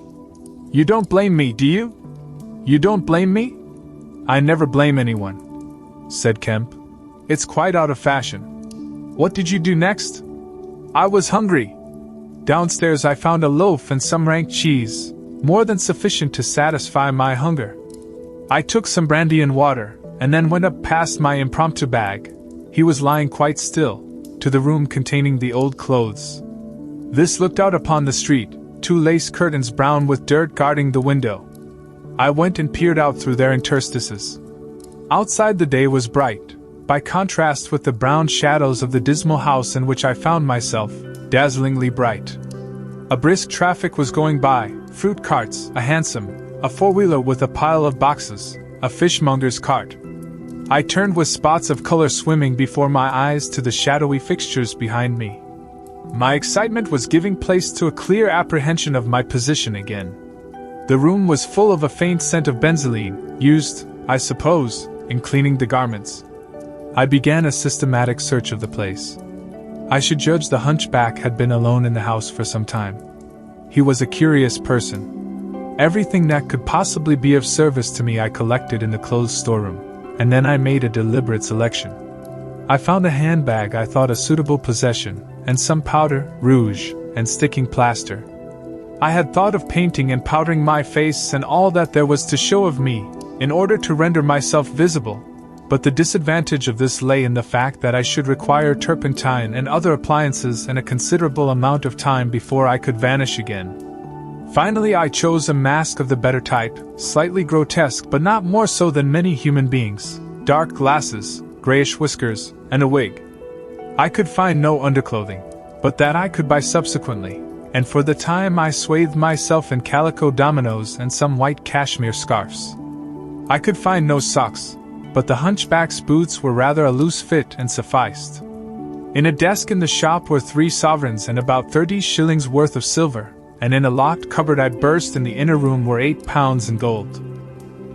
You don't blame me, do you? You don't blame me?" "I never blame anyone," said Kemp. "It's quite out of fashion. What did you do next?" "I was hungry. Downstairs I found a loaf and some rank cheese, more than sufficient to satisfy my hunger. I took some brandy and water, and then went up past my impromptu bag. He was lying quite still, to the room containing the old clothes. This looked out upon the street, 2 lace curtains brown with dirt guarding the window. I went and peered out through their interstices. Outside the day was bright, by contrast with the brown shadows of the dismal house in which I found myself, dazzlingly bright. A brisk traffic was going by, fruit carts, a hansom, a four-wheeler with a pile of boxes, a fishmonger's cart. I turned with spots of color swimming before my eyes to the shadowy fixtures behind me. My excitement was giving place to a clear apprehension of my position again. The room was full of a faint scent of benzoline, used, I suppose, in cleaning the garments. I began a systematic search of the place. I should judge the hunchback had been alone in the house for some time. He was a curious person. Everything that could possibly be of service to me I collected in the closed storeroom, and then I made a deliberate selection. I found a handbag I thought a suitable possession, and some powder, rouge, and sticking plaster. I had thought of painting and powdering my face and all that there was to show of me, in order to render myself visible, but the disadvantage of this lay in the fact that I should require turpentine and other appliances and a considerable amount of time before I could vanish again. Finally, I chose a mask of the better type, slightly grotesque but not more so than many human beings, dark glasses, grayish whiskers, and a wig. I could find no underclothing, but that I could buy subsequently, and for the time I swathed myself in calico dominoes and some white cashmere scarfs. I could find no socks, but the hunchback's boots were rather a loose fit and sufficed. In a desk in the shop were 3 sovereigns and about 30 shillings worth of silver, and in a locked cupboard I'd burst in the inner room were 8 pounds in gold.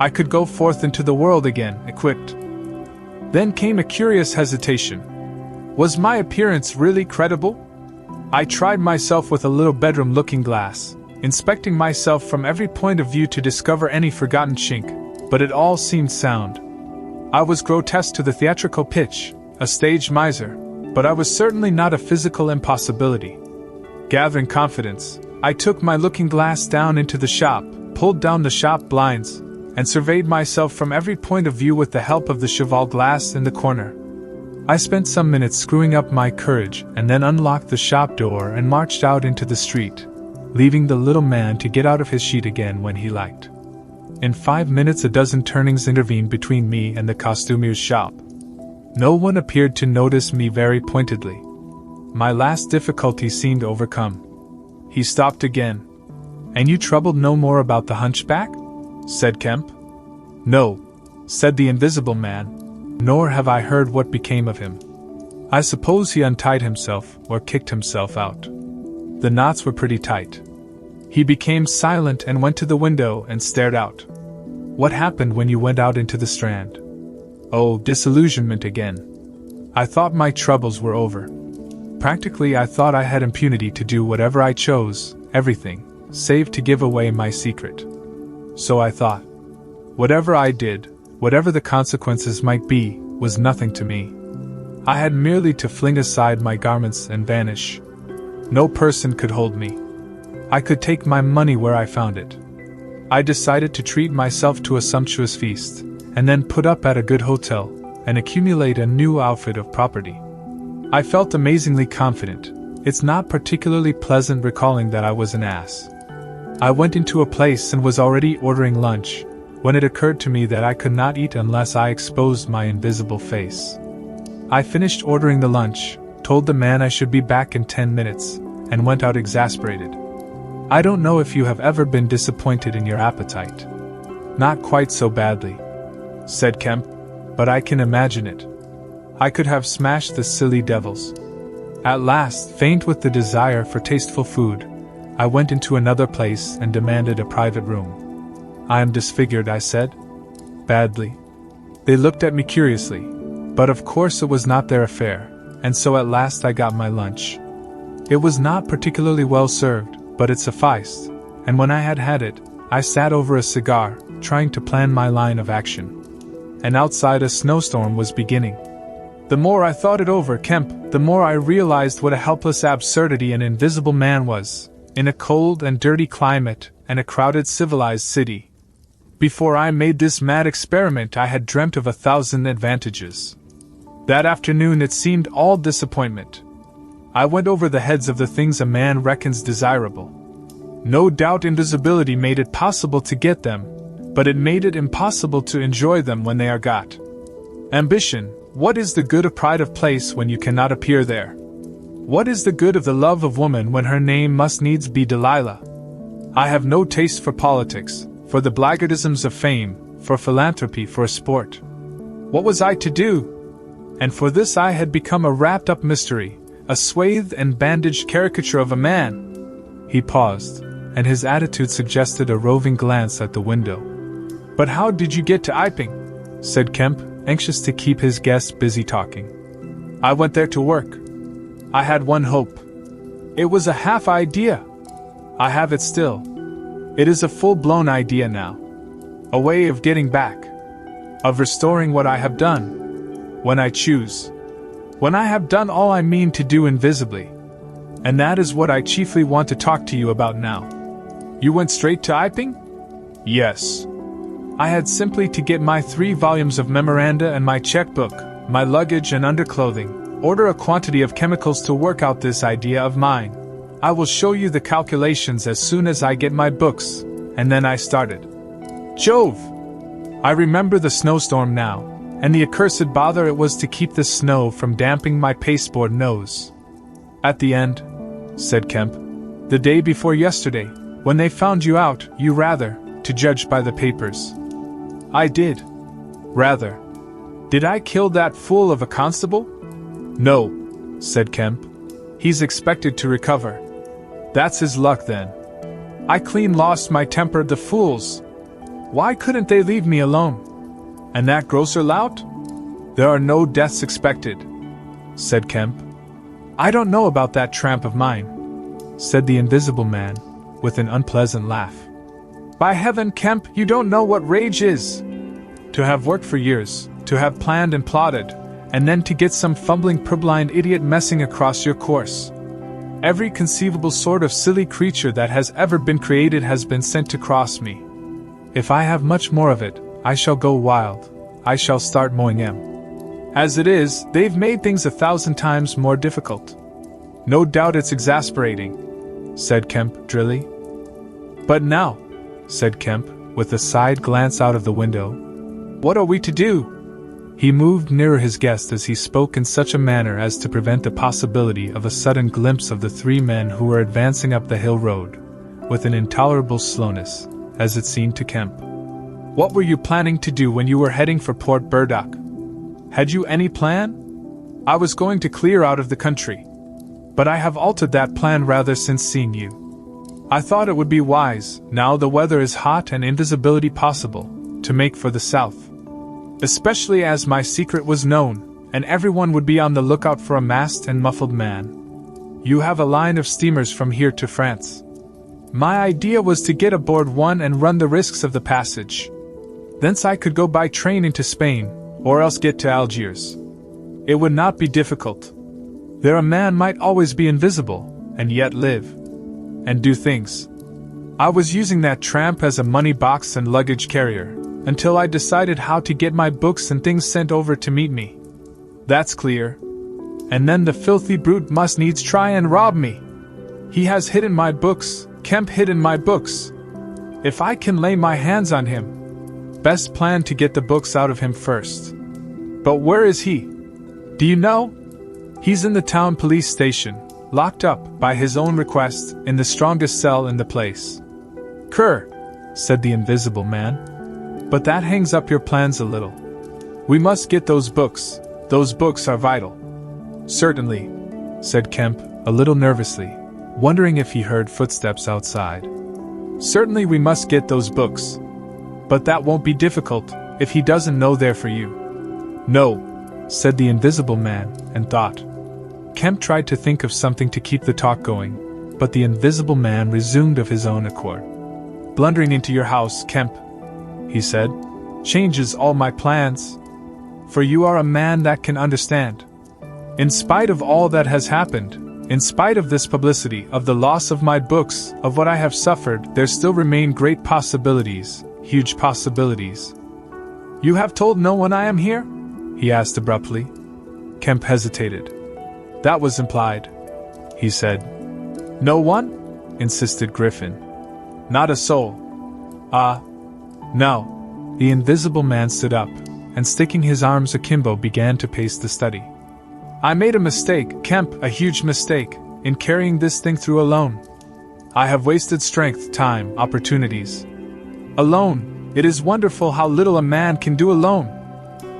I could go forth into the world again, equipped. Then came a curious hesitation. Was my appearance really credible? I tried myself with a little bedroom looking-glass, inspecting myself from every point of view to discover any forgotten chink, but it all seemed sound. I was grotesque to the theatrical pitch, a stage miser, but I was certainly not a physical impossibility. Gathering confidence, I took my looking-glass down into the shop, pulled down the shop blinds, and surveyed myself from every point of view with the help of the cheval glass in the corner. I spent some minutes screwing up my courage and then unlocked the shop door and marched out into the street, leaving the little man to get out of his sheet again when he liked. In 5 minutes a dozen turnings intervened between me and the costumier's shop. No one appeared to notice me very pointedly. My last difficulty seemed overcome. He stopped again. "And you troubled no more about the hunchback?" said Kemp. "No," said the invisible man, "nor have I heard what became of him. I suppose he untied himself or kicked himself out. The knots were pretty tight." He became silent and went to the window and stared out. "What happened when you went out into the Strand?" "Oh, disillusionment again. I thought my troubles were over. Practically I thought I had impunity to do whatever I chose, everything, save to give away my secret. So I thought. Whatever I did, whatever the consequences might be, was nothing to me. I had merely to fling aside my garments and vanish. No person could hold me. I could take my money where I found it. I decided to treat myself to a sumptuous feast, and then put up at a good hotel, and accumulate a new outfit of property. I felt amazingly confident. It's not particularly pleasant recalling that I was an ass. I went into a place and was already ordering lunch, when it occurred to me that I could not eat unless I exposed my invisible face. I finished ordering the lunch, told the man I should be back in 10 minutes, and went out exasperated. I don't know if you have ever been disappointed in your appetite. "Not quite so badly," said Kemp, "but I can imagine it. I could have smashed the silly devils." At last, faint with the desire for tasteful food, I went into another place and demanded a private room. "I am disfigured," I said. "Badly." They looked at me curiously, but of course it was not their affair, and so at last I got my lunch. It was not particularly well served, but it sufficed, and when I had had it, I sat over a cigar, trying to plan my line of action. And outside a snowstorm was beginning. The more I thought it over, Kemp, the more I realized what a helpless absurdity an invisible man was, in a cold and dirty climate and a crowded civilized city. Before I made this mad experiment, I had dreamt of 1,000 advantages. That afternoon it seemed all disappointment. I went over the heads of the things a man reckons desirable. No doubt invisibility made it possible to get them, but it made it impossible to enjoy them when they are got. Ambition, what is the good of pride of place when you cannot appear there? What is the good of the love of woman when her name must needs be Delilah? I have no taste for politics, for the blackguardisms of fame, for philanthropy, for sport. What was I to do? And for this I had become a wrapped-up mystery, a swathed and bandaged caricature of a man. He paused, and his attitude suggested a roving glance at the window. But how did you get to Iping? Said Kemp, anxious to keep his guest busy talking. I went there to work. I had one hope. It was a half idea. I have it still. It is a full-blown idea now. A way of getting back. Of restoring what I have done. When I choose. When I have done all I mean to do invisibly. And that is what I chiefly want to talk to you about now. You went straight to Iping? Yes. I had simply to get my 3 volumes of memoranda and my checkbook, my luggage and underclothing, order a quantity of chemicals to work out this idea of mine. I will show you the calculations as soon as I get my books, and then I started. Jove! I remember the snowstorm now, and the accursed bother it was to keep the snow from damping my pasteboard nose. At the end, said Kemp, the day before yesterday, when they found you out, you rather, to judge by the papers. I did. Rather. Did I kill that fool of a constable? No, said Kemp. He's expected to recover. That's his luck then. I clean lost my temper, the fools. Why couldn't they leave me alone? And that grocer lout? There are no deaths expected, said Kemp. I don't know about that tramp of mine, said the Invisible Man, with an unpleasant laugh. By heaven, Kemp, you don't know what rage is. To have worked for years, to have planned and plotted, and then to get some fumbling purblind idiot messing across your course. Every conceivable sort of silly creature that has ever been created has been sent to cross me. If I have much more of it, I shall go wild. I shall start mowing them. As it is, they've made things 1,000 times more difficult. No doubt it's exasperating, said Kemp drily. But now, said Kemp, with a side glance out of the window, what are we to do? He moved nearer his guest as he spoke in such a manner as to prevent the possibility of a sudden glimpse of the 3 men who were advancing up the hill road, with an intolerable slowness, as it seemed to Kemp. What were you planning to do when you were heading for Port Burdock? Had you any plan? I was going to clear out of the country. But I have altered that plan rather since seeing you. I thought it would be wise, now the weather is hot and invisibility possible, to make for the south. Especially as my secret was known, and everyone would be on the lookout for a masked and muffled man. You have a line of steamers from here to France. My idea was to get aboard one and run the risks of the passage. Thence I could go by train into Spain, or else get to Algiers. It would not be difficult. There a man might always be invisible, and yet live. And do things. I was using that tramp as a money box and luggage carrier, until I decided how to get my books and things sent over to meet me. That's clear. And then the filthy brute must needs try and rob me. He has hidden my books, Kemp hidden my books. If I can lay my hands on him, best plan to get the books out of him first. But where is he? Do you know? He's in the town police station, locked up, by his own request, in the strongest cell in the place. Cur, said the Invisible Man. But that hangs up your plans a little. We must get those books. Those books are vital. Certainly, said Kemp, a little nervously, wondering if he heard footsteps outside. Certainly we must get those books. But that won't be difficult, if he doesn't know they're for you. No, said the Invisible Man, and thought. Kemp tried to think of something to keep the talk going, but the Invisible Man resumed of his own accord. Blundering into your house, Kemp, he said, changes all my plans. For you are a man that can understand. In spite of all that has happened, in spite of this publicity, of the loss of my books, of what I have suffered, there still remain great possibilities, huge possibilities. You have told no one I am here? He asked abruptly. Kemp hesitated. That was implied, he said. No one? Insisted Griffin. Not a soul. No. The invisible man stood up, and sticking his arms akimbo began to pace the study. I made a mistake, Kemp, a huge mistake, in carrying this thing through alone. I have wasted strength, time, opportunities. Alone, it is wonderful how little a man can do alone.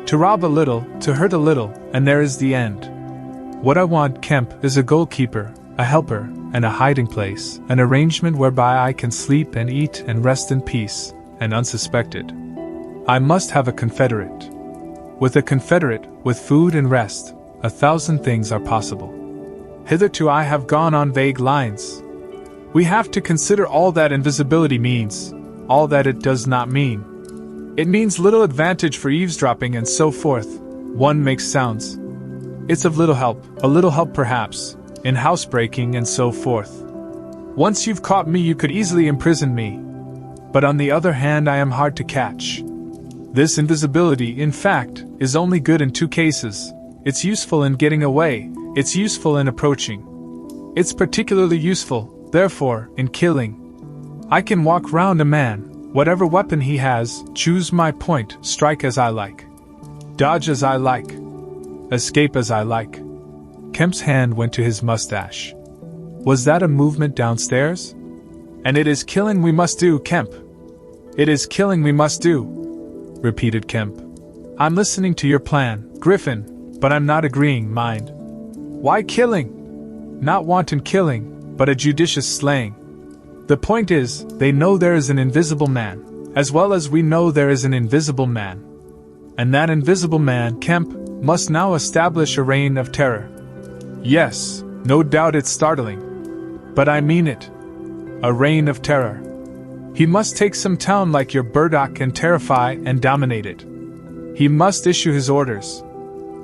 To rob a little, to hurt a little, and there is the end. What I want, Kemp, is a goalkeeper, a helper, and a hiding place, an arrangement whereby I can sleep and eat and rest in peace, and unsuspected. I must have a confederate. With a confederate, with food and rest, 1,000 things are possible. Hitherto I have gone on vague lines. We have to consider all that invisibility means, all that it does not mean. It means little advantage for eavesdropping and so forth. One makes sounds. It's of little help, a little help perhaps, in housebreaking and so forth. Once you've caught me you could easily imprison me. But on the other hand I am hard to catch. This invisibility, in fact, is only good in 2 cases. It's useful in getting away, it's useful in approaching. It's particularly useful, therefore, in killing. I can walk round a man, whatever weapon he has, choose my point, strike as I like. Dodge as I like. Escape as I like. Kemp's hand went to his mustache. Was that a movement downstairs? And it is killing we must do, Kemp. It is killing we must do, repeated Kemp. I'm listening to your plan, Griffin, but I'm not agreeing, mind. Why killing? Not wanton killing, but a judicious slaying. The point is, they know there is an invisible man, as well as we know there is an invisible man. And that invisible man, Kemp, must now establish a reign of terror. Yes, no doubt it's startling. But I mean it. A reign of terror. He must take some town like your Burdock and terrify and dominate it. He must issue his orders.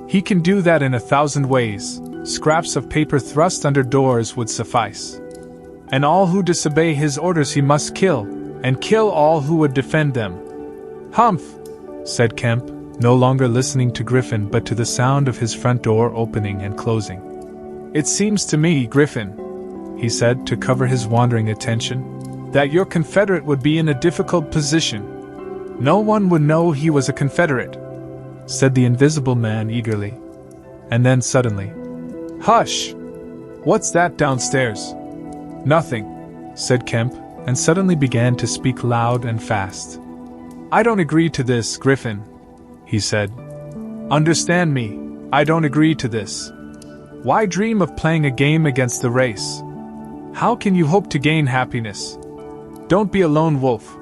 He can do that in 1,000 ways. Scraps of paper thrust under doors would suffice. And all who disobey his orders he must kill, and kill all who would defend them. Humph, said Kemp, no longer listening to Griffin but to the sound of his front door opening and closing. It seems to me, Griffin, he said to cover his wandering attention, that your confederate would be in a difficult position. No one would know he was a confederate, said the invisible man eagerly. And then suddenly, hush! What's that downstairs? Nothing, said Kemp, and suddenly began to speak loud and fast. I don't agree to this, Griffin, he said. Understand me, I don't agree to this. Why dream of playing a game against the race? How can you hope to gain happiness? Don't be a lone wolf.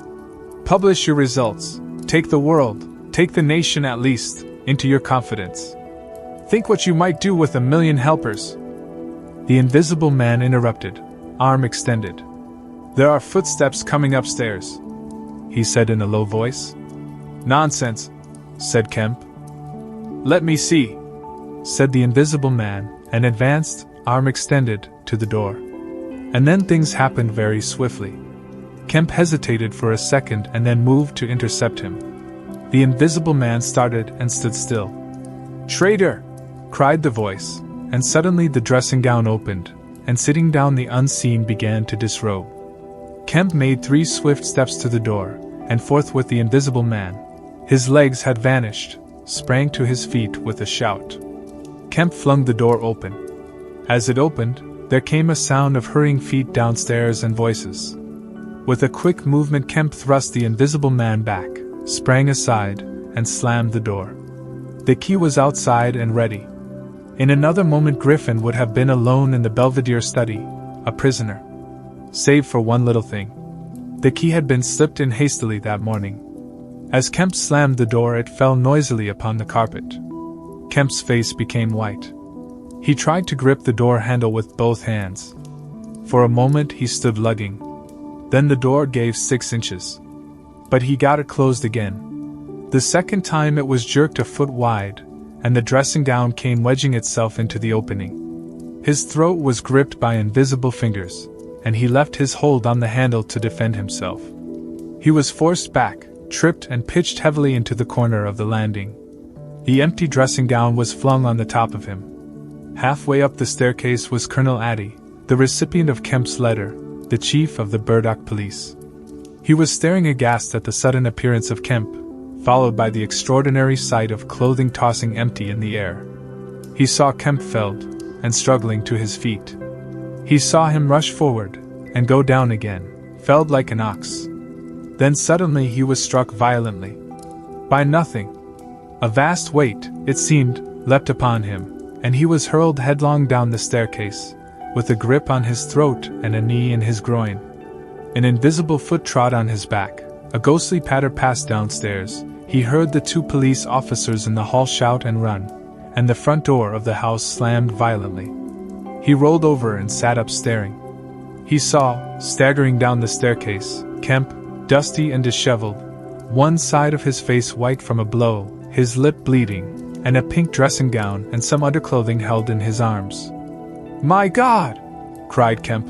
Publish your results, take the world, take the nation at least, into your confidence. Think what you might do with 1,000,000 helpers. The invisible man interrupted, arm extended. There are footsteps coming upstairs, he said in a low voice. Nonsense, said Kemp. Let me see, said the invisible man, and advanced, arm extended, to the door. And then things happened very swiftly. Kemp hesitated for a second and then moved to intercept him. The invisible man started and stood still. Traitor! Cried the voice, and suddenly the dressing gown opened, and sitting down the unseen began to disrobe. Kemp made 3 swift steps to the door, and forthwith the invisible man, his legs had vanished, sprang to his feet with a shout. Kemp flung the door open. As it opened, there came a sound of hurrying feet downstairs and voices. With a quick movement Kemp thrust the invisible man back, sprang aside, and slammed the door. The key was outside and ready. In another moment Griffin would have been alone in the Belvedere study, a prisoner. Save for one little thing. The key had been slipped in hastily that morning. As Kemp slammed the door it fell noisily upon the carpet. Kemp's face became white. He tried to grip the door handle with both hands. For a moment he stood lugging. Then the door gave 6 inches. But he got it closed again. The second time it was jerked a foot wide, and the dressing gown came wedging itself into the opening. His throat was gripped by invisible fingers, and he left his hold on the handle to defend himself. He was forced back, tripped and pitched heavily into the corner of the landing. The empty dressing gown was flung on the top of him. Halfway up the staircase was Colonel Addy, the recipient of Kemp's letter, the chief of the Burdock police. He was staring aghast at the sudden appearance of Kemp, followed by the extraordinary sight of clothing tossing empty in the air. He saw Kemp felled, and struggling to his feet. He saw him rush forward, and go down again, felled like an ox. Then suddenly he was struck violently. By nothing. A vast weight, it seemed, leapt upon him, and he was hurled headlong down the staircase, with a grip on his throat and a knee in his groin. An invisible foot trod on his back, a ghostly patter passed downstairs. He heard the 2 police officers in the hall shout and run, and the front door of the house slammed violently. He rolled over and sat up staring. He saw, staggering down the staircase, Kemp, dusty and disheveled, one side of his face white from a blow, his lip bleeding, and a pink dressing gown and some underclothing held in his arms. "My God!" cried Kemp.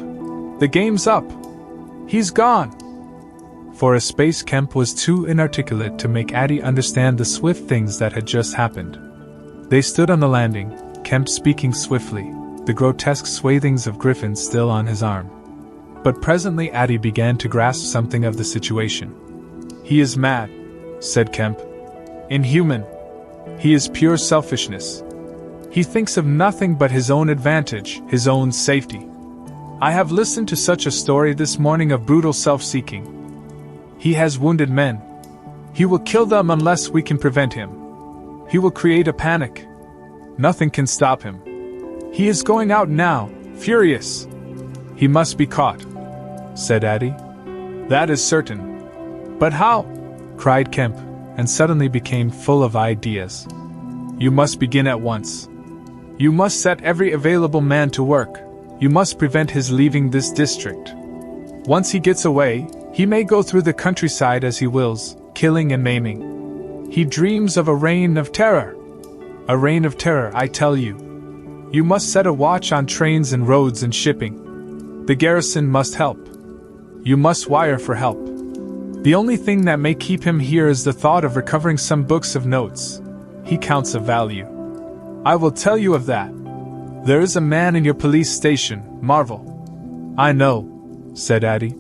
"The game's up! He's gone!" For a space Kemp was too inarticulate to make Addy understand the swift things that had just happened. They stood on the landing, Kemp speaking swiftly, the grotesque swathings of Griffin still on his arm. But presently Addy began to grasp something of the situation. "He is mad," said Kemp. "Inhuman. He is pure selfishness. He thinks of nothing but his own advantage, his own safety. I have listened to such a story this morning of brutal self-seeking. He has wounded men. He will kill them unless we can prevent him. He will create a panic. Nothing can stop him. He is going out now, furious. He must be caught," said Addy. "That is certain." "But how?" cried Kemp, and suddenly became full of ideas. "You must begin at once. You must set every available man to work. You must prevent his leaving this district. Once he gets away, he may go through the countryside as he wills, killing and maiming. He dreams of a reign of terror. A reign of terror, I tell you. You must set a watch on trains and roads and shipping. The garrison must help. You must wire for help. The only thing that may keep him here is the thought of recovering some books of notes. He counts of value. I will tell you of that. There is a man in your police station, Marvel." "I know," said Addy.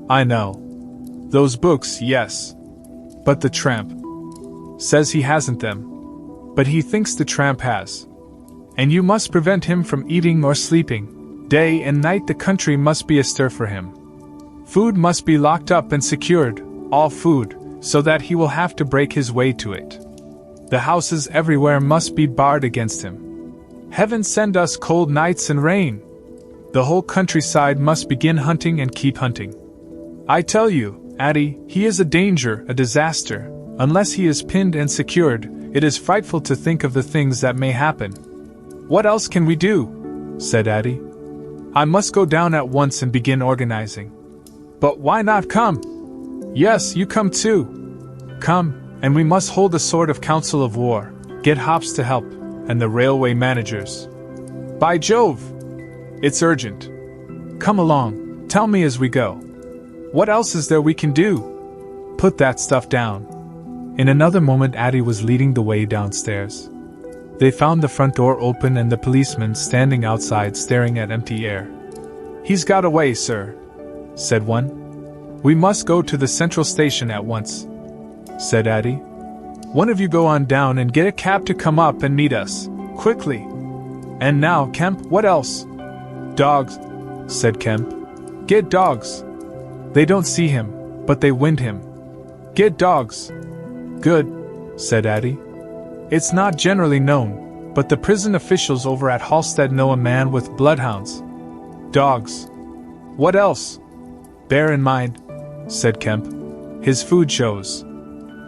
"I know. Those books, yes. But the tramp says he hasn't them. But he thinks the tramp has. And you must prevent him from eating or sleeping. Day and night the country must be astir for him. Food must be locked up and secured, all food, so that he will have to break his way to it. The houses everywhere must be barred against him. Heaven send us cold nights and rain. The whole countryside must begin hunting and keep hunting. I tell you, Addy, he is a danger, a disaster. Unless he is pinned and secured, it is frightful to think of the things that may happen." "What else can we do?" said Addy. "I must go down at once and begin organizing." "But why not come?" "Yes, you come too. Come, and we must hold a sort of council of war, get Hops to help, and the railway managers. By Jove! It's urgent. Come along, tell me as we go. What else is there we can do? Put that stuff down." In another moment Addy was leading the way downstairs. They found the front door open and the policeman standing outside staring at empty air. "He's got away, sir," said one. "We must go to the central station at once," said Addy. "One of you go on down and get a cab to come up and meet us, quickly. And now, Kemp, what else?" "Dogs," said Kemp. "Get dogs. They don't see him, but they wind him. Get dogs." "Good," said Addy. "It's not generally known, but the prison officials over at Halstead know a man with bloodhounds. Dogs. What else?" "Bear in mind," said Kemp, "his food shows.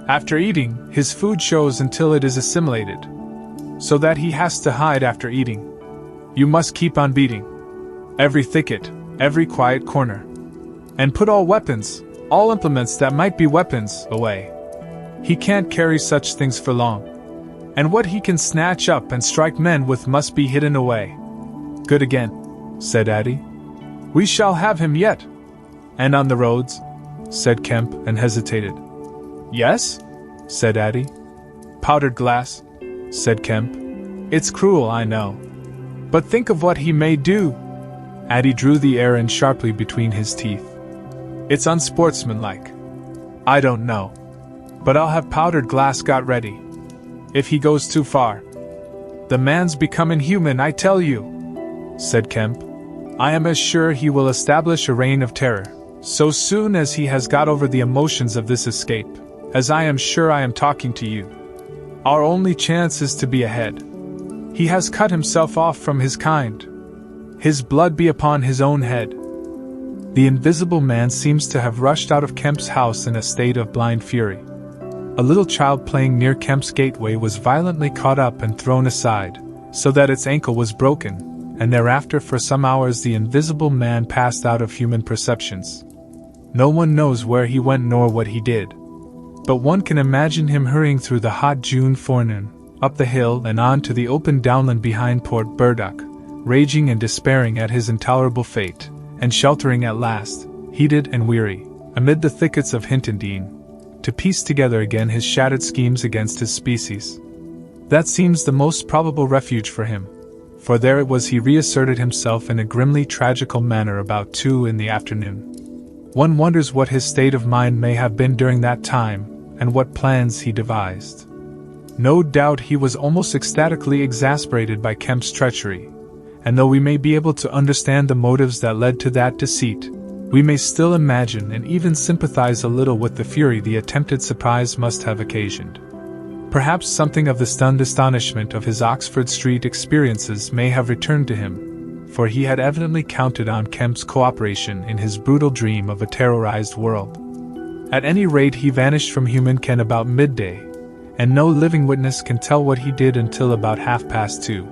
After eating, his food shows until it is assimilated, so that he has to hide after eating. You must keep on beating. Every thicket, every quiet corner. And put all weapons, all implements that might be weapons, away. He can't carry such things for long. And what he can snatch up and strike men with must be hidden away." "Good again," said Addy. "We shall have him yet." "And on the roads?" said Kemp, and hesitated. Yes? Said Addie. Powdered glass, said Kemp. It's cruel, I know. But think of what he may do. Addie drew the air in sharply between his teeth. It's unsportsmanlike. I don't know. But I'll have powdered glass got ready. If he goes too far. The man's become inhuman, I tell you, said Kemp. I am as sure he will establish a reign of terror, so soon as he has got over the emotions of this escape, as I am sure I am talking to you. Our only chance is to be ahead. He has cut himself off from his kind. His blood be upon his own head. The invisible man seems to have rushed out of Kemp's house in a state of blind fury. A little child playing near Kemp's gateway was violently caught up and thrown aside, so that its ankle was broken, and thereafter for some hours the invisible man passed out of human perceptions. No one knows where he went nor what he did. But one can imagine him hurrying through the hot June forenoon, up the hill and on to the open downland behind Port Burdock, raging and despairing at his intolerable fate, and sheltering at last, heated and weary, amid the thickets of Hintendine, to piece together again his shattered schemes against his species. That seems the most probable refuge for him, for there it was he reasserted himself in a grimly tragical manner about 2 in the afternoon. One wonders what his state of mind may have been during that time, and what plans he devised. No doubt he was almost ecstatically exasperated by Kemp's treachery, and though we may be able to understand the motives that led to that deceit, we may still imagine and even sympathize a little with the fury the attempted surprise must have occasioned. Perhaps something of the stunned astonishment of his Oxford Street experiences may have returned to him, for he had evidently counted on Kemp's cooperation in his brutal dream of a terrorized world. At any rate, he vanished from human ken about midday, and no living witness can tell what he did until about 2:30.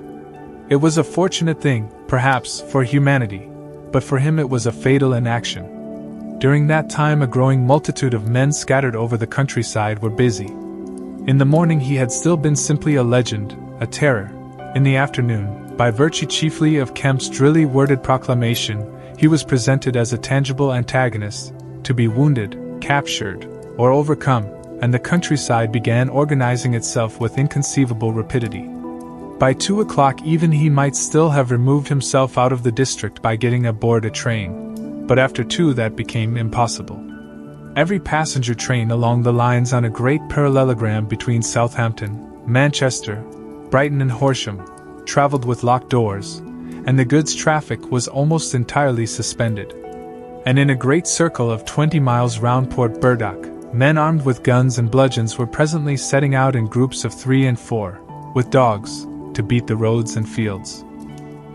It was a fortunate thing, perhaps, for humanity, but for him it was a fatal inaction. During that time a growing multitude of men scattered over the countryside were busy. In the morning he had still been simply a legend, a terror. In the afternoon, by virtue chiefly of Kemp's drily worded proclamation, he was presented as a tangible antagonist, to be wounded, captured, or overcome, and the countryside began organizing itself with inconceivable rapidity. By 2 o'clock even he might still have removed himself out of the district by getting aboard a train, but after 2 that became impossible. Every passenger train along the lines on a great parallelogram between Southampton, Manchester, Brighton and Horsham traveled with locked doors, and the goods traffic was almost entirely suspended. And in a great circle of 20 miles round Port Burdock, men armed with guns and bludgeons were presently setting out in groups of 3 and 4, with dogs, to beat the roads and fields.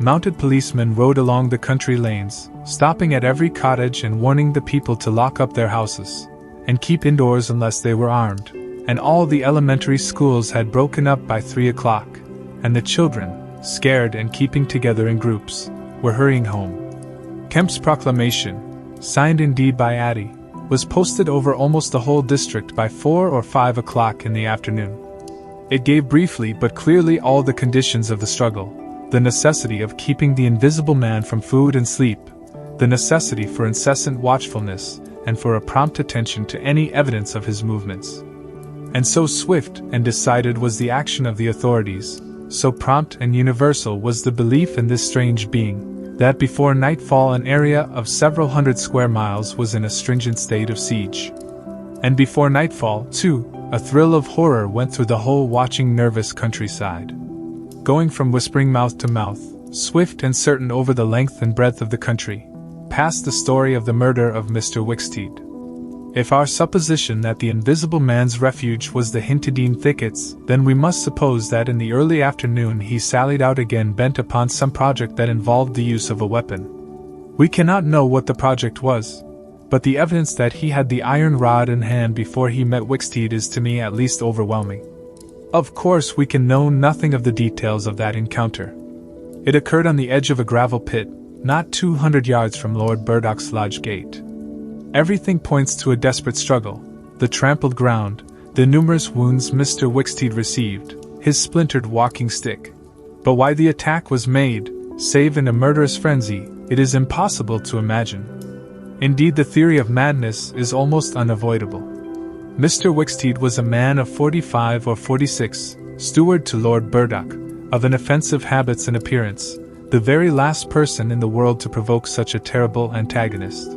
Mounted policemen rode along the country lanes, stopping at every cottage and warning the people to lock up their houses, and keep indoors unless they were armed, and all the elementary schools had broken up by 3 o'clock, and the children, scared and keeping together in groups, were hurrying home. Kemp's proclamation, signed indeed by Addie, was posted over almost the whole district by 4 or 5 o'clock in the afternoon. It gave briefly but clearly all the conditions of the struggle: the necessity of keeping the invisible man from food and sleep, the necessity for incessant watchfulness, and for a prompt attention to any evidence of his movements. And so swift and decided was the action of the authorities, so prompt and universal was the belief in this strange being, that before nightfall an area of several hundred square miles was in a stringent state of siege. And before nightfall, too, a thrill of horror went through the whole watching, nervous countryside. Going from whispering mouth to mouth, swift and certain over the length and breadth of the country, passed the story of the murder of Mr. Wicksteed. If our supposition that the invisible man's refuge was the Hintendine thickets, then we must suppose that in the early afternoon he sallied out again bent upon some project that involved the use of a weapon. We cannot know what the project was, but the evidence that he had the iron rod in hand before he met Wicksteed is to me at least overwhelming. Of course we can know nothing of the details of that encounter. It occurred on the edge of a gravel pit, not 200 yards from Lord Burdock's lodge gate. Everything points to a desperate struggle: the trampled ground, the numerous wounds Mr. Wicksteed received, his splintered walking stick. But why the attack was made, save in a murderous frenzy, it is impossible to imagine. Indeed, the theory of madness is almost unavoidable. Mr. Wicksteed was a man of 45 or 46, steward to Lord Burdock, of inoffensive habits and appearance, the very last person in the world to provoke such a terrible antagonist.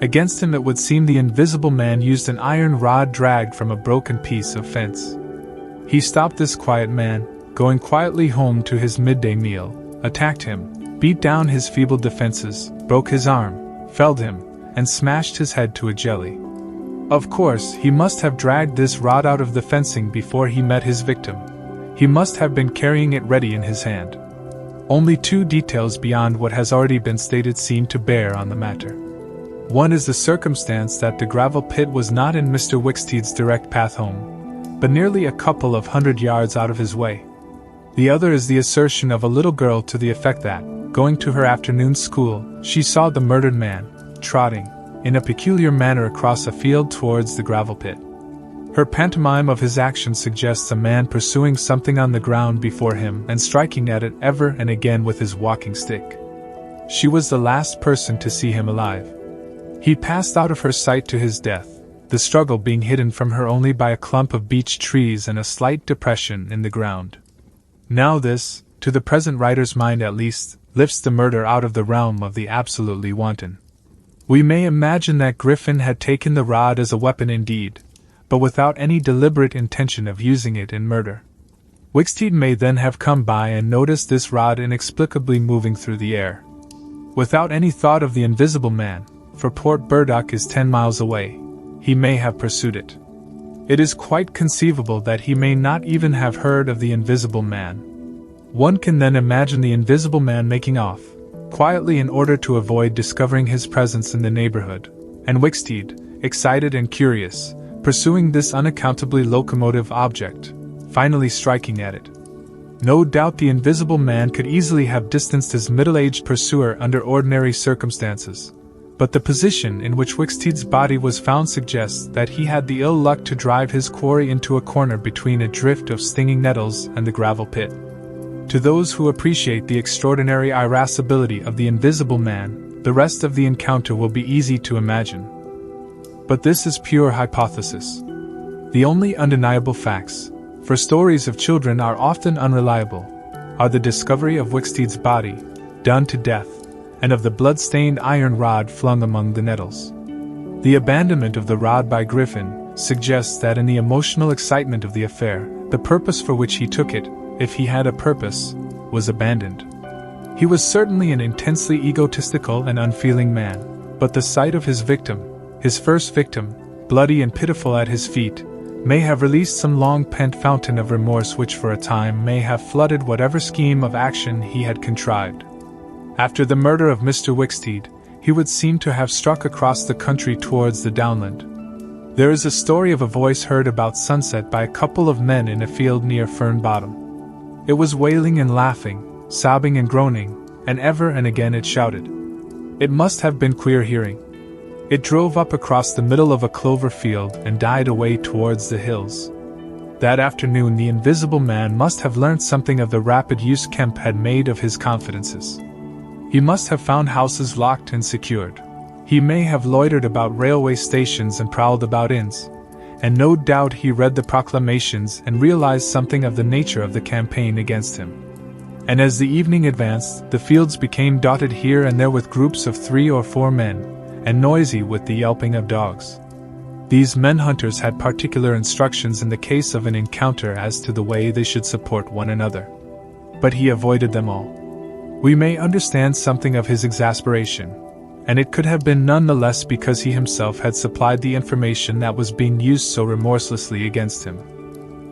Against him it would seem the Invisible Man used an iron rod dragged from a broken piece of fence. He stopped this quiet man, going quietly home to his midday meal, attacked him, beat down his feeble defenses, broke his arm, felled him, and smashed his head to a jelly. Of course, he must have dragged this rod out of the fencing before he met his victim. He must have been carrying it ready in his hand. Only two details beyond what has already been stated seem to bear on the matter. One is the circumstance that the gravel pit was not in Mr. Wicksteed's direct path home, but nearly a couple of 100 yards out of his way. The other is the assertion of a little girl to the effect that, going to her afternoon school, she saw the murdered man, trotting, in a peculiar manner across a field towards the gravel pit. Her pantomime of his action suggests a man pursuing something on the ground before him and striking at it ever and again with his walking stick. She was the last person to see him alive. He passed out of her sight to his death, the struggle being hidden from her only by a clump of beech trees and a slight depression in the ground. Now this, to the present writer's mind at least, lifts the murder out of the realm of the absolutely wanton. We may imagine that Griffin had taken the rod as a weapon indeed, but without any deliberate intention of using it in murder. Wicksteed may then have come by and noticed this rod inexplicably moving through the air. Without any thought of the Invisible Man, for Port Burdock is 10 miles away, he may have pursued it. It is quite conceivable that he may not even have heard of the Invisible Man. One can then imagine the Invisible Man making off, quietly in order to avoid discovering his presence in the neighborhood, and Wicksteed, excited and curious, pursuing this unaccountably locomotive object, finally striking at it. No doubt the Invisible Man could easily have distanced his middle-aged pursuer under ordinary circumstances, but the position in which Wicksteed's body was found suggests that he had the ill luck to drive his quarry into a corner between a drift of stinging nettles and the gravel pit. To those who appreciate the extraordinary irascibility of the Invisible Man, the rest of the encounter will be easy to imagine. But this is pure hypothesis. The only undeniable facts, for stories of children are often unreliable, are the discovery of Wicksteed's body, done to death, and of the blood-stained iron rod flung among the nettles. The abandonment of the rod by Griffin suggests that in the emotional excitement of the affair, the purpose for which he took it, if he had a purpose, was abandoned. He was certainly an intensely egotistical and unfeeling man, but the sight of his victim, his first victim, bloody and pitiful at his feet, may have released some long-pent fountain of remorse which for a time may have flooded whatever scheme of action he had contrived. After the murder of Mr. Wicksteed, he would seem to have struck across the country towards the downland. There is a story of a voice heard about sunset by a couple of men in a field near Fern Bottom. It was wailing and laughing, sobbing and groaning, and ever and again it shouted. It must have been queer hearing. It drove up across the middle of a clover field and died away towards the hills. That afternoon the Invisible Man must have learnt something of the rapid use Kemp had made of his confidences. He must have found houses locked and secured. He may have loitered about railway stations and prowled about inns, and no doubt he read the proclamations and realized something of the nature of the campaign against him. And as the evening advanced, the fields became dotted here and there with groups of 3 or 4 men, and noisy with the yelping of dogs. These men-hunters had particular instructions in the case of an encounter as to the way they should support one another. But he avoided them all. We may understand something of his exasperation, and it could have been none the less because he himself had supplied the information that was being used so remorselessly against him.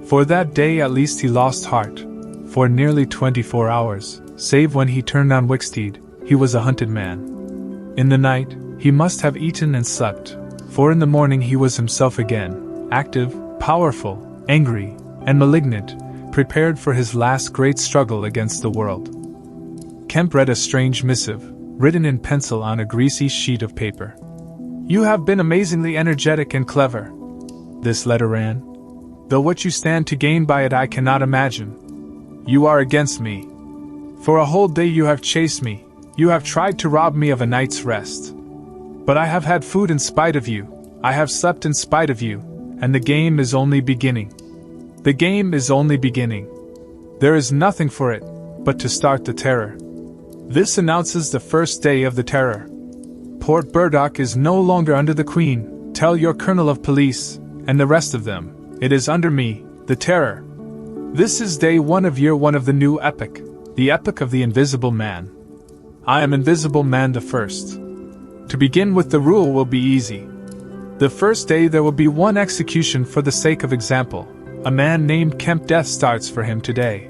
For that day at least he lost heart. For nearly 24 hours, save when he turned on Wicksteed, he was a hunted man. In the night, he must have eaten and slept, for in the morning he was himself again, active, powerful, angry, and malignant, prepared for his last great struggle against the world. Kemp read a strange missive, written in pencil on a greasy sheet of paper. "You have been amazingly energetic and clever," this letter ran. "Though what you stand to gain by it I cannot imagine. You are against me. For a whole day you have chased me, you have tried to rob me of a night's rest. But I have had food in spite of you, I have slept in spite of you, and the game is only beginning. The game is only beginning. There is nothing for it but to start the terror. This announces the first day of the terror. Port Burdock is no longer under the Queen, tell your Colonel of Police, and the rest of them, it is under me, the terror. This is day 1 of year 1 of the new epic, the epic of the Invisible Man. I am Invisible Man the First. To begin with, the rule will be easy. The first day there will be one execution for the sake of example. A man named Kemp. Death starts for him today.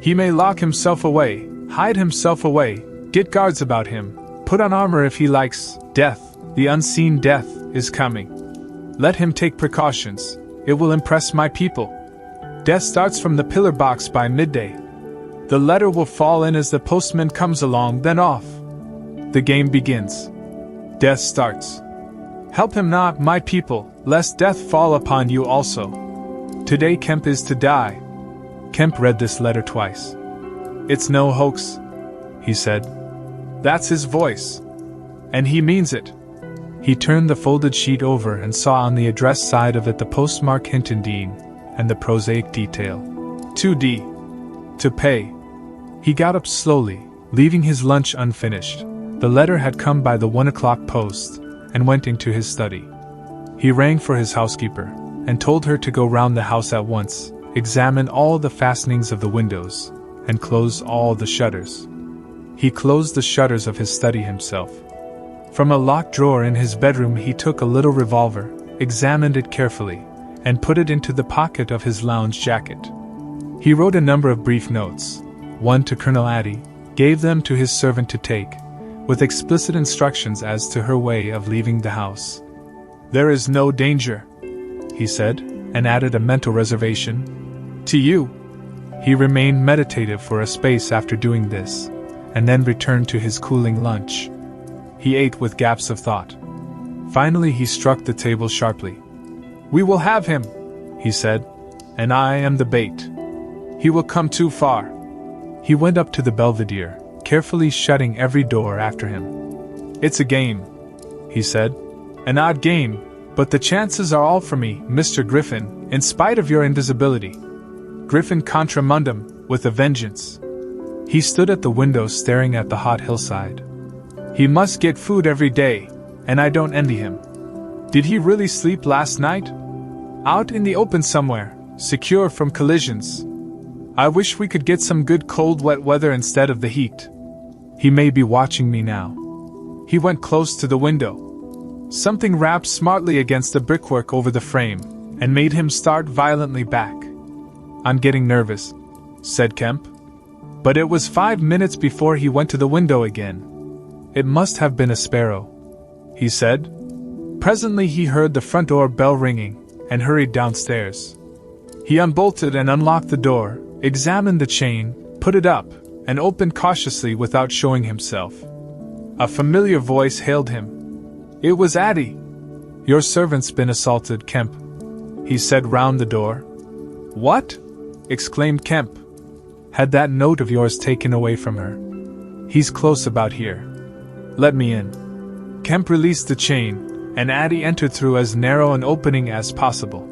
He may lock himself away, hide himself away, get guards about him, put on armor if he likes. Death, the unseen death, is coming. Let him take precautions, it will impress my people. Death starts from the pillar box by midday. The letter will fall in as the postman comes along, then off. The game begins. Death starts. Help him not, my people, lest death fall upon you also. Today Kemp is to die. Kemp read this letter twice. It's no hoax, he said. That's his voice. And he means it. He turned the folded sheet over and saw on the address side of it the postmark Hintondean and the prosaic detail. 2D. To pay. He got up slowly, leaving his lunch unfinished. The letter had come by the 1 o'clock post, and went into his study. He rang for his housekeeper, and told her to go round the house at once, examine all the fastenings of the windows, and close all the shutters. He closed the shutters of his study himself. From a locked drawer in his bedroom he took a little revolver, examined it carefully, and put it into the pocket of his lounge jacket. He wrote a number of brief notes, one to Colonel Addy, gave them to his servant to take, with explicit instructions as to her way of leaving the house. There is no danger, he said, and added a mental reservation. To you. He remained meditative for a space after doing this, and then returned to his cooling lunch. He ate with gaps of thought. Finally he struck the table sharply. We will have him, he said, and I am the bait. He will come too far. He went up to the belvedere, carefully shutting every door after him. It's a game, he said. An odd game, but the chances are all for me, Mr. Griffin, in spite of your invisibility. Griffin contra mundum, with a vengeance. He stood at the window staring at the hot hillside. He must get food every day, and I don't envy him. Did he really sleep last night? Out in the open somewhere, secure from collisions. I wish we could get some good cold wet weather instead of the heat. He may be watching me now. He went close to the window. Something rapped smartly against the brickwork over the frame, and made him start violently back. I'm getting nervous, said Kemp. But it was 5 minutes before he went to the window again. It must have been a sparrow, he said. Presently he heard the front door bell ringing, and hurried downstairs. He unbolted and unlocked the door, examined the chain, put it up, and opened cautiously without showing himself. A familiar voice hailed him. It was Addy. Your servant's been assaulted, Kemp, he said round the door. What? Exclaimed Kemp. Had that note of yours taken away from her. He's close about here. Let me in. Kemp released the chain, and Addy entered through as narrow an opening as possible.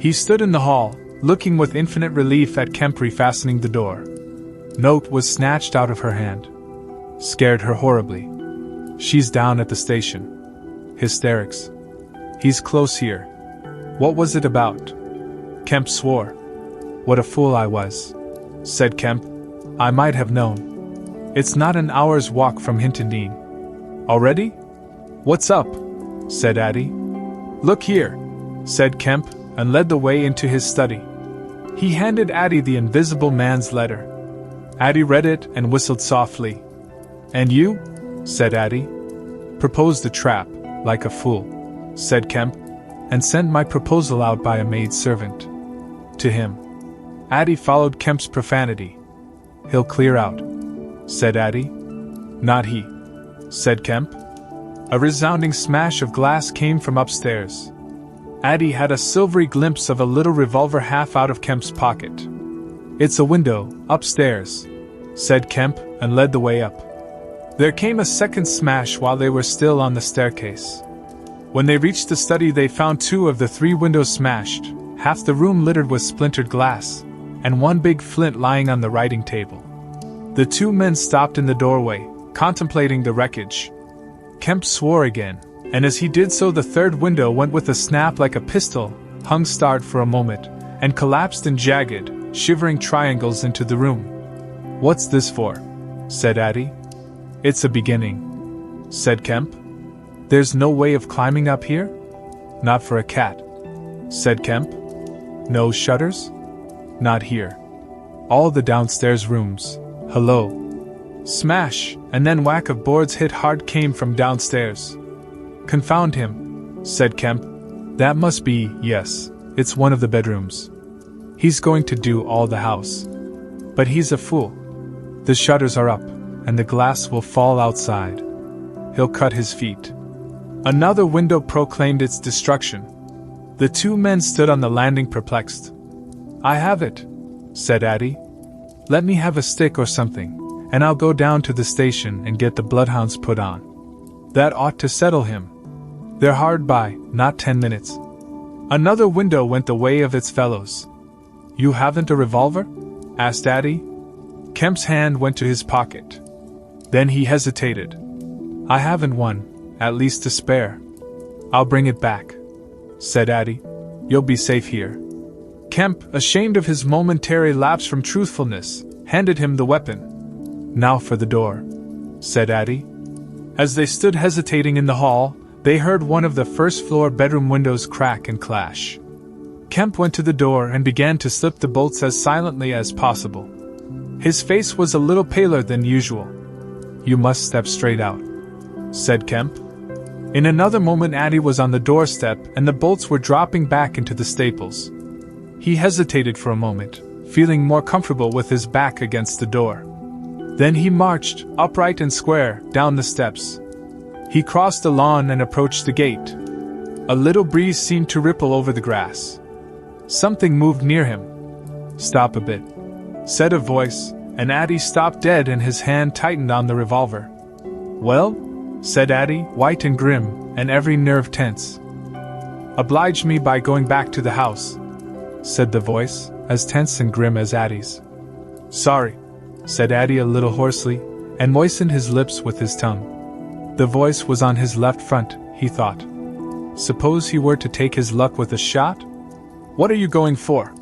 He stood in the hall, looking with infinite relief at Kemp refastening the door. Note was snatched out of her hand. Scared her horribly. She's down at the station. Hysterics. He's close here. What was it about? Kemp swore. What a fool I was, said Kemp. I might have known. It's not an hour's walk from Hintondean. Already? What's up? Said Addy. Look here, said Kemp, and led the way into his study. He handed Addy the Invisible Man's letter. Addy read it and whistled softly. And you? Said Addy. Proposed a trap, like a fool, said Kemp, and sent my proposal out by a maid-servant. To him. Addy followed Kemp's profanity. He'll clear out, said Addy. Not he, said Kemp. A resounding smash of glass came from upstairs. Addy had a silvery glimpse of a little revolver half out of Kemp's pocket. It's a window, upstairs, said Kemp, and led the way up. There came a second smash while they were still on the staircase. When they reached the study, they found 2 of the 3 windows smashed, half the room littered with splintered glass, and one big flint lying on the writing table. The 2 men stopped in the doorway, contemplating the wreckage. Kemp swore again, and as he did so, the 3rd window went with a snap like a pistol, hung starred for a moment, and collapsed in jagged, shivering triangles into the room. "What's this for?" said Addie. "It's a beginning," said Kemp. "There's no way of climbing up here?" "Not for a cat," said Kemp. "No shutters?" "Not here. All the downstairs rooms." "Hello." Smash, and then whack of boards hit hard came from downstairs. "Confound him," said Kemp. "That must be, yes, it's one of the bedrooms. He's going to do all the house. But he's a fool. The shutters are up, and the glass will fall outside. He'll cut his feet." Another window proclaimed its destruction. The 2 men stood on the landing perplexed. "I have it," said Addie. "Let me have a stick or something, and I'll go down to the station and get the bloodhounds put on. That ought to settle him. They're hard by, not 10 minutes. Another window went the way of its fellows. "You haven't a revolver?" asked Addie. Kemp's hand went to his pocket. Then he hesitated. "I haven't one, at least to spare." "I'll bring it back," said Addie. "You'll be safe here." Kemp, ashamed of his momentary lapse from truthfulness, handed him the weapon. "Now for the door," said Addie. As they stood hesitating in the hall, they heard one of the first-floor bedroom windows crack and clash. Kemp went to the door and began to slip the bolts as silently as possible. His face was a little paler than usual. "You must step straight out," said Kemp. In another moment Addie was on the doorstep and the bolts were dropping back into the staples. He hesitated for a moment, feeling more comfortable with his back against the door. Then he marched, upright and square, down the steps. He crossed the lawn and approached the gate. A little breeze seemed to ripple over the grass. Something moved near him. "Stop a bit," said a voice, and Addie stopped dead and his hand tightened on the revolver. "Well?" said Addie, white and grim, and every nerve tense. "Oblige me by going back to the house," said the voice, as tense and grim as Addie's. "Sorry," said Addie a little hoarsely, and moistened his lips with his tongue. The voice was on his left front, he thought. Suppose he were to take his luck with a shot? "What are you going for?"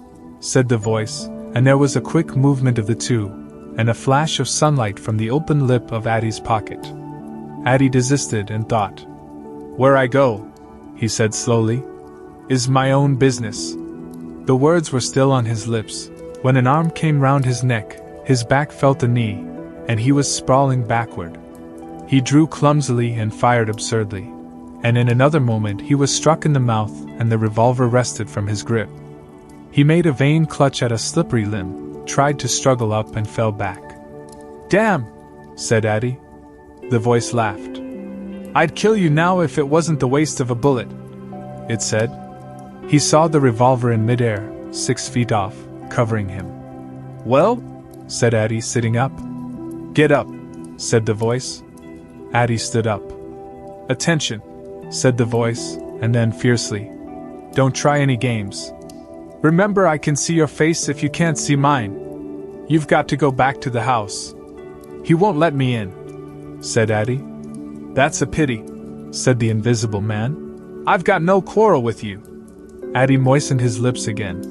said the voice, and there was a quick movement of the 2, and a flash of sunlight from the open lip of Addie's pocket. Addie desisted and thought. "Where I go," he said slowly, "is my own business." The words were still on his lips, when an arm came round his neck, his back felt a knee, and he was sprawling backward. He drew clumsily and fired absurdly, and in another moment he was struck in the mouth and the revolver wrested from his grip. He made a vain clutch at a slippery limb, tried to struggle up and fell back. "Damn!" said Addie. The voice laughed. "I'd kill you now if it wasn't the waste of a bullet," it said. He saw the revolver in midair, 6 feet off, covering him. "Well?" said Addie, sitting up. "Get up," said the voice. Addie stood up. "Attention," said the voice, and then fiercely, "Don't try any games. Remember, I can see your face if you can't see mine. You've got to go back to the house." "He won't let me in," said Addie. "That's a pity," said the invisible man. "I've got no quarrel with you." Addie moistened his lips again.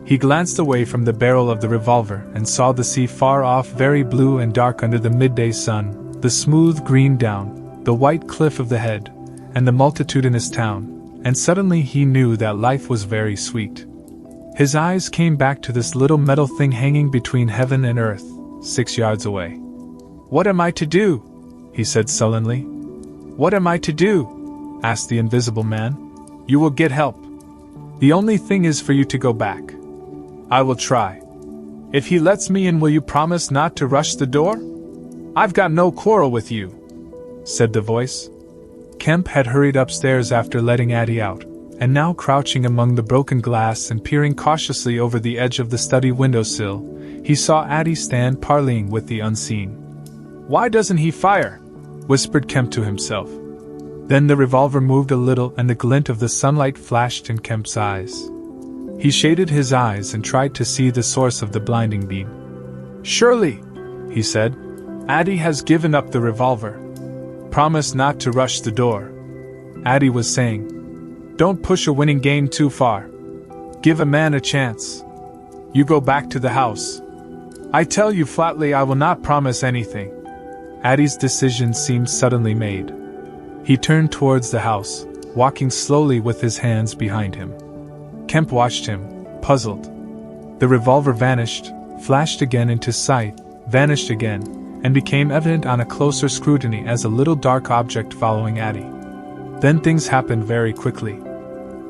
He glanced away from the barrel of the revolver and saw the sea far off, very blue and dark under the midday sun, the smooth green down, the white cliff of the head, and the multitudinous town, and suddenly he knew that life was very sweet. His eyes came back to this little metal thing hanging between heaven and earth, 6 yards away. "What am I to do?" he said sullenly. "What am I to do?" asked the invisible man. "You will get help. The only thing is for you to go back." "I will try." "If he lets me in, will you promise not to rush the door?" "I've got no quarrel with you," said the voice. Kemp had hurried upstairs after letting Addie out, and now crouching among the broken glass and peering cautiously over the edge of the study windowsill, he saw Addie stand parleying with the unseen. "Why doesn't he fire?" whispered Kemp to himself. Then the revolver moved a little and the glint of the sunlight flashed in Kemp's eyes. He shaded his eyes and tried to see the source of the blinding beam. "Surely," he said, "Addie has given up the revolver. Promise not to rush the door," Addie was saying. "Don't push a winning game too far. Give a man a chance. You go back to the house. I tell you flatly I will not promise anything." Addie's decision seemed suddenly made. He turned towards the house, walking slowly with his hands behind him. Kemp watched him, puzzled. The revolver vanished, flashed again into sight, vanished again, and became evident on a closer scrutiny as a little dark object following Addie. Then things happened very quickly.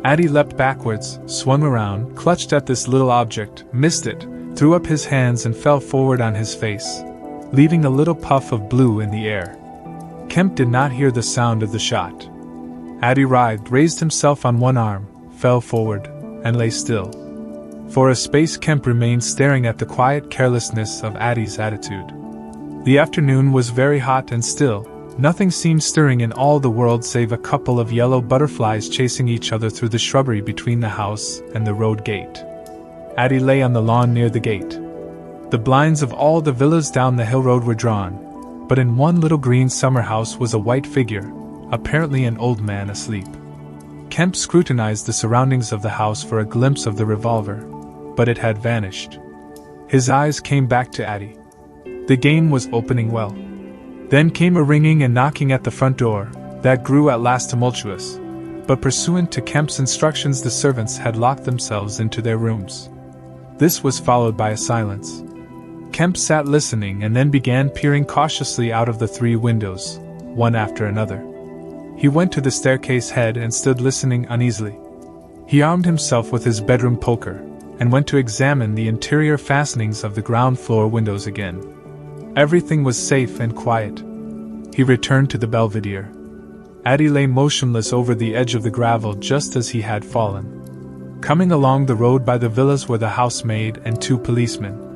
Addie leapt backwards, swung around, clutched at this little object, missed it, threw up his hands and fell forward on his face, leaving a little puff of blue in the air. Kemp did not hear the sound of the shot. Addie writhed, raised himself on one arm, fell forward, and lay still. For a space Kemp remained staring at the quiet carelessness of Addie's attitude. The afternoon was very hot and still. Nothing seemed stirring in all the world save a couple of yellow butterflies chasing each other through the shrubbery between the house and the road gate. Addie lay on the lawn near the gate. The blinds of all the villas down the hill road were drawn, but in one little green summer house was a white figure, apparently an old man asleep. Kemp scrutinized the surroundings of the house for a glimpse of the revolver, but it had vanished. His eyes came back to Addie. The game was opening well. Then came a ringing and knocking at the front door, that grew at last tumultuous, but pursuant to Kemp's instructions the servants had locked themselves into their rooms. This was followed by a silence. Kemp sat listening and then began peering cautiously out of the 3 windows, one after another. He went to the staircase head and stood listening uneasily. He armed himself with his bedroom poker, and went to examine the interior fastenings of the ground floor windows again. Everything was safe and quiet. He returned to the Belvedere. Addie lay motionless over the edge of the gravel just as he had fallen. Coming along the road by the villas were the housemaid and 2 policemen.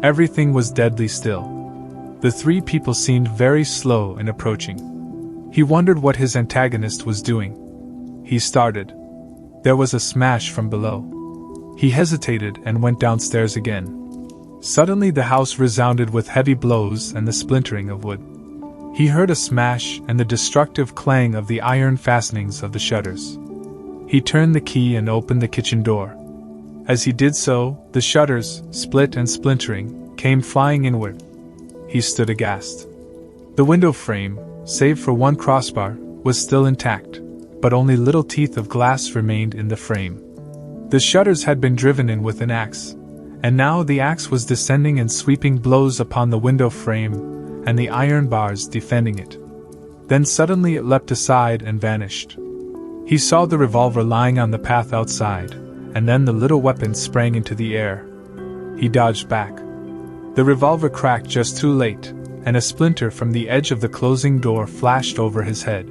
Everything was deadly still. The 3 people seemed very slow in approaching. He wondered what his antagonist was doing. He started. There was a smash from below. He hesitated and went downstairs again. Suddenly the house resounded with heavy blows and the splintering of wood. He heard a smash and the destructive clang of the iron fastenings of the shutters. He turned the key and opened the kitchen door. As he did so, the shutters, split and splintering, came flying inward. He stood aghast. The window frame, save for one crossbar, was still intact, but only little teeth of glass remained in the frame. The shutters had been driven in with an axe, and now the axe was descending in sweeping blows upon the window frame and the iron bars defending it. Then suddenly it leapt aside and vanished. He saw the revolver lying on the path outside, and then the little weapon sprang into the air. He dodged back. The revolver cracked just too late, and a splinter from the edge of the closing door flashed over his head.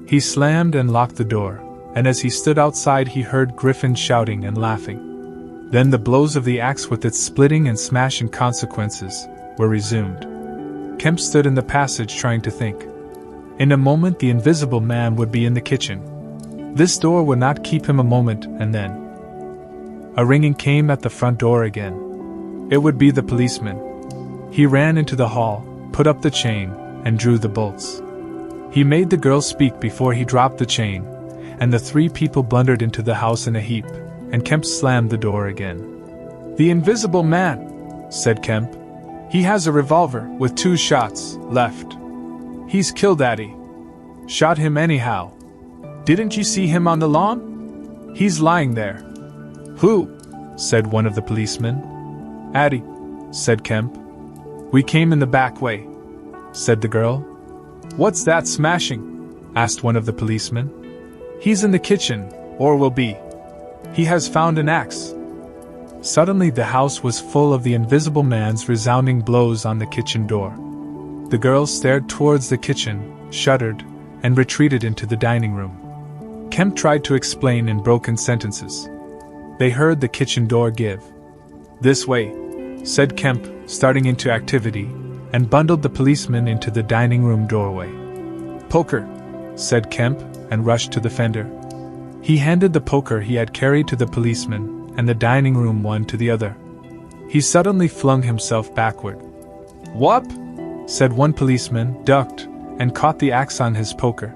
He slammed and locked the door, and as he stood outside he heard Griffin shouting and laughing. Then the blows of the axe with its splitting and smashing consequences were resumed. Kemp stood in the passage trying to think. In a moment the invisible man would be in the kitchen. This door would not keep him a moment, and then a ringing came at the front door again. It would be the policeman. He ran into the hall, put up the chain, and drew the bolts. He made the girl speak before he dropped the chain, and the 3 people blundered into the house in a heap, and Kemp slammed the door again. "The invisible man," said Kemp. "He has a revolver with 2 shots left. He's killed Addie. Shot him anyhow. Didn't you see him on the lawn? He's lying there." "Who?" said one of the policemen. "Addie," said Kemp. "We came in the back way," said the girl. "What's that smashing?" asked one of the policemen. "He's in the kitchen, or will be. He has found an axe." Suddenly the house was full of the invisible man's resounding blows on the kitchen door. The girl stared towards the kitchen, shuddered, and retreated into the dining room. Kemp tried to explain in broken sentences. They heard the kitchen door give. "This way," said Kemp, starting into activity, and bundled the policeman into the dining room doorway. "Poker," said Kemp, and rushed to the fender. He handed the poker he had carried to the policeman, and the dining room one to the other. He suddenly flung himself backward. "Whoop!" said one policeman, ducked, and caught the axe on his poker.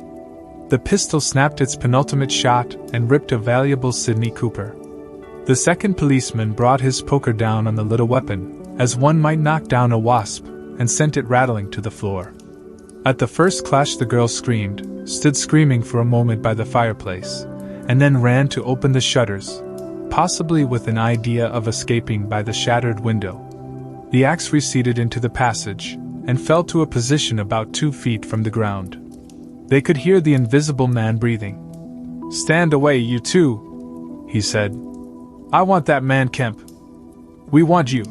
The pistol snapped its penultimate shot and ripped a valuable Sidney Cooper. The second policeman brought his poker down on the little weapon, as one might knock down a wasp, and sent it rattling to the floor. At the first clash the girl screamed, stood screaming for a moment by the fireplace, and then ran to open the shutters, possibly with an idea of escaping by the shattered window. The axe receded into the passage, and fell to a position about 2 feet from the ground. They could hear the invisible man breathing. "Stand away, you two," he said. "I want that man Kemp." "We want you,"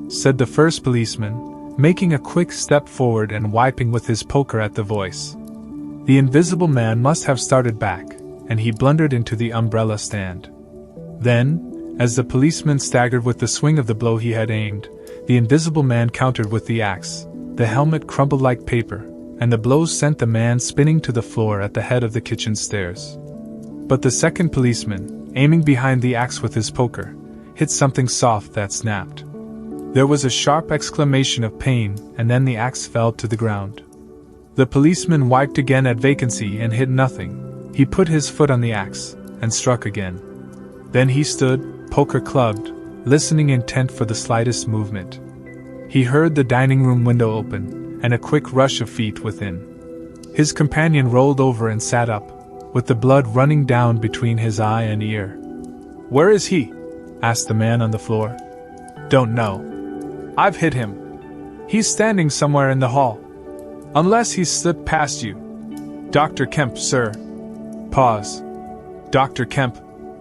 said the first policeman, making a quick step forward and wiping with his poker at the voice. The invisible man must have started back, and he blundered into the umbrella stand. Then, as the policeman staggered with the swing of the blow he had aimed, the invisible man countered with the axe. The helmet crumbled like paper, and the blows sent the man spinning to the floor at the head of the kitchen stairs. But the second policeman, aiming behind the axe with his poker, hit something soft that snapped. There was a sharp exclamation of pain, and then the axe fell to the ground. The policeman wiped again at vacancy and hit nothing. He put his foot on the axe, and struck again. Then he stood, poker clubbed, listening intent for the slightest movement. He heard the dining room window open, and a quick rush of feet within. His companion rolled over and sat up, with the blood running down between his eye and ear. "Where is he?" asked the man on the floor. "Don't know. I've hit him. He's standing somewhere in the hall. Unless he's slipped past you. Dr. Kemp, sir." Pause. "Dr. Kemp,"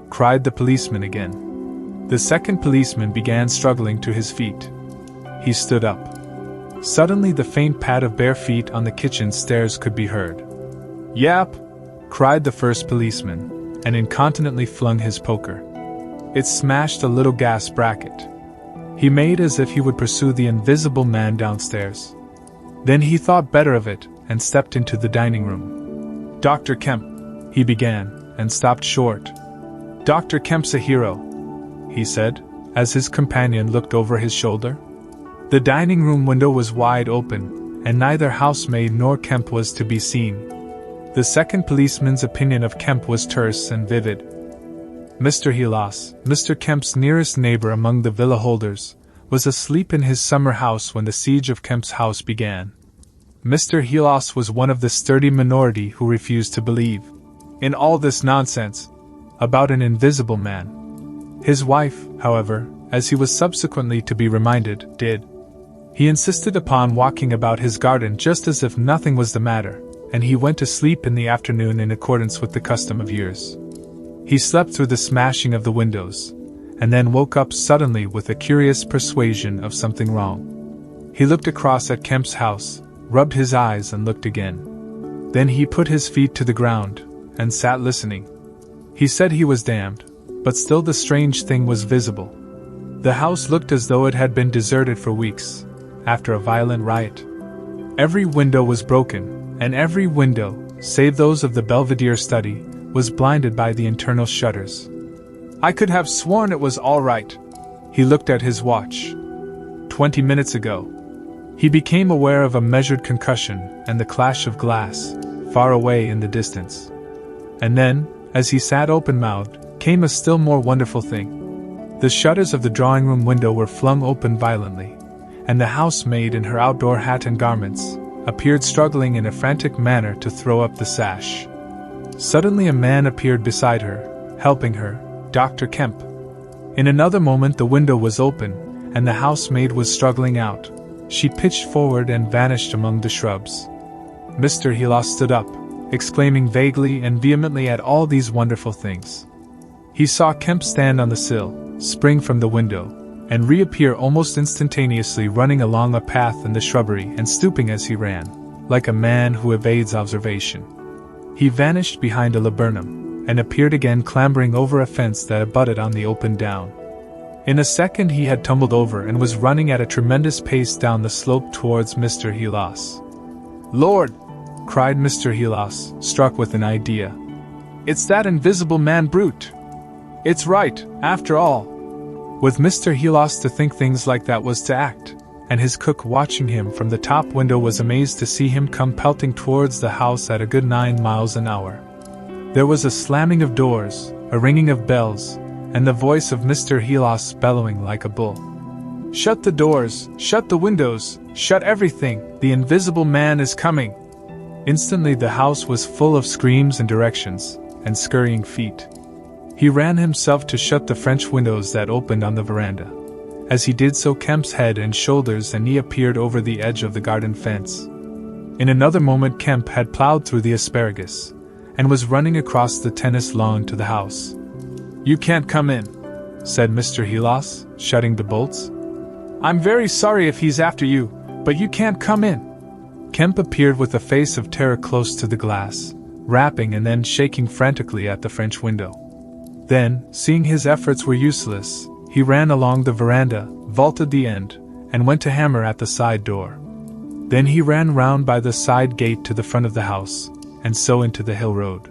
cried the policeman again. The second policeman began struggling to his feet. He stood up. Suddenly the faint pad of bare feet on the kitchen stairs could be heard. "Yap!" cried the first policeman, and incontinently flung his poker. It smashed a little gas bracket. He made as if he would pursue the invisible man downstairs. Then he thought better of it, and stepped into the dining room. "Dr. Kemp," he began, and stopped short. "Dr. Kemp's a hero," he said, as his companion looked over his shoulder. The dining room window was wide open, and neither housemaid nor Kemp was to be seen. The second policeman's opinion of Kemp was terse and vivid. Mr. Helas, Mr. Kemp's nearest neighbor among the villa holders, was asleep in his summer house when the siege of Kemp's house began. Mr. Helas was one of the sturdy minority who refused to believe in all this nonsense about an invisible man. His wife, however, as he was subsequently to be reminded, did. He insisted upon walking about his garden just as if nothing was the matter, and he went to sleep in the afternoon in accordance with the custom of years. He slept through the smashing of the windows, and then woke up suddenly with a curious persuasion of something wrong. He looked across at Kemp's house, rubbed his eyes and looked again. Then he put his feet to the ground, and sat listening. He said he was damned, but still the strange thing was visible. The house looked as though it had been deserted for weeks, after a violent riot. Every window was broken, and every window, save those of the Belvedere study, was blinded by the internal shutters. "I could have sworn it was all right." He looked at his watch. 20 minutes ago. He became aware of a measured concussion and the clash of glass, far away in the distance. And then, as he sat open-mouthed, came a still more wonderful thing. The shutters of the drawing-room window were flung open violently, and the housemaid in her outdoor hat and garments appeared struggling in a frantic manner to throw up the sash. Suddenly a man appeared beside her, helping her, Dr. Kemp. In another moment the window was open, and the housemaid was struggling out. She pitched forward and vanished among the shrubs. Mr. Helas stood up, exclaiming vaguely and vehemently at all these wonderful things. He saw Kemp stand on the sill, spring from the window, and reappear almost instantaneously running along a path in the shrubbery and stooping as he ran, like a man who evades observation. He vanished behind a laburnum, and appeared again clambering over a fence that abutted on the open down. In a second he had tumbled over and was running at a tremendous pace down the slope towards Mr. Helas. "Lord!" cried Mr. Helas, struck with an idea. "It's that invisible man brute! It's right, after all!" With Mr. Helas to think things like that was to act, and his cook watching him from the top window was amazed to see him come pelting towards the house at a good 9 miles an hour. There was a slamming of doors, a ringing of bells, and the voice of Mr. Helas bellowing like a bull. "Shut the doors, shut the windows, shut everything, the invisible man is coming!" Instantly the house was full of screams and directions, and scurrying feet. He ran himself to shut the French windows that opened on the veranda. As he did so, Kemp's head and shoulders and knee appeared over the edge of the garden fence. In another moment Kemp had plowed through the asparagus, and was running across the tennis lawn to the house. "You can't come in," said Mr. Helas, shutting the bolts. "I'm very sorry if he's after you, but you can't come in." Kemp appeared with a face of terror close to the glass, rapping and then shaking frantically at the French window. Then, seeing his efforts were useless, he ran along the veranda, vaulted the end, and went to hammer at the side door. Then he ran round by the side gate to the front of the house, and so into the hill road.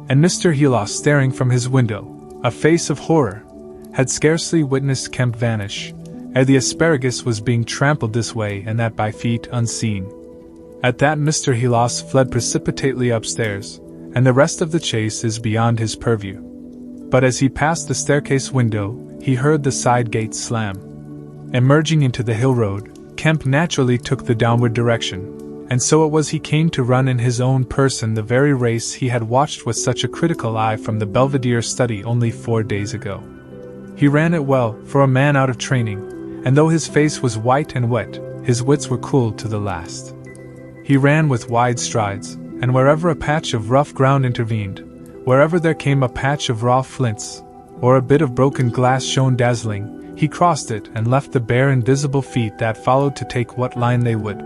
And Mr. Helas, staring from his window, a face of horror, had scarcely witnessed Kemp vanish, ere the asparagus was being trampled this way and that by feet unseen. At that Mr. Helas fled precipitately upstairs, and the rest of the chase is beyond his purview. But as he passed the staircase window, he heard the side gate slam. Emerging into the hill road, Kemp naturally took the downward direction, and so it was he came to run in his own person the very race he had watched with such a critical eye from the Belvedere study only 4 days ago. He ran it well, for a man out of training, and though his face was white and wet, his wits were cool to the last. He ran with wide strides, and wherever a patch of rough ground intervened, wherever there came a patch of raw flints, or a bit of broken glass shone dazzling, he crossed it and left the bare invisible feet that followed to take what line they would.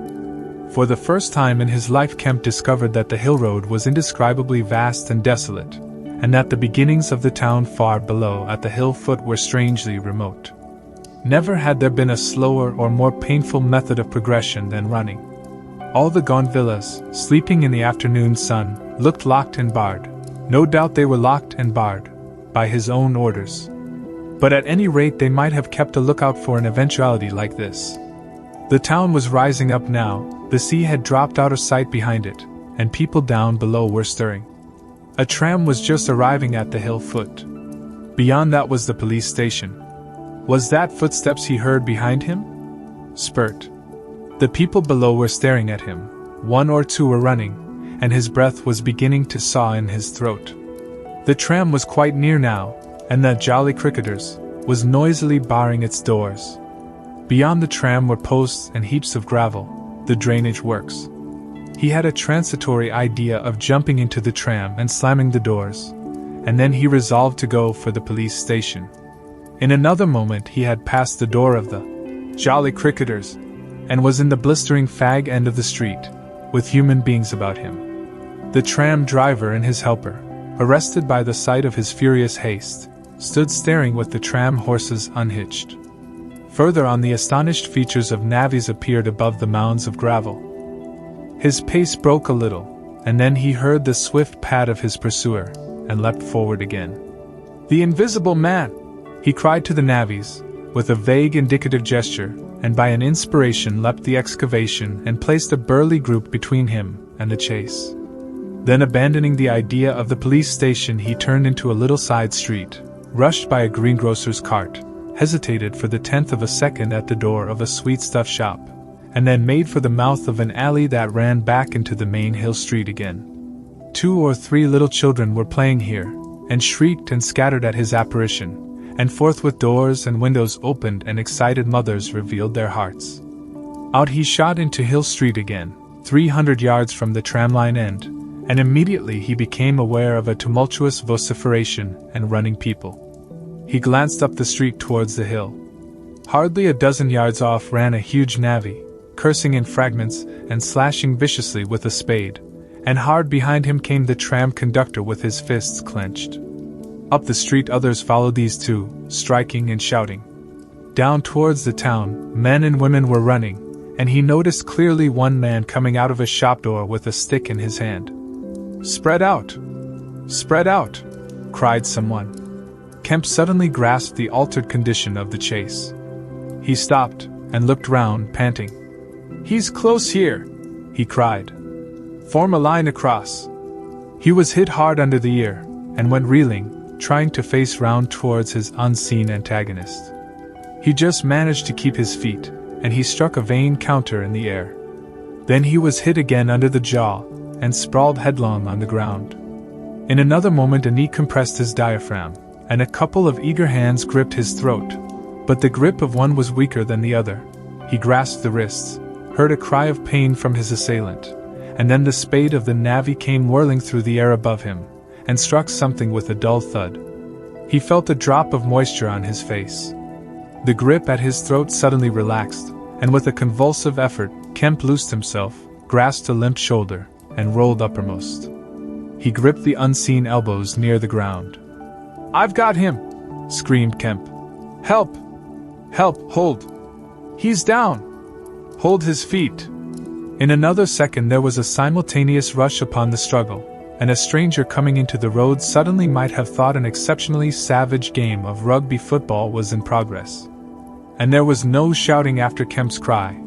For the first time in his life Kemp discovered that the hill road was indescribably vast and desolate, and that the beginnings of the town far below at the hill foot were strangely remote. Never had there been a slower or more painful method of progression than running. All the gaunt villas, sleeping in the afternoon sun, looked locked and barred. No doubt they were locked and barred, by his own orders. But at any rate they might have kept a lookout for an eventuality like this. The town was rising up now, the sea had dropped out of sight behind it, and people down below were stirring. A tram was just arriving at the hill foot. Beyond that was the police station. Was that footsteps he heard behind him? Spurt. The people below were staring at him, 1 or 2 were running, and his breath was beginning to saw in his throat. The tram was quite near now, and the Jolly Cricketers was noisily barring its doors. Beyond the tram were posts and heaps of gravel, the drainage works. He had a transitory idea of jumping into the tram and slamming the doors, and then he resolved to go for the police station. In another moment he had passed the door of the Jolly Cricketers, and was in the blistering fag end of the street, with human beings about him. The tram driver and his helper, arrested by the sight of his furious haste, stood staring with the tram horses unhitched. Further on, the astonished features of navvies appeared above the mounds of gravel. His pace broke a little, and then he heard the swift pad of his pursuer, and leapt forward again. "The invisible man!" he cried to the navvies, with a vague indicative gesture, and by an inspiration leapt the excavation and placed a burly group between him and the chase. Then, abandoning the idea of the police station, he turned into a little side street, rushed by a greengrocer's cart, hesitated for the 1/10 of a second at the door of a sweetstuff shop, and then made for the mouth of an alley that ran back into the main hill street again. 2 or 3 little children were playing here, and shrieked and scattered at his apparition, and forthwith doors and windows opened and excited mothers revealed their hearts. Out he shot into Hill Street again, 300 yards from the tramline end, and immediately he became aware of a tumultuous vociferation and running people. He glanced up the street towards the hill. Hardly a dozen yards off ran a huge navvy, cursing in fragments and slashing viciously with a spade, and hard behind him came the tram conductor with his fists clenched. Up the street others followed these two, striking and shouting. Down towards the town, men and women were running, and he noticed clearly one man coming out of a shop door with a stick in his hand. "Spread out! Spread out!" cried someone. Kemp suddenly grasped the altered condition of the chase. He stopped and looked round, panting. "He's close here!" he cried. "Form a line across." He was hit hard under the ear, and went reeling, trying to face round towards his unseen antagonist. He just managed to keep his feet, and he struck a vain counter in the air. Then he was hit again under the jaw, and sprawled headlong on the ground. In another moment a knee compressed his diaphragm, and a couple of eager hands gripped his throat, but the grip of one was weaker than the other. He grasped the wrists, heard a cry of pain from his assailant, and then the spade of the navvy came whirling through the air above him, and struck something with a dull thud. He felt a drop of moisture on his face. The grip at his throat suddenly relaxed, and with a convulsive effort, Kemp loosed himself, grasped a limp shoulder, and rolled uppermost. He gripped the unseen elbows near the ground. "I've got him!" screamed Kemp. "Help! Help! Hold! He's down! Hold his feet!" In another second there was a simultaneous rush upon the struggle, and a stranger coming into the road suddenly might have thought an exceptionally savage game of rugby football was in progress. And there was no shouting after Kemp's cry,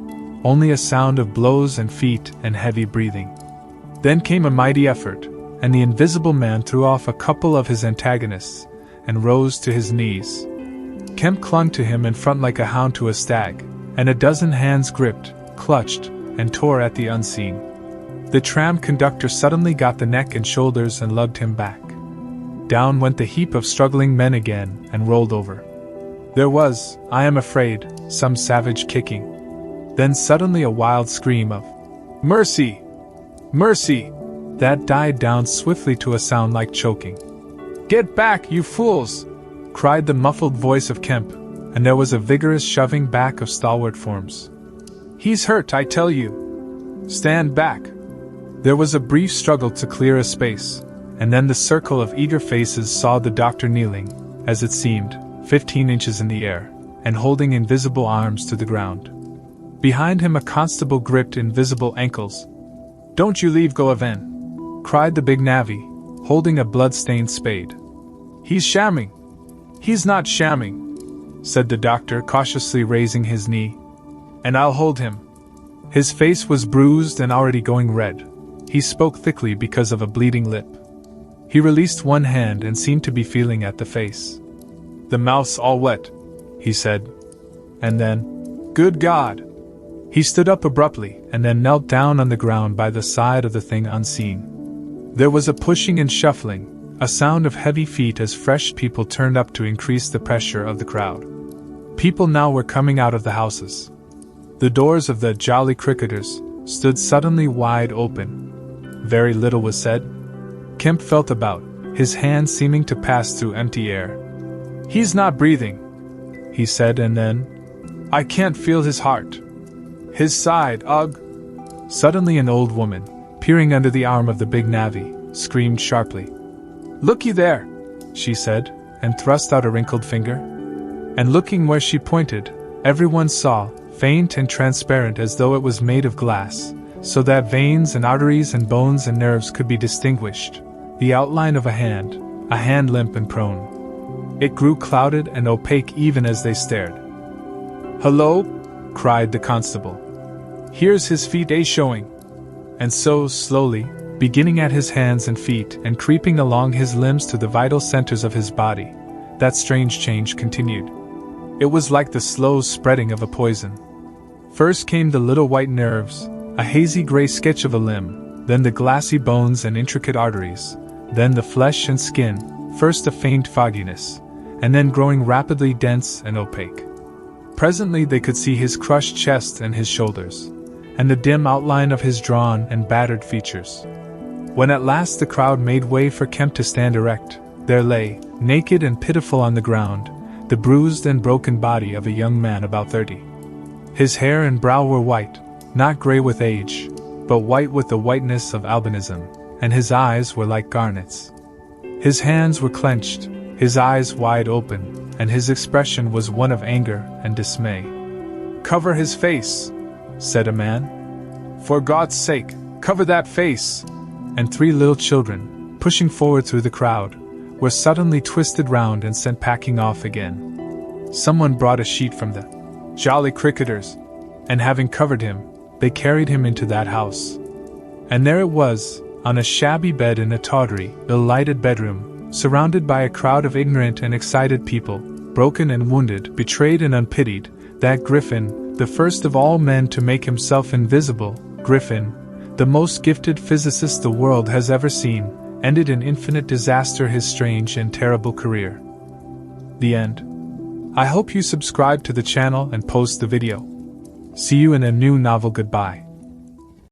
only a sound of blows and feet and heavy breathing. Then came a mighty effort, and the invisible man threw off a couple of his antagonists, and rose to his knees. Kemp clung to him in front like a hound to a stag, and a dozen hands gripped, clutched, and tore at the unseen. The tram conductor suddenly got the neck and shoulders and lugged him back. Down went the heap of struggling men again, and rolled over. There was, I am afraid, some savage kicking. Then suddenly a wild scream of, "Mercy! Mercy!" that died down swiftly to a sound like choking. "Get back, you fools!" cried the muffled voice of Kemp, and there was a vigorous shoving back of stalwart forms. "He's hurt, I tell you! Stand back!" There was a brief struggle to clear a space, and then the circle of eager faces saw the doctor kneeling, as it seemed, 15 inches in the air, and holding invisible arms to the ground. Behind him a constable gripped invisible ankles. "Don't you leave go Aven!" cried the big navvy, holding a blood-stained spade. "He's shamming!" "He's not shamming," said the doctor, cautiously raising his knee. "And I'll hold him." His face was bruised and already going red. He spoke thickly because of a bleeding lip. He released one hand and seemed to be feeling at the face. "The mouth's all wet," he said. And then, "Good God!" He stood up abruptly and then knelt down on the ground by the side of the thing unseen. There was a pushing and shuffling, a sound of heavy feet as fresh people turned up to increase the pressure of the crowd. People now were coming out of the houses. The doors of the Jolly Cricketers stood suddenly wide open. Very little was said. Kemp felt about, his hand seeming to pass through empty air. "He's not breathing," he said, and then, "I can't feel his heart. His side, ugh!" Suddenly an old woman, peering under the arm of the big navvy, screamed sharply. "Looky there," she said, and thrust out a wrinkled finger. And looking where she pointed, everyone saw, faint and transparent as though it was made of glass, so that veins and arteries and bones and nerves could be distinguished, the outline of a hand limp and prone. It grew clouded and opaque even as they stared. "Hello!" cried the constable. "Here's his feet showing." And so, slowly, beginning at his hands and feet and creeping along his limbs to the vital centers of his body, that strange change continued. It was like the slow spreading of a poison. First came the little white nerves, a hazy gray sketch of a limb, then the glassy bones and intricate arteries, then the flesh and skin, first a faint fogginess, and then growing rapidly dense and opaque. Presently they could see his crushed chest and his shoulders, and the dim outline of his drawn and battered features. When at last the crowd made way for Kemp to stand erect, there lay, naked and pitiful on the ground, the bruised and broken body of a young man about 30. His hair and brow were white, not gray with age, but white with the whiteness of albinism, and his eyes were like garnets. His hands were clenched, his eyes wide open, and his expression was one of anger and dismay. "Cover his face," said a man. "For God's sake, cover that face!" And 3 little children, pushing forward through the crowd, were suddenly twisted round and sent packing off again. Someone brought a sheet from the Jolly Cricketers, and having covered him, they carried him into that house. And there it was, on a shabby bed in a tawdry, ill-lighted bedroom, surrounded by a crowd of ignorant and excited people, broken and wounded, betrayed and unpitied, that Griffin, the first of all men to make himself invisible, Griffin, the most gifted physicist the world has ever seen, ended in infinite disaster his strange and terrible career. The end. I hope you subscribe to the channel and post the video. See you in a new novel. Goodbye.